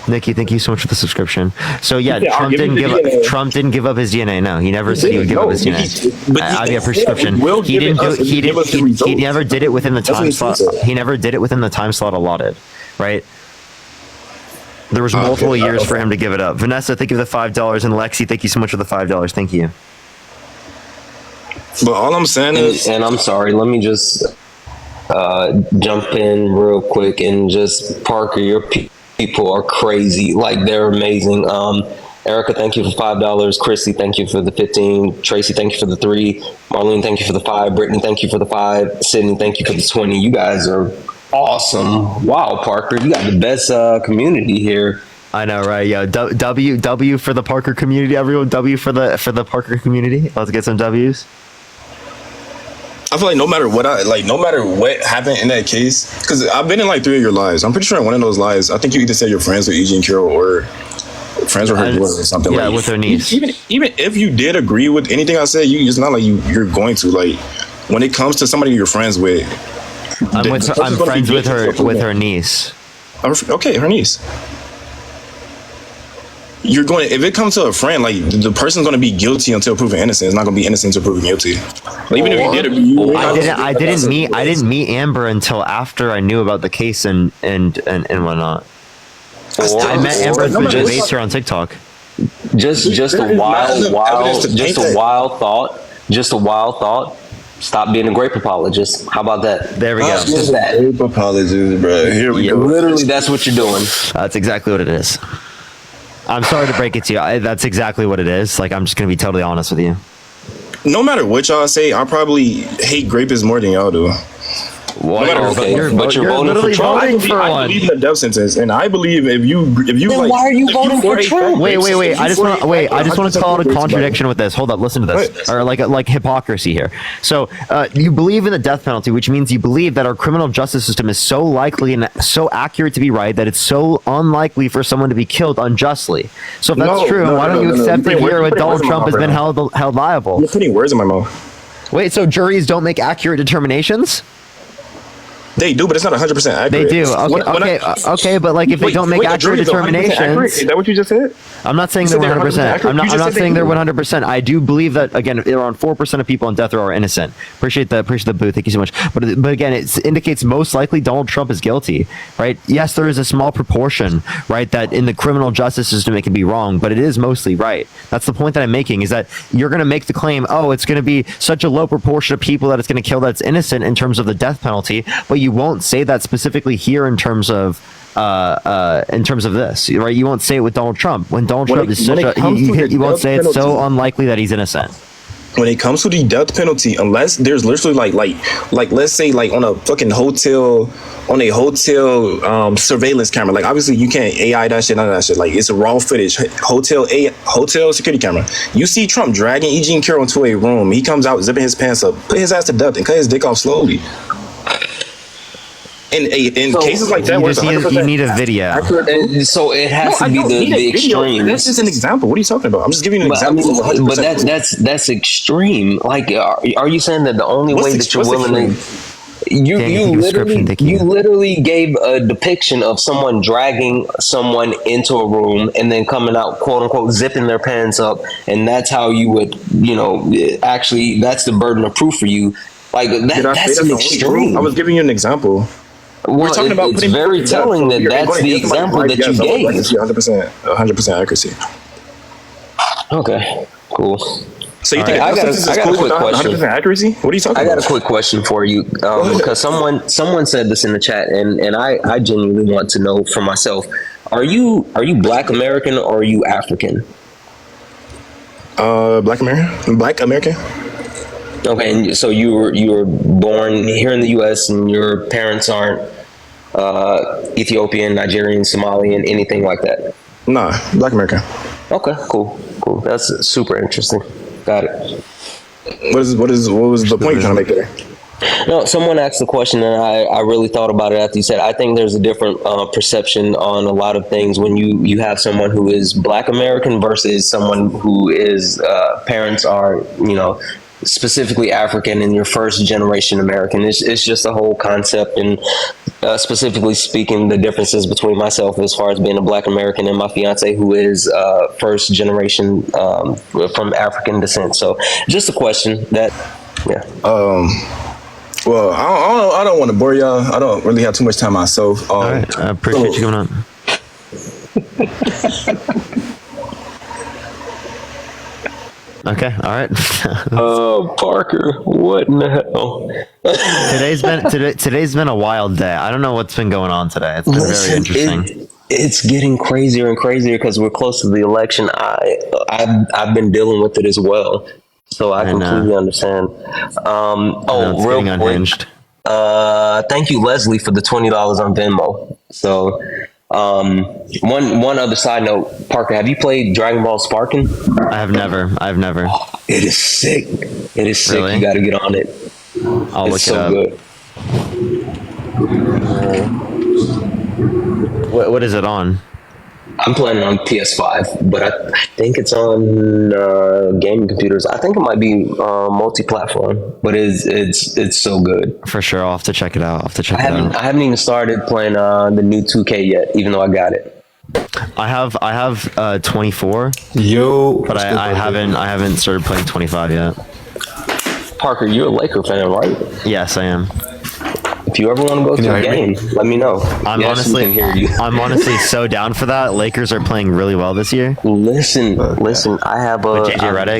Nikki, thank you so much for the subscription. So yeah, Trump didn't give up his DNA. No, he never said he would give up his DNA. I have a prescription. He never did it within the time slot. He never did it within the time slot allotted, right? There was multiple years for him to give it up. Vanessa, thank you for the $5, and Lexi, thank you so much for the $5. Thank you. But all I'm saying is, and I'm sorry, let me just jump in real quick and just Parker, your people are crazy. Like they're amazing. Erica, thank you for $5. Chrissy, thank you for the 15. Tracy, thank you for the 3. Marlene, thank you for the 5. Brittany, thank you for the 5. Sydney, thank you for the 20. You guys are awesome. Wow, Parker, you got the best community here. I know, right? Yeah. W for the Parker community, everyone. W for the Parker community. Let's get some W's. I feel like no matter what happened in that case, because I've been in like 3 of your lives. I'm pretty sure in one of those lives, I think you either said you're friends with Eugene Carroll or friends with her daughter or something. Yeah, like, with her niece. Even if you did agree with anything I said, it's not like you're going to like when it comes to somebody you're friends with. I'm friends with her niece. Okay, her niece. If it comes to a friend, like the person's going to be guilty until proven innocent. It's not going to be innocent until proven guilty. Like, even if you did, I didn't meet Amber until after I knew about the case and whatnot. I met Amber through debates her on TikTok. Just a wild thought. Stop being a grape apologist. How about that? There we go. Just that. Grape apologist, bro. Here we go. Literally, that's what you're doing. That's exactly what it is. I'm sorry to break it to you. That's exactly what it is. Like, I'm just going to be totally honest with you. No matter what y'all say, I probably hate grapists more than y'all do. What? No But you're voting for Trump. I believe in the death sentence, and I believe if you then like, why are you voting for Trump? Wait. I just want to call it a contradiction with this. Hold up, listen to this, or like hypocrisy here. So you believe in the death penalty, which means you believe that our criminal justice system is so likely and so accurate to be right that it's so unlikely for someone to be killed unjustly. So if that's true, why don't you accept it here when Donald Trump has been held liable? You're putting words in my mouth. Wait, so juries don't make accurate determinations? They do, but it's not 100% accurate. They do. Okay, but like if they don't make accurate determinations, is that what you just said? I'm not saying they're 100%. I'm not saying they're 100%. I do believe that again, around 4% of people on death row are innocent. Appreciate the booth. Thank you so much. But again, it indicates most likely Donald Trump is guilty, right? Yes, there is a small proportion, right, that in the criminal justice system it can be wrong, but it is mostly right. That's the point that I'm making. Is that you're going to make the claim, oh, it's going to be such a low proportion of people that it's going to kill that's innocent in terms of the death penalty, but you won't say that specifically here in terms of this, right? You won't say it with Donald Trump. When Donald Trump is such a, you won't say it's so unlikely that he's innocent. When it comes to the death penalty, unless there's literally like let's say like on a fucking hotel surveillance camera, like obviously you can't AI that shit, none of that shit. Like it's a raw footage hotel security camera. You see Trump dragging Eugene Carroll into a room. He comes out zipping his pants up, put his ass to death, and cut his dick off slowly. In cases like that, you need a video. So it has to be the extreme. That's just an example. What are you talking about? I'm just giving you an example. But that's extreme. Like, are you saying that the only way that you're willing to? You literally gave a depiction of someone dragging someone into a room and then coming out, quote unquote, zipping their pants up, and that's how you would, actually, that's the burden of proof for you. Like that's an extreme. I was giving you an example. We're talking about it's very telling that that's the example that you gave. 100% accuracy. Okay, cool. So you think I got a quick question. 100% accuracy? What are you talking about? I got a quick question for you because someone said this in the chat, and I genuinely want to know for myself. Are you Black American or are you African? Black American. Okay, and so you were born here in the U.S. and your parents aren't Ethiopian, Nigerian, Somalian, anything like that. Nah, Black American. Okay, cool. That's super interesting. Got it. What was the point you're trying to make there? No, someone asked the question, and I really thought about it after you said. I think there's a different perception on a lot of things when you have someone who is Black American versus someone who is parents are specifically African and you're first generation American. It's just a whole concept, and specifically speaking, the differences between myself as far as being a Black American and my fiance who is first generation from African descent. So just a question that, yeah. Well, I don't want to bore y'all. I don't really have too much time myself. All right, I appreciate you coming on. Okay, all right. Oh, Parker, what in the hell? Today's been a wild day. I don't know what's been going on today. It's been very interesting. It's getting crazier and crazier because we're close to the election. I've been dealing with it as well, so I completely understand. Real quick, unhinged. Thank you, Leslie, for the $20 on Venmo. So. One other side note, Parker, have you played Dragon Ball Sparking? I've never. Oh, it is sick. It is sick. Really? You got to get on it. I'll look it up. Good. What is it on? I'm playing it on PS5, but I think it's on gaming computers. I think it might be multi-platform, but it's so good. For sure, I'll have to check it out. I haven't even started playing the new 2K yet, even though I got it. I have 24. But I haven't started playing 25 yet. Parker, you're a Laker fan, right? Yes, I am. If you ever want to go to a game, let me know. I'm honestly so down for that. Lakers are playing really well this year. Listen. I have with JJ Redick.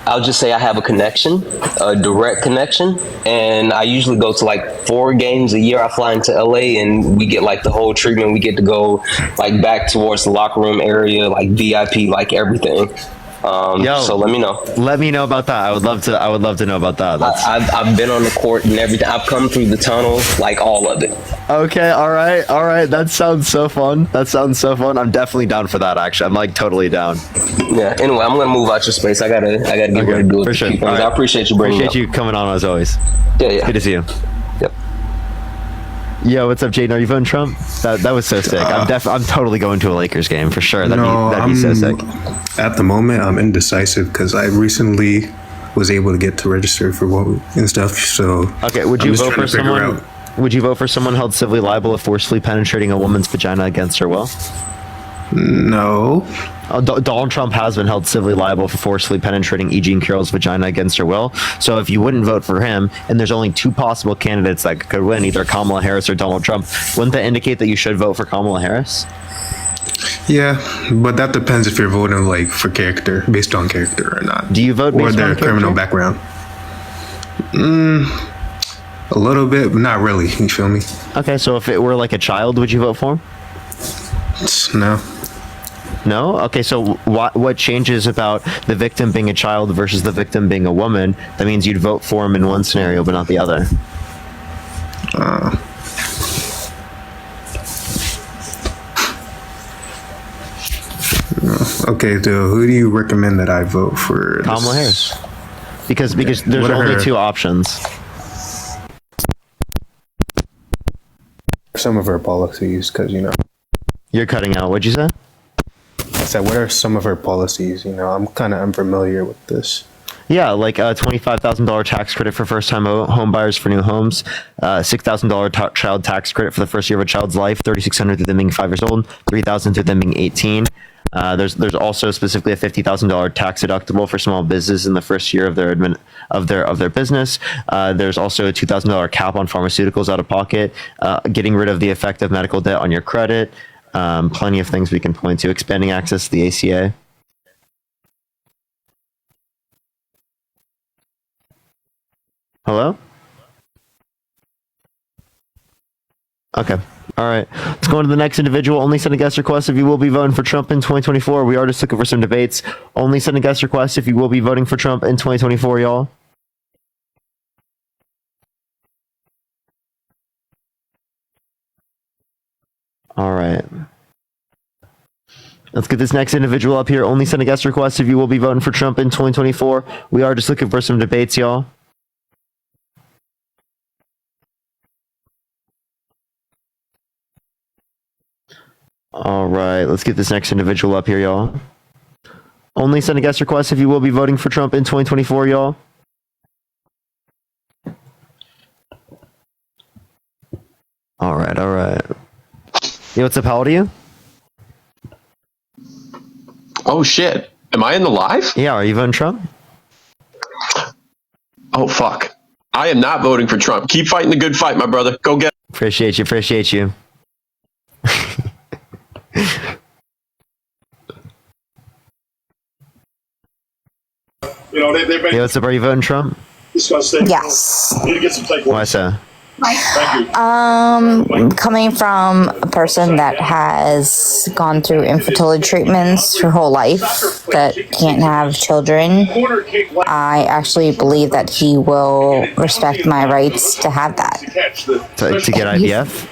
I'll just say I have a connection, a direct connection, and I usually go to like 4 games a year. I fly into LA and we get like the whole treatment. We get to go like back towards the locker room area, like VIP, like everything. So let me know. Let me know about that. I would love to know about that. I've been on the court and everything. I've come through the tunnel, like all of it. Okay, all right. That sounds so fun. I'm definitely down for that. Actually, I'm like totally down. Yeah. Anyway, I'm gonna move out your space. I gotta get ready to do it. For sure. Right. I appreciate you bringing. Appreciate you coming on as always. Yeah. Good to see you. Yep. Yo, what's up, Jaden? Are you voting Trump? That was so sick. I'm totally going to a Lakers game for sure. That'd be so sick. At the moment, I'm indecisive because I recently was able to get to register for vote and stuff. So okay, would you vote for someone? Would you vote for someone held civilly liable of forcefully penetrating a woman's vagina against her will? No. Donald Trump has been held civilly liable for forcefully penetrating E. Jean Carroll's vagina against her will. So if you wouldn't vote for him, and there's only 2 possible candidates that could win, either Kamala Harris or Donald Trump, wouldn't that indicate that you should vote for Kamala Harris? Yeah, but that depends if you're voting like for character, based on character or not. Do you vote based on their criminal background? A little bit, but not really. You feel me? Okay, so if it were like a child, would you vote for him? No. No? Okay, so what changes about the victim being a child versus the victim being a woman? That means you'd vote for him in one scenario, but not the other. Okay, so who do you recommend that I vote for? Kamala Harris. Because there's only 2 options. Some of her policies, because You're cutting out. What'd you say? I said, what are some of her policies? I'm kind of unfamiliar with this. Yeah, like a $25,000 tax credit for first-time home buyers for new homes, $6,000 child tax credit for the first year of a child's life, $3,600 through them being 5 years old, $3,000 through them being 18. There's also specifically a $50,000 tax deductible for small business in the first year of their business. There's also a $2,000 cap on pharmaceuticals out of pocket, getting rid of the effect of medical debt on your credit. Plenty of things we can point to, expanding access to the ACA. Hello? Okay. All right. Let's go on to the next individual. Only send a guest request if you will be voting for Trump in 2024. We are just looking for some debates. Only send a guest request if you will be voting for Trump in 2024, y'all. All right. Let's get this next individual up here. Only send a guest request if you will be voting for Trump in 2024. We are just looking for some debates, y'all. All right, let's get this next individual up here, y'all. Only send a guest request if you will be voting for Trump in 2024, y'all. All right, all right. Yo, what's up? How old are you? Oh shit. Am I in the live? Yeah, are you voting Trump? Oh fuck. I am not voting for Trump. Keep fighting the good fight, my brother. Go get it. Appreciate you, appreciate you. Yo, what's up? Are you voting Trump? Yes. Why so? Coming from a person that has gone through infertility treatments her whole life, that can't have children, I actually believe that he will respect my rights to have that. To get IVF?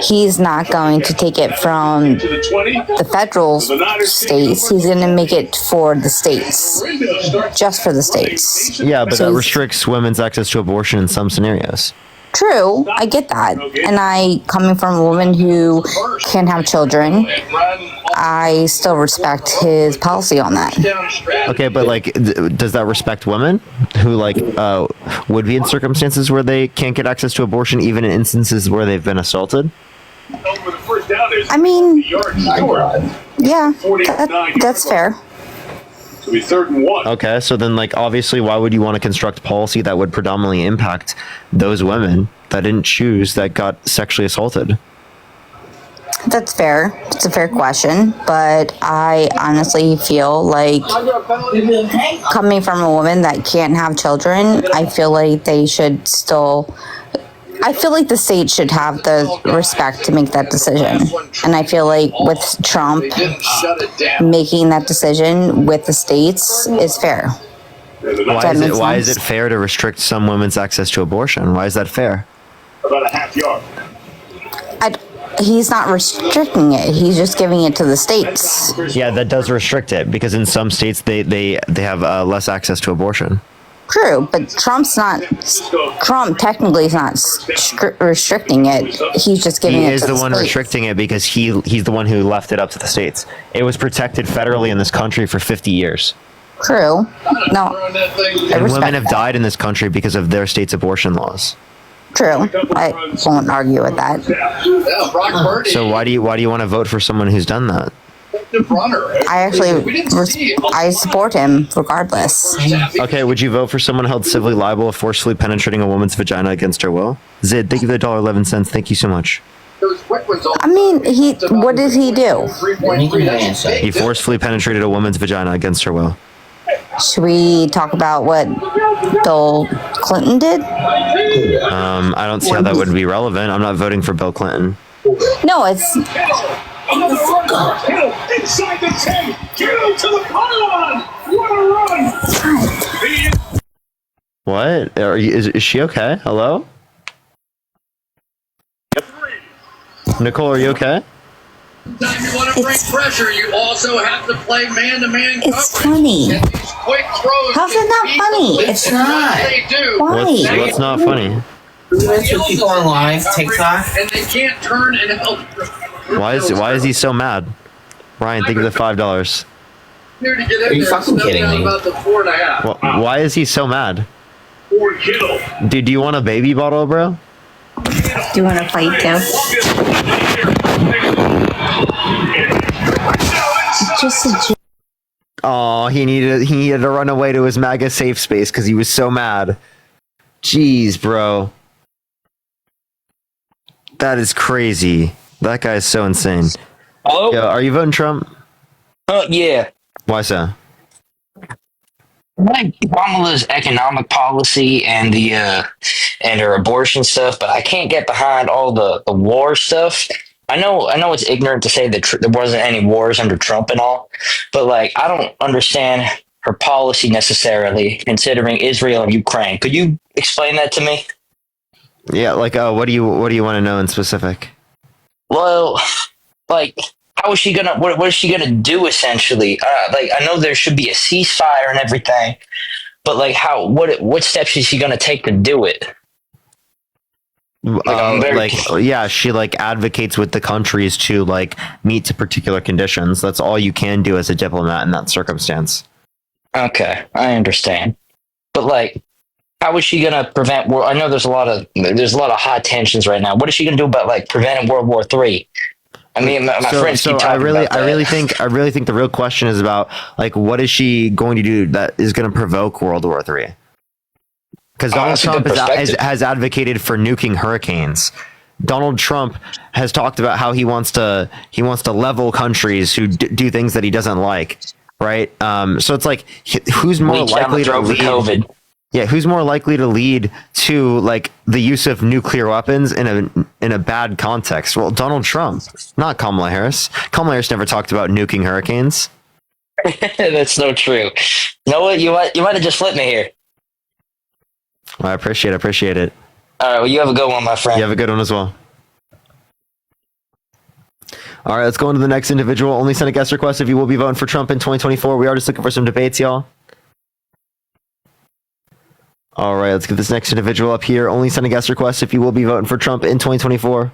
He's not going to take it from the federal states. He's going to make it for the states, just for the states. Yeah, but that restricts women's access to abortion in some scenarios. True, I get that. And I, coming from a woman who can't have children, I still respect his policy on that. Okay, but like, does that respect women who like would be in circumstances where they can't get access to abortion, even in instances where they've been assaulted? I mean, yeah, that's fair. Okay, so then like obviously why would you want to construct policy that would predominantly impact those women that didn't choose, that got sexually assaulted? That's fair. It's a fair question, but I honestly feel like coming from a woman that can't have children, I feel like they should still, I feel like the state should have the respect to make that decision. And I feel like with Trump making that decision with the states is fair. Why is it fair to restrict some women's access to abortion? Why is that fair? About a half yard. He's not restricting it. He's just giving it to the states. Yeah, that does restrict it because in some states they have less access to abortion. True, but Trump technically is not restricting it. He's just giving it to the states. He is the one restricting it because he's the one who left it up to the states. It was protected federally in this country for 50 years. True. No. And women have died in this country because of their state's abortion laws. True. I won't argue with that. So why do you want to vote for someone who's done that? I support him regardless. Okay, would you vote for someone held civilly liable of forcefully penetrating a woman's vagina against her will? Zid, thank you for the $1.11. Thank you so much. I mean, what did he do? He forcefully penetrated a woman's vagina against her will. Should we talk about what Bill Clinton did? I don't see how that would be relevant. I'm not voting for Bill Clinton. No, it's... Inside the 10, Kilo to the pylon. What a run! What? Is she okay? Hello? Nicole, are you okay? Time you want to bring pressure, you also have to play man-to-man coverage. It's funny. Quick throws. How's it not funny? It's not. They do. Why? What's not funny? People on live TikTok, and they can't turn and help. Why is he so mad? Ryan, think of the $5. Are you fucking kidding me? About the 4.5. Why is he so mad? 4 kill. Dude, do you want a baby bottle, bro? Do you want to fight too? It's just a joke. Oh, he needed to run away to his MAGA safe space because he was so mad. Jeez, bro. That is crazy. That guy is so insane. Hello? Yo, are you voting Trump? Yeah. Why so? like Kamala's economic policy and the and her abortion stuff, but I can't get behind all the war stuff. I know it's ignorant to say that there wasn't any wars under Trump and all, but like I don't understand her policy necessarily, considering Israel and Ukraine. Could you explain that to me? Yeah, like what do you want to know in specific? Well, like how is she gonna what is she gonna do essentially? Like I know there should be a ceasefire and everything, but like what steps is she gonna take to do it? She like advocates with the countries to like meet to particular conditions. That's all you can do as a diplomat in that circumstance. Okay, I understand, but like, how is she gonna prevent war? I know there's a lot of high tensions right now. What is she gonna do about like preventing World War III? I mean, my friends keep talking about that. I really think the real question is about like what is she going to do that is going to provoke World War III? Because Donald Trump has advocated for nuking hurricanes. Donald Trump has talked about how he wants to level countries who do things that he doesn't like, right? So it's like who's more likely to lead? COVID. Yeah, who's more likely to lead to like the use of nuclear weapons in a bad context? Well, Donald Trump, not Kamala Harris. Kamala Harris never talked about nuking hurricanes. That's so true. You know what? You might have just flipped me here. Well, I appreciate it. All right, well, you have a good one, my friend. You have a good one as well. All right, let's go into the next individual. Only send a guest request if you will be voting for Trump in 2024. We are just looking for some debates, y'all. All right, let's get this next individual up here. Only send a guest request if you will be voting for Trump in 2024.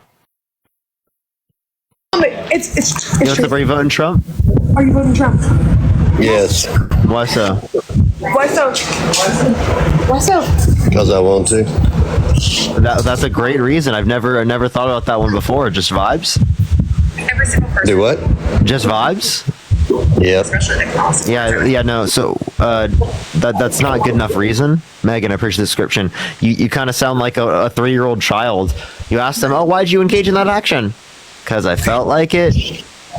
It's Are you voting Trump? Are you voting Trump? Yes. Why so? Why so? Why so? Because I want to. That's a great reason. I've never thought about that one before. Just vibes? Every single person. Do what? Just vibes? Yeah. Yeah, no. So that's not good enough reason. Megan, I appreciate the description. You kind of sound like a 3-year-old child. You ask them, oh, why'd you engage in that action? Because I felt like it.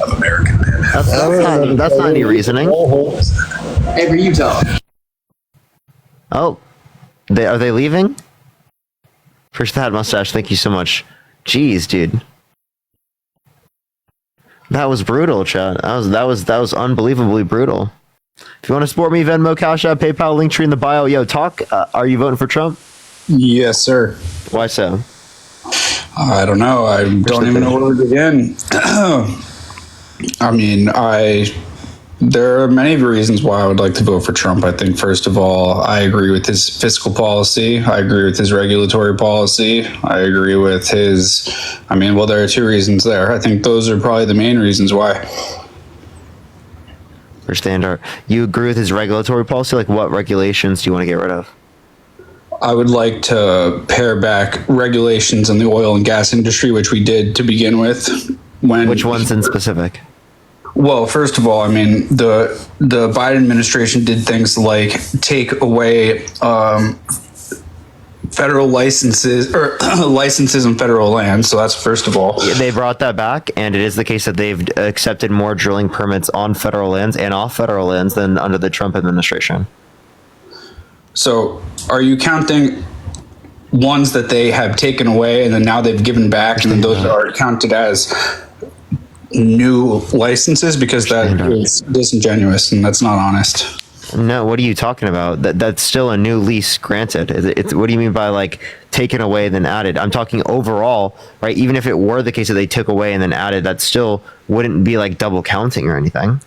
I'm American, man. That's not any reasoning. Avery, you tell. Oh, are they leaving? Fish the Hat Mustache, thank you so much. Jeez, dude. That was brutal, Chad. That was unbelievably brutal. If you want to support me, Venmo, Cash App, PayPal, link tree in the bio. Yo, talk. Are you voting for Trump? Yes, sir. Why so? I don't know. I don't even know where to begin. I mean, there are many reasons why I would like to vote for Trump. I think, first of all, I agree with his fiscal policy. I agree with his regulatory policy. I agree with his, there are 2 reasons there. I think those are probably the main reasons why. Understand. You agree with his regulatory policy? Like, what regulations do you want to get rid of? I would like to pare back regulations in the oil and gas industry, which we did to begin with. Which ones in specific? Well, first of all, the Biden administration did things like take away federal licenses or licenses on federal land. So that's first of all. They brought that back, and it is the case that they've accepted more drilling permits on federal lands and off federal lands than under the Trump administration. So are you counting ones that they have taken away and then now they've given back, and then those are counted as new licenses? Because that is disingenuous and that's not honest. No, what are you talking about? That's still a new lease granted. What do you mean by like taken away then added? I'm talking overall, right? Even if it were the case that they took away and then added, that still wouldn't be like double counting or anything.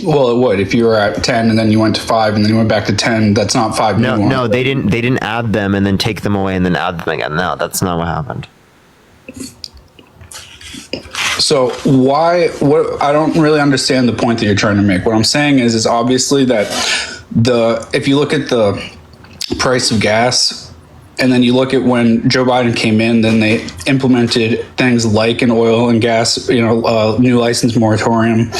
Well, it would. If you were at 10 and then you went to 5 and then you went back to 10, that's not 5 new ones. No, they didn't add them and then take them away and then add them again. No, that's not what happened. So what I don't really understand the point that you're trying to make. What I'm saying is obviously that if you look at the price of gas and then you look at when Joe Biden came in, then they implemented things like an oil and gas, new license moratorium,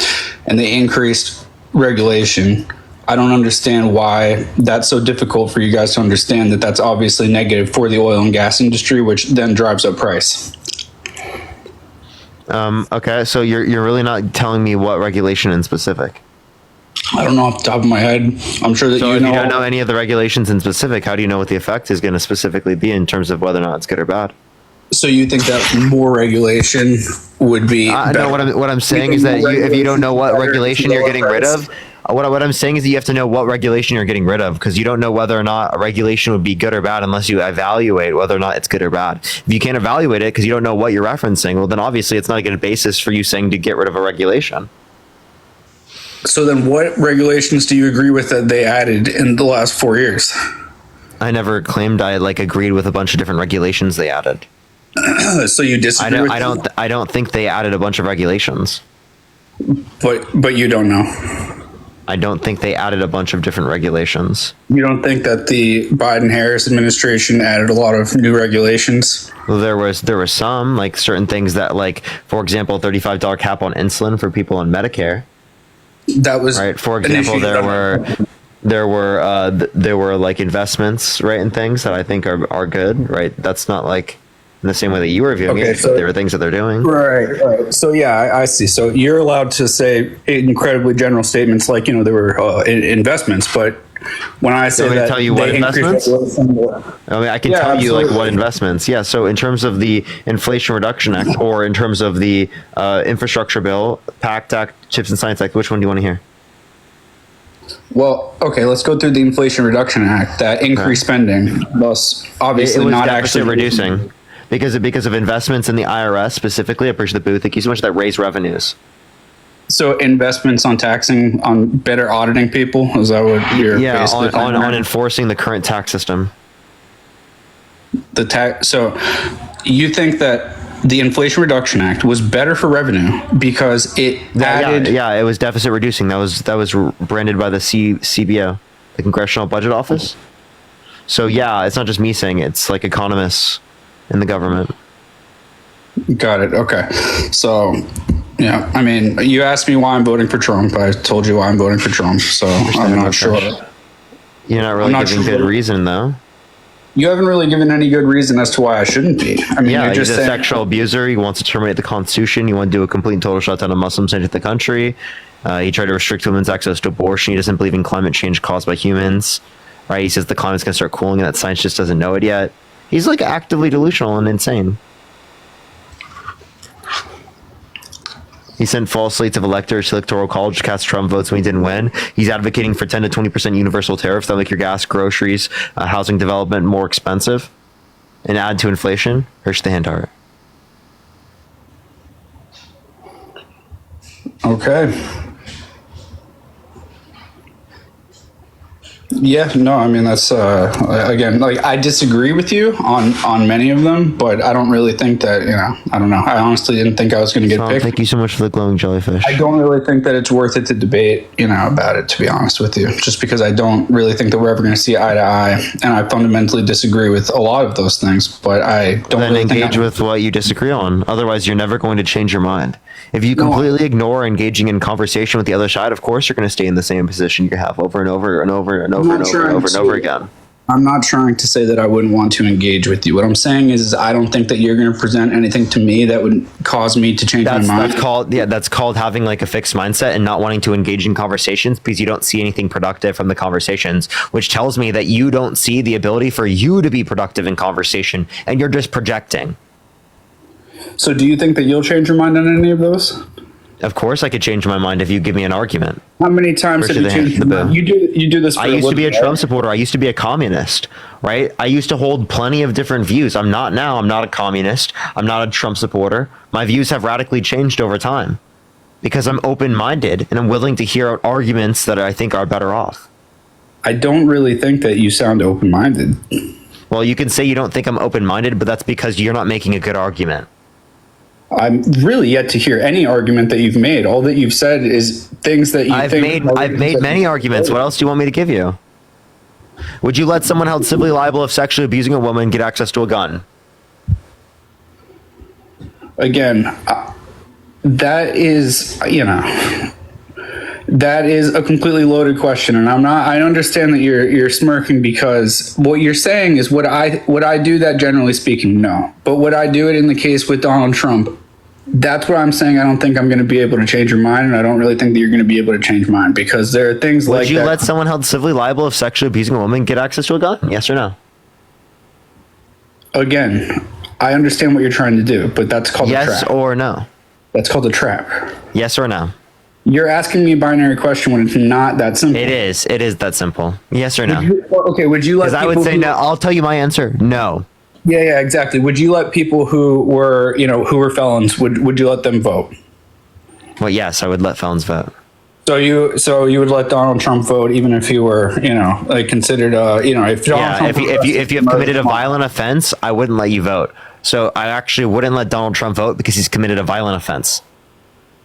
and they increased regulation. I don't understand why that's so difficult for you guys to understand that that's obviously negative for the oil and gas industry, which then drives up price. Okay, so you're really not telling me what regulation in specific. I don't know off the top of my head. I'm sure that So you if know. you don't know any of the regulations in specific, how do you know what the effect is going to specifically be in terms of whether or not it's good or bad? So you think that more regulation would be? No, what I'm saying is that if you don't know what regulation you're getting rid of, what I'm saying is that you have to know what regulation you're getting rid of, because you don't know whether or not a regulation would be good or bad unless you evaluate whether or not it's good or bad. If you can't evaluate it because you don't know what you're referencing, well, then obviously it's not a good basis for you saying to get rid of a regulation. So then what regulations do you agree with that they added in the last 4 years? I never claimed I agreed with a bunch of different regulations they added. So you disagree with I don't think they added a bunch of regulations. But you don't know. I don't think they added a bunch of different regulations. You don't think that the Biden-Harris administration added a lot of new regulations? Well, there was some, like certain things that, like, for example, $35 cap on insulin for people on Medicare. That was right. For example, there were like investments, right, and things that I think are good, right? That's not like in the same way that you were viewing it, but there are things that they're doing. Right. So yeah, I see. So you're allowed to say incredibly general statements like, there were investments, but when I say that, tell you what investments? I can tell you like what investments. Yeah. So in terms of the Inflation Reduction Act, or in terms of the Infrastructure Bill, PACT Act, Chips and Science Act, which one do you want to hear? Well, okay, let's go through the Inflation Reduction Act that increased spending, thus obviously it was not deficit actually reducing because of investments in the IRS specifically. I appreciate the booth. Thank you so much. That raise revenues. So investments on taxing, on better auditing people, is that what you're basically on enforcing the current tax system? So you think that the Inflation Reduction Act was better for revenue because it added... Yeah, it was deficit reducing. That was branded by the CBO, the Congressional Budget Office. So yeah, it's not just me saying it. It's like economists in the government. Got it. Okay. So... yeah, I mean, you asked me why I'm voting for Trump. I told you why I'm voting for Trump, so I'm not sure. You're not really giving good reason, though. You haven't really given any good reason as to why I shouldn't be. I mean, you're just he's a sexual abuser. He wants to terminate the Constitution. He wants to do a complete and total shutdown of Muslims into the country. He tried to restrict women's access to abortion. He doesn't believe in climate change caused by humans. Right? He says the climate's going to start cooling and that science just doesn't know it yet. He's like actively delusional and insane. He sent false slates of electors to Electoral College to cast Trump votes when he didn't win. He's advocating for 10 to 20% universal tariffs that make your gas, groceries, housing development more expensive and add to inflation. Here's the hand art. Okay. Yeah, no, I mean, that's, again, like, I disagree with you on many of them, but I don't really think that, I don't know. I honestly didn't think I was going to get picked. Thank you so much for the glowing jellyfish. I don't really think that it's worth it to debate, about it, to be honest with you, just because I don't really think that we're ever going to see eye to eye. And I fundamentally disagree with a lot of those things, but I don't then really engage with what you disagree on. Otherwise, you're never going to change your mind. If you completely ignore engaging in conversation with the other side, of course, you're going to stay in the same position you have over and over and over and over and over and over and over again. I'm not trying to say that I wouldn't want to engage with you. What I'm saying is I don't think that you're going to present anything to me that would cause me to change my mind. That's called having like a fixed mindset and not wanting to engage in conversations because you don't see anything productive from the conversations, which tells me that you don't see the ability for you to be productive in conversation and you're just projecting. So do you think that you'll change your mind on any of those? Of course I could change my mind if you give me an argument. How many times have you changed your mind? You do this for I used to be a Trump supporter. I used to be a communist, right? I used to hold plenty of different views. I'm not now. I'm not a communist. I'm not a Trump supporter. My views have radically changed over time because I'm open-minded and I'm willing to hear out arguments that I think are better off. I don't really think that you sound open-minded. Well, you can say you don't think I'm open-minded, but that's because you're not making a good argument. I'm really yet to hear any argument that you've made. All that you've said is things that I've made many arguments. What else do you want me to give you? Would you let someone held civilly liable of sexually abusing a woman get access to a gun? Again, that is, that is a completely loaded question, and I understand that you're smirking because what you're saying is would I do that generally speaking? No. But would I do it in the case with Donald Trump? That's what I'm saying. I don't think I'm going to be able to change your mind, and I don't really think that you're going to be able to change mine, because there are things like Would you that. let someone held civilly liable of sexually abusing a woman get access to a gun? Yes or no? Again, I understand what you're trying to do, but that's called a trap. Yes or no? That's called a trap. Yes or no? You're asking me a binary question when it's not that simple. It is. It is that simple. Yes or no? Would you let? Because I would say no. I'll tell you my answer. No. Yeah, exactly. Would you let people who were, who were felons, would you let them vote? Well, yes, I would let felons vote. So you would let Donald Trump vote even if he were, considered, if Donald Trump if you have committed a violent offense, I wouldn't let you vote. So I actually wouldn't let Donald Trump vote because he's committed a violent offense.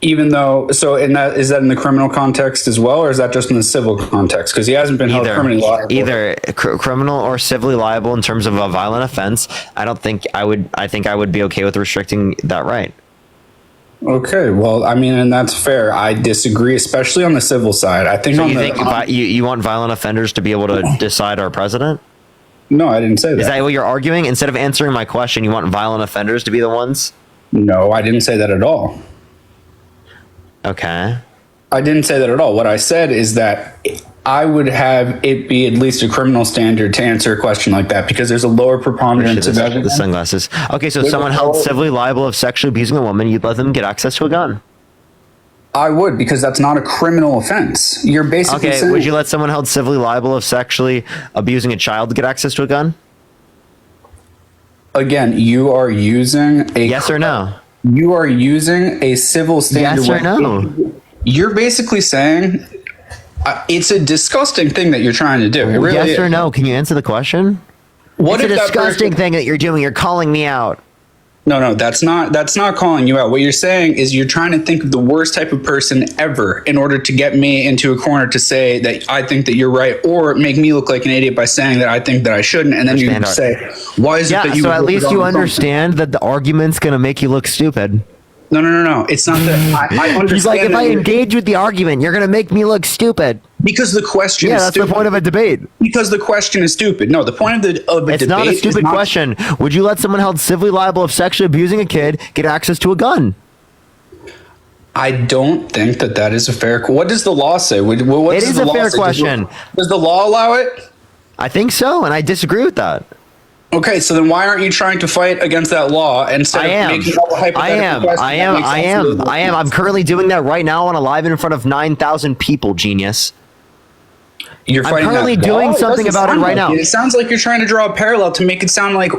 Even though, is that in the criminal context as well, or is that just in the civil context? Because he hasn't been held criminally liable. Either criminal or civilly liable in terms of a violent offense. I think I would be okay with restricting that right. Okay, well, I mean, and that's fair. I disagree, especially on the civil side. I think. So you want violent offenders to be able to decide our president? No, I didn't say that. Is that what you're arguing? Instead of answering my question, you want violent offenders to be the ones? No, I didn't say that at all. Okay. I didn't say that at all. What I said is that I would have it be at least a criminal standard to answer a question like that, because there's a lower preponderance of evidence. The sunglasses. Okay, so if someone held civilly liable of sexually abusing a woman, you'd let them get access to a gun. I would, because that's not a criminal offense. You're basically saying, would you let someone held civilly liable of sexually abusing a child get access to a gun? Again, you are using a... Yes or no? You are using a civil standard. Yes or no? You're basically saying it's a disgusting thing that you're trying to do. It really yes is. or no? Can you answer the question? It's a disgusting thing that you're doing. You're calling me out. No, that's not calling you out. What you're saying is you're trying to think of the worst type of person ever in order to get me into a corner to say that I think that you're right, or make me look like an idiot by saying that I think that I shouldn't, and then you say, why is it that you... so at least you understand that the argument's going to make you look stupid. No. It's not that. I understand. He's like, if I engage with the argument, you're going to make me look stupid. Because the question is stupid. Yeah, that's the point of a debate. Because the question is stupid. No, the point of a debate It's not a stupid question. Would you let someone held civilly liable of sexually abusing a kid get access to a gun? I don't think that is a fair... What does the law say? It is a fair question. Does the law allow it? I think so, and I disagree with that. Okay, so then why aren't you trying to fight against that law instead of making all the hypothetical questions? I am. I'm currently doing that right now on a live in front of 9,000 people, genius. I'm currently doing something about it right now. It sounds like you're trying to draw a parallel to make it sound like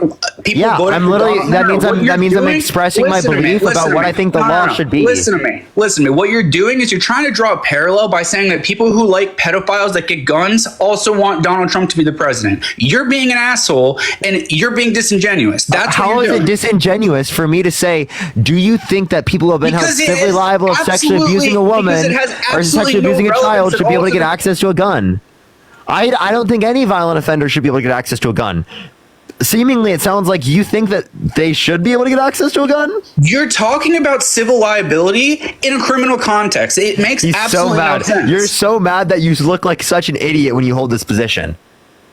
people voted I'm for literally. Donald Trump. That means I'm expressing my belief about what I think the law should be. Listen to me. What you're doing is you're trying to draw a parallel by saying that people who like pedophiles that get guns also want Donald Trump to be the president. You're being an asshole and you're being disingenuous. That's how is it disingenuous for me to say? Do you think that people who have been held civilly liable of sexually abusing a woman or sexually abusing a child should be able to get access to a gun? I don't think any violent offender should be able to get access to a gun. Seemingly, it sounds like you think that they should be able to get access to a gun? You're talking about civil liability in a criminal context. It makes absolutely no sense. You're so mad that you look like such an idiot when you hold this position.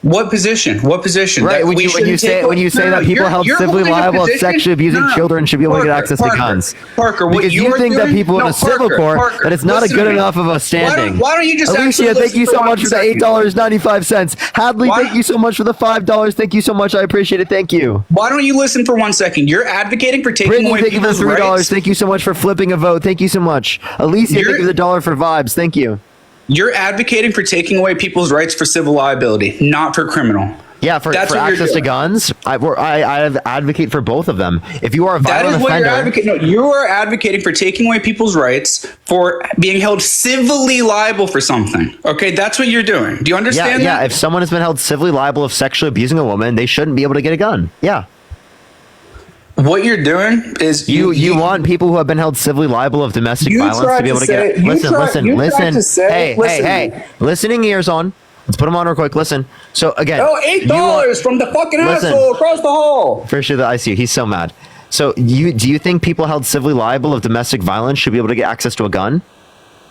What position? What position? Right, when you say that people held civilly liable of sexually abusing children should be able to get access to guns. Parker, because you think that people in a civil court, that it's not a good enough of a standing. Why don't you just Alicia, thank you so much for the $8.95. Hadley, thank you so much for the $5. Thank you so much. I appreciate it. Thank you. Why don't you listen for 1 second? You're advocating for taking away people's $3. rights. Thank you so much for flipping a vote. Thank you so much. Alicia, thank you for the $1 for vibes. Thank you. You're advocating for taking away people's rights for civil liability, not for criminal. Yeah, for access to guns, I advocate for both of them. If you are a violent offender, you're advocating. No, you are advocating for taking away people's rights for being held civilly liable for something. Okay, that's what you're doing. Do you understand that? Yeah, if someone has been held civilly liable of sexually abusing a woman, they shouldn't be able to get a gun. Yeah. What you're doing is you want people who have been held civilly liable of domestic violence to be able to get it. Listen. Hey. Listening ears on. Let's put them on real quick. Listen. So again, $8 from the fucking asshole across the hall. For sure, I see. He's so mad. So do you think people held civilly liable of domestic violence should be able to get access to a gun?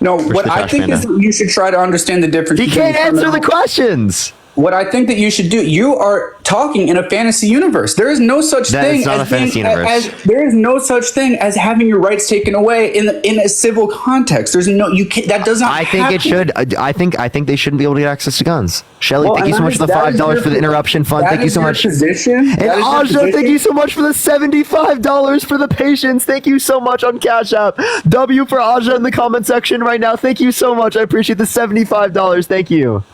No, what I think is that you should try to understand the difference. He can't answer the questions. What I think that you should do, you are talking in a fantasy universe. There is no such thing there is no such thing as having your rights taken away in a civil context. There's no that does not. I think it should. I think they shouldn't be able to get access to guns. Shelly, thank you so much for the $5 for the interruption fund. Thank you so much. And Aja, thank you so much for the $75 for the patience. Thank you so much on Cash App. W for Aja in the comment section right now. Thank you so much. I appreciate the $75. Thank you.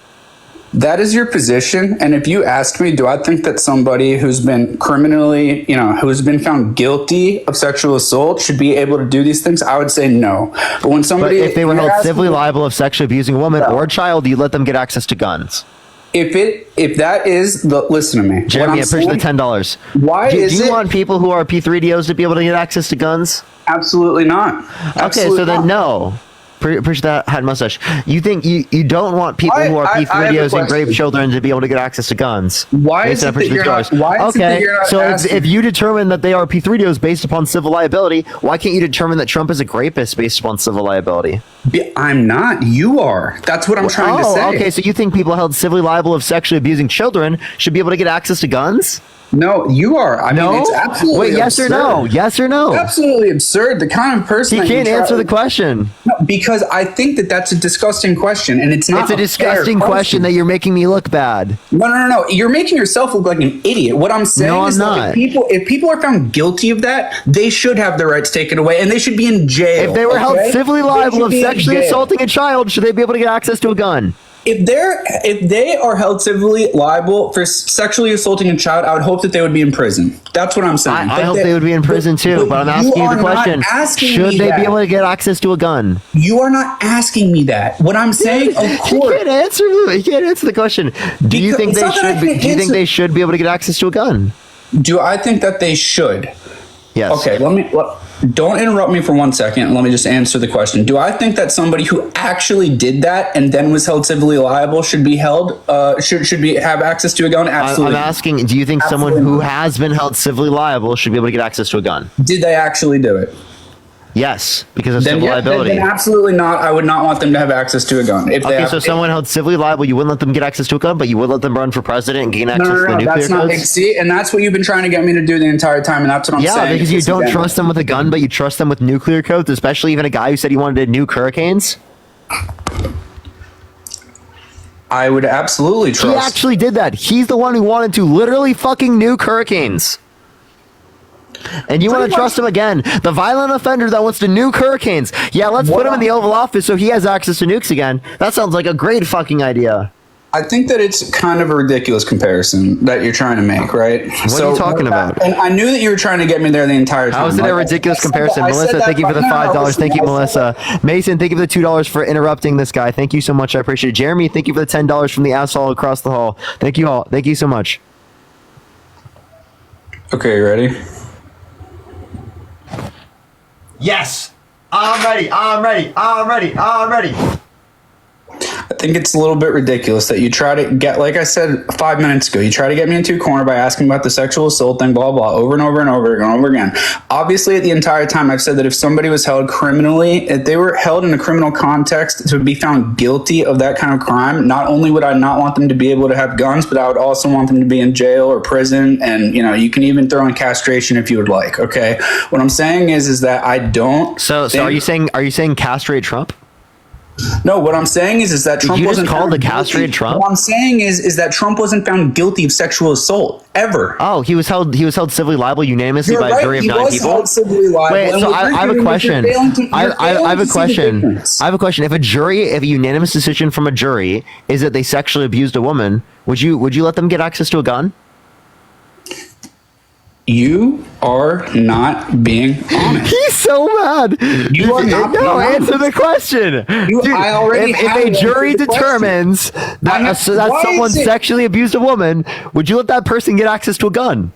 That is your position, and if you ask me, do I think that somebody who's been criminally, who's been found guilty of sexual assault should be able to do these things? I would say no. But when somebody, if they were held civilly liable of sexually abusing a woman or a child, you let them get access to guns. If that is listen to me, Jeremy, I appreciate the $10. Why do you want people who are P3DOs to be able to get access to guns? Absolutely not. Okay, so then no. Appreciate that head mustache. You think you don't want people who are P3DOs and grave children to be able to get access to guns? Why is it that you're not? If you determine that they are P3DOs based upon civil liability, why can't you determine that Trump is a rapist based upon civil liability? I'm not. You are. That's what I'm trying to say. Okay, so you think people held civilly liable of sexually abusing children should be able to get access to guns? No, you are. I mean, it's absolutely Wait, yes absurd. or no? Yes or no? Absolutely absurd. The kind of person he can't answer the question. No, because I think that that's a disgusting question, and it's not. It's a disgusting question that you're making me look bad. No. You're making yourself look like an idiot. What I'm saying is that if people are found guilty of that, they should have their rights taken away, and they should be in jail. If they were held civilly liable of sexually assaulting a child, should they be able to get access to a gun? If they are held civilly liable for sexually assaulting a child, I would hope that they would be in prison. That's what I'm saying. I hope they would be in prison too, but I'm asking you the question. Should they be able to get access to a gun? You are not asking me that. What I'm saying, of course. You can't answer the question. Do you think they should be able to get access to a gun? Do I think that they should? Yes. Okay, don't interrupt me for 1 second. Let me just answer the question. Do I think that somebody who actually did that and then was held civilly liable should be held have access to a gun? Absolutely. I'm asking, do you think someone who has been held civilly liable should be able to get access to a gun? Did they actually do it? Yes, because of civil liability. Then absolutely not. I would not want them to have access to a gun. So someone held civilly liable, you wouldn't let them get access to a gun, but you would let them run for president and gain access to the nuclear codes? See, and that's what you've been trying to get me to do the entire time, and that's what I'm saying. Yeah, because you don't trust them with a gun, but you trust them with nuclear codes, especially even a guy who said he wanted to nuke hurricanes. I would absolutely trust. He actually did that. He's the one who wanted to literally fucking nuke hurricanes. And you want to trust him again? The violent offender that wants to nuke hurricanes. Yeah, let's put him in the Oval Office so he has access to nukes again. That sounds like a great fucking idea. I think that it's kind of a ridiculous comparison that you're trying to make, right? What are you talking about? And I knew that you were trying to get me there the entire time. How is it a ridiculous comparison? Melissa, thank you for the $5. Thank you, Melissa. Mason, thank you for the $2 for interrupting this guy. Thank you so much. I appreciate it. Jeremy, thank you for the $10 from the asshole across the hall. Thank you all. Thank you so much. Okay, you ready? Yes, I'm ready. I think it's a little bit ridiculous that you try to get, like I said 5 minutes ago, you try to get me into a corner by asking about the sexual assault thing, blah, blah, over and over and over and over again. Obviously, the entire time I've said that if somebody was held criminally, if they were held in a criminal context to be found guilty of that kind of crime, not only would I not want them to be able to have guns, but I would also want them to be in jail or prison. And, you can even throw in castration if you would like. Okay. What I'm saying is that I don't. So are you saying castrate Trump? No, what I'm saying is that Trump wasn't called the castrated Trump. What I'm saying is that Trump wasn't found guilty of sexual assault ever. Oh, he was held civilly liable unanimously by a jury of 9 people. Civilly liable. Wait, so I have a question. I have a question. If a unanimous decision from a jury is that they sexually abused a woman, would you let them get access to a gun? You are not being honest. He's so mad. You are not being honest. Answer the question. If a jury determines that someone sexually abused a woman, would you let that person get access to a gun?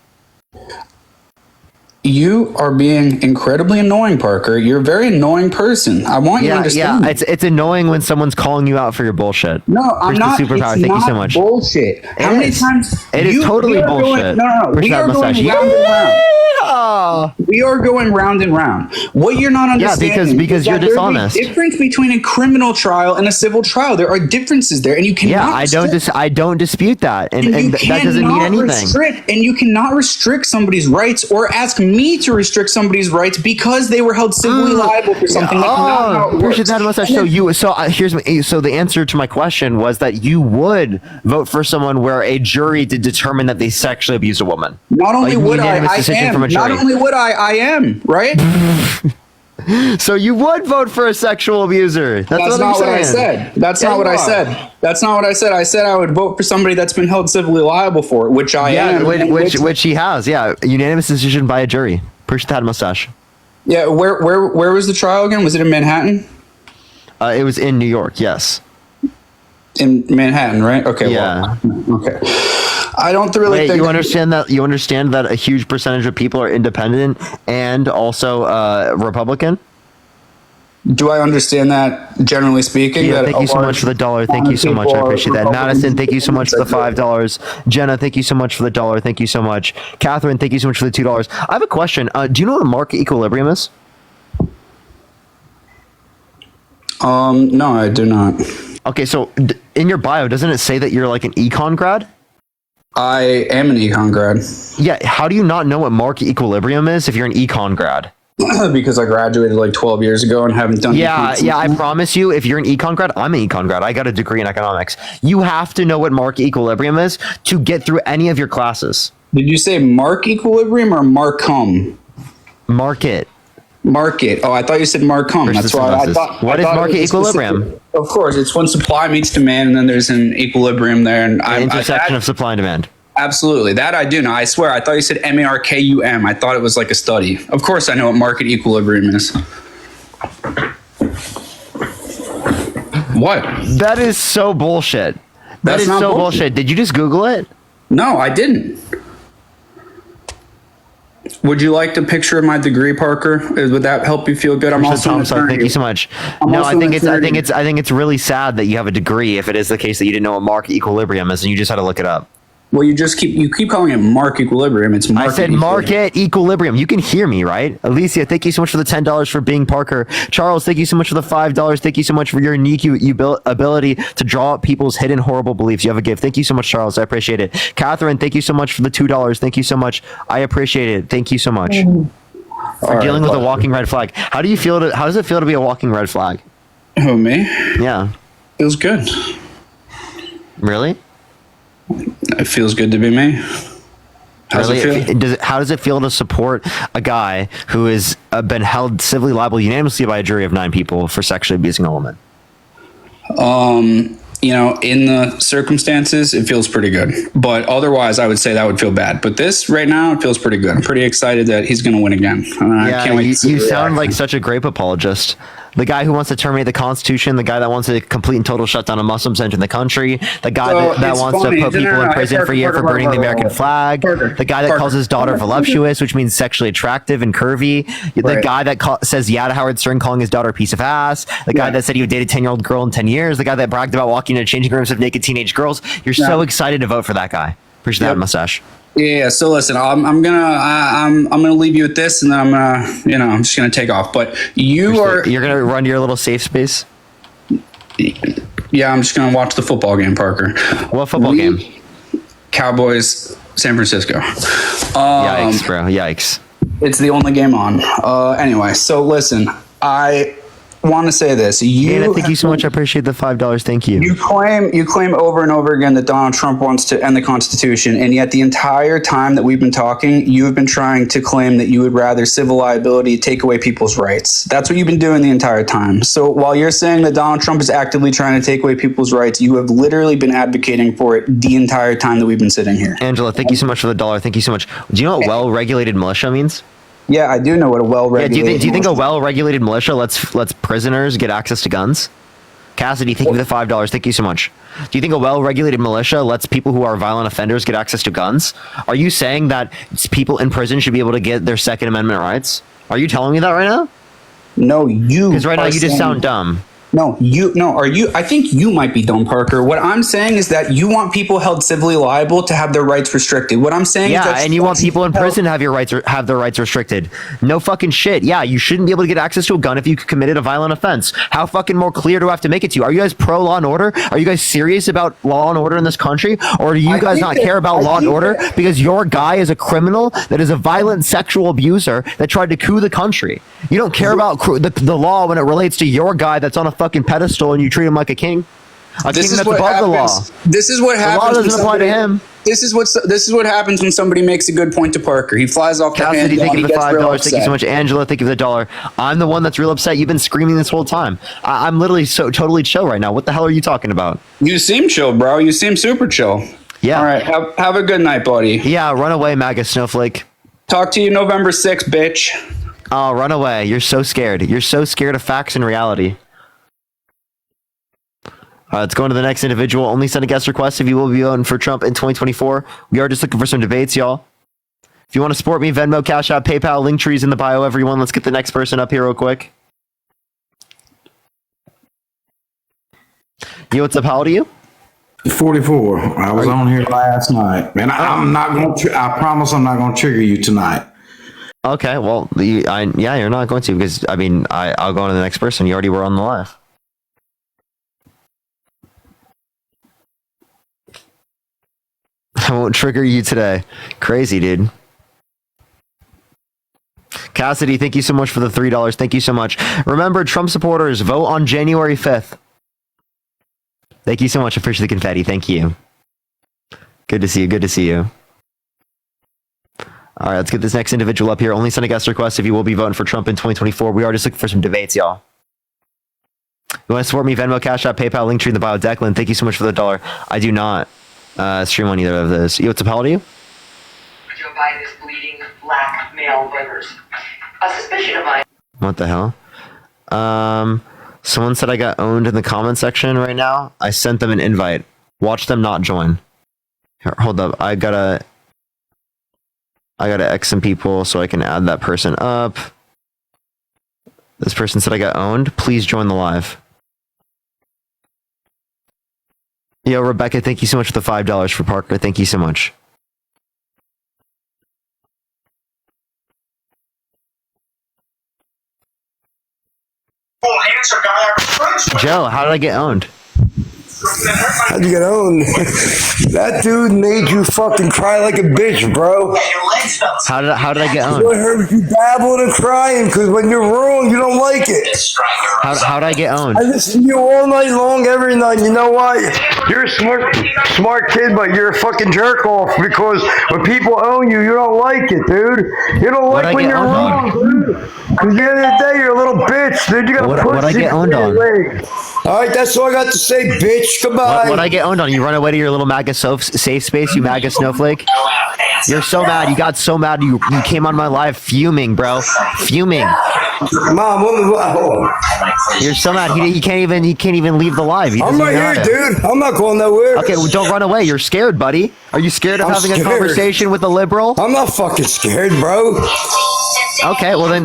You are being incredibly annoying, Parker. You're a very annoying person. I want you to understand. Yeah, it's annoying when someone's calling you out for your bullshit. No, I'm not. Superpower. It's Thank not you so much. Bullshit. How many times? It is totally bullshit. No. We are going round and round. We are going round and round. What you're not understanding. Yeah, because you're dishonest. There's a difference between a criminal trial and a civil trial. There are differences there, and you cannot. Yeah, I don't dispute that, and that doesn't mean anything. And you cannot restrict somebody's rights or ask me to restrict somebody's rights because they were held civilly liable for something. Appreciate that mustache. So the answer to my question was that you would vote for someone where a jury did determine that they sexually abused a woman. Not only would I am. Not only would I am, right? So you would vote for a sexual abuser. That's not what I said. That's not what I said. That's not what I said. I said I would vote for somebody that's been held civilly liable for it, which I am. Which he has. Yeah, unanimous decision by a jury. Appreciate that mustache. Yeah, where was the trial again? Was it in Manhattan? It was in New York. Yes. In Manhattan, right? Okay. Yeah. Well, okay. I don't really think you understand that a huge percentage of people are independent and also Republican. Do I understand that, generally speaking? Yeah, thank you so much for the $1. Thank you so much. I appreciate that. Madison, thank you so much for the $5. Jenna, thank you so much for the $1. Thank you so much. Catherine, thank you so much for the $2. I have a question. Do you know what market equilibrium is? No, I do not. Okay, so in your bio, doesn't it say that you're like an econ grad? I am an econ grad. Yeah, how do you not know what market equilibrium is if you're an econ grad? Because I graduated like 12 years ago and haven't done anything. Yeah, I promise you, if you're an econ grad, I'm an econ grad. I got a degree in economics. You have to know what market equilibrium is to get through any of your classes. Did you say mark equilibrium or marcum? Market. Oh, I thought you said marcum. That's why I thought. What is market equilibrium? Of course, it's when supply meets demand, and then there's an equilibrium there, and the intersection of supply and demand. Absolutely, that I do know. I swear, I thought you said markum. I thought it was like a study. Of course, I know what market equilibrium is. What? That is so bullshit. That is so bullshit. Did you just Google it? No, I didn't. Would you like the picture of my degree, Parker? Would that help you feel good? I'm also an attorney. Thank you so much. I think it's really sad that you have a degree if it is the case that you didn't know what market equilibrium is and you just had to look it up. Well, you keep calling it mark equilibrium. It's market. I said market equilibrium. You can hear me, right? Alicia, thank you so much for the $10 for being Parker. Charles, thank you so much for the $5. Thank you so much for your unique ability to draw out people's hidden horrible beliefs. You have a gift. Thank you so much, Charles. I appreciate it. Catherine, thank you so much for the $2. Thank you so much. I appreciate it. Thank you so much for dealing with a walking red flag. How does it feel to be a walking red flag? Who, me? Yeah. Feels good. Really? It feels good to be me. How does it feel to support a guy who has been held civilly liable unanimously by a jury of 9 people for sexually abusing a woman? In the circumstances, it feels pretty good. But otherwise, I would say that would feel bad. But this right now, it feels pretty good. I'm pretty excited that he's going to win again. I can't wait to see you sound like such a grape apologist. The guy who wants to terminate the Constitution, the guy that wants to complete and total shutdown of Muslims entering the country, the guy that wants to put people in prison for a year for burning the American flag, the guy that calls his daughter voluptuous, which means sexually attractive and curvy, the guy that says yeah to Howard Stern calling his daughter a piece of ass, the guy that said he would date a 10-year-old girl in 10 years, the guy that bragged about walking into changing rooms of naked teenage girls. You're so excited to vote for that guy. Appreciate that mustache. Yeah. So listen, I'm gonna leave you with this, and then I'm just gonna take off. But you're gonna run to your little safe space. Yeah, I'm just gonna watch the football game, Parker. What football game? Cowboys, San Francisco. Yikes, bro! Yikes. It's the only game on. Anyway, so listen, I want to say this. Anna, thank you so much. I appreciate the $5. Thank you. You claim over and over again that Donald Trump wants to end the Constitution, and yet the entire time that we've been talking, you have been trying to claim that you would rather civil liability take away people's rights. That's what you've been doing the entire time. So while you're saying that Donald Trump is actively trying to take away people's rights, you have literally been advocating for it the entire time that we've been sitting here. Angela, thank you so much for the $1. Thank you so much. Do you know what well-regulated militia means? Yeah, I do know what a well-regulated. Do you think a well-regulated militia lets prisoners get access to guns? Cassidy, thank you for the $5. Thank you so much. Do you think a well-regulated militia lets people who are violent offenders get access to guns? Are you saying that people in prison should be able to get their Second Amendment rights? Are you telling me that right now? No, you. Because right now you just saying- sound dumb. No, are you? I think you might be dumb, Parker. What I'm saying is that you want people held civilly liable to have their rights restricted. What I'm saying is that and you want people in prison to have their rights restricted. No fucking shit. Yeah, you shouldn't be able to get access to a gun if you committed a violent offense. How fucking more clear do I have to make it to you? Are you guys pro law and order? Are you guys serious about law and order in this country? Or do you guys not care about law and order because your guy is a criminal that is a violent sexual abuser that tried to coup the country? You don't care about the law when it relates to your guy that's on a fucking pedestal and you treat him like a king. A king that's above the law. This is what happens. The law doesn't apply to him. This is what happens when somebody makes a good point to Parker. He flies off the handle. Thank you He for the gets real $5. upset. Thank you so much, Angela. Thank you for the $1. I'm the one that's real upset. You've been screaming this whole time. I'm literally so totally chill right now. What the hell are you talking about? You seem chill, bro. You seem super chill. Yeah. All right. Have a good night, buddy. Yeah. Run away, MAGA snowflake. Talk to you November 6th, bitch. Oh, run away. You're so scared. You're so scared of facts and reality. Let's go on to the next individual. Only send a guest request if you will be voting for Trump in 2024. We are just looking for some debates, y'all. If you want to support me, Venmo, Cash App, PayPal, link trees in the bio, everyone. Let's get the next person up here real quick. Yo, what's up? How old are you? 44. I was on here last night. And I'm not going to, I promise I'm not going to trigger you tonight. Okay, well, yeah, you're not going to because, I mean, I'll go on to the next person. You already were on the live. I won't trigger you today. Crazy, dude. Cassidy, thank you so much for the $3. Thank you so much. Remember, Trump supporters, vote on January 5th. Thank you so much. Appreciate the confetti. Thank you. Good to see you. Good to see you. All right, let's get this next individual up here. Only send a guest request if you will be voting for Trump in 2024. We are just looking for some debates, y'all. You want to support me? Venmo, Cash App, PayPal, link tree in the bio. Declan, thank you so much for the $1. I do not stream on either of those. Yo, what's up? How old are you? Joe Biden is bleeding black male voters. A suspicion of mine. What the hell? Someone said I got owned in the comment section right now. I sent them an invite. Watch them not join. Here, hold up. I gotta X some people so I can add that person up. This person said I got owned. Please join the live. Yo, Rebecca, thank you so much for the $5 for Parker. Thank you so much. Joe, how did I get owned? How'd you get owned? That dude made you fucking cry like a bitch, bro. How did I get owned? I heard you babbling and crying because when you're wrong, you don't like it. How did I get owned? I listen to you all night long, every night. You know why? You're a smart kid, but you're a fucking jerk off because when people own you, you don't like it, dude. You don't like when you're wrong, dude. Because at the end of the day, you're a little bitch, dude. You gotta What I get owned on? All right, that's all I got to say, bitch. Goodbye. What I get owned on? You run away to your little MAGA safe space, you MAGA snowflake. You're so mad. You got so mad. You came on my live fuming, bro. Fuming. Mom, hold on. You're so mad. He can't even leave the live. I'm right here, dude. I'm not going nowhere. Okay, well, don't run away. You're scared, buddy. Are you scared of having a conversation with a liberal? I'm not fucking scared, bro. Okay, well then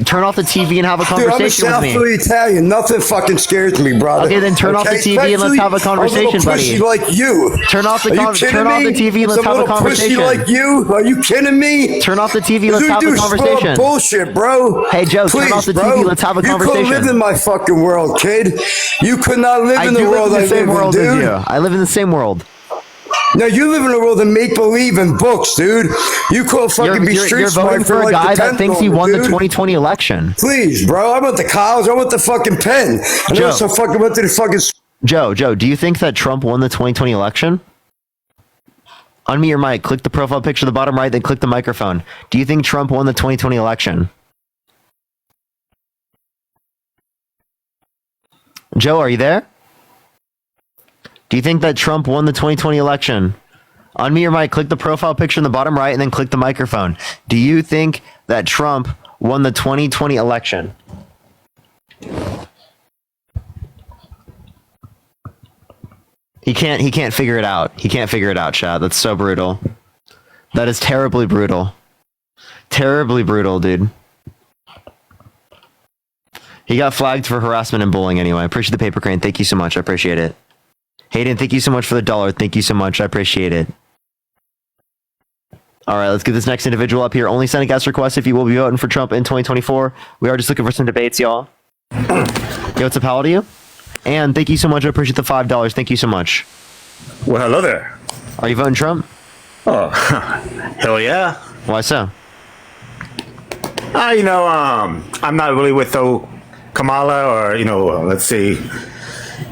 turn off the TV and have a conversation Dude, I'm a with me. South Philly Italian. Nothing fucking scares me, brother. Okay, then turn off the TV and let's have a conversation, buddy. Like you. Turn off the TV and let's have a conversation. Like you? Are you kidding me? Turn off the TV. Let's have a conversation. Bullshit, bro. Hey Joe, turn off the TV. Let's have a conversation. You couldn't live in my fucking world, kid. You could not live in the world I live in, dude. I live in the same world. No, you live in a world of make believe and books, dude. You couldn't fucking be street You're voting smart for a guy that thinks he won the dude. 2020 election. Please, bro. I went to college. I went to fucking Penn. I also fucking went to the fucking. Joe, do you think that Trump won the 2020 election? Unmute your mic. Click the profile picture at the bottom right, then click the microphone. Do you think Trump won the 2020 election? Joe, are you there? Do you think that Trump won the 2020 election? Unmute your mic, click the profile picture in the bottom right, and then click the microphone. Do you think that Trump won the 2020 election? He can't figure it out. He can't figure it out, Chad. That's so brutal. That is terribly brutal. Terribly brutal, dude. He got flagged for harassment and bullying anyway. I appreciate the paper crane. Thank you so much. I appreciate it. Hayden, thank you so much for the $1. Thank you so much. I appreciate it. All right, let's get this next individual up here. Only send a guest request if you will be voting for Trump in 2024. We are just looking for some debates, y'all. Yo, what's up, how to you? And thank you so much. I appreciate the $5. Thank you so much. Well, hello there. Are you voting Trump? Oh, hell yeah. Why so? I'm not really with Kamala or, let's see.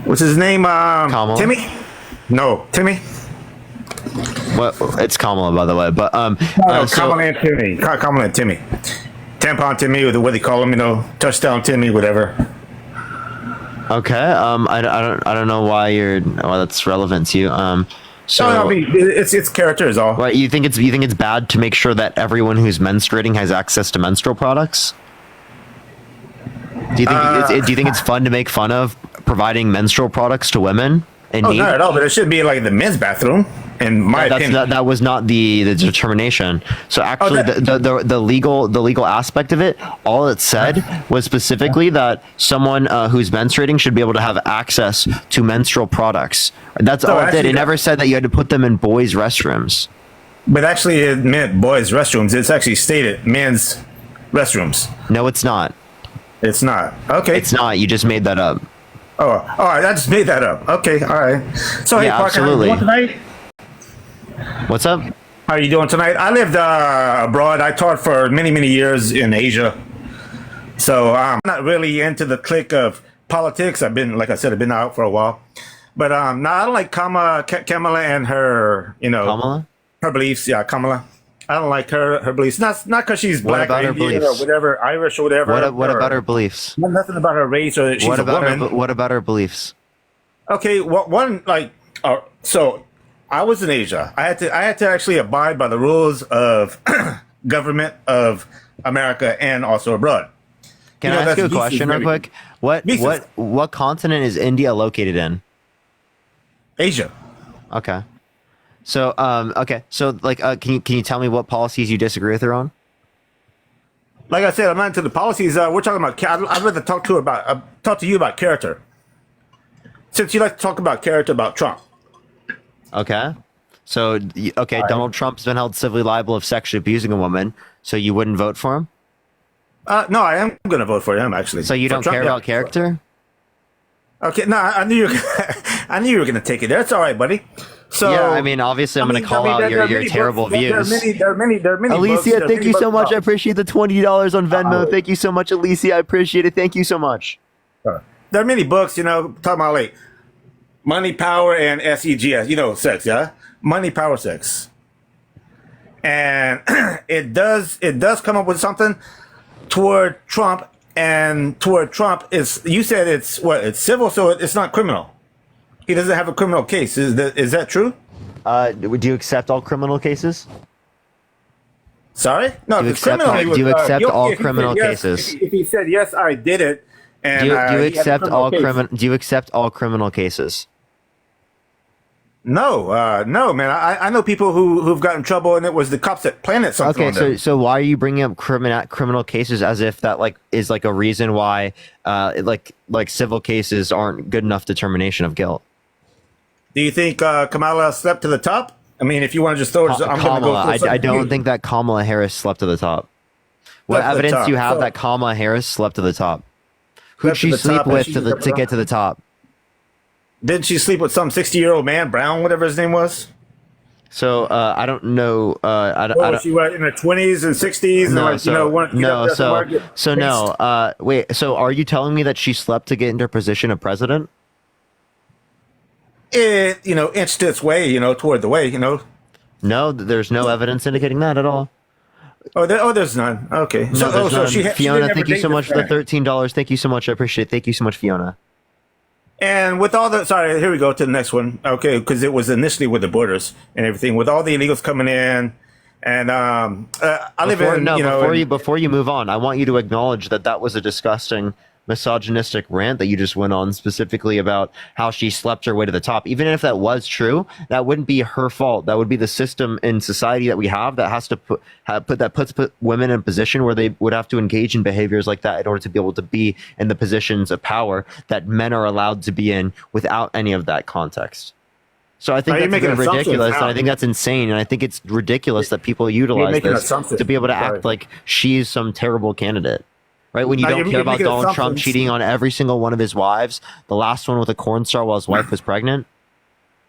What's his name? Kamala? Timmy? No, Timmy? What? It's Kamala, by the way. But Kamala and Timmy. Kamala and Timmy. Tampon Timmy, or what they call him, touchdown Timmy, whatever. Okay. I don't know why that's relevant to you. I mean, it's character is all. Right? You think it's bad to make sure that everyone who's menstruating has access to menstrual products? Do you think it's fun to make fun of providing menstrual products to women in need? Not at all. But it should be like the men's bathroom. In my opinion, that was not the determination. So actually, the legal aspect of it, all it said was specifically that someone who's menstruating should be able to have access to menstrual products. That's all it did. It never said that you had to put them in boys' restrooms. But actually, it meant boys' restrooms. It's actually stated men's restrooms. No, it's not. It's not. Okay. It's not. You just made that up. Oh, all right. I just made that up. Okay. All right. So, yeah, hey, Parker, how you doing tonight? What's up? How are you doing tonight? I lived abroad. I taught for many, many years in Asia. So I'm not really into the clique of politics. I've been out for a while. But no, I don't like Kamala and her, Kamala? Her beliefs. Yeah, Kamala. I don't like her beliefs. Not because she's black or Indian or whatever, Irish or whatever. What about her beliefs? Nothing about her race or she's a woman. What about her beliefs? Okay, so I was in Asia. I had to actually abide by the rules of government of America and also abroad. Can I ask you a question real quick? What continent is India located in? Asia. Okay. So can you tell me what policies you disagree with her on? Like I said, I'm not into the policies. We're talking about. I'd rather talk to you about character. Since you like to talk about character about Trump. Okay. So Donald Trump's been held civilly liable of sexually abusing a woman. So you wouldn't vote for him? No, I am going to vote for him actually. So you don't care about character? Okay, no, I knew you were going to take it there. It's all right, buddy. So yeah, I mean, obviously, I'm going to call out your terrible views. There are many. Alicia, thank you so much. I appreciate the $20 on Venmo. Thank you so much, Alicia. I appreciate it. Thank you so much. There are many books, talking about like money, power, and sex. Sex, yeah, money, power, sex, and it does come up with something toward Trump, and toward Trump is you said it's civil, so it's not criminal. He doesn't have a criminal case. Is that true? Would you accept all criminal cases? Sorry? No, do you accept all criminal cases? If he said yes, I did it. And do you accept all criminal cases? No, no, man. I know people who've gotten in trouble, and it was the cops that planted something. Okay, on them. so why are you bringing up criminal cases as if that is a reason why civil cases aren't good enough determination of guilt? Do you think Kamala slept to the top? I mean, if you want to just throw it, I don't think that Kamala Harris slept to the top. What evidence do you have that Kamala Harris slept to the top? Who'd she sleep with to get to the top? Didn't she sleep with some 60-year-old man, Brown, whatever his name was? So I don't know. She was in her 20s and 60s. Wait. So are you telling me that she slept to get into her position of president? It inched its way, toward the way, No, there's no evidence indicating that at all. There's none. Okay. Fiona, thank you so much for the $13. Thank you so much. I appreciate it. Thank you so much, Fiona. And with all here we go to the next one. Okay, because it was initially with the borders and everything, with all the illegals coming in, and I live in before you move on, I want you to acknowledge that was a disgusting misogynistic rant that you just went on specifically about how she slept her way to the top. Even if that was true, that wouldn't be her fault. That would be the system in society that we have that has to puts women in a position where they would have to engage in behaviors like that in order to be able to be in the positions of power that men are allowed to be in without any of that context. So I think that's ridiculous, and I think that's insane, and I think it's ridiculous that people utilize this to be able to act like she's some terrible candidate. Right, when you don't care about Donald Trump cheating on every single one of his wives, the last one with a corn star while his wife was pregnant.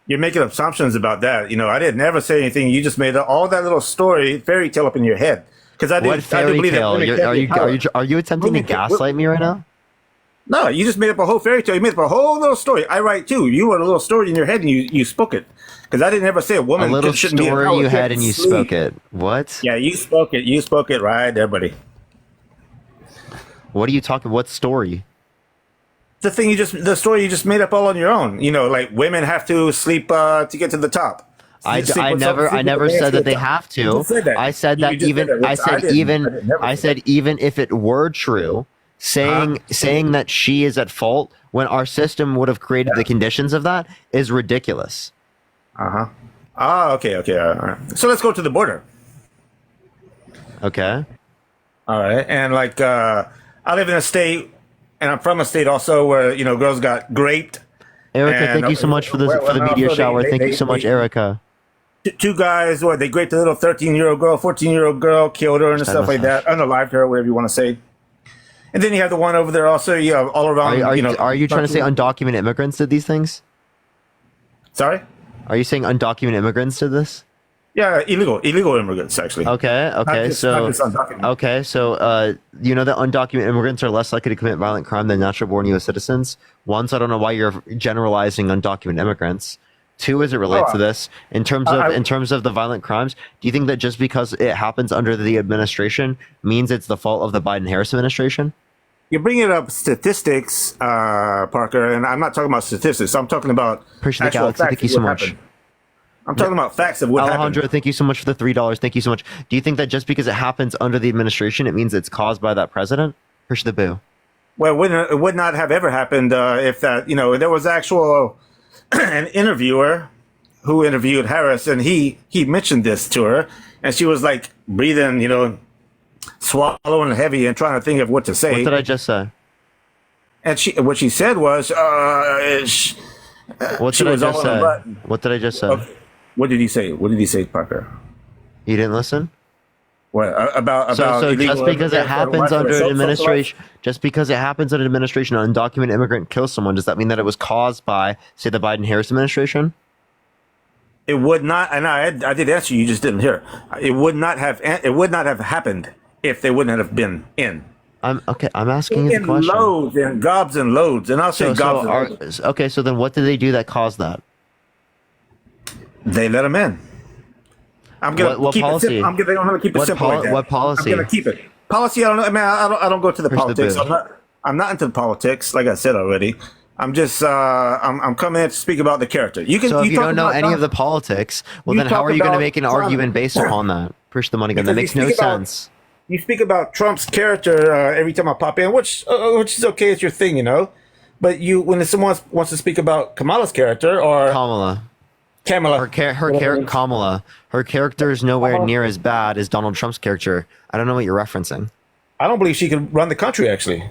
You're making assumptions about that. You know, I didn't never say anything. You just made all that little fairy tale up in your head. Because I didn't. What fairy tale? Are you attempting to gaslight me right now? No, you just made up a whole fairy tale. You made up a whole little story. I write too. You wrote a little story in your head and you spoke it. Because I didn't ever say a woman. A little story you had and you spoke it. What? Yeah, you spoke it. You spoke it right there, buddy. What are you talking? What story? The story you just made up all on your own. You know, like women have to sleep to get to the top. I never said that they have to. I said that even if it were true, saying that she is at fault when our system would have created the conditions of that is ridiculous. Okay. All right. So let's go to the border. Okay. All right. And like, I live in a state, and I'm from a state also where, you know, girls got raped. Erica, thank you so much for the meteor shower. Thank you so much, Erica. Two guys, they raped a little 13-year-old girl, 14-year-old girl, killed her and stuff like that, unalived her, whatever you want to say. And then you have the one over there also, you have all around, Are you trying to say undocumented immigrants did these things? Sorry? Are you saying undocumented immigrants did this? Yeah, illegal immigrants, actually. Okay, so you know that undocumented immigrants are less likely to commit violent crime than natural-born U.S. citizens. One, so I don't know why you're generalizing undocumented immigrants. Two, as it relates to this, in terms of the violent crimes, do you think that just because it happens under the administration means it's the fault of the Biden-Harris administration? You're bringing up statistics, Parker, and I'm not talking about statistics. I'm talking about Appreciate the galaxy. Thank you so much. I'm talking about facts of what Alejandro, happened. thank you so much for the $3. Thank you so much. Do you think that just because it happens under the administration, it means it's caused by that president? Appreciate the boo. Well, it would not have ever happened if that, there was an interviewer who interviewed Harris, and he mentioned this to her, and she was like breathing, swallowing heavy and trying to think of what to say. What did I just say? And what she said was, what did I just say? What did I just say? Okay. What did he say? What did he say, Parker? You didn't listen? What about so just because it happens under an administration, an undocumented immigrant kills someone, does that mean that it was caused by, say, the Biden-Harris administration? It would not, and I did answer you, just didn't hear. It would not have happened if they wouldn't have been in. I'm asking you the question. Loads and gobs and loads, and I'll say gobs and loads. Okay, so then what did they do that caused that? They let them in. I'm gonna keep it simple. I'm gonna keep it simple like that. What policy? I'm gonna keep it. Policy, I don't know. I mean, I don't go to the politics. I'm not into the politics, like I said already. I'm just I'm coming in to speak about the character. So if you don't know any of the politics, well then how are you going to make an argument based upon that? Push the money gun. That makes no sense. You speak about Trump's character every time I pop in, which is okay. It's your thing, But when someone wants to speak about Kamala's character or Kamala, her character is nowhere near as bad as Donald Trump's character. I don't know what you're referencing. I don't believe she could run the country, actually.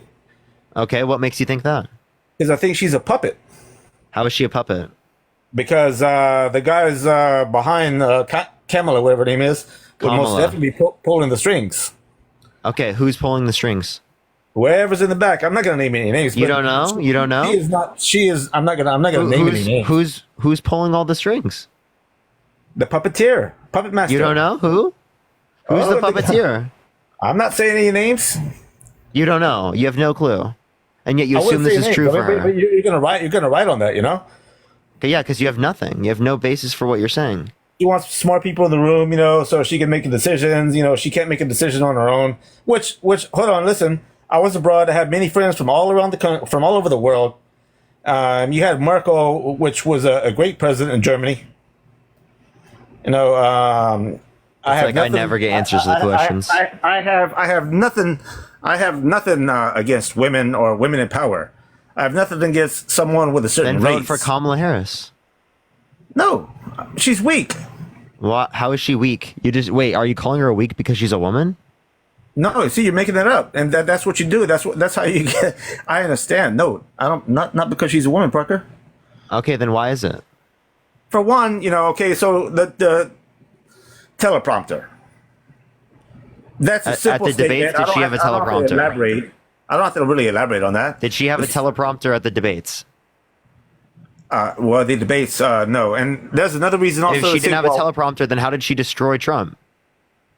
Okay, what makes you think that? Because I think she's a puppet. How is she a puppet? Because the guys behind Kamala, whatever her name is, would most definitely be pulling the strings. Okay, who's pulling the strings? Whoever's in the back. I'm not going to name any names. You don't know? You don't know? She is. I'm not going to name any names. Who's pulling all the strings? The puppeteer, puppet master. You don't know who? Who's the puppeteer? I'm not saying any names. You don't know. You have no clue, and yet you assume this is true for her. But you're gonna write on that, Okay, yeah, because you have nothing. You have no basis for what you're saying. She wants smart people in the room, so she can make decisions. She can't make a decision on her own. Which, hold on, listen. I was abroad. I had many friends from all around from all over the world. You had Merkel, which was a great president in Germany. I never get answers to the questions. I have nothing I have nothing against women or women in power. I have nothing against someone with a certain Then vote race. for Kamala Harris. No, she's weak. What? How is she weak? You just wait. Are you calling her weak because she's a woman? No, see, you're making that up, and that's what you do. That's how you get. I understand. No, I don't. Not because she's a woman, Parker. Okay, then why is it? For one, okay, so the teleprompter. That's a simple at the statement. debates, did she have a I don't have to teleprompter? elaborate. I don't have to really elaborate on that. Did she have a teleprompter at the debates? Well, the debates, no. And there's another reason also. If she didn't have a teleprompter, then how did she destroy Trump?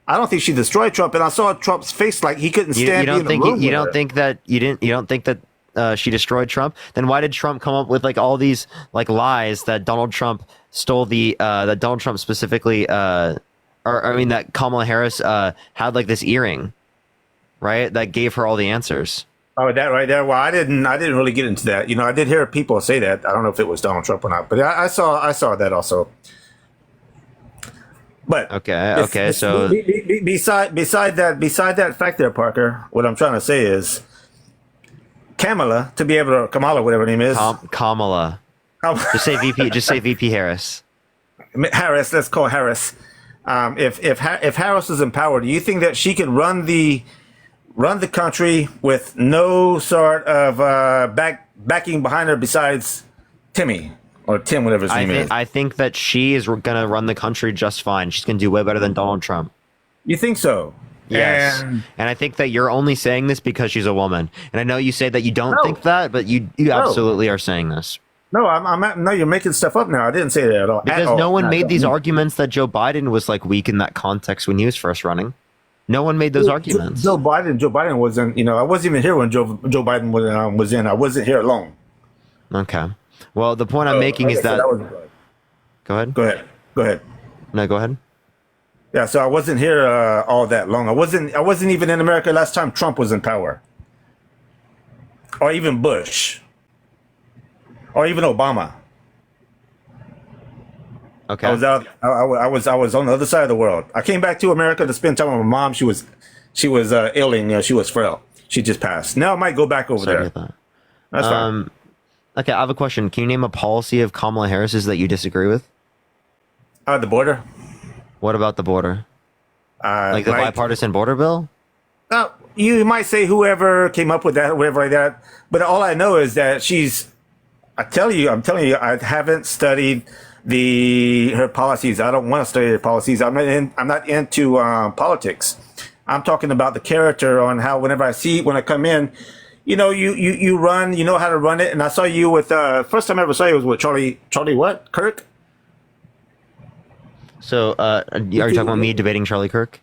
I don't think she destroyed Trump, and I saw Trump's face like he couldn't stand. You don't think that she destroyed Trump? Then why did Trump come up with like all these like lies that Donald Trump stole that Donald Trump specifically that Kamala Harris had like this earring, right? That gave her all the answers. Oh, that right there. Well, I didn't really get into that. I did hear people say that. I don't know if it was Donald Trump or not, but I saw that also. But okay. So beside that fact there, Parker, what I'm trying to say is Kamala, whatever her name is. Kamala. Just say VP. Just say VP Harris. Harris. Let's call Harris. If Harris is in power, do you think that she could run the country with no sort of backing behind her besides Timmy or Tim, whatever his name is? I think that she is going to run the country just fine. She's going to do way better than Donald Trump. You think so? Yes. And I think that you're only saying this because she's a woman. And I know you say that you don't think that, but you absolutely are saying this. No, no, you're making stuff up now. I didn't say that at all. Because no one made these arguments that Joe Biden was like weak in that context when he was first running. No one made those arguments. Joe Biden wasn't. I wasn't even here when Joe Biden was in. I wasn't here alone. Okay. Well, the point I'm making is that. Go ahead. Go ahead. No, go ahead. Yeah. So I wasn't here all that long. I wasn't even in America last time Trump was in power, or even Bush, or even Obama. Okay. I was out. I was on the other side of the world. I came back to America to spend time with my mom. She was ailing. She was frail. She just passed. Now I might go back over there. That's fine. Okay, I have a question. Can you name a policy of Kamala Harris's that you disagree with? The border. What about the border? Like the bipartisan border bill? You might say whoever came up with that, whatever like that. But all I know is that I'm telling you, I haven't studied her policies. I don't want to study her policies. I'm not into politics. I'm talking about the character on how when I come in, you run, you know how to run it. And I saw you with first time I ever saw you was with Charlie what? Kirk? So are you talking about me debating Charlie Kirk?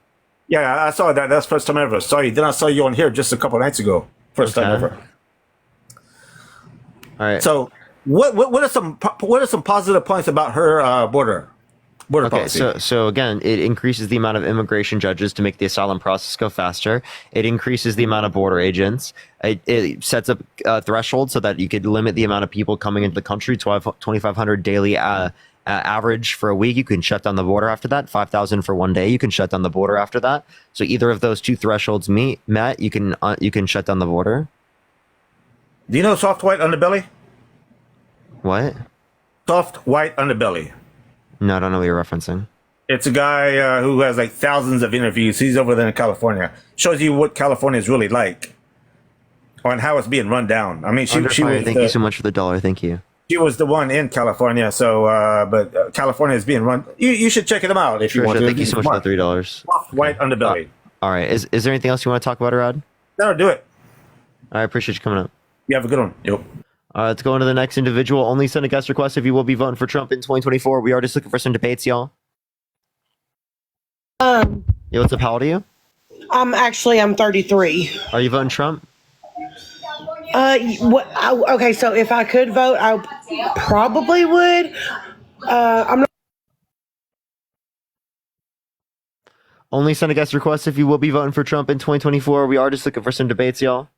Yeah, I saw that. That's the first time I ever saw you. Then I saw you on here just a couple nights ago. First time ever. All right. So what are some positive points about her border policy? So again, it increases the amount of immigration judges to make the asylum process go faster. It increases the amount of border agents. It sets up a threshold so that you could limit the amount of people coming into the country. 2,500 daily average for a week. You can shut down the border after that. 5,000 for one day. You can shut down the border after that. So either of those two thresholds met, you can shut down the border. Do you know soft white underbelly? What? Soft white underbelly. No, I don't know what you're referencing. It's a guy who has like thousands of interviews. He's over there in California. Shows you what California is really like, on how it's being run down. I mean, she was. Thank you so much for the $1. Thank you. She was the one in California. So, but California is being run. You should check them out if you want to. Thank you so much for the $3. Soft white underbelly. All right. Is there anything else you want to talk about, Rod? No, do it. I appreciate you coming up. You have a good one. Yep. Let's go on to the next individual. Only send a guest request if you will be voting for Trump in 2024. We are just looking for some debates, y'all. Yo, what's up? How old are you? I'm 33. Are you voting Trump? Okay, so if I could vote, I probably would. I'm not. Only send a guest request if you will be voting for Trump in 2024. We are just looking for some debates, y'all.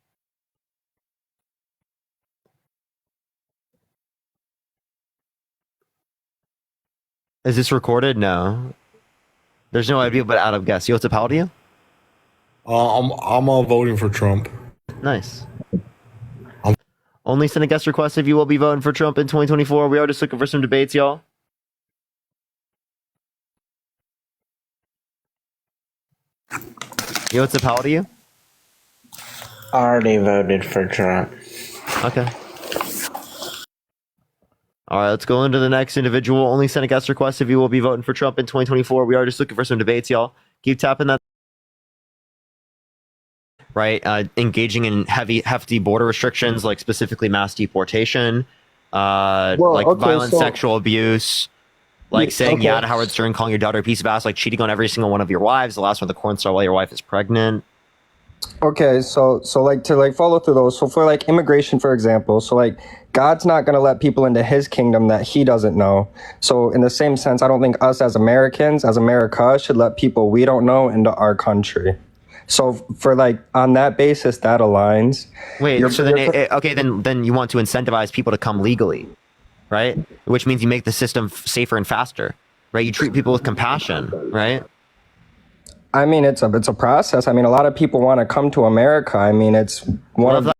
Is this recorded? No. There's no idea but out of guess. Yo, what's up? How old are you? I'm voting for Trump. Nice. Only send a guest request if you will be voting for Trump in 2024. We are just looking for some debates, y'all. Yo, what's up? How old are you? Already voted for Trump. Okay. All right, let's go into the next individual. Only send a guest request if you will be voting for Trump in 2024. We are just looking for some debates, y'all. Keep tapping that. Right, engaging in hefty border restrictions, like specifically mass deportation, violent sexual abuse, like saying yeah to Howard Stern, calling your daughter a piece of ass, like cheating on every single one of your wives, the last one, the corn star, while your wife is pregnant. Okay, so like to like follow through those. So for like immigration, for example, so like God's not going to let people into his kingdom that he doesn't know. So in the same sense, I don't think us as Americans, as America, should let people we don't know into our country. So for like on that basis, that aligns. Wait, so then then you want to incentivize people to come legally, right? Which means you make the system safer and faster, right? You treat people with compassion, right? I mean, it's a process. I mean, a lot of people want to come to America. I mean, it's one of the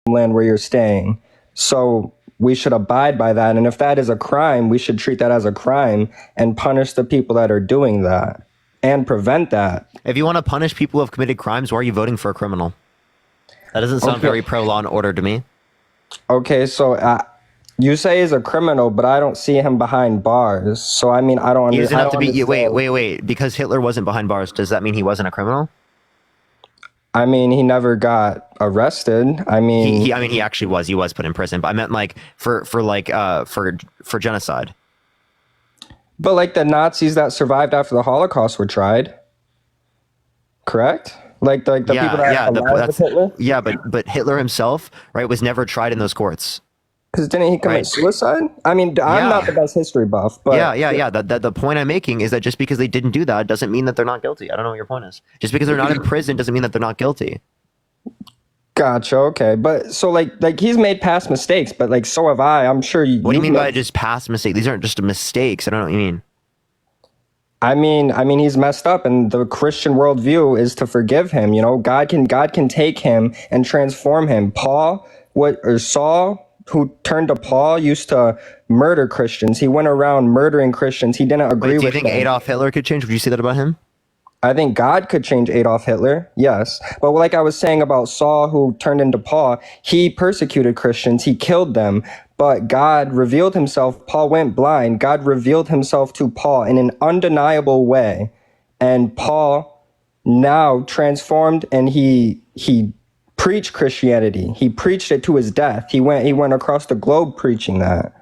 land where you're staying. So we should abide by that. And if that is a crime, we should treat that as a crime and punish the people that are doing that and prevent that. If you want to punish people who have committed crimes, why are you voting for a criminal? That doesn't sound very pro-law and order to me. Okay, so you say he's a criminal, but I don't see him behind bars. So, I mean, I don't understand. He doesn't have to be... Wait. Because Hitler wasn't behind bars, does that mean he wasn't a criminal? I mean, he never got arrested. I mean, he actually was. He was put in prison. But I meant like for genocide. But like the Nazis that survived after the Holocaust were tried. Correct? Like the people that alive with Hitler? Yeah, but Hitler himself, right, was never tried in those courts. Because didn't he commit suicide? I mean, I'm not the best history buff, but yeah. The point I'm making is that just because they didn't do that doesn't mean that they're not guilty. I don't know what your point is. Just because they're not in prison doesn't mean that they're not guilty. Gotcha. Okay, but so like he's made past mistakes, but like so have I. I'm sure you. What do you mean by just past mistakes? These aren't just mistakes. I don't know what you mean. I mean, he's messed up, and the Christian worldview is to forgive him. You know, God can take him and transform him. Saul, who turned to Paul, used to murder Christians. He went around murdering Christians. He didn't agree with them. Do you think Adolf Hitler could change? Would you say that about him? I think God could change Adolf Hitler, yes. But like I was saying about Saul, who turned into Paul, he persecuted Christians. He killed them. But God revealed himself. Paul went blind. God revealed himself to Paul in an undeniable way. And Paul now transformed, and he preached Christianity. He preached it to his death. He went across the globe preaching that.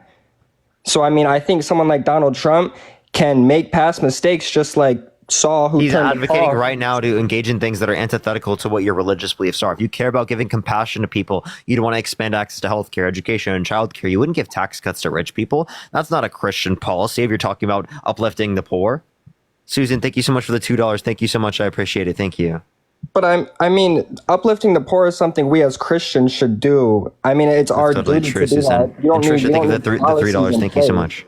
So, I mean, I think someone like Donald Trump can make past mistakes just like Saul, who he's advocating right now to engage in things that are antithetical to what your religious beliefs are. If you care about giving compassion to people, you'd want to expand access to healthcare, education, and childcare. You wouldn't give tax cuts to rich people. That's not a Christian policy if you're talking about uplifting the poor. Susan, thank you so much for the $2. Thank you so much. I appreciate it. Thank you. But I mean, uplifting the poor is something we as Christians should do. I mean, it's our duty to do that. You don't need the $3. Thank you so much.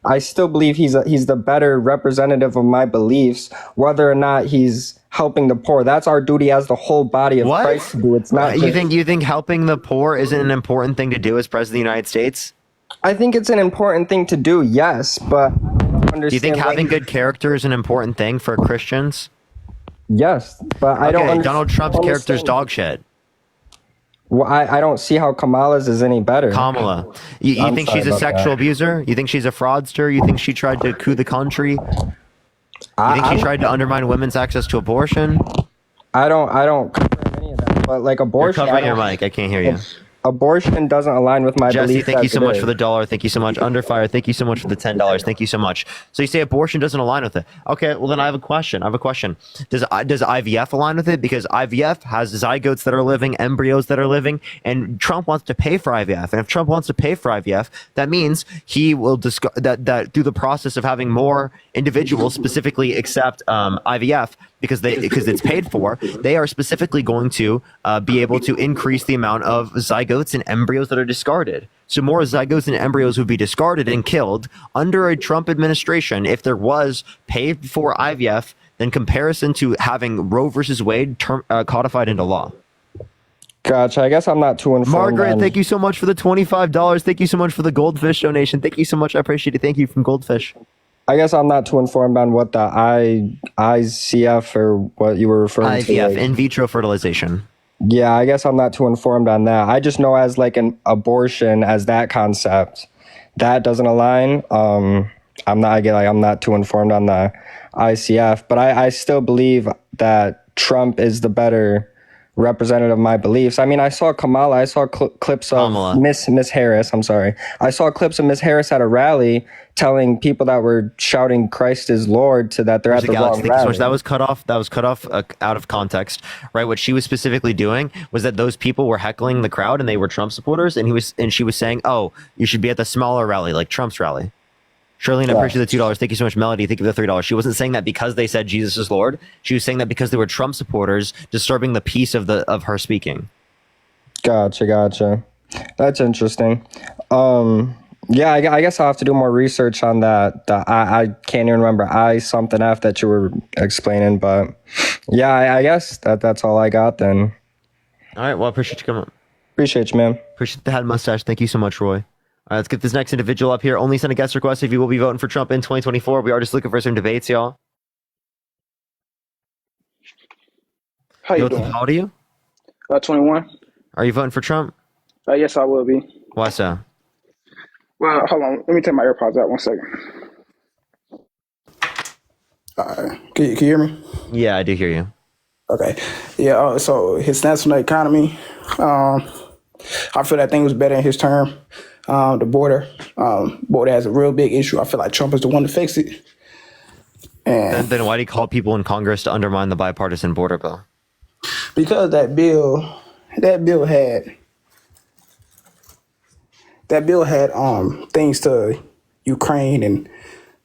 I still believe he's the better representative of my beliefs, whether or not he's helping the poor. That's our duty as the whole body of Christ to do. It's not. You think helping the poor isn't an important thing to do as president of the United States? I think it's an important thing to do, yes, but do you think having good character is an important thing for Christians? Yes, but I don't understand. Donald Trump's character is dog shit. Well, I don't see how Kamala's is any better. Kamala. You think she's a sexual abuser? You think she's a fraudster? You think she tried to coup the country? You think she tried to undermine women's access to abortion? I don't cover any of that, but like abortion. You're covering your mic. I can't hear you. Abortion doesn't align with my Jesse, beliefs. thank you so much for the $1. Thank you so much. Underfire, thank you so much for the $10. Thank you so much. So you say abortion doesn't align with it. Okay, well then I have a question. Does IVF align with it? Because IVF has zygotes that are living, embryos that are living, and Trump wants to pay for IVF. And if Trump wants to pay for IVF, that means he will that through the process of having more individuals specifically accept IVF, because it's paid for, they are specifically going to be able to increase the amount of zygotes and embryos that are discarded. So more zygotes and embryos would be discarded and killed under a Trump administration if there was paid for IVF in comparison to having Roe versus Wade codified into law. Gotcha. I guess I'm not too informed. Margaret, thank you so much for the $25. Thank you so much for the Goldfish donation. Thank you so much. I appreciate it. Thank you from Goldfish. I guess I'm not too informed on what the ICF or what you were referring to. IVF, in vitro fertilization. Yeah, I guess I'm not too informed on that. I just know as like an abortion, as that concept, that doesn't align. I'm not too informed on the ICF, but I still believe that Trump is the better representative of my beliefs. I mean, I saw Kamala. I saw clips of Miss Harris. I'm sorry. I saw clips of Miss Harris at a rally telling people that were shouting "Christ is Lord" to that they're at the wrong rally. That was cut off. Out of context, right? What she was specifically doing was that those people were heckling the crowd and they were Trump supporters, and she was saying, "Oh, you should be at the smaller rally, like Trump's rally." Charlene, I appreciate the $2. Thank you so much. Melody, thank you for the $3. She wasn't saying that because they said Jesus is Lord. She was saying that because they were Trump supporters, disturbing the peace of her speaking. Gotcha. That's interesting. Yeah, I guess I'll have to do more research on that. I can't even remember something F that you were explaining, but yeah, I guess that's all I got then. All right. Well, I appreciate you coming up. Appreciate you, man. Appreciate the hat and mustache. Thank you so much, Roy. All right, let's get this next individual up here. Only send a guest request if you will be voting for Trump in 2024. We are just looking for some debates, y'all. How you doing? How old are you? 21. Are you voting for Trump? Yes, I will be. Why so? Well, hold on. Let me take my AirPods out 1 second. Can you hear me? Yeah, I do hear you. Okay. Yeah, so his stance on the economy, I feel that thing was better in his term. The border has a real big issue. I feel like Trump is the one to fix it. And then why do you call people in Congress to undermine the bipartisan border bill? Because that bill had things to Ukraine and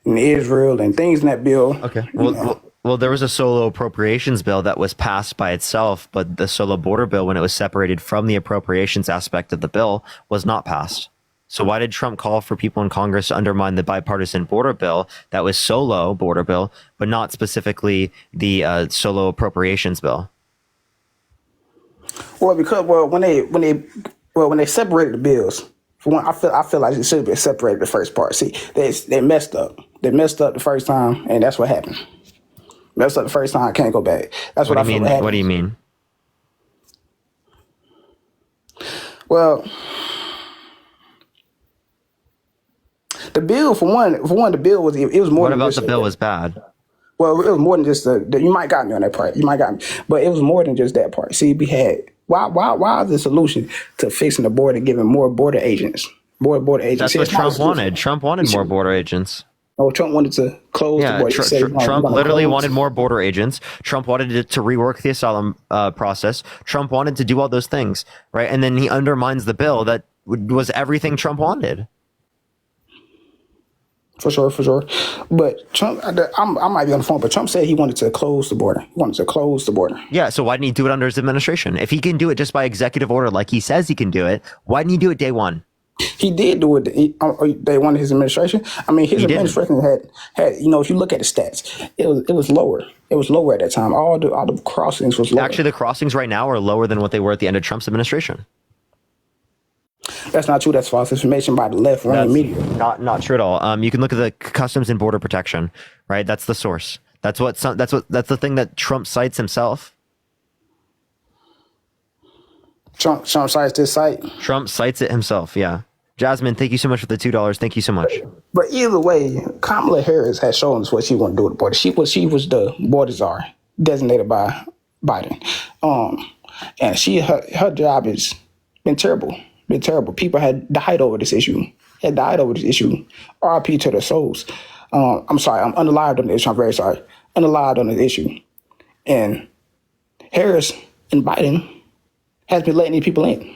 Israel and things in that bill. Okay. Well, there was a solo appropriations bill that was passed by itself, but the solo border bill, when it was separated from the appropriations aspect of the bill, was not passed. So why did Trump call for people in Congress to undermine the bipartisan border bill that was solo border bill, but not specifically the solo appropriations bill? Well, because when they separated the bills, for one, I feel like it should have been separated the first part. See, they messed up. They messed up the first time, and that's what happened. Messed up the first time, I can't go back. That's what I feel happened. What do you mean? Well, the bill for one, the bill was more. What about the bill was bad? Well, it was more than just you might got me on that part. You might got me, but it was more than just that part. See, we had why is the solution to fixing the border, giving more border agents, border agents? That's what Trump wanted. Trump wanted more border agents. No, Trump wanted to close the border. Trump literally wanted more border agents. Trump wanted to rework the asylum process. Trump wanted to do all those things, right? And then he undermines the bill that was everything Trump wanted. For sure. But Trump, I might be on the phone, but Trump said he wanted to close the border. He wanted to close the border. Yeah, so why didn't he do it under his administration? If he can do it just by executive order like he says he can do it, why didn't he do it day one? He did do it. They wanted his administration. I mean, his administration had if you look at the stats, it was lower. It was lower at that time. All the crossings was lower. Actually, the crossings right now are lower than what they were at the end of Trump's administration. That's not true. That's false information by the left-wing media. Not true at all. You can look at the Customs and Border Protection, right? That's the source. That's the thing that Trump cites himself. Trump cites this site. Trump cites it himself. Yeah. Jasmine, thank you so much for the $2. Thank you so much. But either way, Kamala Harris has shown us what she wanted to do with the border. She was the border czar designated by Biden, and her job has been terrible. People had died over this issue. RIP to their souls. I'm sorry. I'm unalived on the issue. I'm very sorry. Unalived on the issue. And Harris and Biden has been letting these people in.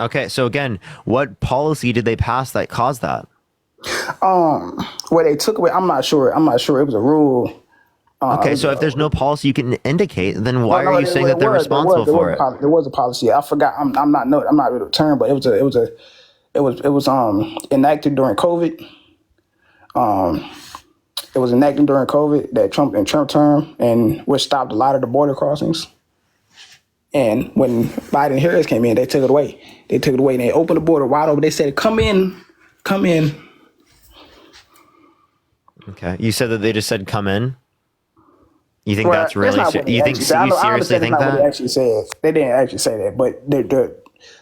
Okay, so again, what policy did they pass that caused that? Where they took away, I'm not sure. It was a rule. Okay, so if there's no policy you can indicate, then why are you saying that they're responsible for it? There was a policy. I forgot. I'm not with the term, but it was enacted during COVID. It was enacted during COVID that Trump term, and which stopped a lot of the border crossings. And when Biden and Harris came in, they took it away. They took it away and they opened the border wide open. They said, "Come in, come in." Okay, you said that they just said come in. You think that's really? You seriously think that? They actually said they didn't actually say that, but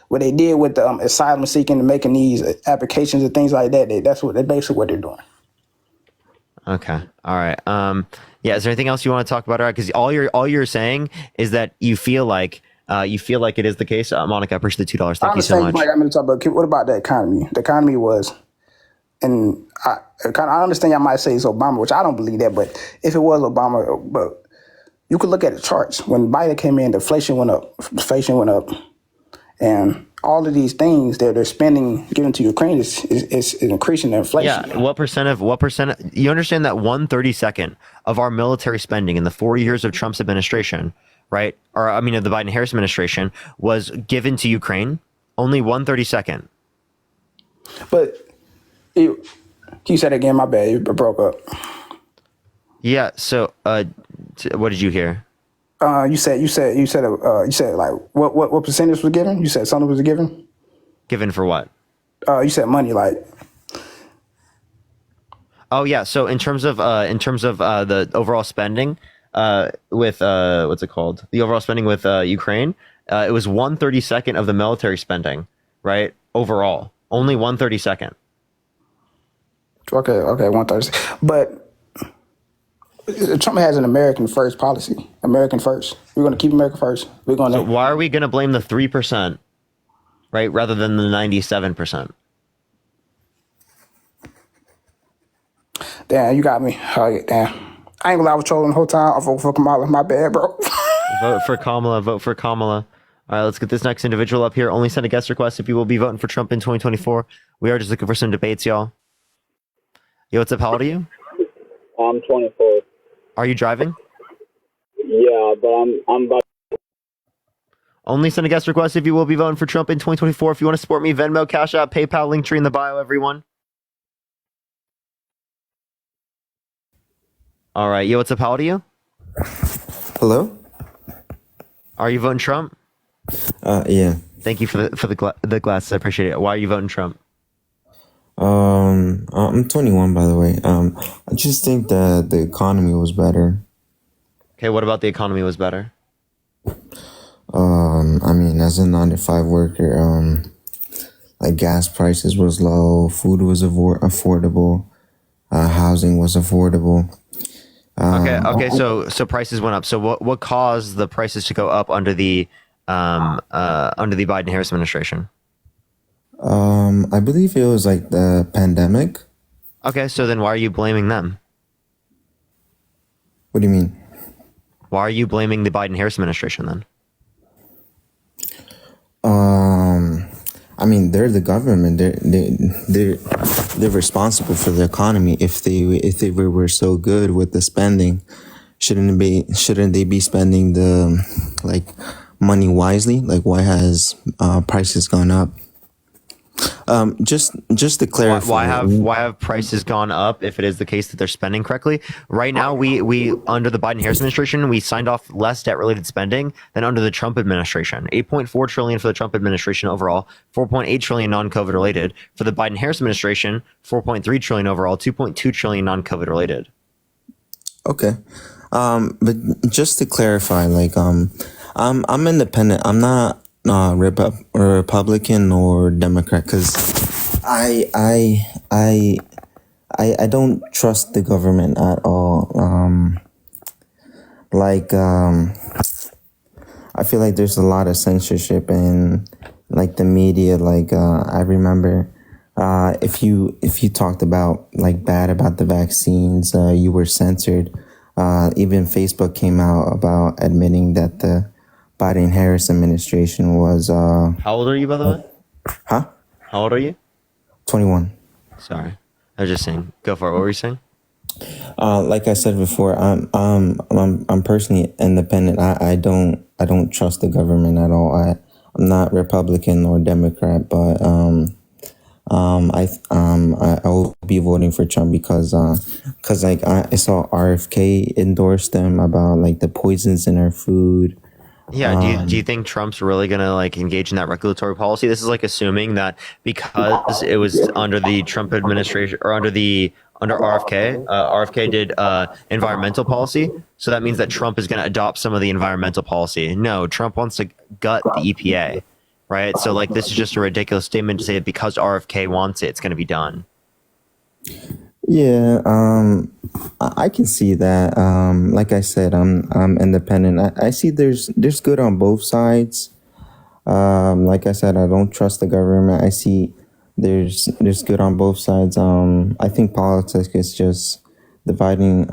what they did with the asylum seeking and making these applications and things like that, that's basically what they're doing. Okay, all right. Yeah, is there anything else you want to talk about? Because all you're saying is that you feel like it is the case. Monica, I appreciate the $2. Thank you so much. I'm going to talk about what about the economy? The economy was, and I understand y'all might say it's Obama, which I don't believe that, but if it was Obama, but you could look at the charts. When Biden came in, the inflation went up, and all of these things that they're spending, giving to Ukraine is increasing the inflation. Yeah, what percent? You understand that 1/32 of our military spending in the 4 years of Trump's administration, right? Or I mean, of the Biden-Harris administration, was given to Ukraine. Only 1/32. But you said again. My bad. You broke up. Yeah. So, what did you hear? You said like what percentage was given? You said something was given. Given for what? You said money, like. Oh yeah. So in terms of the overall spending, with what's it called? The overall spending with Ukraine, it was 1/32 of the military spending, right? Overall, only 1/32. Okay, 1/30. But Trump has an American first policy. American first. We're going to keep America first. We're going to. So why are we going to blame the 3%, right, rather than the 97%? Damn, you got me. Oh, damn. I ain't gonna lie, I was trolling the whole time. I vote for Kamala. My bad, bro. Vote for Kamala. Vote for Kamala. All right, let's get this next individual up here. Only send a guest request if you will be voting for Trump in 2024. We are just looking for some debates, y'all. Yo, what's up? How old are you? I'm 24. Are you driving? Yeah, but I'm about. Only send a guest request if you will be voting for Trump in 2024. If you want to support me, Venmo, Cash App, PayPal, link tree in the bio, everyone. All right, yo, what's up? How old are you? Hello? Are you voting Trump? Yeah. Thank you for the glasses. I appreciate it. Why are you voting Trump? I'm 21, by the way. I just think that the economy was better. Okay, what about the economy was better? I mean, as a 9-to-5 worker, like gas prices was low, food was affordable, housing was affordable. Okay. So prices went up. So what caused the prices to go up under the Biden-Harris administration? I believe it was like the pandemic. Okay, so then why are you blaming them? What do you mean? Why are you blaming the Biden-Harris administration then? I mean, they're the government. They're responsible for the economy. If they were so good with the spending, shouldn't they be spending the money wisely? Like, why has prices gone up? Just to clarify, why have prices gone up if it is the case that they're spending correctly? Right now, we under the Biden-Harris administration, we signed off less debt-related spending than under the Trump administration. $8.4 trillion for the Trump administration overall, $4.8 trillion non-COVID related. For the Biden-Harris administration, $4.3 trillion overall, $2.2 trillion non-COVID related. Okay, but just to clarify, I'm independent. I'm not Republican or Democrat, because I don't trust the government at all. I feel like there's a lot of censorship in the media. I remember if you talked about bad about the vaccines, you were censored. Even Facebook came out about admitting that the Biden-Harris administration was... How old are you, by the way? Huh? How old are you? 21. Sorry. I was just saying. Go for it. What were you saying? Like I said before, I'm personally independent. I don't trust the government at all. I'm not Republican or Democrat, but I will be voting for Trump because like I saw RFK endorse them about like the poisons in our food. Yeah, do you think Trump's really gonna like engage in that regulatory policy? This is like assuming that because it was under the Trump administration or under RFK, RFK did environmental policy, so that means that Trump is gonna adopt some of the environmental policy. No, Trump wants to gut the EPA, right? So like this is just a ridiculous statement to say that because RFK wants it, it's gonna be done. Yeah, I can see that. Like I said, I'm independent. I see there's good on both sides. Like I said, I don't trust the government. I see there's good on both sides. I think politics is just dividing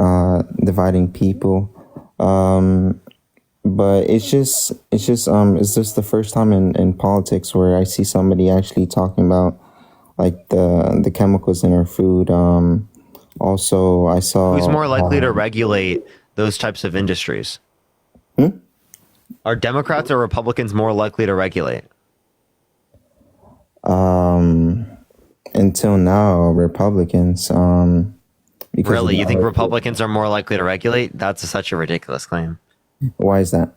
people. But it's just the first time in politics where I see somebody actually talking about like the chemicals in our food. Also, I saw who's more likely to regulate those types of industries. Are Democrats or Republicans more likely to regulate? Until now, Republicans. Really, you think Republicans are more likely to regulate? That's such a ridiculous claim. Why is that?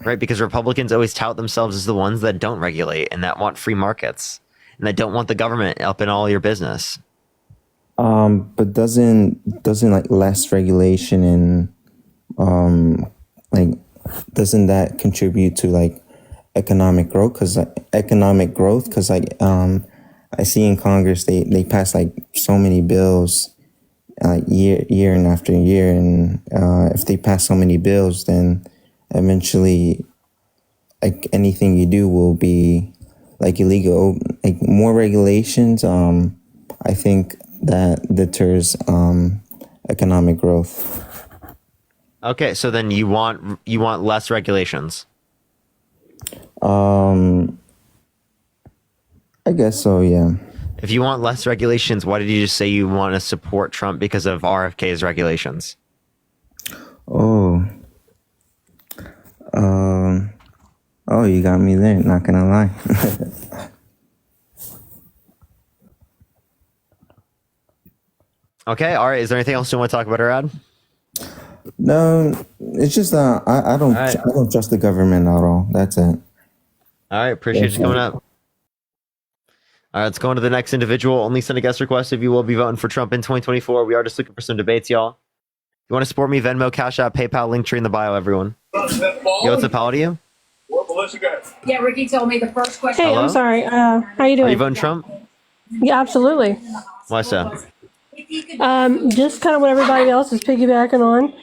Right, because Republicans always tout themselves as the ones that don't regulate and that want free markets and that don't want the government up in all your business. But doesn't like less regulation and like doesn't that contribute to like economic growth? Because like I see in Congress they pass like so many bills year and after year, and if they pass so many bills, then eventually like anything you do will be like illegal. Like more regulations, I think that deters economic growth. Okay, so then you want less regulations. I guess so, yeah. If you want less regulations, why did you just say you want to support Trump because of RFK's regulations? Oh, you got me there, not gonna lie. Okay, all right. Is there anything else you want to talk about, Arad? No, it's just I don't trust the government at all. That's it. All right, appreciate you coming up. All right, let's go on to the next individual. Only send a guest request if you will be voting for Trump in 2024. We are just looking for some debates, y'all. If you want to support me, Venmo, Cash App, PayPal, link tree in the bio, everyone. Yo, what's up, how do you? Yeah, Ricky told me the first question. Hey, Hello? I'm sorry. How you doing? Are you voting Trump? Yeah, absolutely. Why so? Just kind of what everybody else is piggybacking on.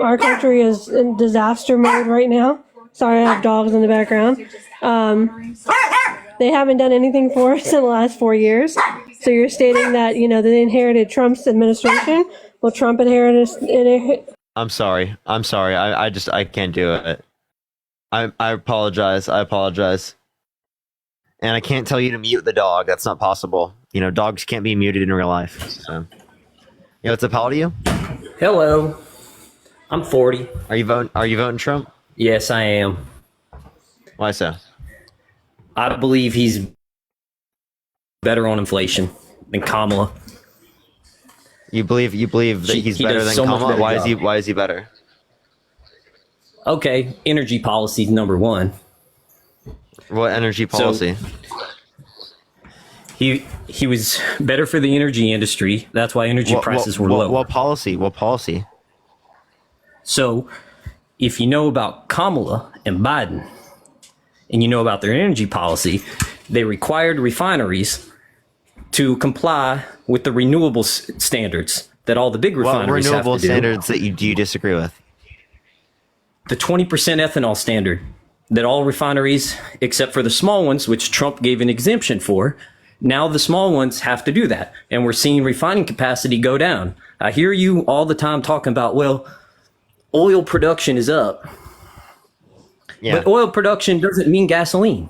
Our country is in disaster mode right now. Sorry, I have dogs in the background. They haven't done anything for us in the last 4 years. So you're stating that, they inherited Trump's administration. Well, Trump inherited... I'm sorry. I can't do it. I apologize. And I can't tell you to mute the dog. That's not possible. Dogs can't be muted in real life. So, what's up? How old are you? Hello. I'm 40. Are you voting Trump? Yes, I am. Why so? I believe he's better on inflation than Kamala. You believe that he's better than Kamala? Why is he better? Okay, energy policy is number one. What energy policy? He was better for the energy industry. That's why energy prices were low. What policy? So, if you know about Kamala and Biden, and you know about their energy policy, they required refineries to comply with the renewable standards that all the big refineries have to do. What renewable standards that you disagree with? The 20% ethanol standard that all refineries, except for the small ones, which Trump gave an exemption for, now the small ones have to do that. And we're seeing refining capacity go down. I hear you all the time talking about, well, oil production is up. Yeah. But oil production doesn't mean gasoline.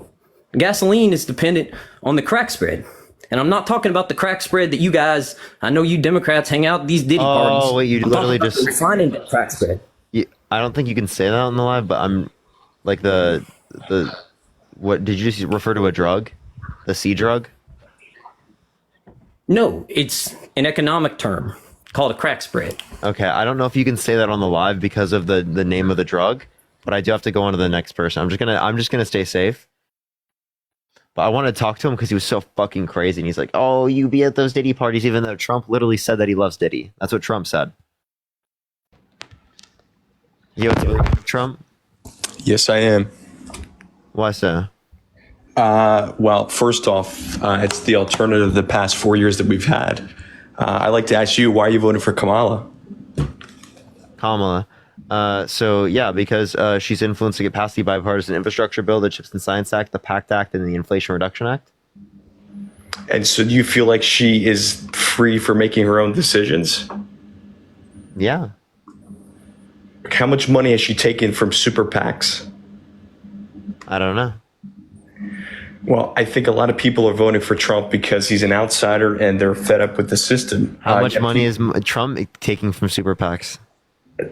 Gasoline is dependent on the crack spread. And I'm not talking about the crack spread that you guys, I know you Democrats hang out at these Diddy parties. Oh, wait, you literally just refining the crack spread. I don't think you can say that on the live, but I'm like the what did you just refer to a drug? The C drug? No, it's an economic term called a crack spread. Okay, I don't know if you can say that on the live because of the name of the drug, but I do have to go on to the next person. I'm just gonna stay safe. But I want to talk to him because he was so fucking crazy. And he's like, oh, you be at those Diddy parties, even though Trump literally said that he loves Diddy. That's what Trump said. You Trump? Yes, I am. Why so? Well, first off, it's the alternative of the past 4 years that we've had. I'd like to ask you, why are you voting for Kamala? Kamala. So yeah, because she's influenced to get passed the Bipartisan Infrastructure Bill, the Chips and Science Act, the PACT Act, and the Inflation Reduction Act. And so do you feel like she is free for making her own decisions? Yeah. How much money has she taken from super PACs? I don't know. Well, I think a lot of people are voting for Trump because he's an outsider and they're fed up with the system. How much money is Trump taking from super PACs?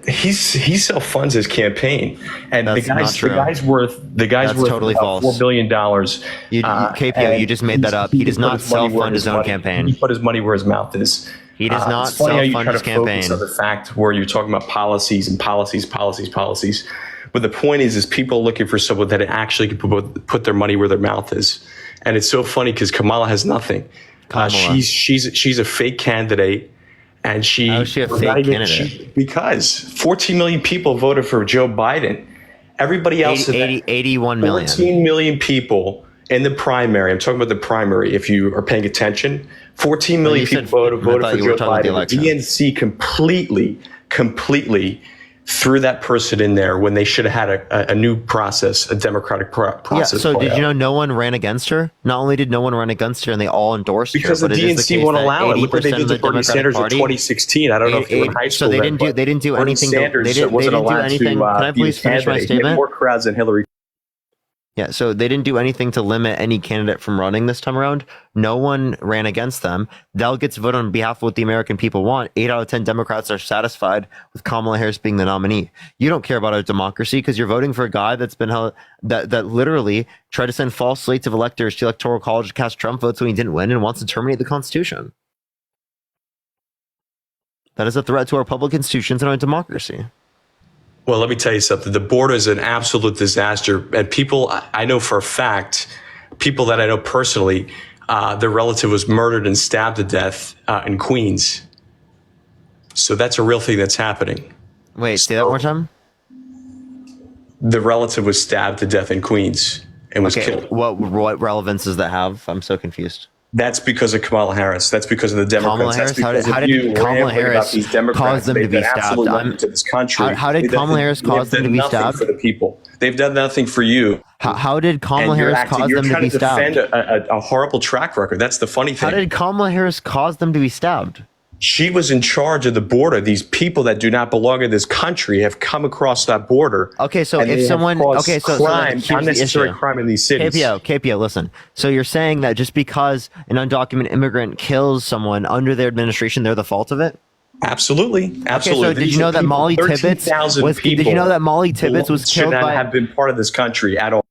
He self-funds his campaign, and That's the guy's worth totally about false. $4 billion. KPO, you just made that up. He does not self-fund his own campaign. He put his money where his mouth is. He does not it's funny how you self-fund try his to focus campaign. on the fact where you're talking about policies and policies. But the point is people are looking for someone that actually can put their money where their mouth is. And it's so funny because Kamala has nothing. She's a fake candidate. And How is she a fake candidate? Because 14 million people voted for Joe Biden. Everybody else, 81 million. 14 million people in the primary. I'm talking about the primary. If you are paying attention, 14 million people voted for Joe Biden. The DNC completely threw that person in there when they should have had a new process, a democratic process. Yeah, so did you know no one ran against her? Not only did no one run against her and they all endorsed because her, the DNC won't allow it. Look what they did to Bernie Sanders in 2016. I don't know if you were in high school. So they didn't do anything. They didn't do anything. Can I please finish my statement? More crowds than Hillary. Yeah, so they didn't do anything to limit any candidate from running this time around. No one ran against them. Delegates vote on behalf of what the American people want. 8 out of 10 Democrats are satisfied with Kamala Harris being the nominee. You don't care about our democracy because you're voting for a guy that's been held, that literally tried to send false slates of electors to Electoral College to cast Trump votes when he didn't win and wants to terminate the Constitution. That is a threat to our public institutions and our democracy. Well, let me tell you something. The border is an absolute disaster. And people, I know for a fact, people that I know personally, their relative was murdered and stabbed to death in Queens. So that's a real thing that's happening. Wait, say that one more time? The relative was stabbed to death in Queens and was killed. What relevance does that have? I'm so confused. That's because of Kamala Harris. That's because of the Democrats. Kamala Harris? That's how did Kamala Harris cause them to be stabbed? To this country. How did Kamala Harris cause them to be stabbed? For the people. They've done nothing for you. How did Kamala Harris cause them to be stabbed? You're trying to defend a horrible track record. That's the funny thing. How did Kamala Harris cause them to be stabbed? She was in charge of the border. These people that do not belong in this country have come across that border. Okay, so if someone, crime, unnecessary crime in these cities. KPO, listen. So you're saying that just because an undocumented immigrant kills someone under their administration, they're the fault of it? Absolutely. Okay, so did you know that Molly Tibbetts was? Did you know that Molly Tibbetts was killed by? Should not have been part of this country at all.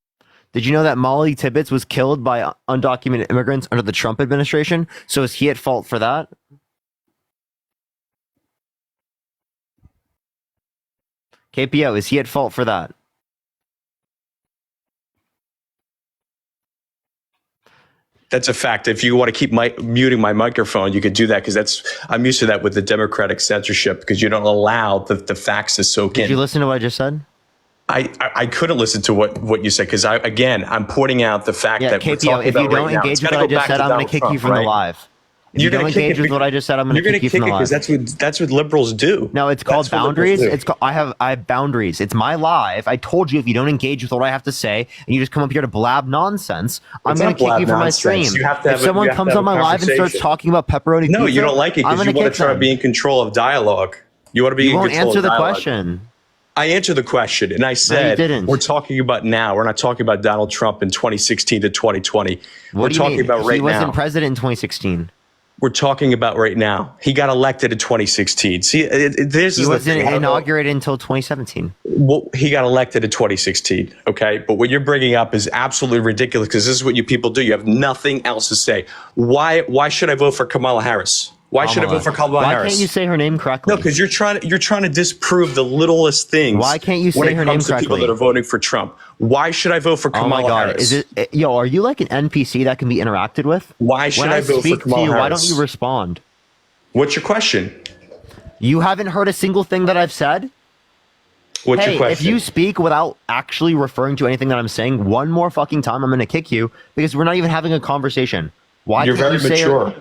Did you know that Molly Tibbetts was killed by undocumented immigrants under the Trump administration? So is he at fault for that? KPO, is he at fault for that? That's a fact. If you want to keep muting my microphone, you could do that because I'm used to that with the Democratic censorship because you don't allow the facts to soak in. Did you listen to what I just said? I couldn't listen to what you said because I'm pointing out the fact that KPO, we're talking about right now. If you don't engage with what I just said, I'm going to kick you from the live. If you don't engage with what I just said, I'm going to kick you from the live. Because that's what liberals do. No, it's called boundaries. I have boundaries. It's my live. I told you if you don't engage with what I have to say and you just come up here to blab nonsense, I'm going to kick you from my stream. If someone comes on my live and starts talking about pepperoni pizza, you don't like it because you want to try to be in control of dialogue. You want to be in control of dialogue. You won't answer the question. I answered the question, and I said didn't. we're talking about now. We're not talking about Donald Trump in 2016 to 2020. We're talking about right now. He wasn't president in 2016. We're talking about right now. He got elected in 2016. See, he wasn't inaugurated until 2017. Well, he got elected in 2016. Okay, but what you're bringing up is absolutely ridiculous because this is what you people do. You have nothing else to say. Why should I vote for Kamala Harris? Why should I vote for Kamala Harris? Why can't you say her name correctly? No, because you're trying to disprove the littlest things. Why can't you say her name correctly? When it comes to people that are voting for Trump, why should I vote for Kamala Harris? Are you like an NPC that can be interacted with? Why should I vote for Kamala Harris? Why don't you respond? What's your question? You haven't heard a single thing that I've said? What's your question? If you speak without actually referring to anything that I'm saying one more fucking time, I'm going to kick you because we're not even having a conversation. You're very mature.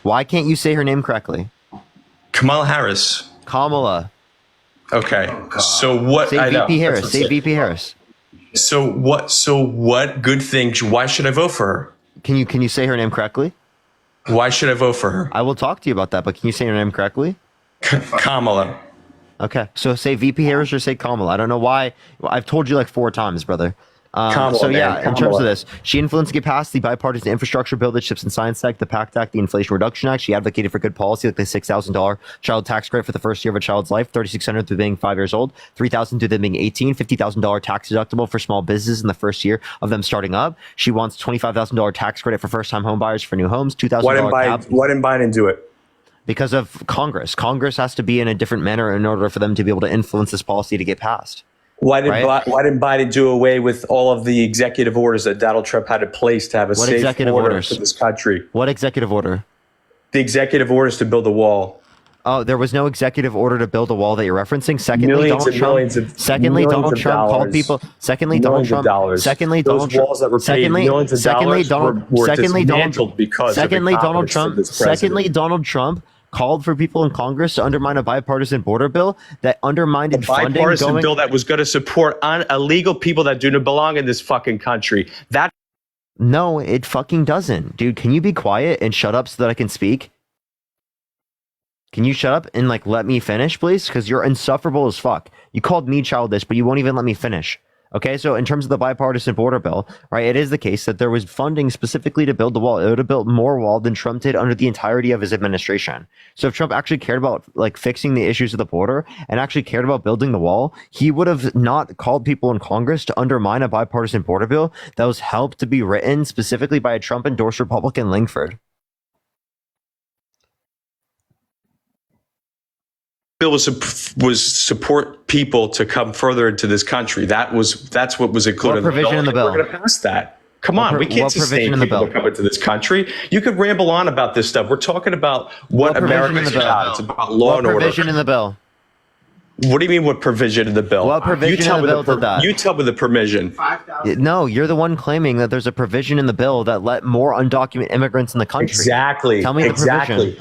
Why can't you say her name correctly? Kamala Harris. Kamala. Okay. So what? Say VP Harris. Say VP Harris. So what good thing? Why should I vote for her? Can you say her name correctly? Why should I vote for her? I will talk to you about that, but can you say her name correctly? Kamala. Okay. So say VP Harris or say Kamala. I don't know why. I've told you like 4 times, brother. In terms of this, she influenced to get past the bipartisan infrastructure bill that ships in Science Act, the PACT Act, the Inflation Reduction Act. She advocated for good policy like the $6,000 child tax credit for the first year of a child's life, $3,600 through being 5 years old, $3,000 through them being 18, $50,000 tax deductible for small businesses in the first year of them starting up. She wants $25,000 tax credit for first-time home buyers for new homes, $2,000 cap. Why didn't Biden do it? Because of Congress. Congress has to be in a different manner in order for them to be able to influence this policy to get passed. Why didn't Biden do away with all of the executive orders that Donald Trump had in place to have a safe border for this country? What executive order? The executive orders to build a wall. Oh, there was no executive order to build a wall that you're referencing. Secondly, Millions Donald Trump called people. Secondly, Donald Trump. Secondly, Donald Trump. Secondly, Donald Trump called for people in Congress to undermine a bipartisan border bill that undermined funding. Bipartisan bill that was going to support illegal people that do not belong in this fucking country. No, it fucking doesn't, dude. Can you be quiet and shut up so that I can speak? Can you shut up and let me finish, please? Because you're insufferable as fuck. You called me childish, but you won't even let me finish. Okay, so in terms of the bipartisan border bill, right, it is the case that there was funding specifically to build the wall. It would have built more wall than Trump did under the entirety of his administration. So if Trump actually cared about fixing the issues of the border and actually cared about building the wall, he would have not called people in Congress to undermine a bipartisan border bill that was helped to be written specifically by a Trump-endorsed Republican Langford. Bill was support people to come further into this country. That's what was included. What provision in the bill? We're going to pass that. Come on, we can't sustain people to come into this country. You could ramble on about this stuff. We're talking about what America's about. It's about law and order. What provision in the bill? What do you mean? What provision in the bill? What provision in the bill did that? You tell me the provision. No, you're the one claiming that there's a provision in the bill that let more undocumented immigrants in the country. Exactly. Tell me the provision.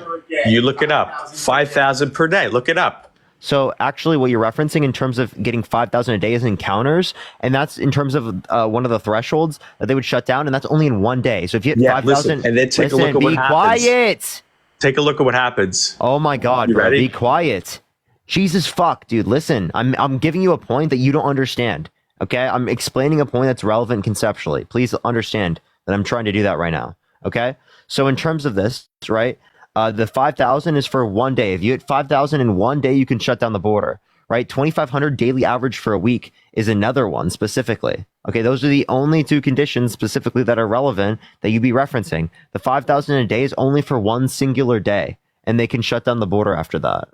You look it up. 5,000 per day. Look it up. So actually what you're referencing in terms of getting 5,000 a day is encounters, and that's in terms of one of the thresholds that they would shut down, and that's only in one day. So if you hit 5,000, and then take a look at what happens. Quiet. Take a look at what happens. Oh my God, bro, be quiet. Jesus fuck, dude, listen, I'm giving you a point that you don't understand, okay? I'm explaining a point that's relevant conceptually. Please understand that I'm trying to do that right now, okay? So in terms of this, right, the 5,000 is for one day. If you hit 5,000 in one day, you can shut down the border, right? 2,500 daily average for a week is another one specifically. Okay, those are the only 2 conditions specifically that are relevant that you'd be referencing. The 5,000 a day is only for one singular day, and they can shut down the border after that.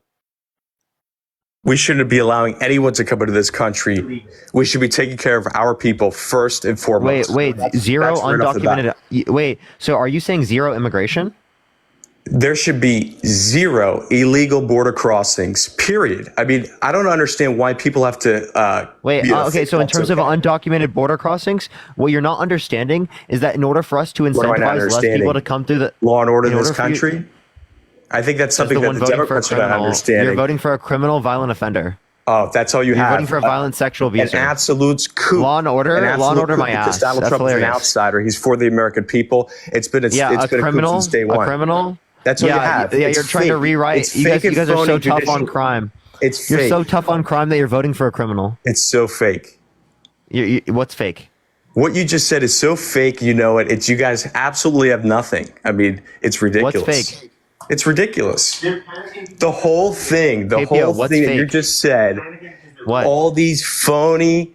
We shouldn't be allowing anyone to come into this country. We should be taking care of our people first and foremost. Wait, zero undocumented. Wait, so are you saying zero immigration? There should be zero illegal border crossings, period. I mean, I don't understand why people have to... okay, so in terms of undocumented border crossings, what you're not understanding is that in order for us to incentivize less people to come through the... Law and order in this country? I think that's something that the Democrats are not understanding. You're voting for a criminal violent offender. Oh, that's all you have. You're voting for a violent sexual abuser. An absolute coup. Law and order, my ass. Donald Trump is an outsider. He's for the American people. It's been a criminal since day one. A criminal. That's all you have. Yeah, you're trying to rewrite. You guys are so tough on crime. It's You're fake. so tough on crime that you're voting for a criminal. It's so fake. What's fake? What you just said is so fake. You know it. It's you guys absolutely have nothing. I mean, it's ridiculous. What's fake? It's ridiculous. The whole thing. The KPO, whole what's thing that fake? you just said. What? All these phony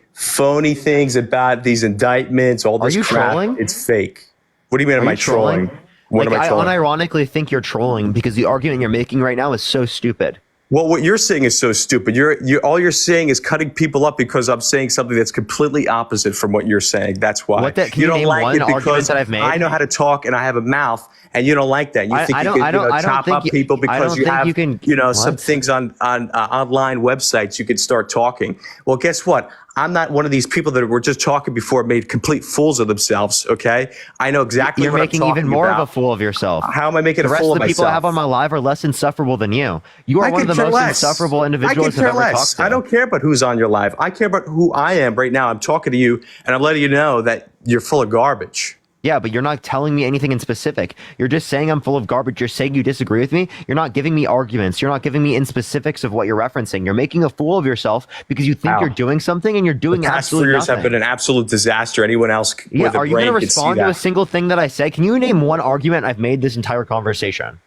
things about these indictments. All this Are you crap. trolling? It's fake. What do you mean? Am I trolling? What am I I trolling? unironically think you're trolling because the argument you're making right now is so stupid. Well, what you're saying is so stupid. You're all you're saying is cutting people up because I'm saying something that's completely opposite from what you're saying. That's why. Can you you don't name like one it argument because that I've made? I know how to talk and I have a mouth, and you don't like that. You think you can chop up people because you have some things on online websites. You can start talking. Well, guess what? I'm not one of these people that were just talking before made complete fools of themselves. Okay, I know exactly. You're what making I'm talking even more about. of a fool of yourself. How am I making a fool of myself? The rest of the people I have on my live are less insufferable than you. You are one of the most insufferable individuals I've ever talked to. I don't care about who's on your live. I care about who I am right now. I'm talking to you, and I'm letting you know that you're full of garbage. Yeah, but you're not telling me anything in specific. You're just saying I'm full of garbage. You're saying you disagree with me. You're not giving me arguments. You're not giving me in specifics of what you're referencing. You're making a fool of yourself because you think you're doing something and you're doing absolutely nothing. The past 3 years have been an absolute disaster. Anyone else with a are you going brain to can see respond to that. a single thing that I say? Can you name one argument I've made this entire conversation?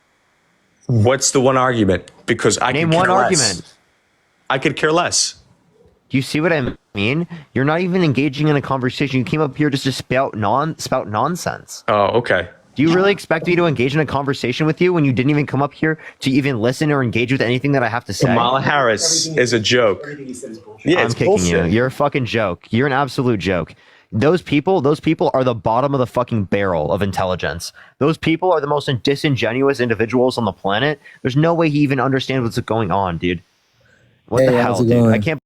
What's the one argument? Because I name could care one less. argument. I could care less. Do you see what I mean? You're not even engaging in a conversation. You came up here just to spout nonsense. Oh, okay. Do you really expect me to engage in a conversation with you when you didn't even come up here to even listen or engage with anything that I have to say? Kamala Harris is a joke. Yeah, I'm it's kicking bullshit. you. You're a fucking joke. You're an absolute joke. Those people are the bottom of the fucking barrel of intelligence. Those people are the most disingenuous individuals on the planet. There's no way he even understands what's going on, dude. What the hell, dude? I can't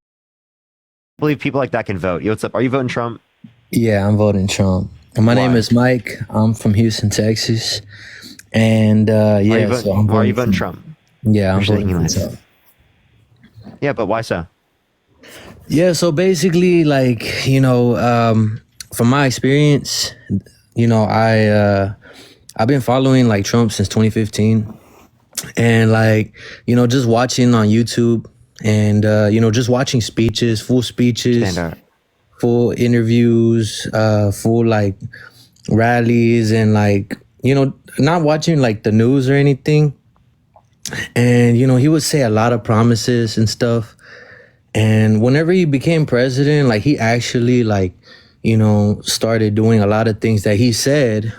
believe people like that can vote. Yo, what's up? Are you voting Trump? Yeah, I'm voting Trump. And my name is Mike. I'm from Houston, Texas. And Are you voting Trump? Yeah, I'm voting Trump. Yeah, but why so? Yeah, so basically, like, from my experience, I've been following like Trump since 2015. And like, just watching on YouTube and, just watching speeches, full speeches, full interviews, full like rallies and like, not watching like the news or anything. And, he would say a lot of promises and stuff. And whenever he became president, like he actually like, started doing a lot of things that he said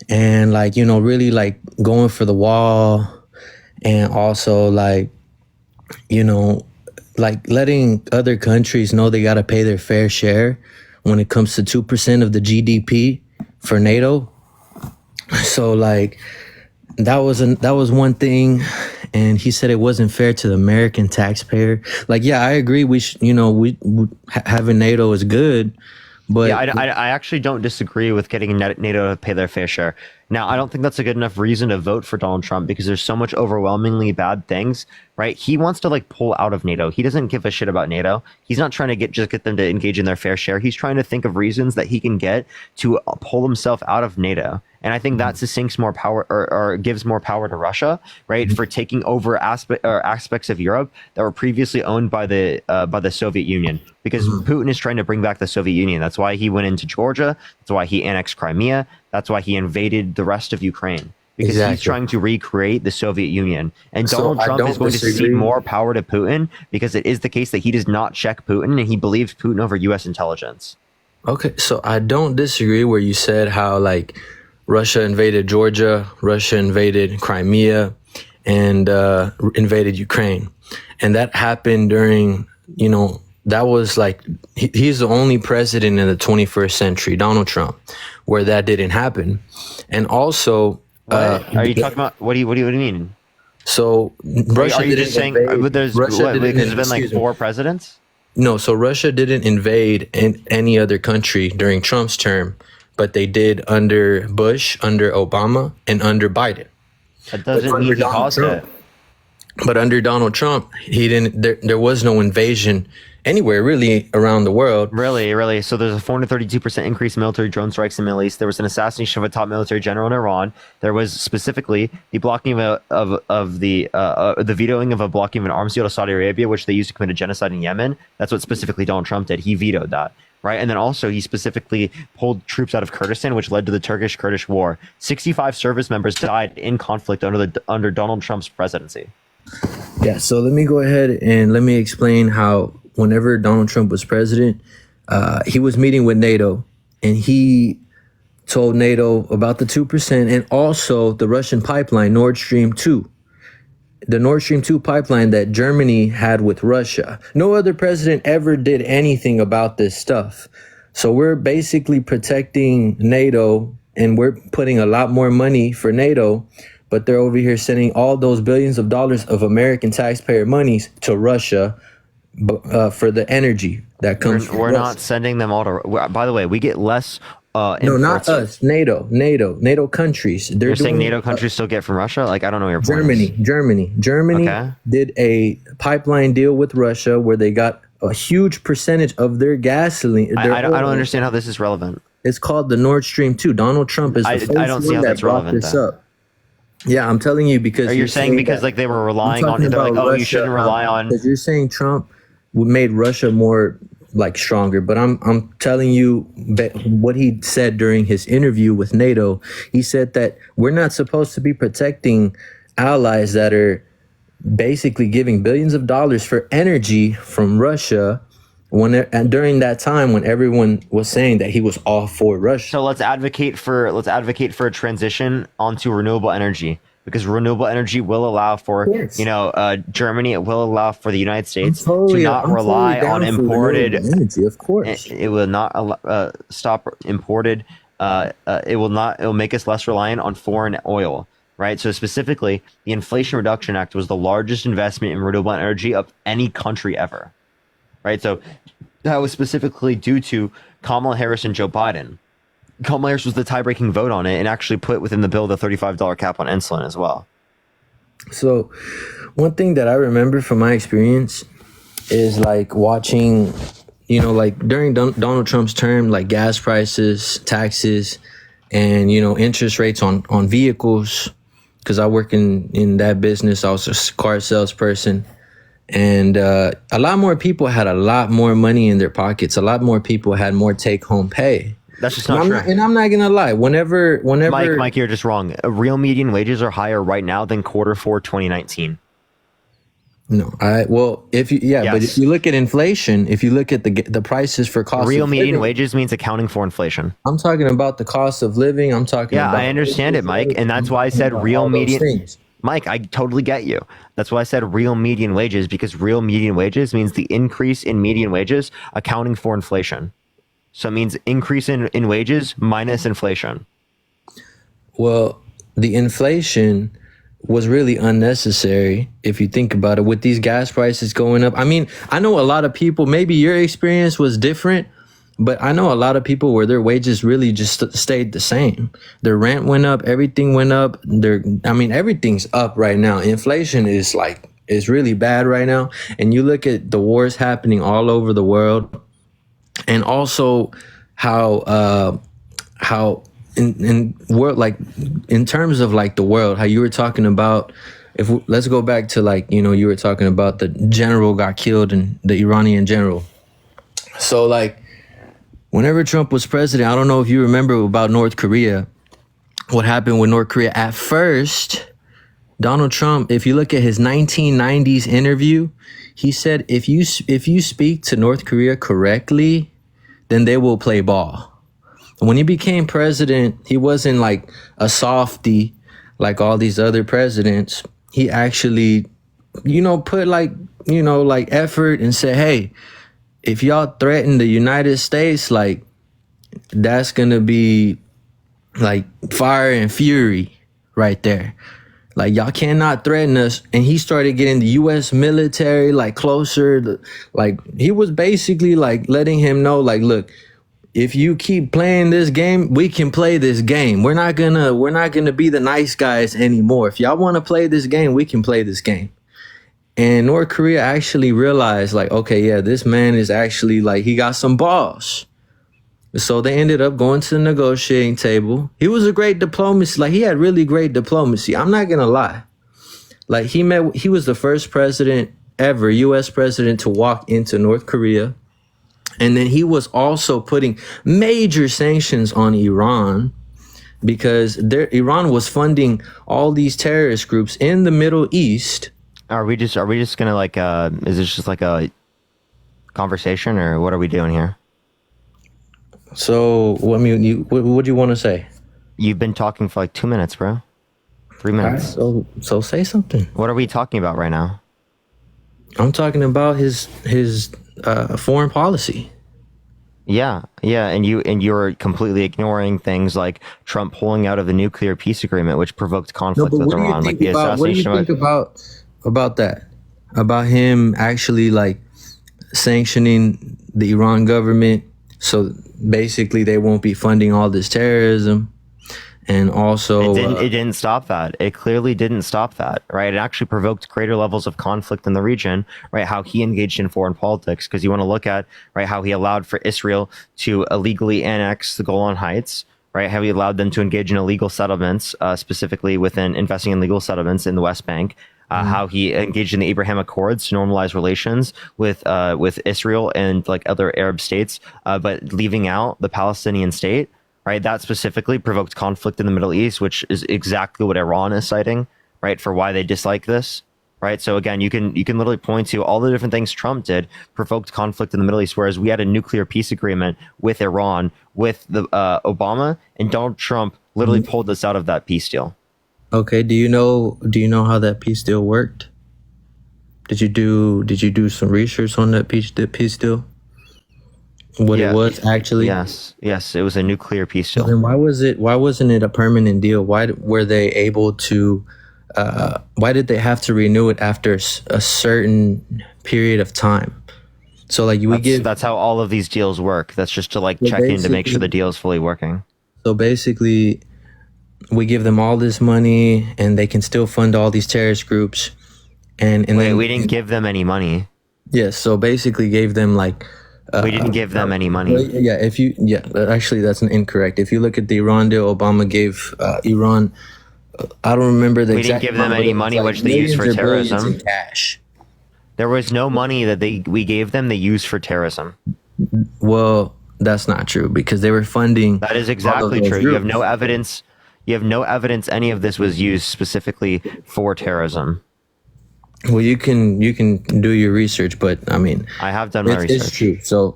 and like, really like going for the wall and also like, like letting other countries know they got to pay their fair share when it comes to 2% of the GDP for NATO. So like that was one thing. And he said it wasn't fair to the American taxpayer. Like, yeah, I agree. We having NATO is good, but yeah, I actually don't disagree with getting NATO to pay their fair share. Now, I don't think that's a good enough reason to vote for Donald Trump because there's so much overwhelmingly bad things, right? He wants to like pull out of NATO. He doesn't give a shit about NATO. He's not trying to get them to engage in their fair share. He's trying to think of reasons that he can get to pull himself out of NATO. And I think that sinks more power or gives more power to Russia, right, for taking over aspects of Europe that were previously owned by the Soviet Union. Because Putin is trying to bring back the Soviet Union. That's why he went into Georgia. That's why he annexed Crimea. That's why he invaded the rest of Ukraine. Because he's trying to recreate the Soviet Union. And Donald Trump is going to cede more power to Putin because it is the case that he does not check Putin and he believes Putin over U.S. intelligence. Okay, so I don't disagree where you said how like Russia invaded Georgia, Russia invaded Crimea, and invaded Ukraine. And that happened during, that was like, he's the only president in the 21st century, Donald Trump, where that didn't happen. And also... are you talking about, what do you mean? So Russia are you just saying, there's been like 4 presidents? No, so Russia didn't invade in any other country during Trump's term, but they did under Bush, under Obama, and under Biden. That doesn't mean he caused it. But under Donald Trump, he didn't. There was no invasion anywhere really around the world. Really. So there's a 432% increase in military drone strikes in the Middle East. There was an assassination of a top military general in Iran. There was specifically the blocking of the vetoing of a blocking of an arms deal to Saudi Arabia, which they used to commit a genocide in Yemen. That's what specifically Donald Trump did. He vetoed that. Right. And then also he specifically pulled troops out of Kurdistan, which led to the Turkish-Kurdish war. 65 service members died in conflict under Donald Trump's presidency. Yeah. So let me go ahead and let me explain how whenever Donald Trump was president, he was meeting with NATO and he told NATO about the 2% and also the Russian pipeline, Nord Stream 2. The Nord Stream 2 pipeline that Germany had with Russia. No other president ever did anything about this stuff. So we're basically protecting NATO and we're putting a lot more money for NATO, but they're over here sending all those billions of dollars of American taxpayer monies to Russia for the energy that comes from We're Russia. not sending them all to... By the way, we get less... no, not us. NATO countries. You're saying NATO countries still get from Russia? Like, I don't know your point. Germany Okay. did a pipeline deal with Russia where they got a huge percentage of their gasoline. I don't understand how this is relevant. It's called the Nord Stream 2. Donald Trump is the first I don't see one how that that's brought relevant, this though. up. Yeah, I'm telling you because Are you saying because like they were relying on? They're like, oh, you shouldn't rely on. Because you're saying Trump made Russia more like stronger, but I'm telling you what he said during his interview with NATO. He said that we're not supposed to be protecting allies that are basically giving billions of dollars for energy from Russia and during that time when everyone was saying that he was all for Russia. So let's advocate for a transition onto renewable energy, because renewable energy will allow for Germany. It will allow for the United States to not rely on imported energy. Of course, it will not stop imported. It will make us less reliant on foreign oil. Right. So specifically, the Inflation Reduction Act was the largest investment in renewable energy of any country ever. Right. So that was specifically due to Kamala Harris and Joe Biden. Kamala Harris was the tie-breaking vote on it and actually put within the bill the $35 cap on insulin as well. So one thing that I remember from my experience is like watching, like during Donald Trump's term, like gas prices, taxes, and, interest rates on vehicles. Because I work in that business. I was a car salesperson. And a lot more people had a lot more money in their pockets. A lot more people had more take-home pay. That's just not true. And I'm not gonna lie. Whenever Mike, you're just wrong. Real median wages are higher right now than Q4 2019. No, but if you look at inflation, if you look at the prices for cost, real of median living, wages means accounting for inflation. I'm talking about the cost of living. I'm talking. Yeah, about I understand it, Mike, and that's why I said real median. Mike, I totally get you. That's why I said real median wages, because real median wages means the increase in median wages accounting for inflation. So it means increase in wages minus inflation. Well, the inflation was really unnecessary if you think about it, with these gas prices going up. I mean, I know a lot of people, maybe your experience was different, but I know a lot of people where their wages really just stayed the same. Their rent went up, everything went up. Everything's up right now. Inflation is really bad right now. And you look at the wars happening all over the world, and also how in world, like in terms of like the world, how you were talking about, let's go back to you were talking about the general got killed and the Iranian general. So like, whenever Trump was president, I don't know if you remember about North Korea, what happened with North Korea. At first, Donald Trump, if you look at his 1990s interview, he said, if you speak to North Korea correctly, then they will play ball. When he became president, he wasn't like a softie like all these other presidents. He actually, put effort and said, hey, if y'all threaten the United States, like, that's going to be like fire and fury right there. Like, y'all cannot threaten us. And he started getting the U.S. military like closer. Like, he was basically like letting him know, like, look, if you keep playing this game, we can play this game. We're not gonna be the nice guys anymore. If y'all want to play this game, we can play this game. And North Korea actually realized, like, okay, yeah, this man is actually like, he got some balls. So they ended up going to the negotiating table. He was a great diplomacy. Like, he had really great diplomacy. I'm not gonna lie. Like, he was the first president ever, US president, to walk into North Korea. And then he was also putting major sanctions on Iran because Iran was funding all these terrorist groups in the Middle East. Are we just gonna like is this just like a conversation, or what are we doing here? So what do you want to say? You've been talking for like 2 minutes, bro. 3 minutes. Right, so say something. What are we talking about right now? I'm talking about his foreign policy. Yeah, and you're completely ignoring things like Trump pulling out of the nuclear peace agreement, which provoked conflict with Iran, like the assassination. What do you think about that? About him actually like sanctioning the Iran government, so basically they won't be funding all this terrorism. And also, it didn't stop that. It clearly didn't stop that, right? It actually provoked greater levels of conflict in the region, right? How he engaged in foreign politics, because you want to look at, right, how he allowed for Israel to illegally annex the Golan Heights, right? How he allowed them to engage in illegal settlements, specifically within investing in legal settlements in the West Bank. How he engaged in the Abraham Accords to normalize relations with Israel and like other Arab states, but leaving out the Palestinian state. Right, that specifically provoked conflict in the Middle East, which is exactly what Iran is citing, right, for why they dislike this, right? So again, you can literally point to all the different things Trump did provoked conflict in the Middle East, whereas we had a nuclear peace agreement with Iran, with the Obama, and Donald Trump literally pulled us out of that peace deal. Okay, do you know how that peace deal worked? Did you do some research on that peace deal? What it was actually? Yes, it was a nuclear peace deal. Then why wasn't it a permanent deal? Why were they able to? Why did they have to renew it after a certain period of time? So like that's how all of these deals work. That's just to like check in to make sure the deal is fully working. So basically, we give them all this money, and they can still fund all these terrorist groups. And then we didn't give them any money. Yes, so basically gave them like. We didn't give them any money. Actually, that's incorrect. If you look at the Iran deal, Obama gave Iran. I don't remember the exact. We didn't give them any money, which they used for terrorism. Cash. There was no money that we gave them. They used for terrorism. Well, that's not true because they were funding. That is exactly true. You have no evidence. You have no evidence any of this was used specifically for terrorism. Well, you can do your research, but I mean, I have done my research. It's true. So,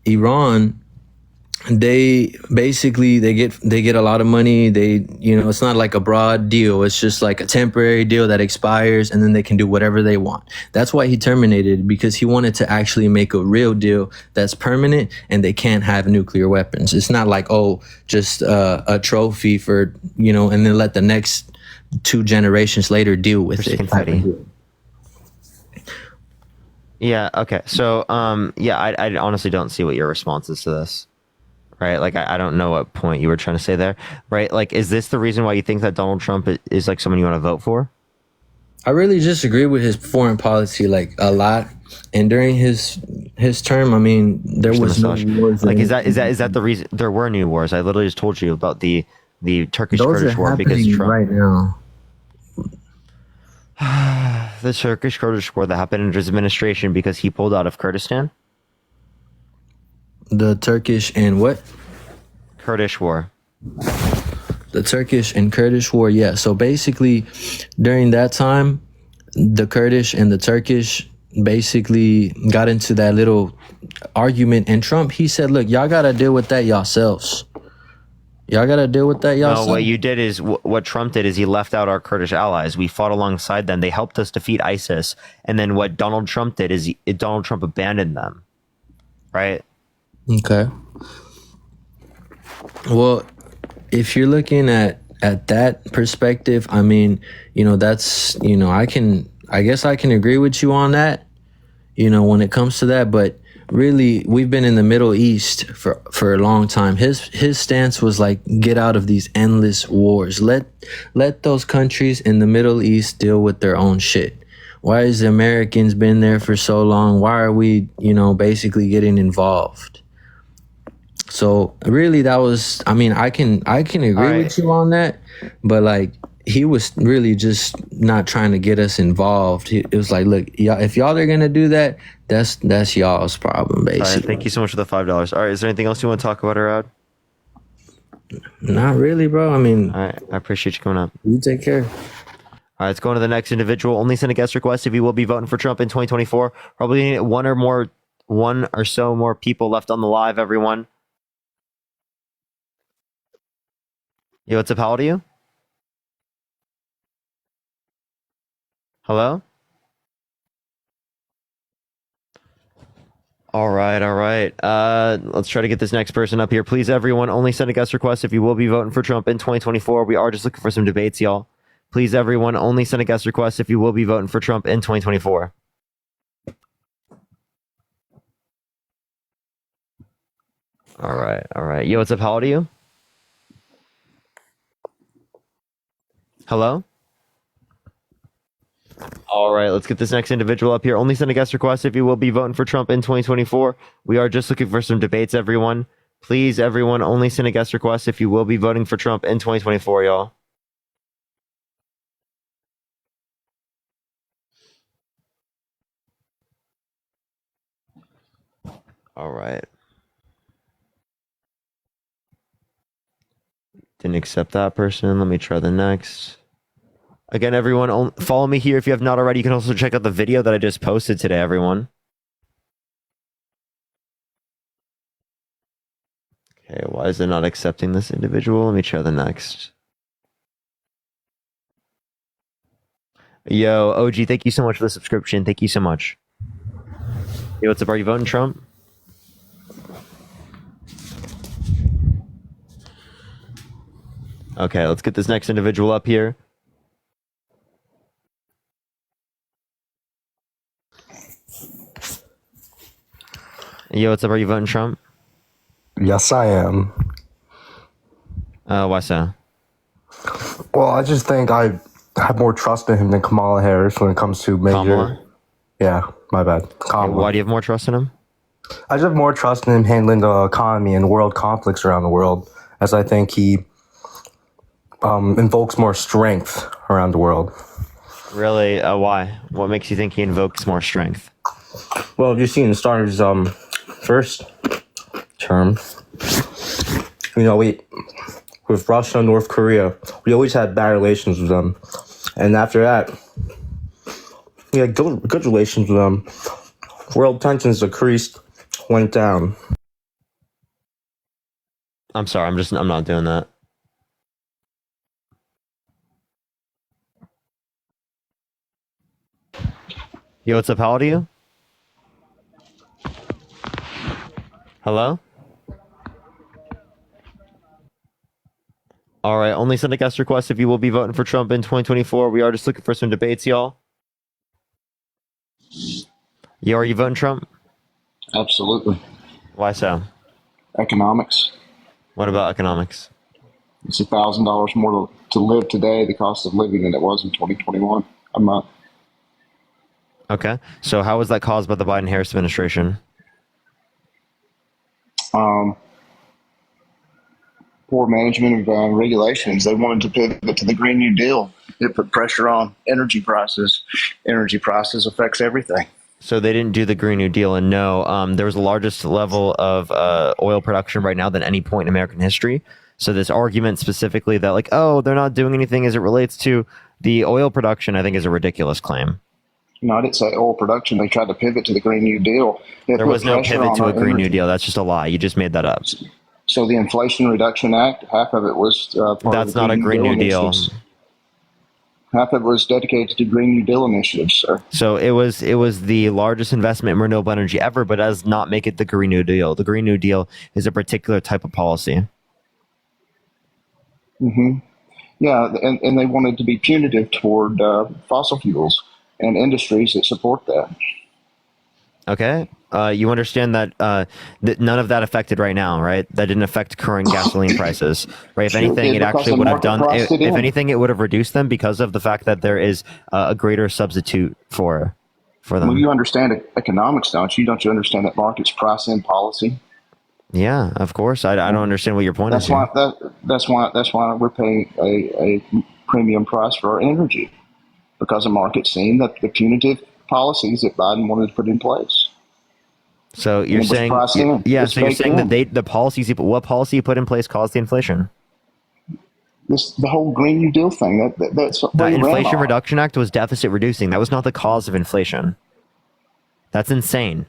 Iran, they basically they get a lot of money. It's not like a broad deal. It's just like a temporary deal that expires, and then they can do whatever they want. That's why he terminated, because he wanted to actually make a real deal that's permanent, and they can't have nuclear weapons. It's not like just a trophy for and then let the next 2 generations later deal with it. Yeah. Okay. So, I honestly don't see what your response is to this, right? Like, I don't know what point you were trying to say there, right? Like, is this the reason why you think that Donald Trump is like someone you want to vote for? I really disagree with his foreign policy, like, a lot. And during his term, I mean, there was no wars. Like, is that the reason? There were new wars. I literally just told you about the Turkish-Kurdish war because Trump. Right now. The Turkish-Kurdish war that happened under his administration because he pulled out of Kurdistan. The Turkish and what? Kurdish war. The Turkish and Kurdish war, yeah. So basically, during that time, the Kurdish and the Turkish basically got into that little argument. And Trump, he said, look, y'all got to deal with that yourselves. Y'all got to deal with that yourselves. No, what Trump did is he left out our Kurdish allies. We fought alongside them. They helped us defeat ISIS. And then what Donald Trump did is Donald Trump abandoned them. Right? Okay. Well, if you're looking at that perspective, I mean, that's, I guess I can agree with you on that, when it comes to that. But really, we've been in the Middle East for a long time. His stance was like, get out of these endless wars. Let those countries in the Middle East deal with their own shit. Why has the Americans been there for so long? Why are we, basically getting involved? So really that was, I can agree with you on that, but like he was really just not trying to get us involved. It was like, look, y'all, if y'all are going to do that, that's y'all's problem, basically. All right, thank you so much for the $5. All right, is there anything else you want to talk about, Arad? Not really, bro. All right, I appreciate you coming up. You take care. All right, let's go on to the next individual. Only send a guest request if you will be voting for Trump in 2024. Probably need one or so more people left on the live, everyone. Yo, what's up? How old are you? Hello? All right. Let's try to get this next person up here. Please, everyone, only send a guest request if you will be voting for Trump in 2024. We are just looking for some debates, y'all. Please, everyone, only send a guest request if you will be voting for Trump in 2024. All right. Yo, what's up? How old are you? Hello? All right, let's get this next individual up here. Only send a guest request if you will be voting for Trump in 2024. We are just looking for some debates, everyone. Please, everyone, only send a guest request if you will be voting for Trump in 2024, y'all. All right. Didn't accept that person. Let me try the next. Again, everyone, follow me here if you have not already. You can also check out the video that I just posted today, everyone. Okay, why is it not accepting this individual? Let me try the next. Yo, OG, thank you so much for the subscription. Thank you so much. Yo, what's up? Are you voting Trump? Okay, let's get this next individual up here. Yo, what's up? Are you voting Trump? Yes, I am. Why so? Well, I just think I have more trust in him than Kamala Harris when it comes to major. Kamala? Yeah, my bad. Okay, why do you have more trust in him? I just have more trust in him handling the economy and world conflicts around the world, as I think he invokes more strength around the world. Really? Why? What makes you think he invokes more strength? Well, you've seen the start of his first term. With Russia and North Korea, we always had bad relations with them. And after that, we had good relations with them. World tensions decreased, went down. I'm sorry, I'm not doing that. Yo, what's up? How old are you? Hello? All right, only send a guest request if you will be voting for Trump in 2024. We are just looking for some debates, y'all. Yo, are you voting Trump? Absolutely. Why so? Economics. What about economics? It's $1,000 more to live today, the cost of living, than it was in 2021 a month. Okay, so how was that caused by the Biden-Harris administration? Poor management of regulations. They wanted to pivot to the Green New Deal. It put pressure on energy prices. Energy prices affects everything. So they didn't do the Green New Deal, and no, there was the largest level of oil production right now than any point in American history. So this argument specifically that like, oh, they're not doing anything as it relates to the oil production, I think is a ridiculous claim. No, I didn't say oil production. They tried to pivot to the Green New Deal. There was no pivot to a Green New Deal. That's just a lie. You just made that up. So the Inflation Reduction Act, half of it was part That's of the not a Green New Deal. Half of it was dedicated to Green New Deal initiatives, sir. So it was the largest investment in renewable energy ever, but does not make it the Green New Deal. The Green New Deal is a particular type of policy. Mm-hmm. Yeah, and they wanted to be punitive toward fossil fuels and industries that support that. Okay. You understand that that none of that affected right now, right? That didn't affect current gasoline prices, right? If Sure anything, did, it because actually the would have market done. priced it If in. anything, it would have reduced them because of the fact that there is a greater substitute for them. Well, you understand economics, don't you? Don't you understand that markets price in policy? Yeah, of course. I don't understand what your point is That's here. why that's why we're paying a premium price for our energy, because the market's seen that the punitive policies that Biden wanted to put in place. So you're And it was saying, priced in. yeah. It's So you're baked saying in. that the policies, what policy you put in place caused the inflation? The whole Green New Deal thing. That's what The they ran Inflation on. Reduction Act was deficit reducing. That was not the cause of inflation. That's insane.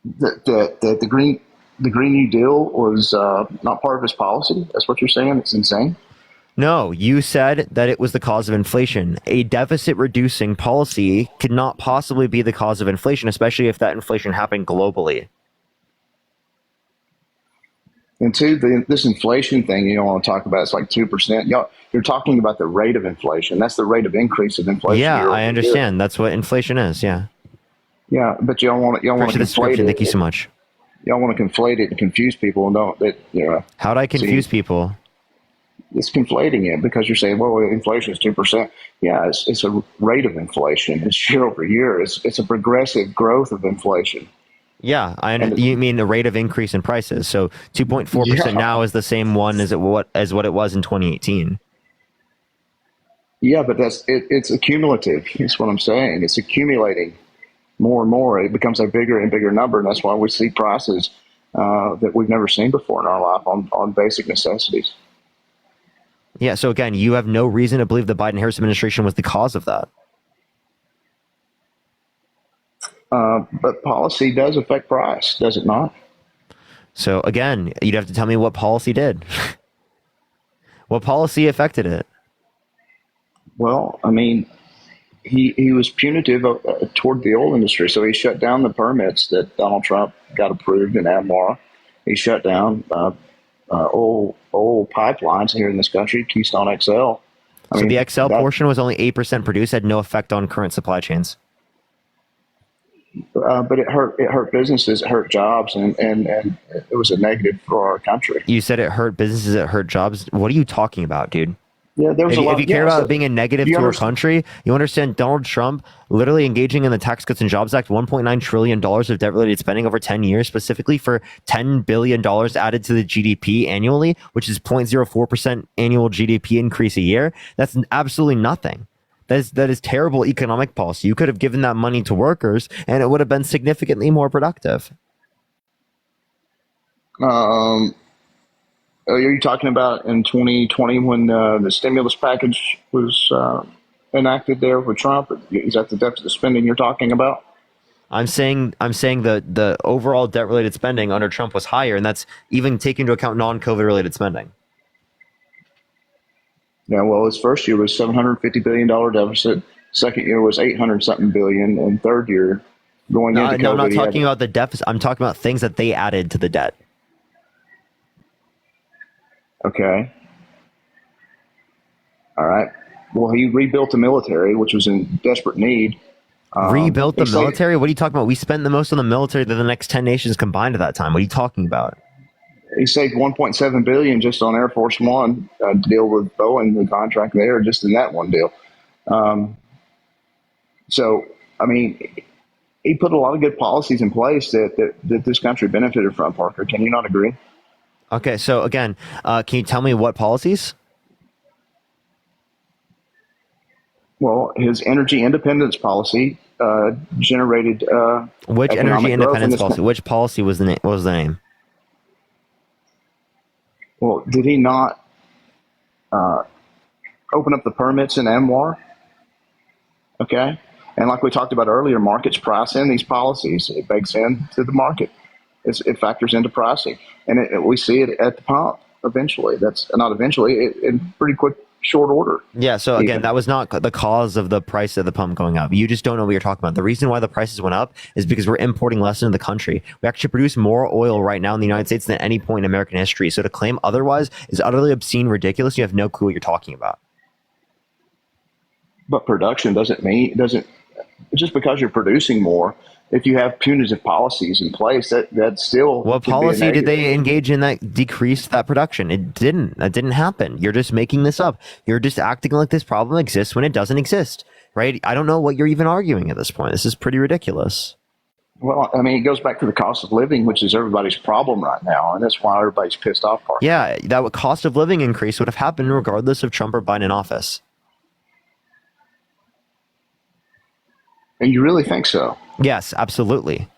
The Green New Deal was not part of his policy. That's what you're saying. It's insane. No, you said that it was the cause of inflation. A deficit reducing policy could not possibly be the cause of inflation, especially if that inflation happened globally. And two, this inflation thing you don't want to talk about, it's like 2%. You're talking about the rate of inflation. That's the rate of increase of inflation. Yeah, year over I year. understand. That's what inflation is. Yeah. Yeah, but you don't want to Appreciate the conflate description. it. Thank you so much. You don't want to conflate it and confuse people, and don't that you know. How'd I confuse people? It's conflating it because you're saying, well, inflation is 2%. Yeah, it's a rate of inflation. It's year over year. It's a progressive growth of inflation. Yeah, you mean the rate of increase in prices. So 2.4% now is the same one as what it was in 2018. Yeah, but it's accumulative. That's what I'm saying. It's accumulating more and more. It becomes a bigger and bigger number, and that's why we see prices that we've never seen before in our life on basic necessities. Yeah, so again, you have no reason to believe the Biden-Harris administration was the cause of that. But policy does affect price, does it not? So again, you'd have to tell me what policy did. What policy affected it? Well, I mean, he was punitive toward the oil industry, so he shut down the permits that Donald Trump got approved in AMWA. He shut down oil pipelines here in this country, Keystone XL. So the XL portion was only 8% produced, had no effect on current supply chains. But it hurt businesses, it hurt jobs, and it was a negative for our country. You said it hurt businesses, it hurt jobs. What are you talking about, dude? Yeah, there was a lot. If you care about being a negative to our country, you understand Donald Trump literally engaging in the Tax Cuts and Jobs Act, $1.9 trillion of debt-related spending over 10 years, specifically for $10 billion added to the GDP annually, which is 0.04% annual GDP increase a year. That's absolutely nothing. That is terrible economic policy. You could have given that money to workers, and it would have been significantly more productive. Are you talking about in 2020 when the stimulus package was enacted there with Trump? Is that the deficit spending you're talking about? I'm saying the overall debt-related spending under Trump was higher, and that's even taking into account non-COVID related spending. Yeah, well, his first year was $750 billion deficit. Second year was 800-something billion, and third year going into COVID. No, I'm not talking about the deficit. I'm talking about things that they added to the debt. Okay. All right. Well, he rebuilt the military, which was in desperate need. Rebuilt the military? What are you talking about? We spent the most on the military than the next 10 nations combined at that time. What are you talking about? He saved $1.7 billion just on Air Force One to deal with Boeing, the contract there, just in that one deal. So, I mean, he put a lot of good policies in place that this country benefited from, Parker. Can you not agree? Okay, so again, can you tell me what policies? Well, his energy independence policy generated which energy independence policy? Which policy was the name? What was the name? Well, did he not open up the permits in AMWA? Okay, and like we talked about earlier, markets price in these policies. It bakes into the market. It factors into pricing, and we see it at the pump eventually. That's not eventually, in pretty quick, short order. Yeah, so again, that was not the cause of the price of the pump going up. You just don't know what you're talking about. The reason why the prices went up is because we're importing less into the country. We actually produce more oil right now in the United States than any point in American history. So to claim otherwise is utterly obscene, ridiculous. You have no clue what you're talking about. But production doesn't just because you're producing more, if you have punitive policies in place, that still What can be a policy did negative. they engage in that decreased that production? It didn't. That didn't happen. You're just making this up. You're just acting like this problem exists when it doesn't exist, right? I don't know what you're even arguing at this point. This is pretty ridiculous. Well, I mean, it goes back to the cost of living, which is everybody's problem right now, and that's why everybody's pissed off. Yeah, that cost of living increase would have happened regardless of Trump or Biden in office. And you really think so? Yes, absolutely.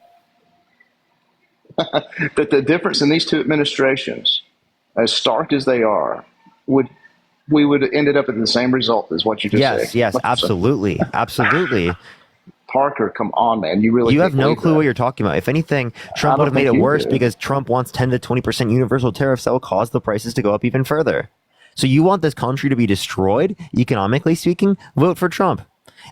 That the difference in these two administrations, as stark as they are, we would have ended up at the same result as what you just said. Yes, absolutely. Absolutely. Parker, come on, man. You have no clue what you're talking about. If anything, Trump would have made it worse because Trump wants 10 to 20% universal tariffs that will cause the prices to go up even further. So you want this country to be destroyed, economically speaking? Vote for Trump.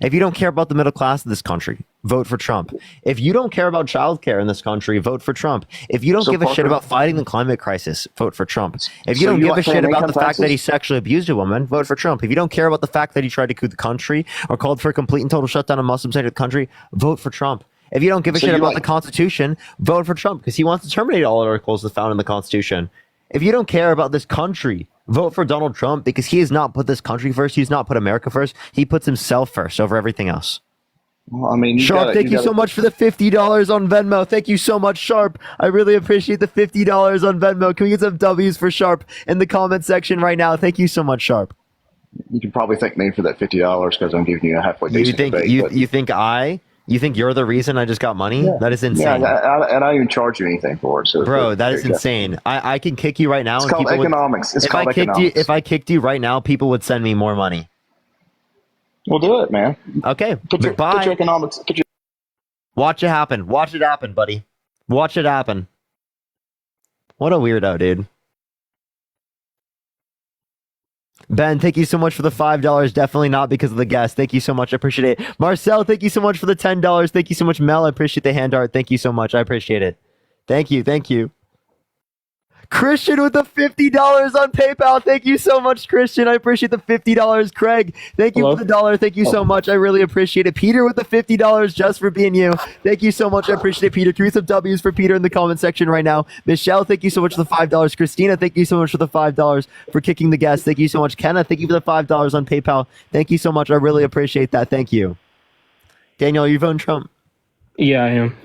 If you don't care about the middle class of this country, vote for Trump. If you don't care about childcare in this country, vote for Trump. If you don't give a shit about fighting the climate crisis, vote for Trump. If you don't give a shit about the fact that he sexually abused a woman, vote for Trump. If you don't care about the fact that he tried to coup the country or called for a complete and total shutdown of Muslim-centered country, vote for Trump. If you don't give a shit about the Constitution, vote for Trump because he wants to terminate all articles that found in the Constitution. If you don't care about this country, vote for Donald Trump because he has not put this country first. He's not put America first. He puts himself first over everything else. Well, I mean, Sharp, thank you so much for the $50 on Venmo. Thank you so much, Sharp. I really appreciate the $50 on Venmo. Can we get some W's for Sharp in the comment section right now? Thank you so much, Sharp. You can probably thank me for that $50 because I'm giving you a halfway decent debate. You think you're the reason I just got money? Yeah. That is insane. Yeah, and I don't even charge you anything for it. So bro, that is insane. I can kick you right now. It's called economics. It's called economics. If I kicked you right now, people would send me more money. We'll do it, man. Okay. Bye. Put your economics. Watch it happen. Watch it happen, buddy. Watch it happen. What a weirdo, dude. Ben, thank you so much for the $5. Definitely not because of the guest. Thank you so much. I appreciate it. Marcel, thank you so much for the $10. Thank you so much. Mel, I appreciate the hand art. Thank you so much. I appreciate it. Thank you. Thank you. Christian with the $50 on PayPal. Thank you so much, Christian. I appreciate the $50. Craig, thank you for the dollar. Thank you so much. I really appreciate it. Peter with the $50 just for being you. Thank you so much. I appreciate it, Peter. Threw some W's for Peter in the comment section right now. Michelle, thank you so much for the $5. Christina, thank you so much for the $5 for kicking the guest. Thank you so much. Kenna, thank you for the $5 on PayPal. Thank you so much. I really appreciate that. Thank you. Daniel, are you voting Trump? Yeah, I am.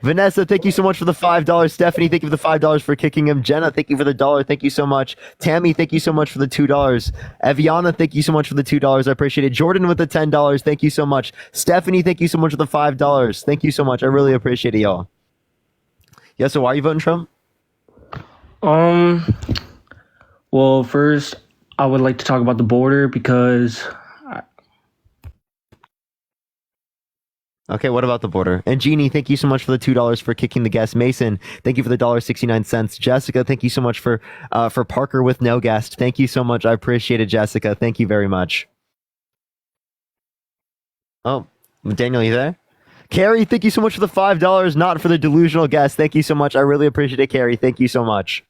Vanessa, thank you so much for the $5. Stephanie, thank you for the $5 for kicking him. Jenna, thank you for the $1. Thank you so much. Tammy, thank you so much for the $2. Eviana, thank you so much for the $2. I appreciate it. Jordan with the $10. Thank you so much. Stephanie, thank you so much for the $5. Thank you so much. I really appreciate it, y'all. Yeah, so why are you voting Trump? Well, first, I would like to talk about the border because... Okay, what about the border? And Jeannie, thank you so much for the $2 for kicking the guest. Mason, thank you for the $1.69. Jessica, thank you so much for Parker with no guest. Thank you so much. I appreciate it, Jessica. Thank you very much. Oh, Daniel, you there? Carrie, thank you so much for the $5, not for the delusional guest. Thank you so much. I really appreciate it, Carrie. Thank you so much.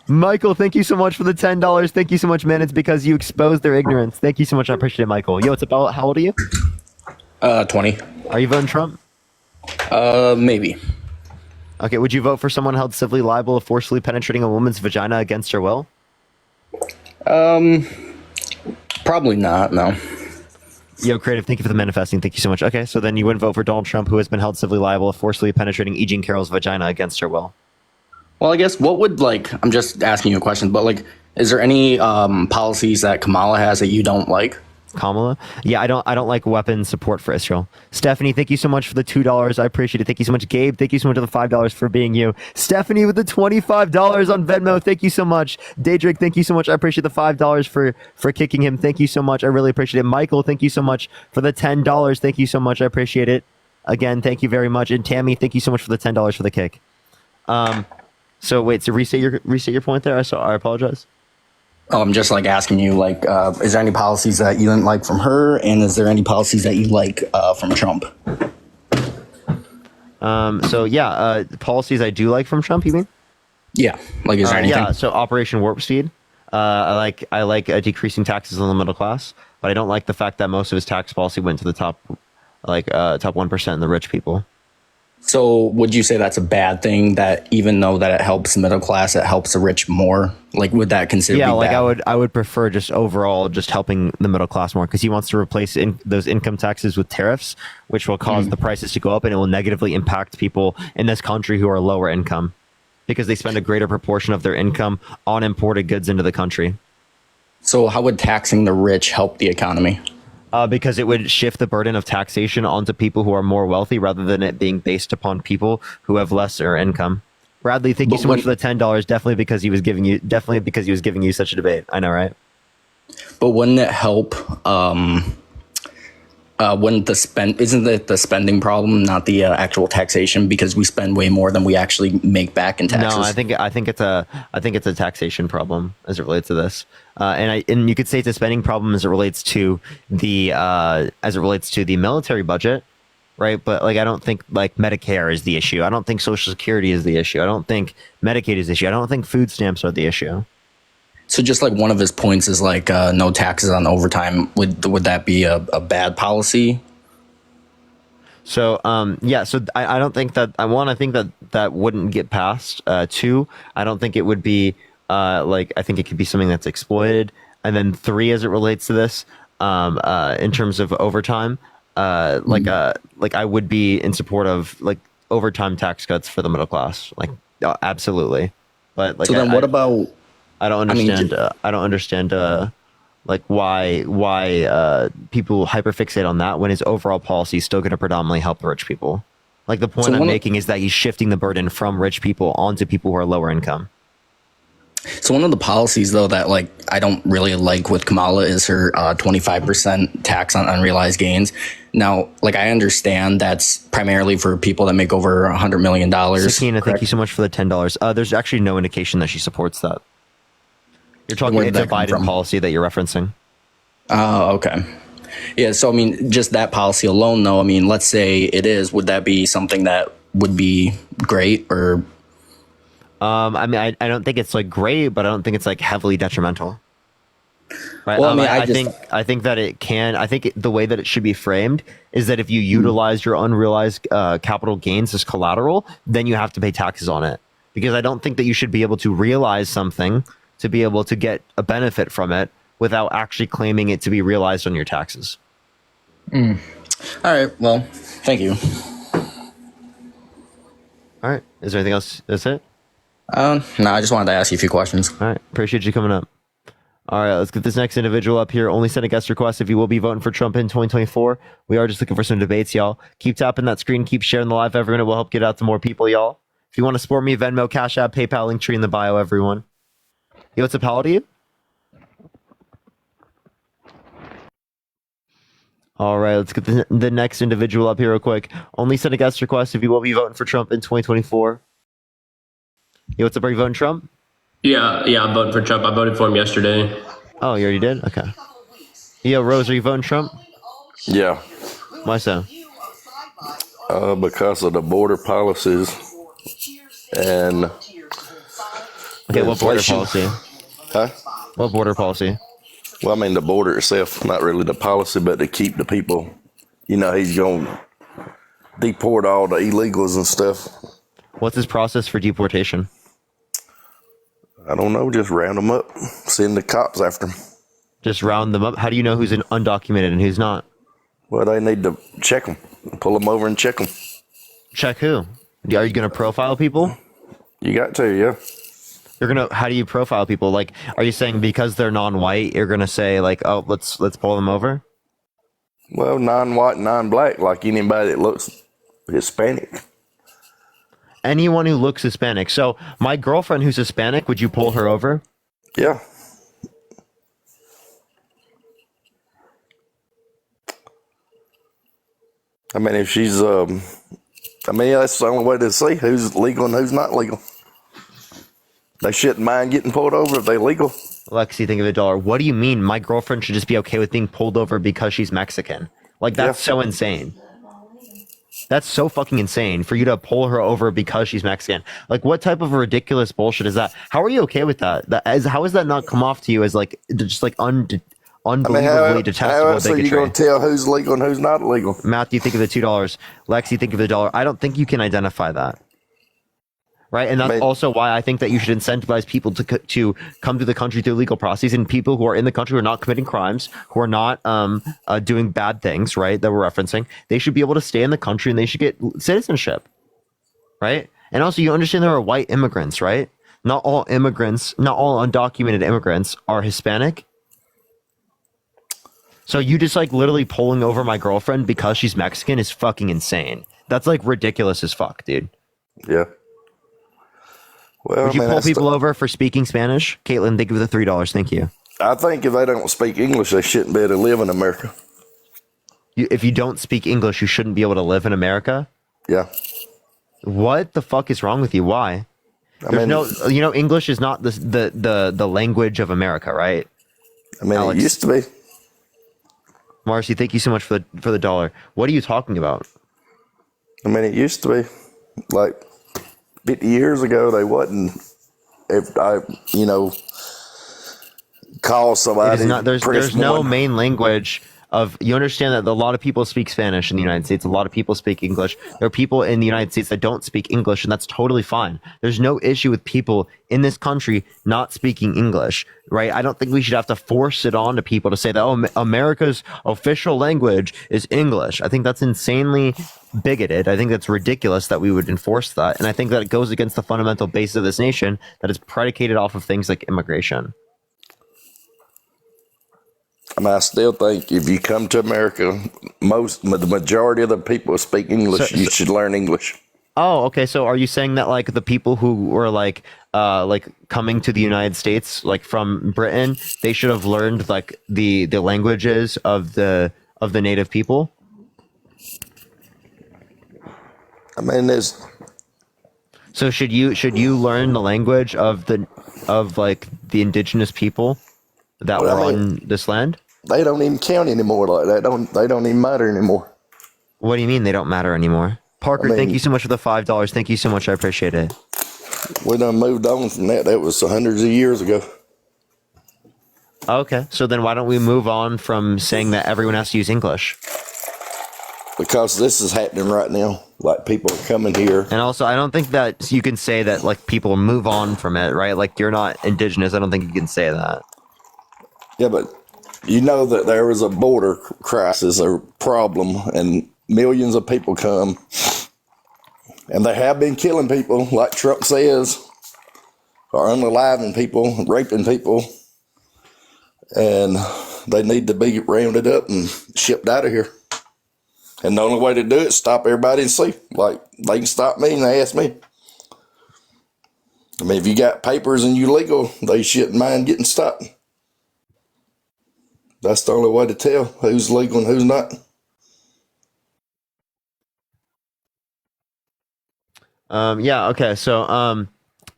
Michael, thank you so much for the $10. Thank you so much, man. It's because you exposed their ignorance. Thank you so much. I appreciate it, Michael. Yo, it's about, how old are you? 20. Are you voting Trump? Maybe. Okay, would you vote for someone held civilly liable of forcefully penetrating a woman's vagina against her will? Probably not, no. Yo, Creative, thank you for the manifesting. Thank you so much. Okay, so then you wouldn't vote for Donald Trump, who has been held civilly liable of forcefully penetrating E. Jean Carroll's vagina against her will. Well, I guess what would, I'm just asking you a question, but, is there any policies that Kamala has that you don't like? Kamala? Yeah, I don't like weapons support for Israel. Stephanie, thank you so much for the $2. I appreciate it. Thank you so much. Gabe, thank you so much for the $5 for being you. Stephanie with the $25 on Venmo. Thank you so much. Daedric, thank you so much. I appreciate the $5 for kicking him. Thank you so much. I really appreciate it. Michael, thank you so much for the $10. Thank you so much. I appreciate it. Again, thank you very much. And Tammy, thank you so much for the $10 for the kick. So wait, so reset your point there. I apologize. Oh, I'm just asking you, is there any policies that you didn't like from her, and is there any policies that you like from Trump? So yeah, policies I do like from Trump, you mean? Yeah. Like, is there anything? Yeah. So Operation Warp Speed. I like decreasing taxes on the middle class, but I don't like the fact that most of his tax policy went to the top 1% and the rich people. So would you say that's a bad thing, that even though that it helps the middle class, it helps the rich more? Like, would that consider? Yeah, be like bad? I would prefer just overall just helping the middle class more, because he wants to replace those income taxes with tariffs, which will cause the prices to go up, and it will negatively impact people in this country who are lower income, because they spend a greater proportion of their income on imported goods into the country. So how would taxing the rich help the economy? Because it would shift the burden of taxation onto people who are more wealthy, rather than it being based upon people who have lesser income. Bradley, thank you so much for the $10. Definitely because he was giving you such a debate. I know, right? But wouldn't it help? Isn't it the spending problem, not the actual taxation? Because we spend way more than we actually make back in taxes. No, I think it's a taxation problem as it relates to this, and you could say it's a spending problem as it relates to the military budget, right? But like, I don't think like Medicare is the issue. I don't think Social Security is the issue. I don't think Medicaid is the issue. I don't think food stamps are the issue. So just like one of his points is like no taxes on overtime. Would that be a bad policy? So so I don't think that I think that wouldn't get passed. Two, I don't think it would be I think it could be something that's exploited. And then three, as it relates to this, in terms of overtime, I would be in support of like overtime tax cuts for the middle class, like absolutely. But like, so then what about? I don't understand. I don't understand. Like why people hyperfixate on that when his overall policy is still going to predominantly help the rich people. Like, the point I'm making is that he's shifting the burden from rich people onto people who are lower income. So one of the policies, though, that like I don't really like with Kamala is her 25% tax on unrealized gains. Now, like, I understand that's primarily for people that make over $100 million. Sakina, thank you so much for the $10. There's actually no indication that she supports that. You're talking about the Biden policy that you're referencing. Oh, okay. Yeah, so I mean, just that policy alone, though, I mean, let's say it is, would that be something that would be great, or? I mean, I don't think it's like great, but I don't think it's like heavily detrimental. Right. Well, I mean, I think that it can. I think the way that it should be framed is that if you utilize your unrealized capital gains as collateral, then you have to pay taxes on it. Because I don't think that you should be able to realize something to be able to get a benefit from it without actually claiming it to be realized on your taxes. All right. Well, thank you. All right. Is there anything else? That's it? No, I just wanted to ask you a few questions. All right. Appreciate you coming up. All right. Let's get this next individual up here. Only send a guest request if you will be voting for Trump in 2024. We are just looking for some debates, y'all. Keep tapping that screen. Keep sharing the live, everyone. It will help get out to more people, y'all. If you want to support me, Venmo, Cash App, PayPal, link tree in the bio, everyone. Yo, what's up, how old are you? All right, let's get the next individual up here real quick. Only send a guest request if you will be voting for Trump in 2024. Yo, what's up, are you voting Trump? Yeah, I'm voting for Trump. I voted for him yesterday. Oh, you already did? Okay. Yo, Rose, are you voting Trump? Yeah. Why so? Because of the border policies and... Okay, what border policy? Huh? What border policy? Well, I mean, the border itself, not really the policy, but to keep the people, you know, he's going to deport all the illegals and stuff. What's his process for deportation? I don't know, just round them up, send the cops after them. Just round them up? How do you know who's undocumented and who's not? Well, they need to check them, pull them over and check them. Check who? Are you going to profile people? You got to, yeah. How do you profile people? Like, are you saying because they're non-white, you're gonna say like, oh, let's pull them over? Well, non-white, non-black, like anybody that looks Hispanic. Anyone who looks Hispanic. So my girlfriend who's Hispanic, would you pull her over? Yeah. I mean, if she's, that's the only way to see who's legal and who's not legal. They shouldn't mind getting pulled over if they're legal. Lexi, think of $1. What do you mean my girlfriend should just be okay with being pulled over because she's Mexican? Like, that's so insane. That's so fucking insane for you to pull her over because she's Mexican. Like, what type of ridiculous bullshit is that? How are you okay with that? How has that not come off to you as like just like unbelievably detestable how else are you bigotry? going to tell who's legal and who's not legal? Matthew, think of the $2. Lexi, think of the $1. I don't think you can identify that. Right, and that's also why I think that you should incentivize people to come to the country through legal processes, and people who are in the country who are not committing crimes, who are not doing bad things, right? That we're referencing, they should be able to stay in the country and they should get citizenship, right? And also, you understand there are white immigrants, right? Not all immigrants, not all undocumented immigrants are Hispanic. So you just like literally pulling over my girlfriend because she's Mexican is fucking insane. That's like ridiculous as fuck, dude. Yeah. Well, would you pull people over for speaking Spanish? Caitlin, think of the $3. Thank you. I think if they don't speak English, they shouldn't be able to live in America. If you don't speak English, you shouldn't be able to live in America? Yeah. What the fuck is wrong with you? Why? English is not the language of America, right? I mean, Alex, it used to be. Marcy, thank you so much for the $1. What are you talking about? I mean, it used to be. Like 50 years ago, they wasn't. If I, call somebody. There's no main language of. You understand that a lot of people speak Spanish in the United States. A lot of people speak English. There are people in the United States that don't speak English, and that's totally fine. There's no issue with people in this country not speaking English, right? I don't think we should have to force it on to people to say that, America's official language is English. I think that's insanely bigoted. I think that's ridiculous that we would enforce that. And I think that it goes against the fundamental basis of this nation that is predicated off of things like immigration. I mean, I still think if you come to America, the majority of the people who speak English, you should learn English. Oh, okay. So are you saying that like the people who were like coming to the United States, like from Britain, they should have learned like the languages of the native people? I mean, So should you learn the language of the indigenous people that were on this land? They don't even count anymore. Like they don't even matter anymore. What do you mean they don't matter anymore? Parker, thank you so much for the $5. Thank you so much. I appreciate it. We done moved on from that. That was hundreds of years ago. Okay, so then why don't we move on from saying that everyone has to use English? Because this is happening right now. Like people are coming here. And also, I don't think that you can say that like people move on from it, right? Like you're not indigenous. I don't think you can say that. Yeah, but you know that there was a border crisis or problem and millions of people come and they have been killing people, like Trump says, or unaliving people, raping people, and they need to be rounded up and shipped out of here. And the only way to do it is stop everybody and see. Like, they can stop me and they ask me. I mean, if you got papers and you legal, they shouldn't mind getting stopped. That's the only way to tell who's legal and who's not. Yeah, okay. So,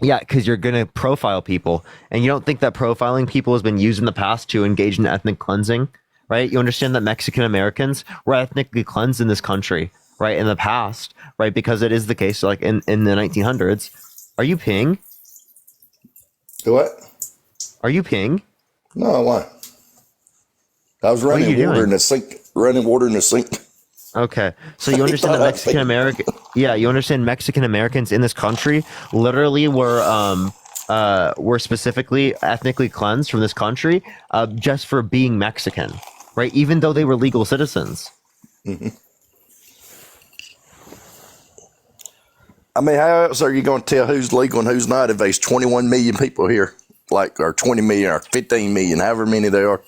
yeah, because you're going to profile people. And you don't think that profiling people has been used in the past to engage in ethnic cleansing, right? You understand that Mexican Americans were ethnically cleansed in this country, right? In the past, right? Because it is the case, like in the 1900s. Are you peeing? What? Are you peeing? No, why? I was running water in the sink. Okay, so you understand that Mexican American, you understand Mexican Americans in this country literally were specifically ethnically cleansed from this country just for being Mexican, right? Even though they were legal citizens. Mm-hmm. I mean, how else are you going to tell who's legal and who's not if there's 21 million people here, like, or 20 million or 15 million, however many they are?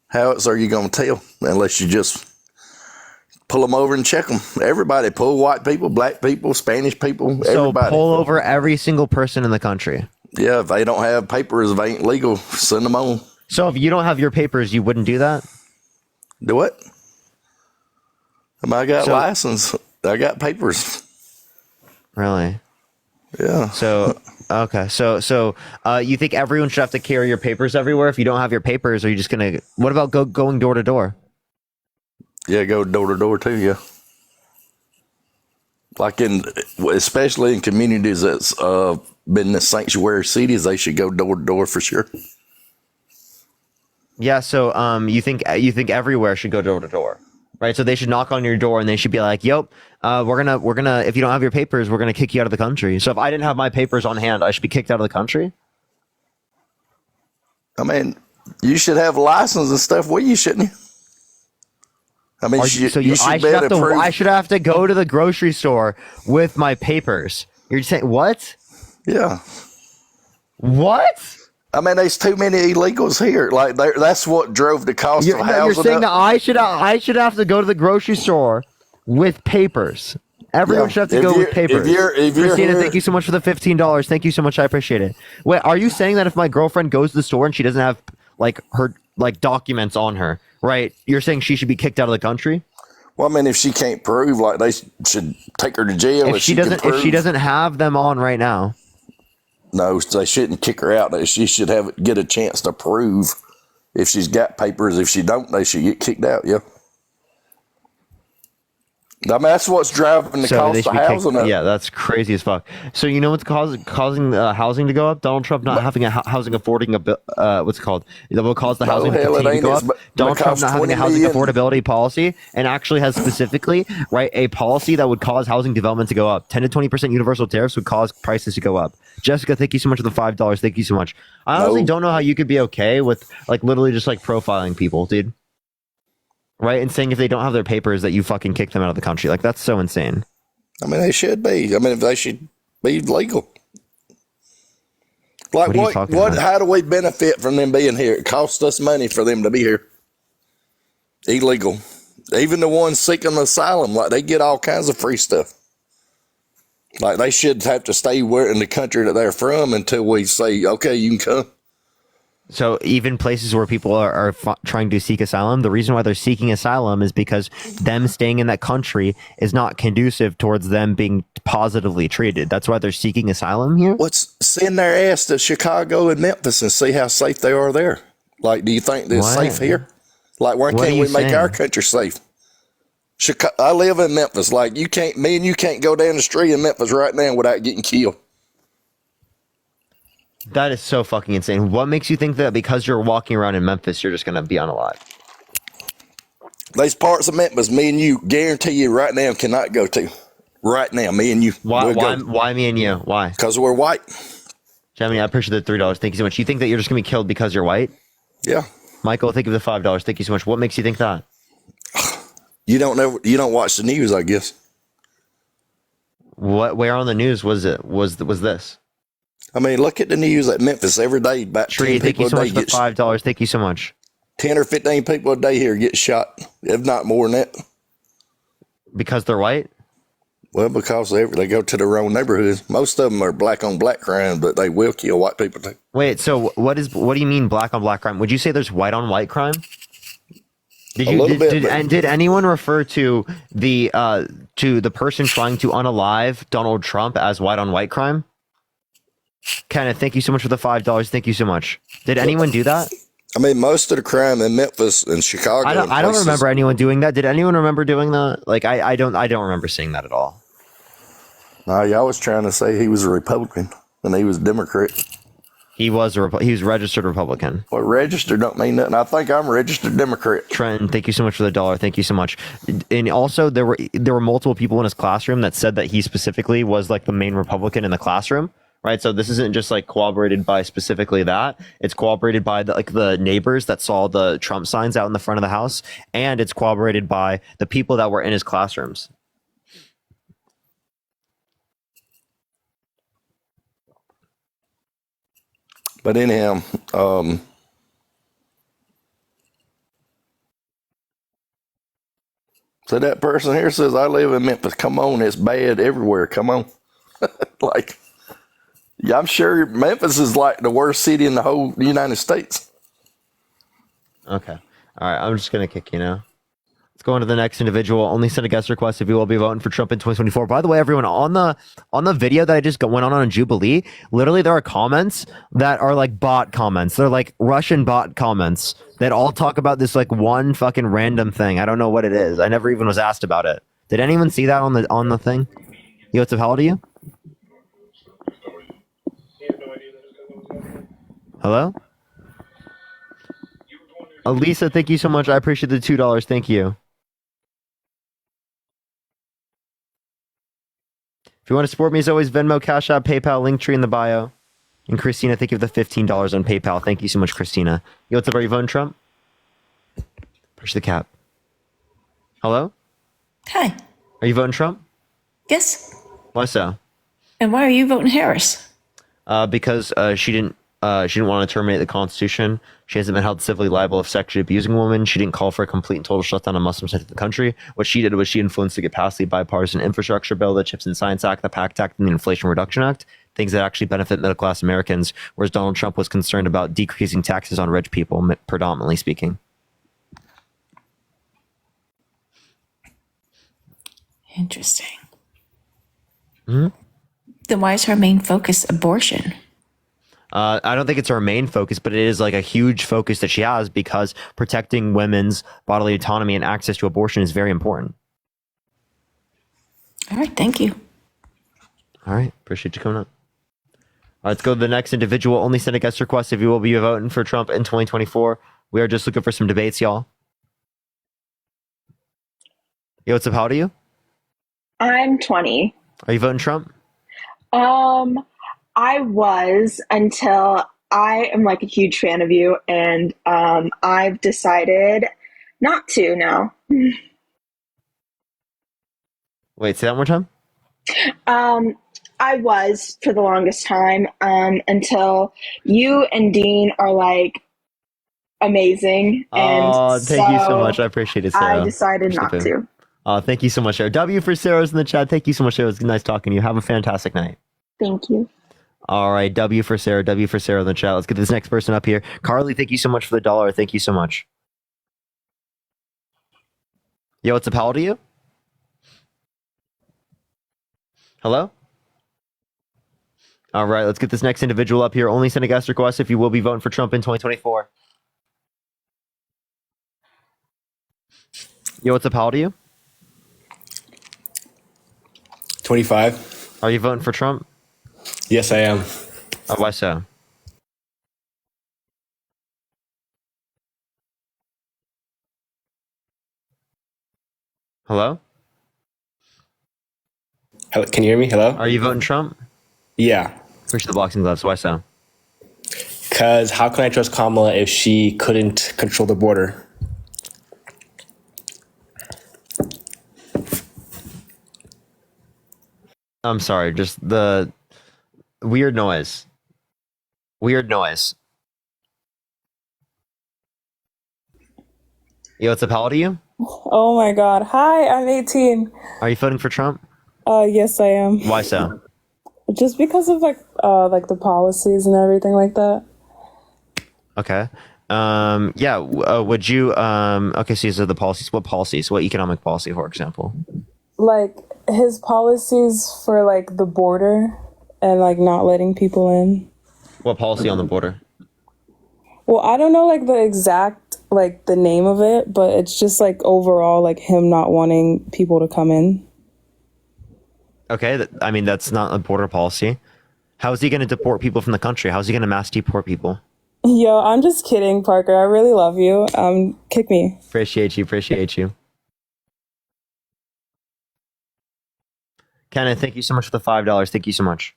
How else are you going to tell unless you just pull them over and check them? Everybody, pull white people, black people, Spanish people, everybody. So pull over every single person in the country. Yeah, if they don't have papers, if they ain't legal, send them on. So if you don't have your papers, you wouldn't do that? Do what? I got license. I got papers. Really? Yeah. So, okay. So you think everyone should have to carry your papers everywhere? If you don't have your papers, are you just going to... What about going door to door? Yeah, go door to door too, yeah. Like especially in communities that's been the sanctuary cities, they should go door to door for sure. Yeah, so you think everywhere should go door to door, right? So they should knock on your door and they should be like, "Yep, we're gonna if you don't have your papers, we're gonna kick you out of the country." So if I didn't have my papers on hand, I should be kicked out of the country. I mean, you should have license and stuff. Well, you shouldn't. I mean, I should have to go to the grocery store with my papers. You're saying what? Yeah. What? I mean, there's too many illegals here. Like that's what drove the cost of housing. You're saying up. that I should have to go to the grocery store with papers. Everyone should have to go with papers. If you're Christina, here, thank you so much for the $15. Thank you so much. I appreciate it. Wait, are you saying that if my girlfriend goes to the store and she doesn't have her documents on her, right? You're saying she should be kicked out of the country? Well, I mean, if she can't prove, like they should take her to jail. If she doesn't have them on right now. No, they shouldn't kick her out. She should get a chance to prove if she's got papers. If she don't, they should get kicked out. Yeah. I mean, that's what's driving the cost of housing up. Yeah, that's crazy as fuck. So you know what's causing housing to go up? Donald Trump not having a housing affording what's it called? That will cause the housing to continue to go up. Donald Trump not having a housing affordability policy and actually has specifically a policy that would cause housing development to go up. 10 to 20% universal tariffs would cause prices to go up. Jessica, thank you so much for the $5. Thank you so much. I honestly don't know how you could be okay with literally just profiling people, dude. Right, and saying if they don't have their papers that you fucking kick them out of the country. That's so insane. I mean, they should be. I mean, they should be legal. What how do we benefit from them being here? It costs us money for them to be here. Illegal. Even the ones seeking asylum, they get all kinds of free stuff. They should have to stay in the country that they're from until we say, okay, you can come. So even places where people are trying to seek asylum, the reason why they're seeking asylum is because them staying in that country is not conducive towards them being positively treated. That's why they're seeking asylum here. Send their ass to Chicago and Memphis and see how safe they are there. Do you think they're safe here? Why can't we make our country safe? I live in Memphis. Me and you can't go down the street in Memphis right now without getting killed. That is so fucking insane. What makes you think that because you're walking around in Memphis, you're just going to be unalive? There's parts of Memphis, me and you, guarantee you right now, cannot go to. Right now, me and you. Why me and you? Why? Because we're white. Jamie, I appreciate the $3. Thank you so much. You think that you're just going to be killed because you're white? Yeah. Michael, thank you for the $5. Thank you so much. What makes you think that? You don't watch the news, I guess. Where on the news was this? I mean, look at the news at Memphis every day. About 10 people a day get $5. Thank you so much. 10 or 15 people a day here get shot, if not more than that. Because they're white? Well, because they go to their own neighborhoods. Most of them are black on black crime, but they will kill white people too. Wait, so what do you mean black on black crime? Would you say there's white on white crime? Did anyone refer to the person trying to unalive Donald Trump as white on white crime? Kenneth, thank you so much for the $5. Thank you so much. Did anyone do that? I mean, most of the crime in Memphis and Chicago. I don't remember anyone doing that. Did anyone remember doing that? I don't remember seeing that at all. No, y'all was trying to say he was a Republican and he was a Democrat. He was registered Republican. Well, registered don't mean nothing. I think I'm a registered Democrat. Trenton, thank you so much for the $1. Thank you so much. And also, there were multiple people in his classroom that said that he specifically was the main Republican in the classroom. Right, so this isn't just corroborated by specifically that. It's corroborated by the neighbors that saw the Trump signs out in the front of the house, and it's corroborated by the people that were in his classrooms. But anyhow, so that person here says, I live in Memphis. Come on, it's bad everywhere. Come on. Yeah, I'm sure Memphis is the worst city in the whole United States. Okay. All right. I'm just going to kick you now. Let's go on to the next individual. Only send a guest request if you will be voting for Trump in 2024. By the way, everyone, on the video that I just went on Jubilee, literally there are comments that are bot comments. They're Russian bot comments that all talk about this one fucking random thing. I don't know what it is. I never even was asked about it. Did anyone see that on the thing? Yo, what's up? How old are you? Hello? Elisa, thank you so much. I appreciate the $2. Thank you. If you want to support me, as always, Venmo, Cash App, PayPal, link tree in the bio. And Christina, thank you for the $15 on PayPal. Thank you so much, Christina. Yo, what's up? Are you voting Trump? Push the cap. Hello? Hi. Are you voting Trump? Yes. Why so? And why are you voting Harris? Because she didn't want to terminate the Constitution. She hasn't been held civilly liable of sexually abusing women. She didn't call for a complete and total shutdown of Muslims into the country. What she did was she influenced to get passed the Bipartisan Infrastructure Bill, the Chips and Science Act, the PACT Act, and the Inflation Reduction Act, things that actually benefit middle-class Americans, whereas Donald Trump was concerned about decreasing taxes on rich people, predominantly speaking. Interesting. Hmm? Then why is her main focus abortion? I don't think it's her main focus, but it is like a huge focus that she has because protecting women's bodily autonomy and access to abortion is very important. All right, thank you. All right, appreciate you coming up. All right, let's go to the next individual. Only send a guest request if you will be voting for Trump in 2024. We are just looking for some debates, y'all. Yo, what's up? How old are you? I'm 20. Are you voting Trump? I was until I am like a huge fan of you, and I've decided not to now. Wait, say that one more time. I was for the longest time until you and Dean are like amazing. And Thank you so much. I appreciate it, Sarah. I decided not to. Thank you so much, Sarah. W for Sarah's in the chat. Thank you so much, Sarah. It was nice talking to you. Have a fantastic night. Thank you. All right, W for Sarah in the chat. Let's get this next person up here. Carly, thank you so much for the $1. Thank you so much. Yo, what's up? How old are you? Hello? All right, let's get this next individual up here. Only send a guest request if you will be voting for Trump in 2024. Yo, what's up? How old are you? 25. Are you voting for Trump? Yes, I am. Why so? Hello? Can you hear me? Hello? Are you voting Trump? Yeah. Push the boxing gloves. Why so? Because how can I trust Kamala if she couldn't control the border? I'm sorry, just the weird noise. Weird noise. Yo, what's up? How old are you? Oh my God. Hi, I'm 18. Are you voting for Trump? Yes, I am. Why so? Just because of like the policies and everything like that. Okay. Yeah. Would you? Okay. So these are the policies. What policies? What economic policy, for example? Like his policies for like the border and like not letting people in. What policy on the border? Well, I don't know like the exact like the name of it, but it's just like overall like him not wanting people to come in. Okay. I mean, that's not a border policy. How is he going to deport people from the country? How is he going to mass deport people? Yo, I'm just kidding, Parker. I really love you. Kick me. Appreciate you. Appreciate you. Kenneth, thank you so much for the $5. Thank you so much.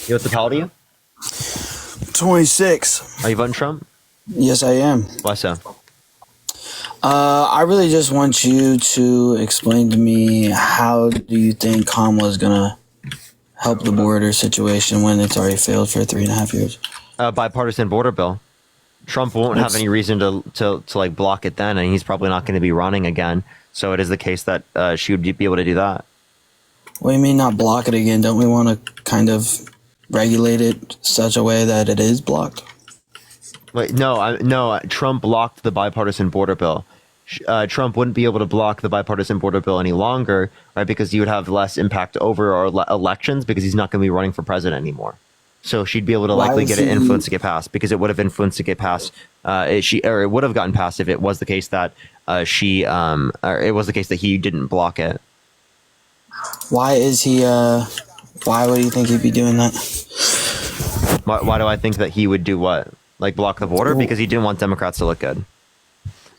Yo, what's up? How old are you? 26. Are you voting Trump? Yes, I am. Why so? I really just want you to explain to me how do you think Kamala is gonna help the border situation when it's already failed for 3.5 years? Bipartisan border bill. Trump won't have any reason to like block it then, and he's probably not going to be running again. So it is the case that she would be able to do that. What do you mean not block it again? Don't we want to kind of regulate it such a way that it is blocked? Wait, no. Trump blocked the bipartisan border bill. Trump wouldn't be able to block the bipartisan border bill any longer, right? Because he would have less impact over our elections because he's not going to be running for president anymore. So she'd be able to likely get it influenced to get passed because it would have influenced to get passed. It would have gotten passed if it was the case that it was the case that he didn't block it. Why is he? Why would you think he'd be doing that? Why do I think that he would do what? Like block the border? Because he didn't want Democrats to look good.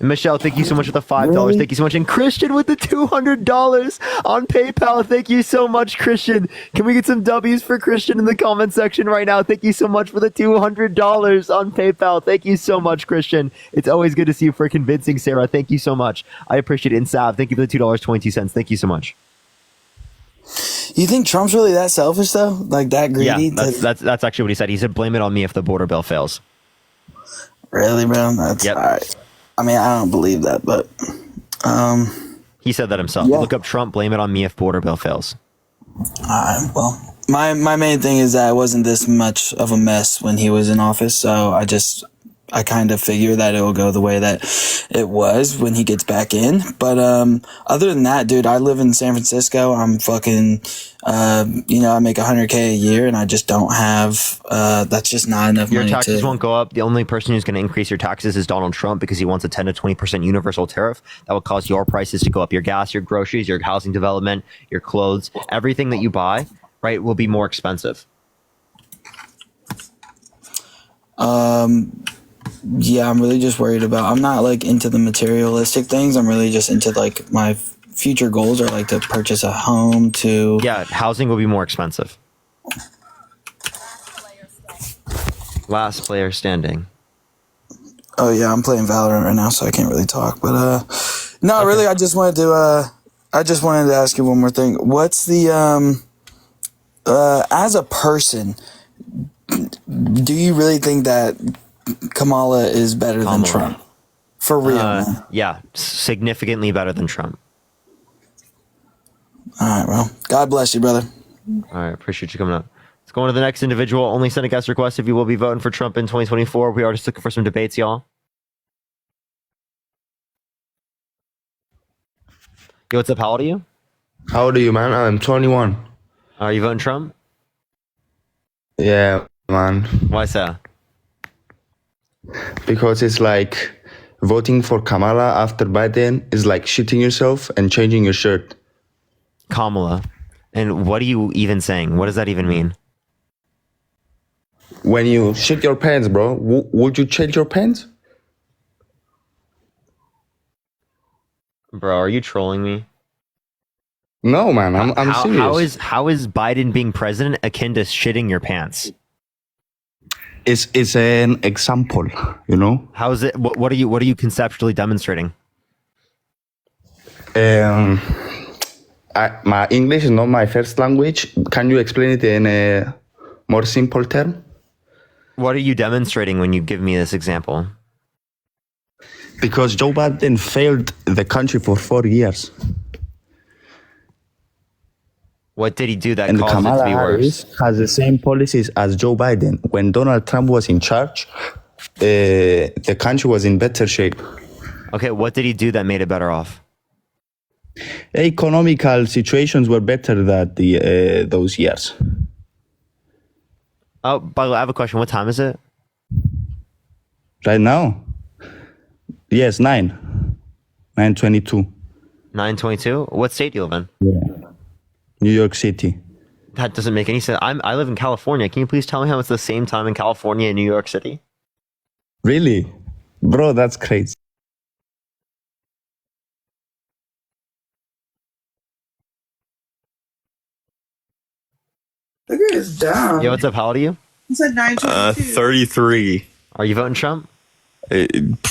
And Michelle, thank you so much for the $5. Really? Thank you so much. And Christian with the $200 on PayPal. Thank you so much, Christian. Can we get some W's for Christian in the comment section right now? Thank you so much for the $200 on PayPal. Thank you so much, Christian. It's always good to see you for convincing Sarah. Thank you so much. I appreciate it. And Sav, thank you for the $2.22. Thank you so much. You think Trump's really that selfish though? Like that greedy? Yeah, that's actually what he said. He said, blame it on me if the border bill fails. Really, bro? That's all right. I mean, I don't believe that, but he said that himself. Yeah. Look up Trump, blame it on me if border bill fails. Well, my main thing is that it wasn't this much of a mess when he was in office, so I kind of figure that it will go the way that it was when he gets back in. But other than that, dude, I live in San Francisco. I'm fucking, I make $100K a year, and I just don't have. That's just not enough Your money. taxes won't go up. The only person who's going to increase your taxes is Donald Trump because he wants a 10 to 20% universal tariff that will cause your prices to go up. Your gas, your groceries, your housing development, your clothes, everything that you buy, right, will be more expensive. Yeah, I'm really just worried about. I'm not like into the materialistic things. I'm really just into like my future goals are like to purchase a home. Yeah, housing will be more expensive. Last player standing. Oh yeah, I'm playing Valorant right now, so I can't really talk. But no, okay. Really, I just wanted to ask you one more thing. What's the as a person, do you really think that Kamala is better than Trump? For real, man. Yeah, significantly better than Trump. All right, well, God bless you, brother. All right, appreciate you coming up. Let's go on to the next individual. Only send a guest request if you will be voting for Trump in 2024. We are just looking for some debates, y'all. Yo, what's up? How old are you? How old are you, man? I'm 21. Are you voting Trump? Yeah, man. Why so? Because it's like voting for Kamala after Biden is like shitting yourself and changing your shirt. Kamala. And what are you even saying? What does that even mean? When you shit your pants, bro, would you change your pants? Bro, are you trolling me? No, man, I'm serious. How is Biden being president akin to shitting your pants? It's an example, you know. How is it? What are you conceptually demonstrating? My English is not my first language. Can you explain it in a more simple term? What are you demonstrating when you give me this example? Because Joe Biden failed the country for 4 years. What did he do that and caused Kamala it to be Harris worse? has the same policies as Joe Biden. When Donald Trump was in charge, the country was in better shape. Okay, what did he do that made it better off? Economical situations were better that those years. Oh, by the way, I have a question. What time is it? Right now? Yes, 9:22. 9:22? What state do you live in? Yeah. New York City. That doesn't make any sense. I live in California. Can you please tell me how it's the same time in California and New York City? Really? Bro, that's crazy. Look at his down. Yeah, what's up? How old are you? He said 922. 33. Are you voting Trump?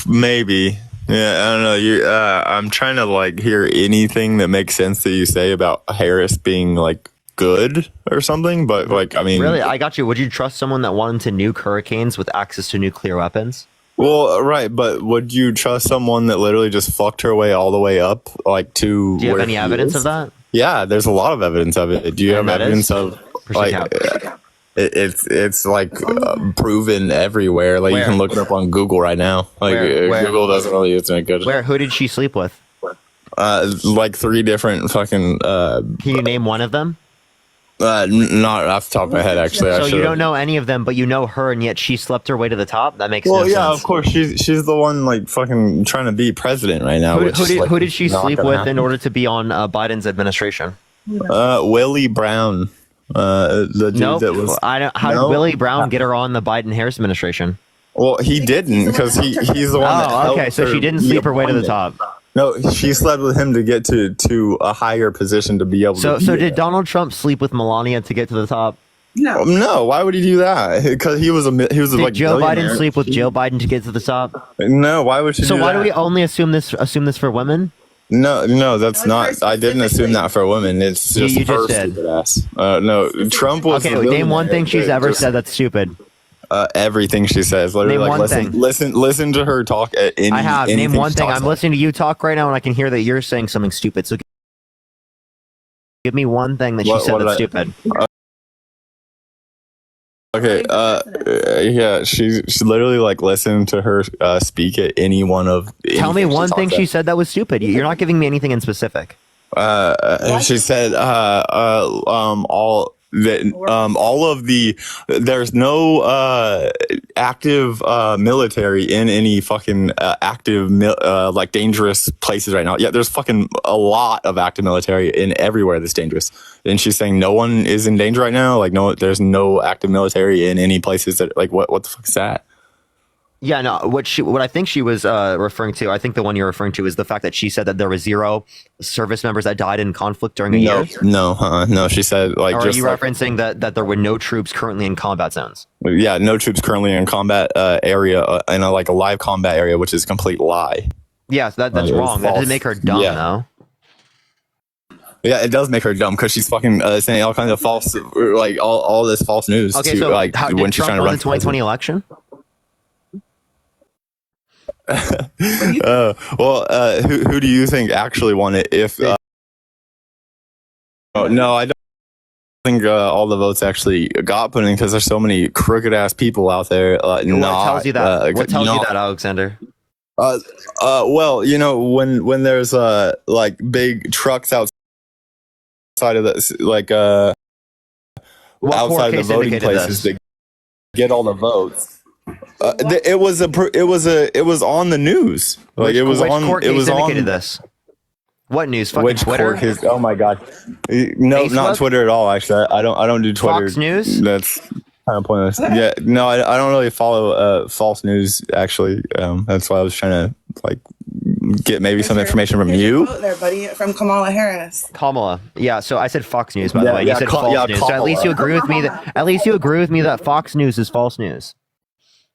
Maybe. Yeah, I don't know. I'm trying to like hear anything that makes sense that you say about Harris being like good or something, but like, I mean, really, I got you. Would you trust someone that wanted to nuke hurricanes with access to nuclear weapons? Well, right, but would you trust someone that literally just fucked her way all the way up, like to? Do you have any evidence of that? Yeah, there's a lot of evidence of it. Do you have evidence of like? It's like proven everywhere. Like, you can look it up on Google right now. Like, Where? Google doesn't really use it good. Where? Who did she sleep with? Like 3 different fucking. Can you name one of them? Not off the top of my head, actually. So you don't know any of them, but you know her, and yet she slept her way to the top. That makes no sense. Well, yeah, of course. She's the one like fucking trying to be president right now. Who did she sleep with in order to be on Biden's administration? Willie Brown. The dude that was. I don't. How did Willie Brown get her on the Biden-Harris administration? Well, he didn't because he's the one. Oh, okay. So she didn't sleep her way to the top. No, she slept with him to get to a higher position to be able to. So did Donald Trump sleep with Melania to get to the top? No. Why would he do that? Because he was Did like Joe Biden billionaire. sleep with Joe Biden to get to the top? No, why would she? So do why that? do we only assume this for women? No, that's not. I didn't assume that for women. It's just You just her did. stupid ass. No, Trump was. Okay, the name one billionaire thing she's that ever just- said that's stupid. Everything she says. Literally, Name like one thing. listen to her talk. At any, I have. Name anything one she thing. talks I'm about. listening to you talk right now, and I can hear that you're saying something stupid. So give me one thing that she What said did that's I- stupid. Okay. Yeah. She's literally like listen to her speak at any one of. Tell me anything one thing talks she about. said that was stupid. You're not giving me anything in specific. She said all of the there's no active military in any fucking active like dangerous places right now. Yeah, there's fucking a lot of active military in everywhere that's dangerous. And she's saying no one is in danger right now. Like no, there's no active military in any places that like what the fuck is that? Yeah, no. What I think she was referring to, I think the one you're referring to is the fact that she said that there was 0 service members that died in conflict during a year. No. She said like. Or are just you like, referencing that there were no troops currently in combat zones? Yeah, no troops currently in combat area in a live combat area, which is a complete lie. Yeah, that's It's wrong. That false. doesn't make her dumb, Yeah. though. Yeah, it does make her dumb because she's fucking saying all kinds of false, like all this false news. Okay, to, so like how, when did she's Trump trying to win run the 2020 election? Who do you think actually won it? If no, I don't think all the votes actually got put in because there's so many crooked ass people out there. What tells you that? What tells you that, Alexander? Well, when there's like big trucks outside of this, like What outside court the case voting indicated places this? to get all the votes. It was on the news. Like Which which court case indicated this? What news? Fucking Which Twitter? court case? Oh my god! No, Facebook? not Twitter at all. Actually, I don't do Twitter. Fox News? That's kind of pointless. Yeah, no, I don't really follow false news. Actually, that's why I was trying to like get maybe some information from you. Vote there, buddy, from Kamala Harris. Kamala. Yeah, so I said Fox News, by the Yeah, way. yeah, You said Ka- false yeah, news. So at least you agree with me that Fox News is false news.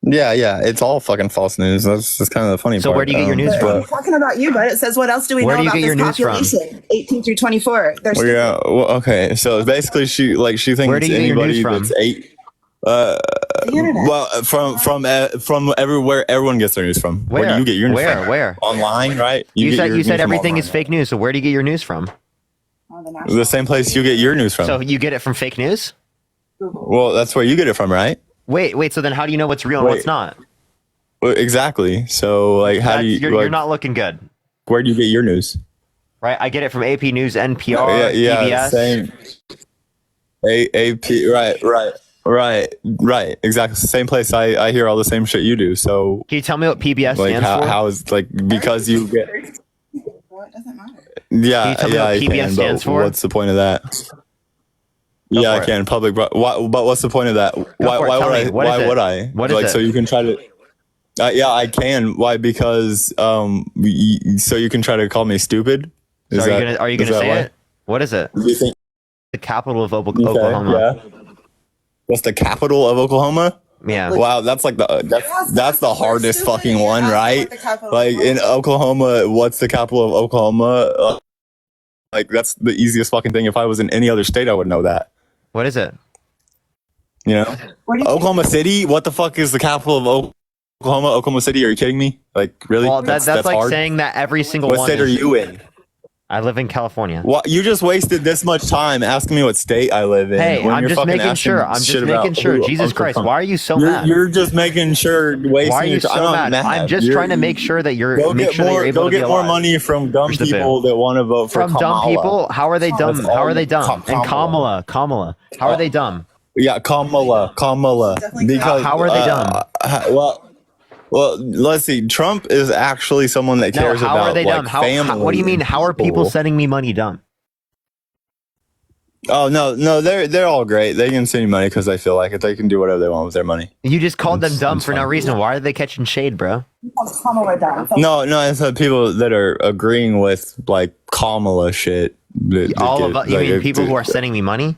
Yeah, it's all fucking false news. That's kind of the funny part. So where do you get your news from? I'm talking about you, but it says what else do we Where know do you about get your this news from? population? 18 through 24. There's Well, yeah. Well, okay. So basically, she thinks Where do you get your anybody news from? that's 8. Well, from everywhere everyone gets their news from. Where do you get your news from? Where? Online, right? You get your said news from everything is online. fake news. So where do you get your news from? The same place you get your news from. So you get it from fake news? Well, that's where you get it from, right? Wait. So then how do you know what's real and what's not? Well, exactly. So, like, how do you? You're not looking good. Where do you get your news? Right? I get it from AP News, NPR, Yeah, PBS. same. AP, right. Exactly. Same place. I hear all the same shit you do. So, can you tell me what PBS like, stands for? how is like because you get? Well, it doesn't matter. Yeah, Can you tell me what I PBS can, stands but for? what's the point of that? Go Yeah, for I it. can. Public, but what's the point of that? for it. Why Tell would me. I? What is Why it? would I? What is like, it? so you can try to. Yeah, I can. Why? Because so you can try to call me stupid. So are you gonna say why? it? What is it? Do you think? The capital of Okay, Oklahoma. yeah. What's the capital of Oklahoma? Yeah. Wow, that's like that's the hardest fucking one, right? Like in Oklahoma, what's the capital of Oklahoma? Like that's the easiest fucking thing. If I was in any other state, I would know that. What is it? You know, Oklahoma City. What the fuck is the capital of Oklahoma? Oklahoma City? Are you kidding me? Like really? Well, that's like hard? saying that every single What one. state are you in? I live in California. What? You just wasted this much time asking me what state I live in. Hey, when I'm you're just fucking making asking sure. I'm just shit making about sure. who Jesus Uncle Christ, Trump. why are you so mad? You're just making sure. Wasting Why are you your so time. I'm not mad? I'm just trying to make sure that you're Go get more. able Go to be get more alive. money from dumb Where's the people bill? that want to vote for From dumb Kamala. people? How are they dumb? That's How all are they you- dumb? And Kamala. How are they dumb? Yeah, Kamala. Because How are they dumb? Well, let's see. Trump is actually someone that No, cares how about are they like dumb? family. What do you mean? How are people sending me money dumb? Oh no, they're all great. They can send you money because they feel like it. They can do whatever they want with their money. You just called them dumb for no reason. Why are they catching shade, bro? No, it's the people that are agreeing with like Kamala shit. You mean people who are sending me money?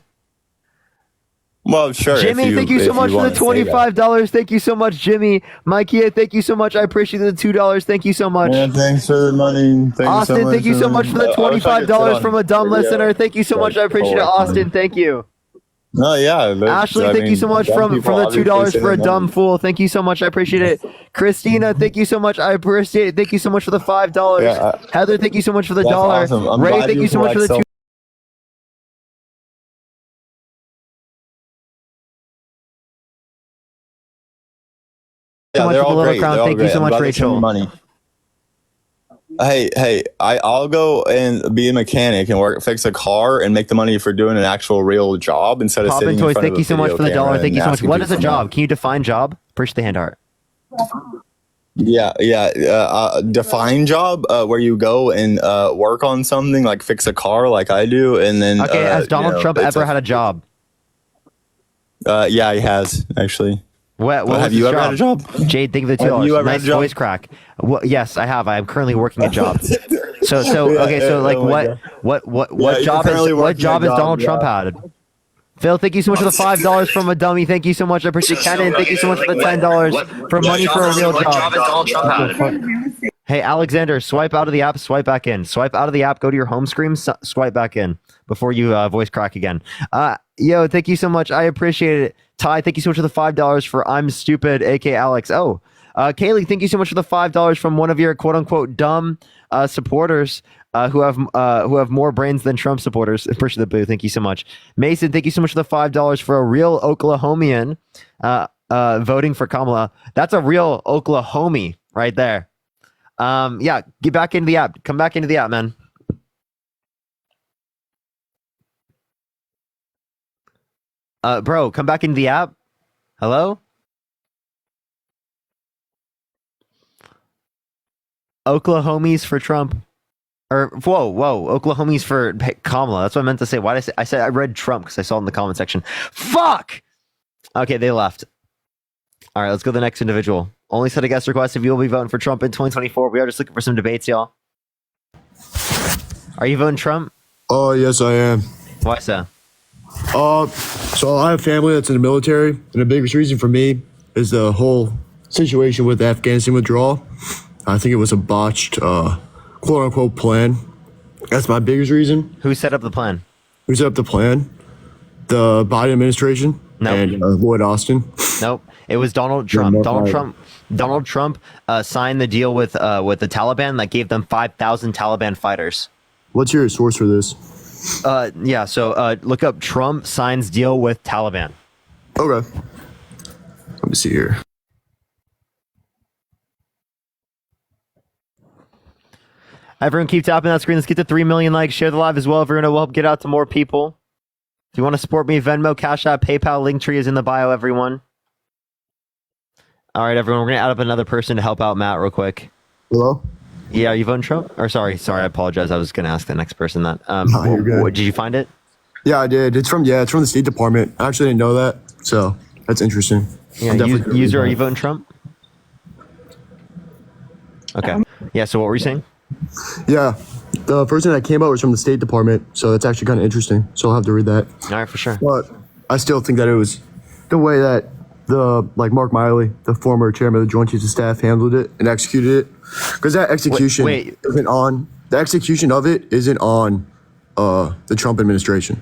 Well, sure. Jimmy, thank you so much for the $25. Thank you so much, Jimmy. Mikey, thank you so much. I appreciate the $2. Thank you so much. Yeah, thanks for the money. Austin, thank you so much for the $25 from a dumb listener. Thank you so much. I appreciate it, Austin. Thank you. No, yeah. Ashley, thank you so much from the $2 for a dumb fool. Thank you so much. I appreciate it. Christina, thank you so much. I appreciate it. Thank you so much for the $5. Yeah, Heather, thank you so much for the $1. Awesome. Ray, thank you so much for the $2. Yeah, much they're for the all Little great. Crown. They're all Thank you great. so I'm much, glad they send me Rachel. money. Hey, I'll go and be a mechanic and fix a car and make the money for doing an actual real job instead of sitting Poppin' in Toys, front thank of a you so much video for the camera $1. Thank and you so much. asking What is a people for job? money. Can you define job? Appreciate the hand art. Yeah. Define job where you go and work on something like fix a car like I do, and then Okay, has Donald Trump it's ever had a job? Yeah, he has actually. What have was you his ever had a job? Jade, think of the Have you $2. ever had Nice a job? voice crack. Yes, I have. I am currently working a job. So okay, so like oh my God. what job has Donald Trump had? Phil, thank you so much for the $5 from a dummy. Thank you so much. I appreciate Kenan. Thank you so much for the $10 for money for a real job. Hey, Alexander, swipe out of the app, swipe back in. Swipe out of the app, go to your home screen, swipe back in before you voice crack again. Yo, thank you so much. I appreciate it. Ty, thank you so much for the $5 for I'm Stupid, aka Alex. Oh, Kaylee, thank you so much for the $5 from one of your quote unquote dumb supporters who have more brains than Trump supporters. Appreciate the boo. Thank you so much. Mason, thank you so much for the $5 for a real Oklahomian voting for Kamala. That's a real Oklahomie right there. Yeah, get back into the app. Come back into the app, man. Bro, come back into the app. Hello? Oklahomies for Trump. Or, whoa. Oklahomies for Kamala. That's what I meant to say. Why did I say I read Trump because I saw it in the comment section. Fuck! Okay, they left. All right, let's go to the next individual. Only set a guest request if you will be voting for Trump in 2024. We are just looking for some debates, y'all. Are you voting Trump? Oh, yes, I am. Why so? So I have family that's in the military, and the biggest reason for me is the whole situation with the Afghanistan withdrawal. I think it was a botched, quote-unquote plan. That's my biggest reason. Who set up the plan? Who set up the plan? The Biden administration and Lloyd Austin. Nope. It was Donald Trump. Donald Trump signed the deal with the Taliban that gave them 5,000 Taliban fighters. What's your source for this? Yeah, so look up Trump signs deal with Taliban. Okay. Let me see here. Everyone keep tapping that screen. Let's get to 3 million likes. Share the live as well. Everyone, it will help get out to more people. If you want to support me, Venmo, Cash App, PayPal, Linktree is in the bio, everyone. All right, everyone, we're going to add up another person to help out Matt real quick. Hello? Yeah, are you voting Trump? Or sorry, I apologize. I was going to ask the next person that. No, you're good. Did you find it? Yeah, I did. It's from the State Department. I actually didn't know that, so that's interesting. Yeah, user, are you voting Trump? Okay. Yeah, so what were you saying? Yeah, the person that came out was from the State Department, so it's actually kind of interesting. So I'll have to read that. All right, for sure. But I still think that it was the way that Mark Miley, the former chairman of the Joint Chiefs of Staff, handled it and executed it, because that execution isn't on. The execution of it isn't on the Trump administration.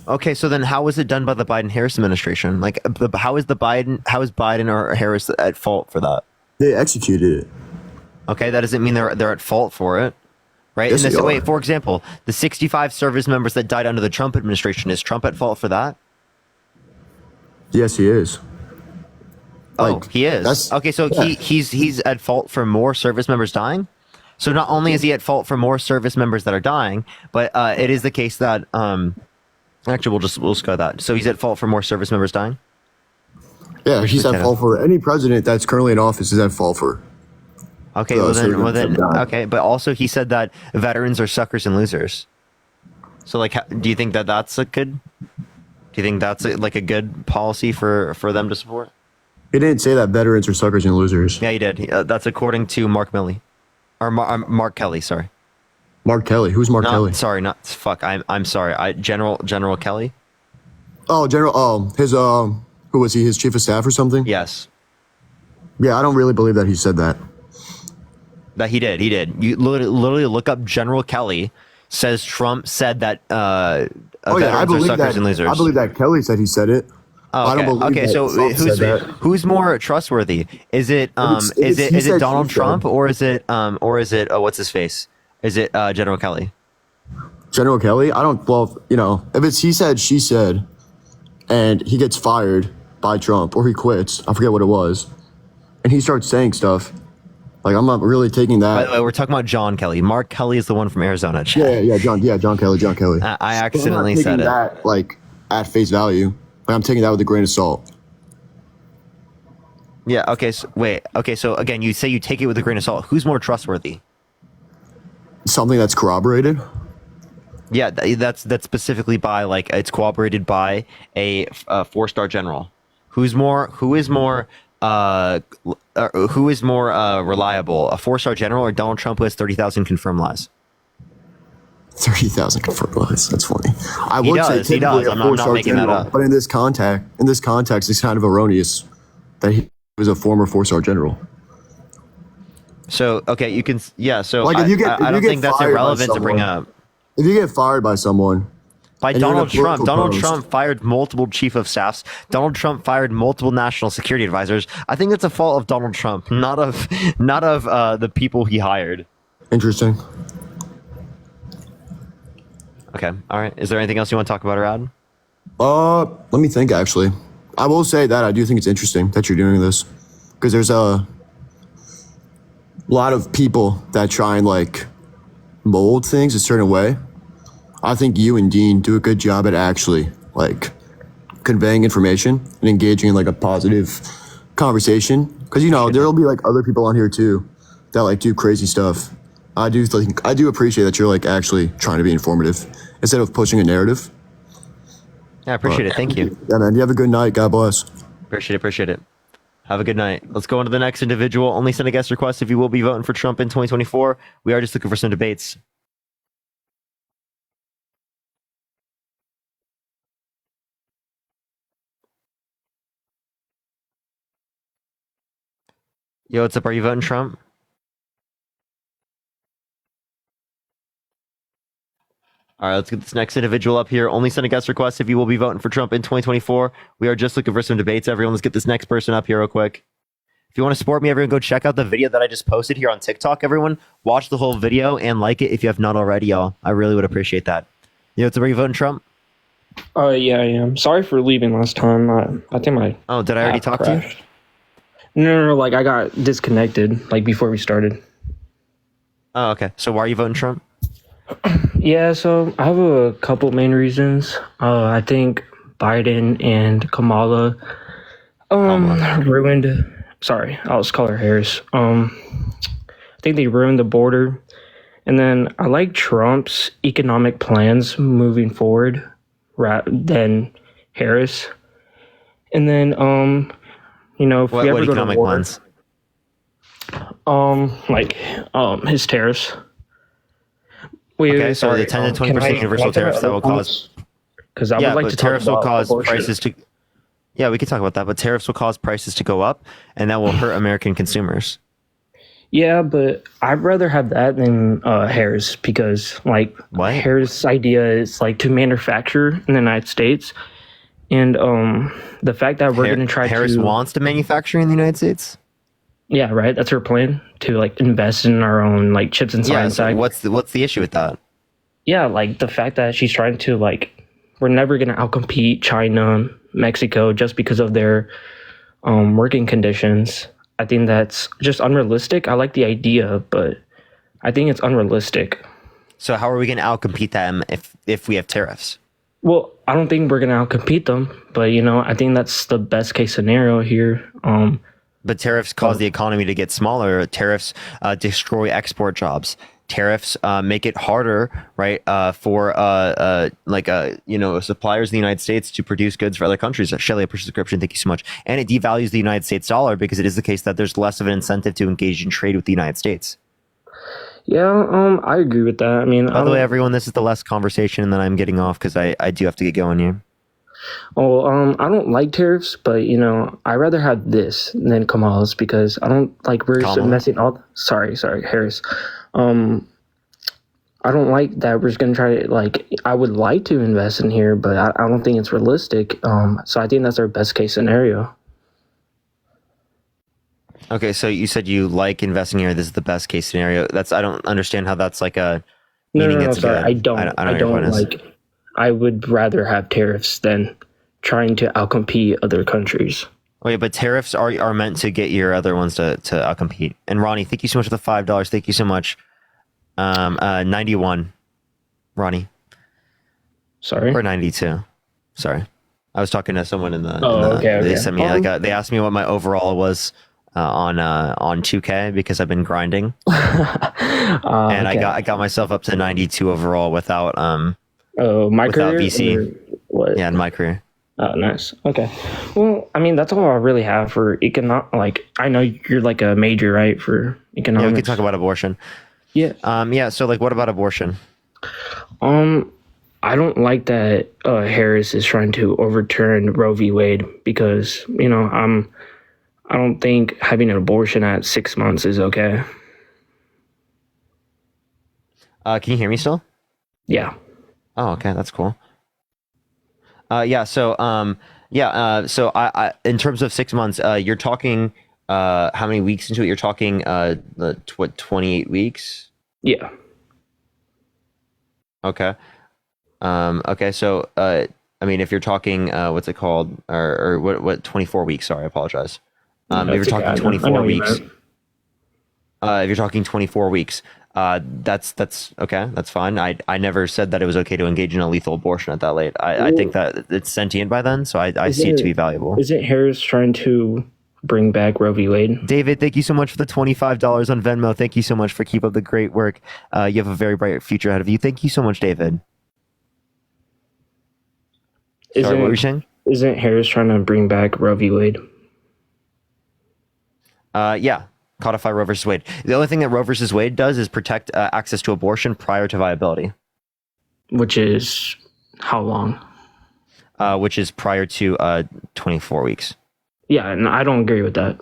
Okay, so then how was it done by the Biden-Harris administration? Like, how is Biden or Harris at fault for that? They executed it. Okay, that doesn't mean they're at fault for it, right? Yes, Wait, for example, the 65 service members that died under the Trump administration, is Trump at fault for that? Yes, he is. He is. Okay, so yeah. he's at fault for more service members dying. So not only is he at fault for more service members that are dying, but it is the case that actually we'll just go that. So he's at fault for more service members dying. Yeah, he's at fault for any president that's currently in office is at fault for. Okay, well then, okay, but also he said that veterans are suckers and losers. So like, do you think that that's a good? Do you think that's like a good policy for them to support? He didn't say that veterans are suckers and losers. Yeah, he did. That's according to Mark Milley, or Mark Kelly. Sorry. Mark Kelly. Who's Mark Kelly? Sorry, not fuck. I'm sorry. General Kelly. Oh, General. Oh, his who was he? His chief of staff or something? Yes. Yeah, I don't really believe that he said that. That he did. He did. You literally look up General Kelly. Says Trump said that. I believe suckers and losers. I believe that Kelly said he said it. Oh, okay. I don't believe okay, so who's more trustworthy? Is it is it Donald Trump or is it what's his face? Is it General Kelly? General Kelly? I don't. Well, if it's he said, she said, and he gets fired by Trump or he quits. I forget what it was, and he starts saying stuff. Like, I'm not really taking that. By the way, we're talking about John Kelly. Mark Kelly is the one from Arizona. John Kelly. I accidentally said it. That, like, at face value. Like, I'm taking that with a grain of salt. Yeah. Okay. So, wait. Okay. So again, you say you take it with a grain of salt. Who's more trustworthy? Something that's corroborated. Yeah, that's specifically by like it's corroborated by a 4-star general. Who is more reliable, a 4-star general or Donald Trump who has 30,000 confirmed lies? 30,000 confirmed lies. That's funny. He does. I'm not making that up. But in this context, it's kind of erroneous that he was a former 4-star general. So okay, you can So like, I don't think that's irrelevant to bring up. If you get fired by someone. By Donald Trump. Donald Trump fired multiple chief of staffs. Donald Trump fired multiple national security advisors. I think it's a fault of Donald Trump, not of the people he hired. Interesting. Okay. All right. Is there anything else you want to talk about or add? Let me think, actually. I will say that I do think it's interesting that you're doing this, because there's a lot of people that try and like mold things a certain way. I think you and Dean do a good job at actually like conveying information and engaging in like a positive conversation. Because there'll be like other people on here too that like do crazy stuff. I do appreciate that you're like actually trying to be informative instead of pushing a narrative. Yeah, I appreciate it. Thank you. Yeah, man. You have a good night. God bless. Appreciate it. Have a good night. Let's go on to the next individual. Only send a guest request if you will be voting for Trump in 2024. We are just looking for some debates. Yo, what's up? Are you voting Trump? All right, let's get this next individual up here. Only send a guest request if you will be voting for Trump in 2024. We are just looking for some debates, everyone. Let's get this next person up here real quick. If you want to support me, everyone, go check out the video that I just posted here on TikTok, everyone. Watch the whole video and like it if you have not already, y'all. I really would appreciate that. Yo, what's up? Are you voting Trump? Yeah, I am. Sorry for leaving last time. I think my Oh, did I already talk to you? No, like I got disconnected like before we started. Oh, okay. So why are you voting Trump? Yeah, so I have a couple main reasons. I think Biden and Kamala ruined. Sorry, I'll just call her Harris. I think they ruined the border, and then I like Trump's economic plans moving forward, rather than Harris. And then if we ever go to war, his tariffs. Okay, so the 10 to 20% universal tariffs that will cause. Because I would like to tariffs will cause abortion. prices to. Yeah, we can talk about that, but tariffs will cause prices to go up, and that will hurt American consumers. Yeah, but I'd rather have that than Harris, because Harris' idea is like to manufacture in the United States, and the fact that we're going to try Harris wants to manufacture in the United States. Yeah, right. That's her plan, to like invest in our own like chips and science. Yeah, so what's the issue with that? Yeah, like the fact that she's trying to we're never going to outcompete China, Mexico, just because of their working conditions. I think that's just unrealistic. I like the idea, but I think it's unrealistic. So how are we going to outcompete them if we have tariffs? Well, I don't think we're going to outcompete them, but I think that's the best case scenario here. But tariffs cause the economy to get smaller. Tariffs destroy export jobs. tariffs make it harder, right, for suppliers in the United States to produce goods for other countries. Shelley, per subscription, thank you so much. And it devalues the United States dollar because it is the case that there's less of an incentive to engage in trade with the United States. Yeah, I agree with that. I mean, by the way, everyone, this is the last conversation, and then I'm getting off because I do have to get going here. Oh, I don't like tariffs, but I'd rather have this than Kamala's because I don't like we're messing all. Sorry, Harris. I don't like that we're just gonna try to I would like to invest in here, but I don't think it's realistic. So I think that's our best case scenario. Okay, so you said you like investing here. This is the best case scenario. I don't understand how that's like a. No, sorry, I don't like. I would rather have tariffs than trying to outcompete other countries. Okay, but tariffs are meant to get your other ones to outcompete. And Ronnie, thank you so much for the $5. Thank you so much. 91, Ronnie. Sorry. Or 92. Sorry, I was talking to someone in the. Okay. They sent me they asked me what my overall was on 2K because I've been grinding, and okay. I got myself up to 92 overall without my without career. VC. What? Yeah, in my career. Oh, nice. Okay. Well, I mean, that's all I really have for I know you're like a major, right, for economics. Yeah, we can talk about abortion. Yeah. Yeah. So, what about abortion? I don't like that Harris is trying to overturn Roe v. Wade because I don't think having an abortion at 6 months is okay. Can you hear me still? Yeah. Oh, okay, that's cool. Yeah. So, so I in terms of 6 months, you're talking how many weeks into it? You're talking 28 weeks? Yeah. Okay. Okay. So, I mean, if you're talking, what's it called, or what 24 weeks? Sorry, I apologize. If you're talking 24 weeks, if you're talking 24 weeks, that's okay. That's fine. I never said that it was okay to engage in a lethal abortion at that late. I think that it's sentient by then, so I see it to be valuable. Isn't Harris trying to bring back Roe v. Wade? David, thank you so much for the $25 on Venmo. Thank you so much for keep up the great work. You have a very bright future ahead of you. Thank you so much, David. Sorry, what were you saying? Isn't Harris trying to bring back Roe v. Wade? Yeah. Codify Roe versus Wade. The only thing that Roe versus Wade does is protect access to abortion prior to viability. Which is how long? Which is prior to 24 weeks. Yeah, and I don't agree with that.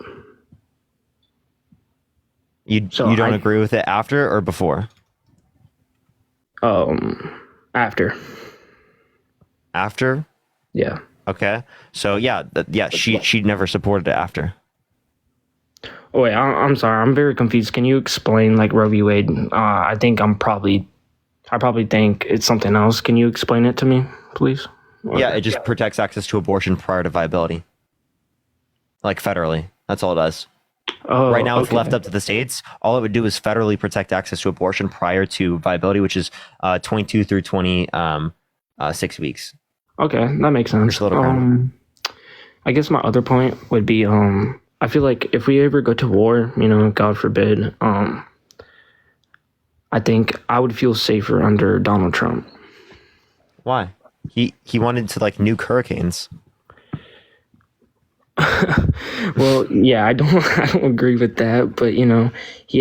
You don't agree with it after or before? After. After? Yeah. Okay. So yeah, she never supported it after. Oh, wait, I'm sorry. I'm very confused. Can you explain Roe v. Wade? I probably think it's something else. Can you explain it to me, please? Yeah, it just protects access to abortion prior to viability. Federally. That's all it does. Oh, right now, it's okay. left up to the states. All it would do is federally protect access to abortion prior to viability, which is 22 through 26 weeks. Okay, that makes sense. I guess my other point would be, I feel like if we ever go to war, God forbid, I think I would feel safer under Donald Trump. Why? He wanted to nuke hurricanes. Well, yeah, I don't agree with that, but he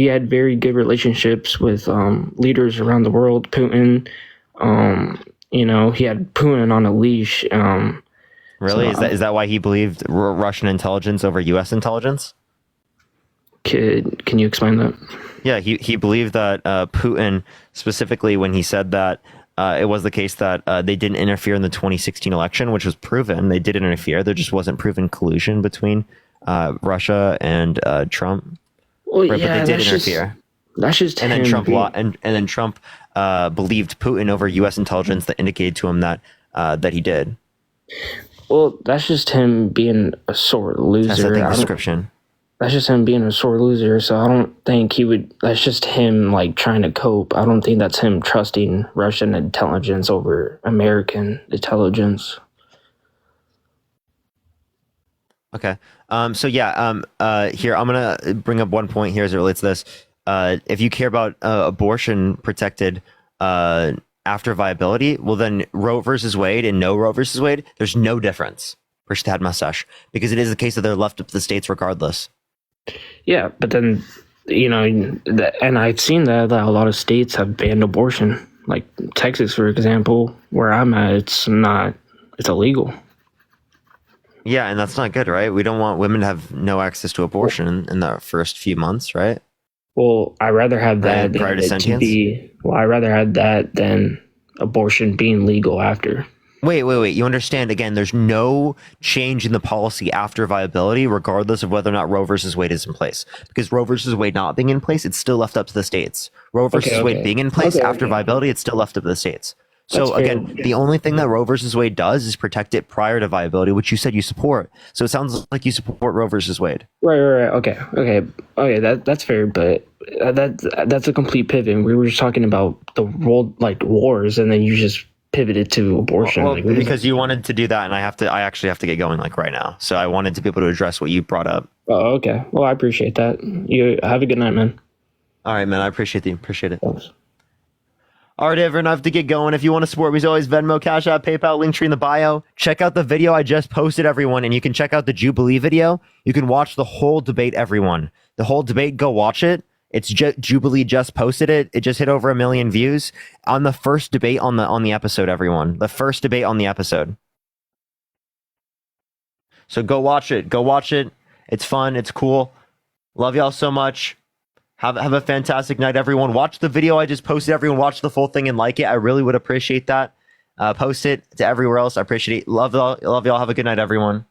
had very good relationships with leaders around the world. Putin, he had Putin on a leash. Really? Is that why he believed Russian intelligence over U.S. intelligence? Can you explain that? Yeah, he believed that Putin, specifically when he said that it was the case that they didn't interfere in the 2016 election, which was proven. They did interfere. There just wasn't proven collusion between Russia and Trump. Well, right, yeah, but they did interfere. That's just and then him Trump believed Putin over U.S. intelligence that indicated to him that he did. Well, that's just him being a sore loser. That's the description. That's just him being a sore loser. So I don't think he would. That's just him trying to cope. I don't think that's him trusting Russian intelligence over American intelligence. Okay. So yeah. Here I'm gonna bring up one point here as it relates to this. if you care about abortion protected after viability, well then Roe versus Wade and no Roe versus Wade, there's no difference for Shtad Mustache, because it is the case that they're left up to the states regardless. Yeah, but then, you know, and I've seen that a lot of states have banned abortion. Like Texas, for example, where I'm at, it's illegal. Yeah, and that's not good, right? We don't want women to have no access to abortion in the first few months, right? Well, I'd rather have that prior to sentience? I'd rather have that than abortion being legal after. Wait. You understand, again, there's no change in the policy after viability, regardless of whether or not Roe versus Wade is in place. Because Roe versus Wade not being in place, it's still left up to the states. Roe versus Wade being in place after viability, it's still left up to the states. So again, the only thing that Roe versus Wade does is protect it prior to viability, which you said you support. So it sounds like you support Roe versus Wade. Right. Okay. That's fair, but that's a complete pivot. We were just talking about the world, like wars, and then you just pivoted to abortion. Well, because you wanted to do that, and I actually have to get going like right now. So I wanted to be able to address what you brought up. Oh, okay. Well, I appreciate that. You have a good night, man. All right, man. I appreciate it. Thanks. All right, everyone, I have to get going. If you want to support me, as always, Venmo, Cash App, PayPal, link tree in the bio. Check out the video I just posted, everyone, and you can check out the Jubilee video. You can watch the whole debate, everyone. The whole debate, go watch it. It's Jubilee just posted it. It just hit over 1 million views on the first debate on the episode, everyone. The first debate on the episode. So go watch it. Go watch it. It's fun. It's cool. Love y'all so much. Have a fantastic night, everyone. Watch the video I just posted. Everyone watch the full thing and like it. I really would appreciate that. Post it to everywhere else. I appreciate it. Love y'all. Have a good night, everyone.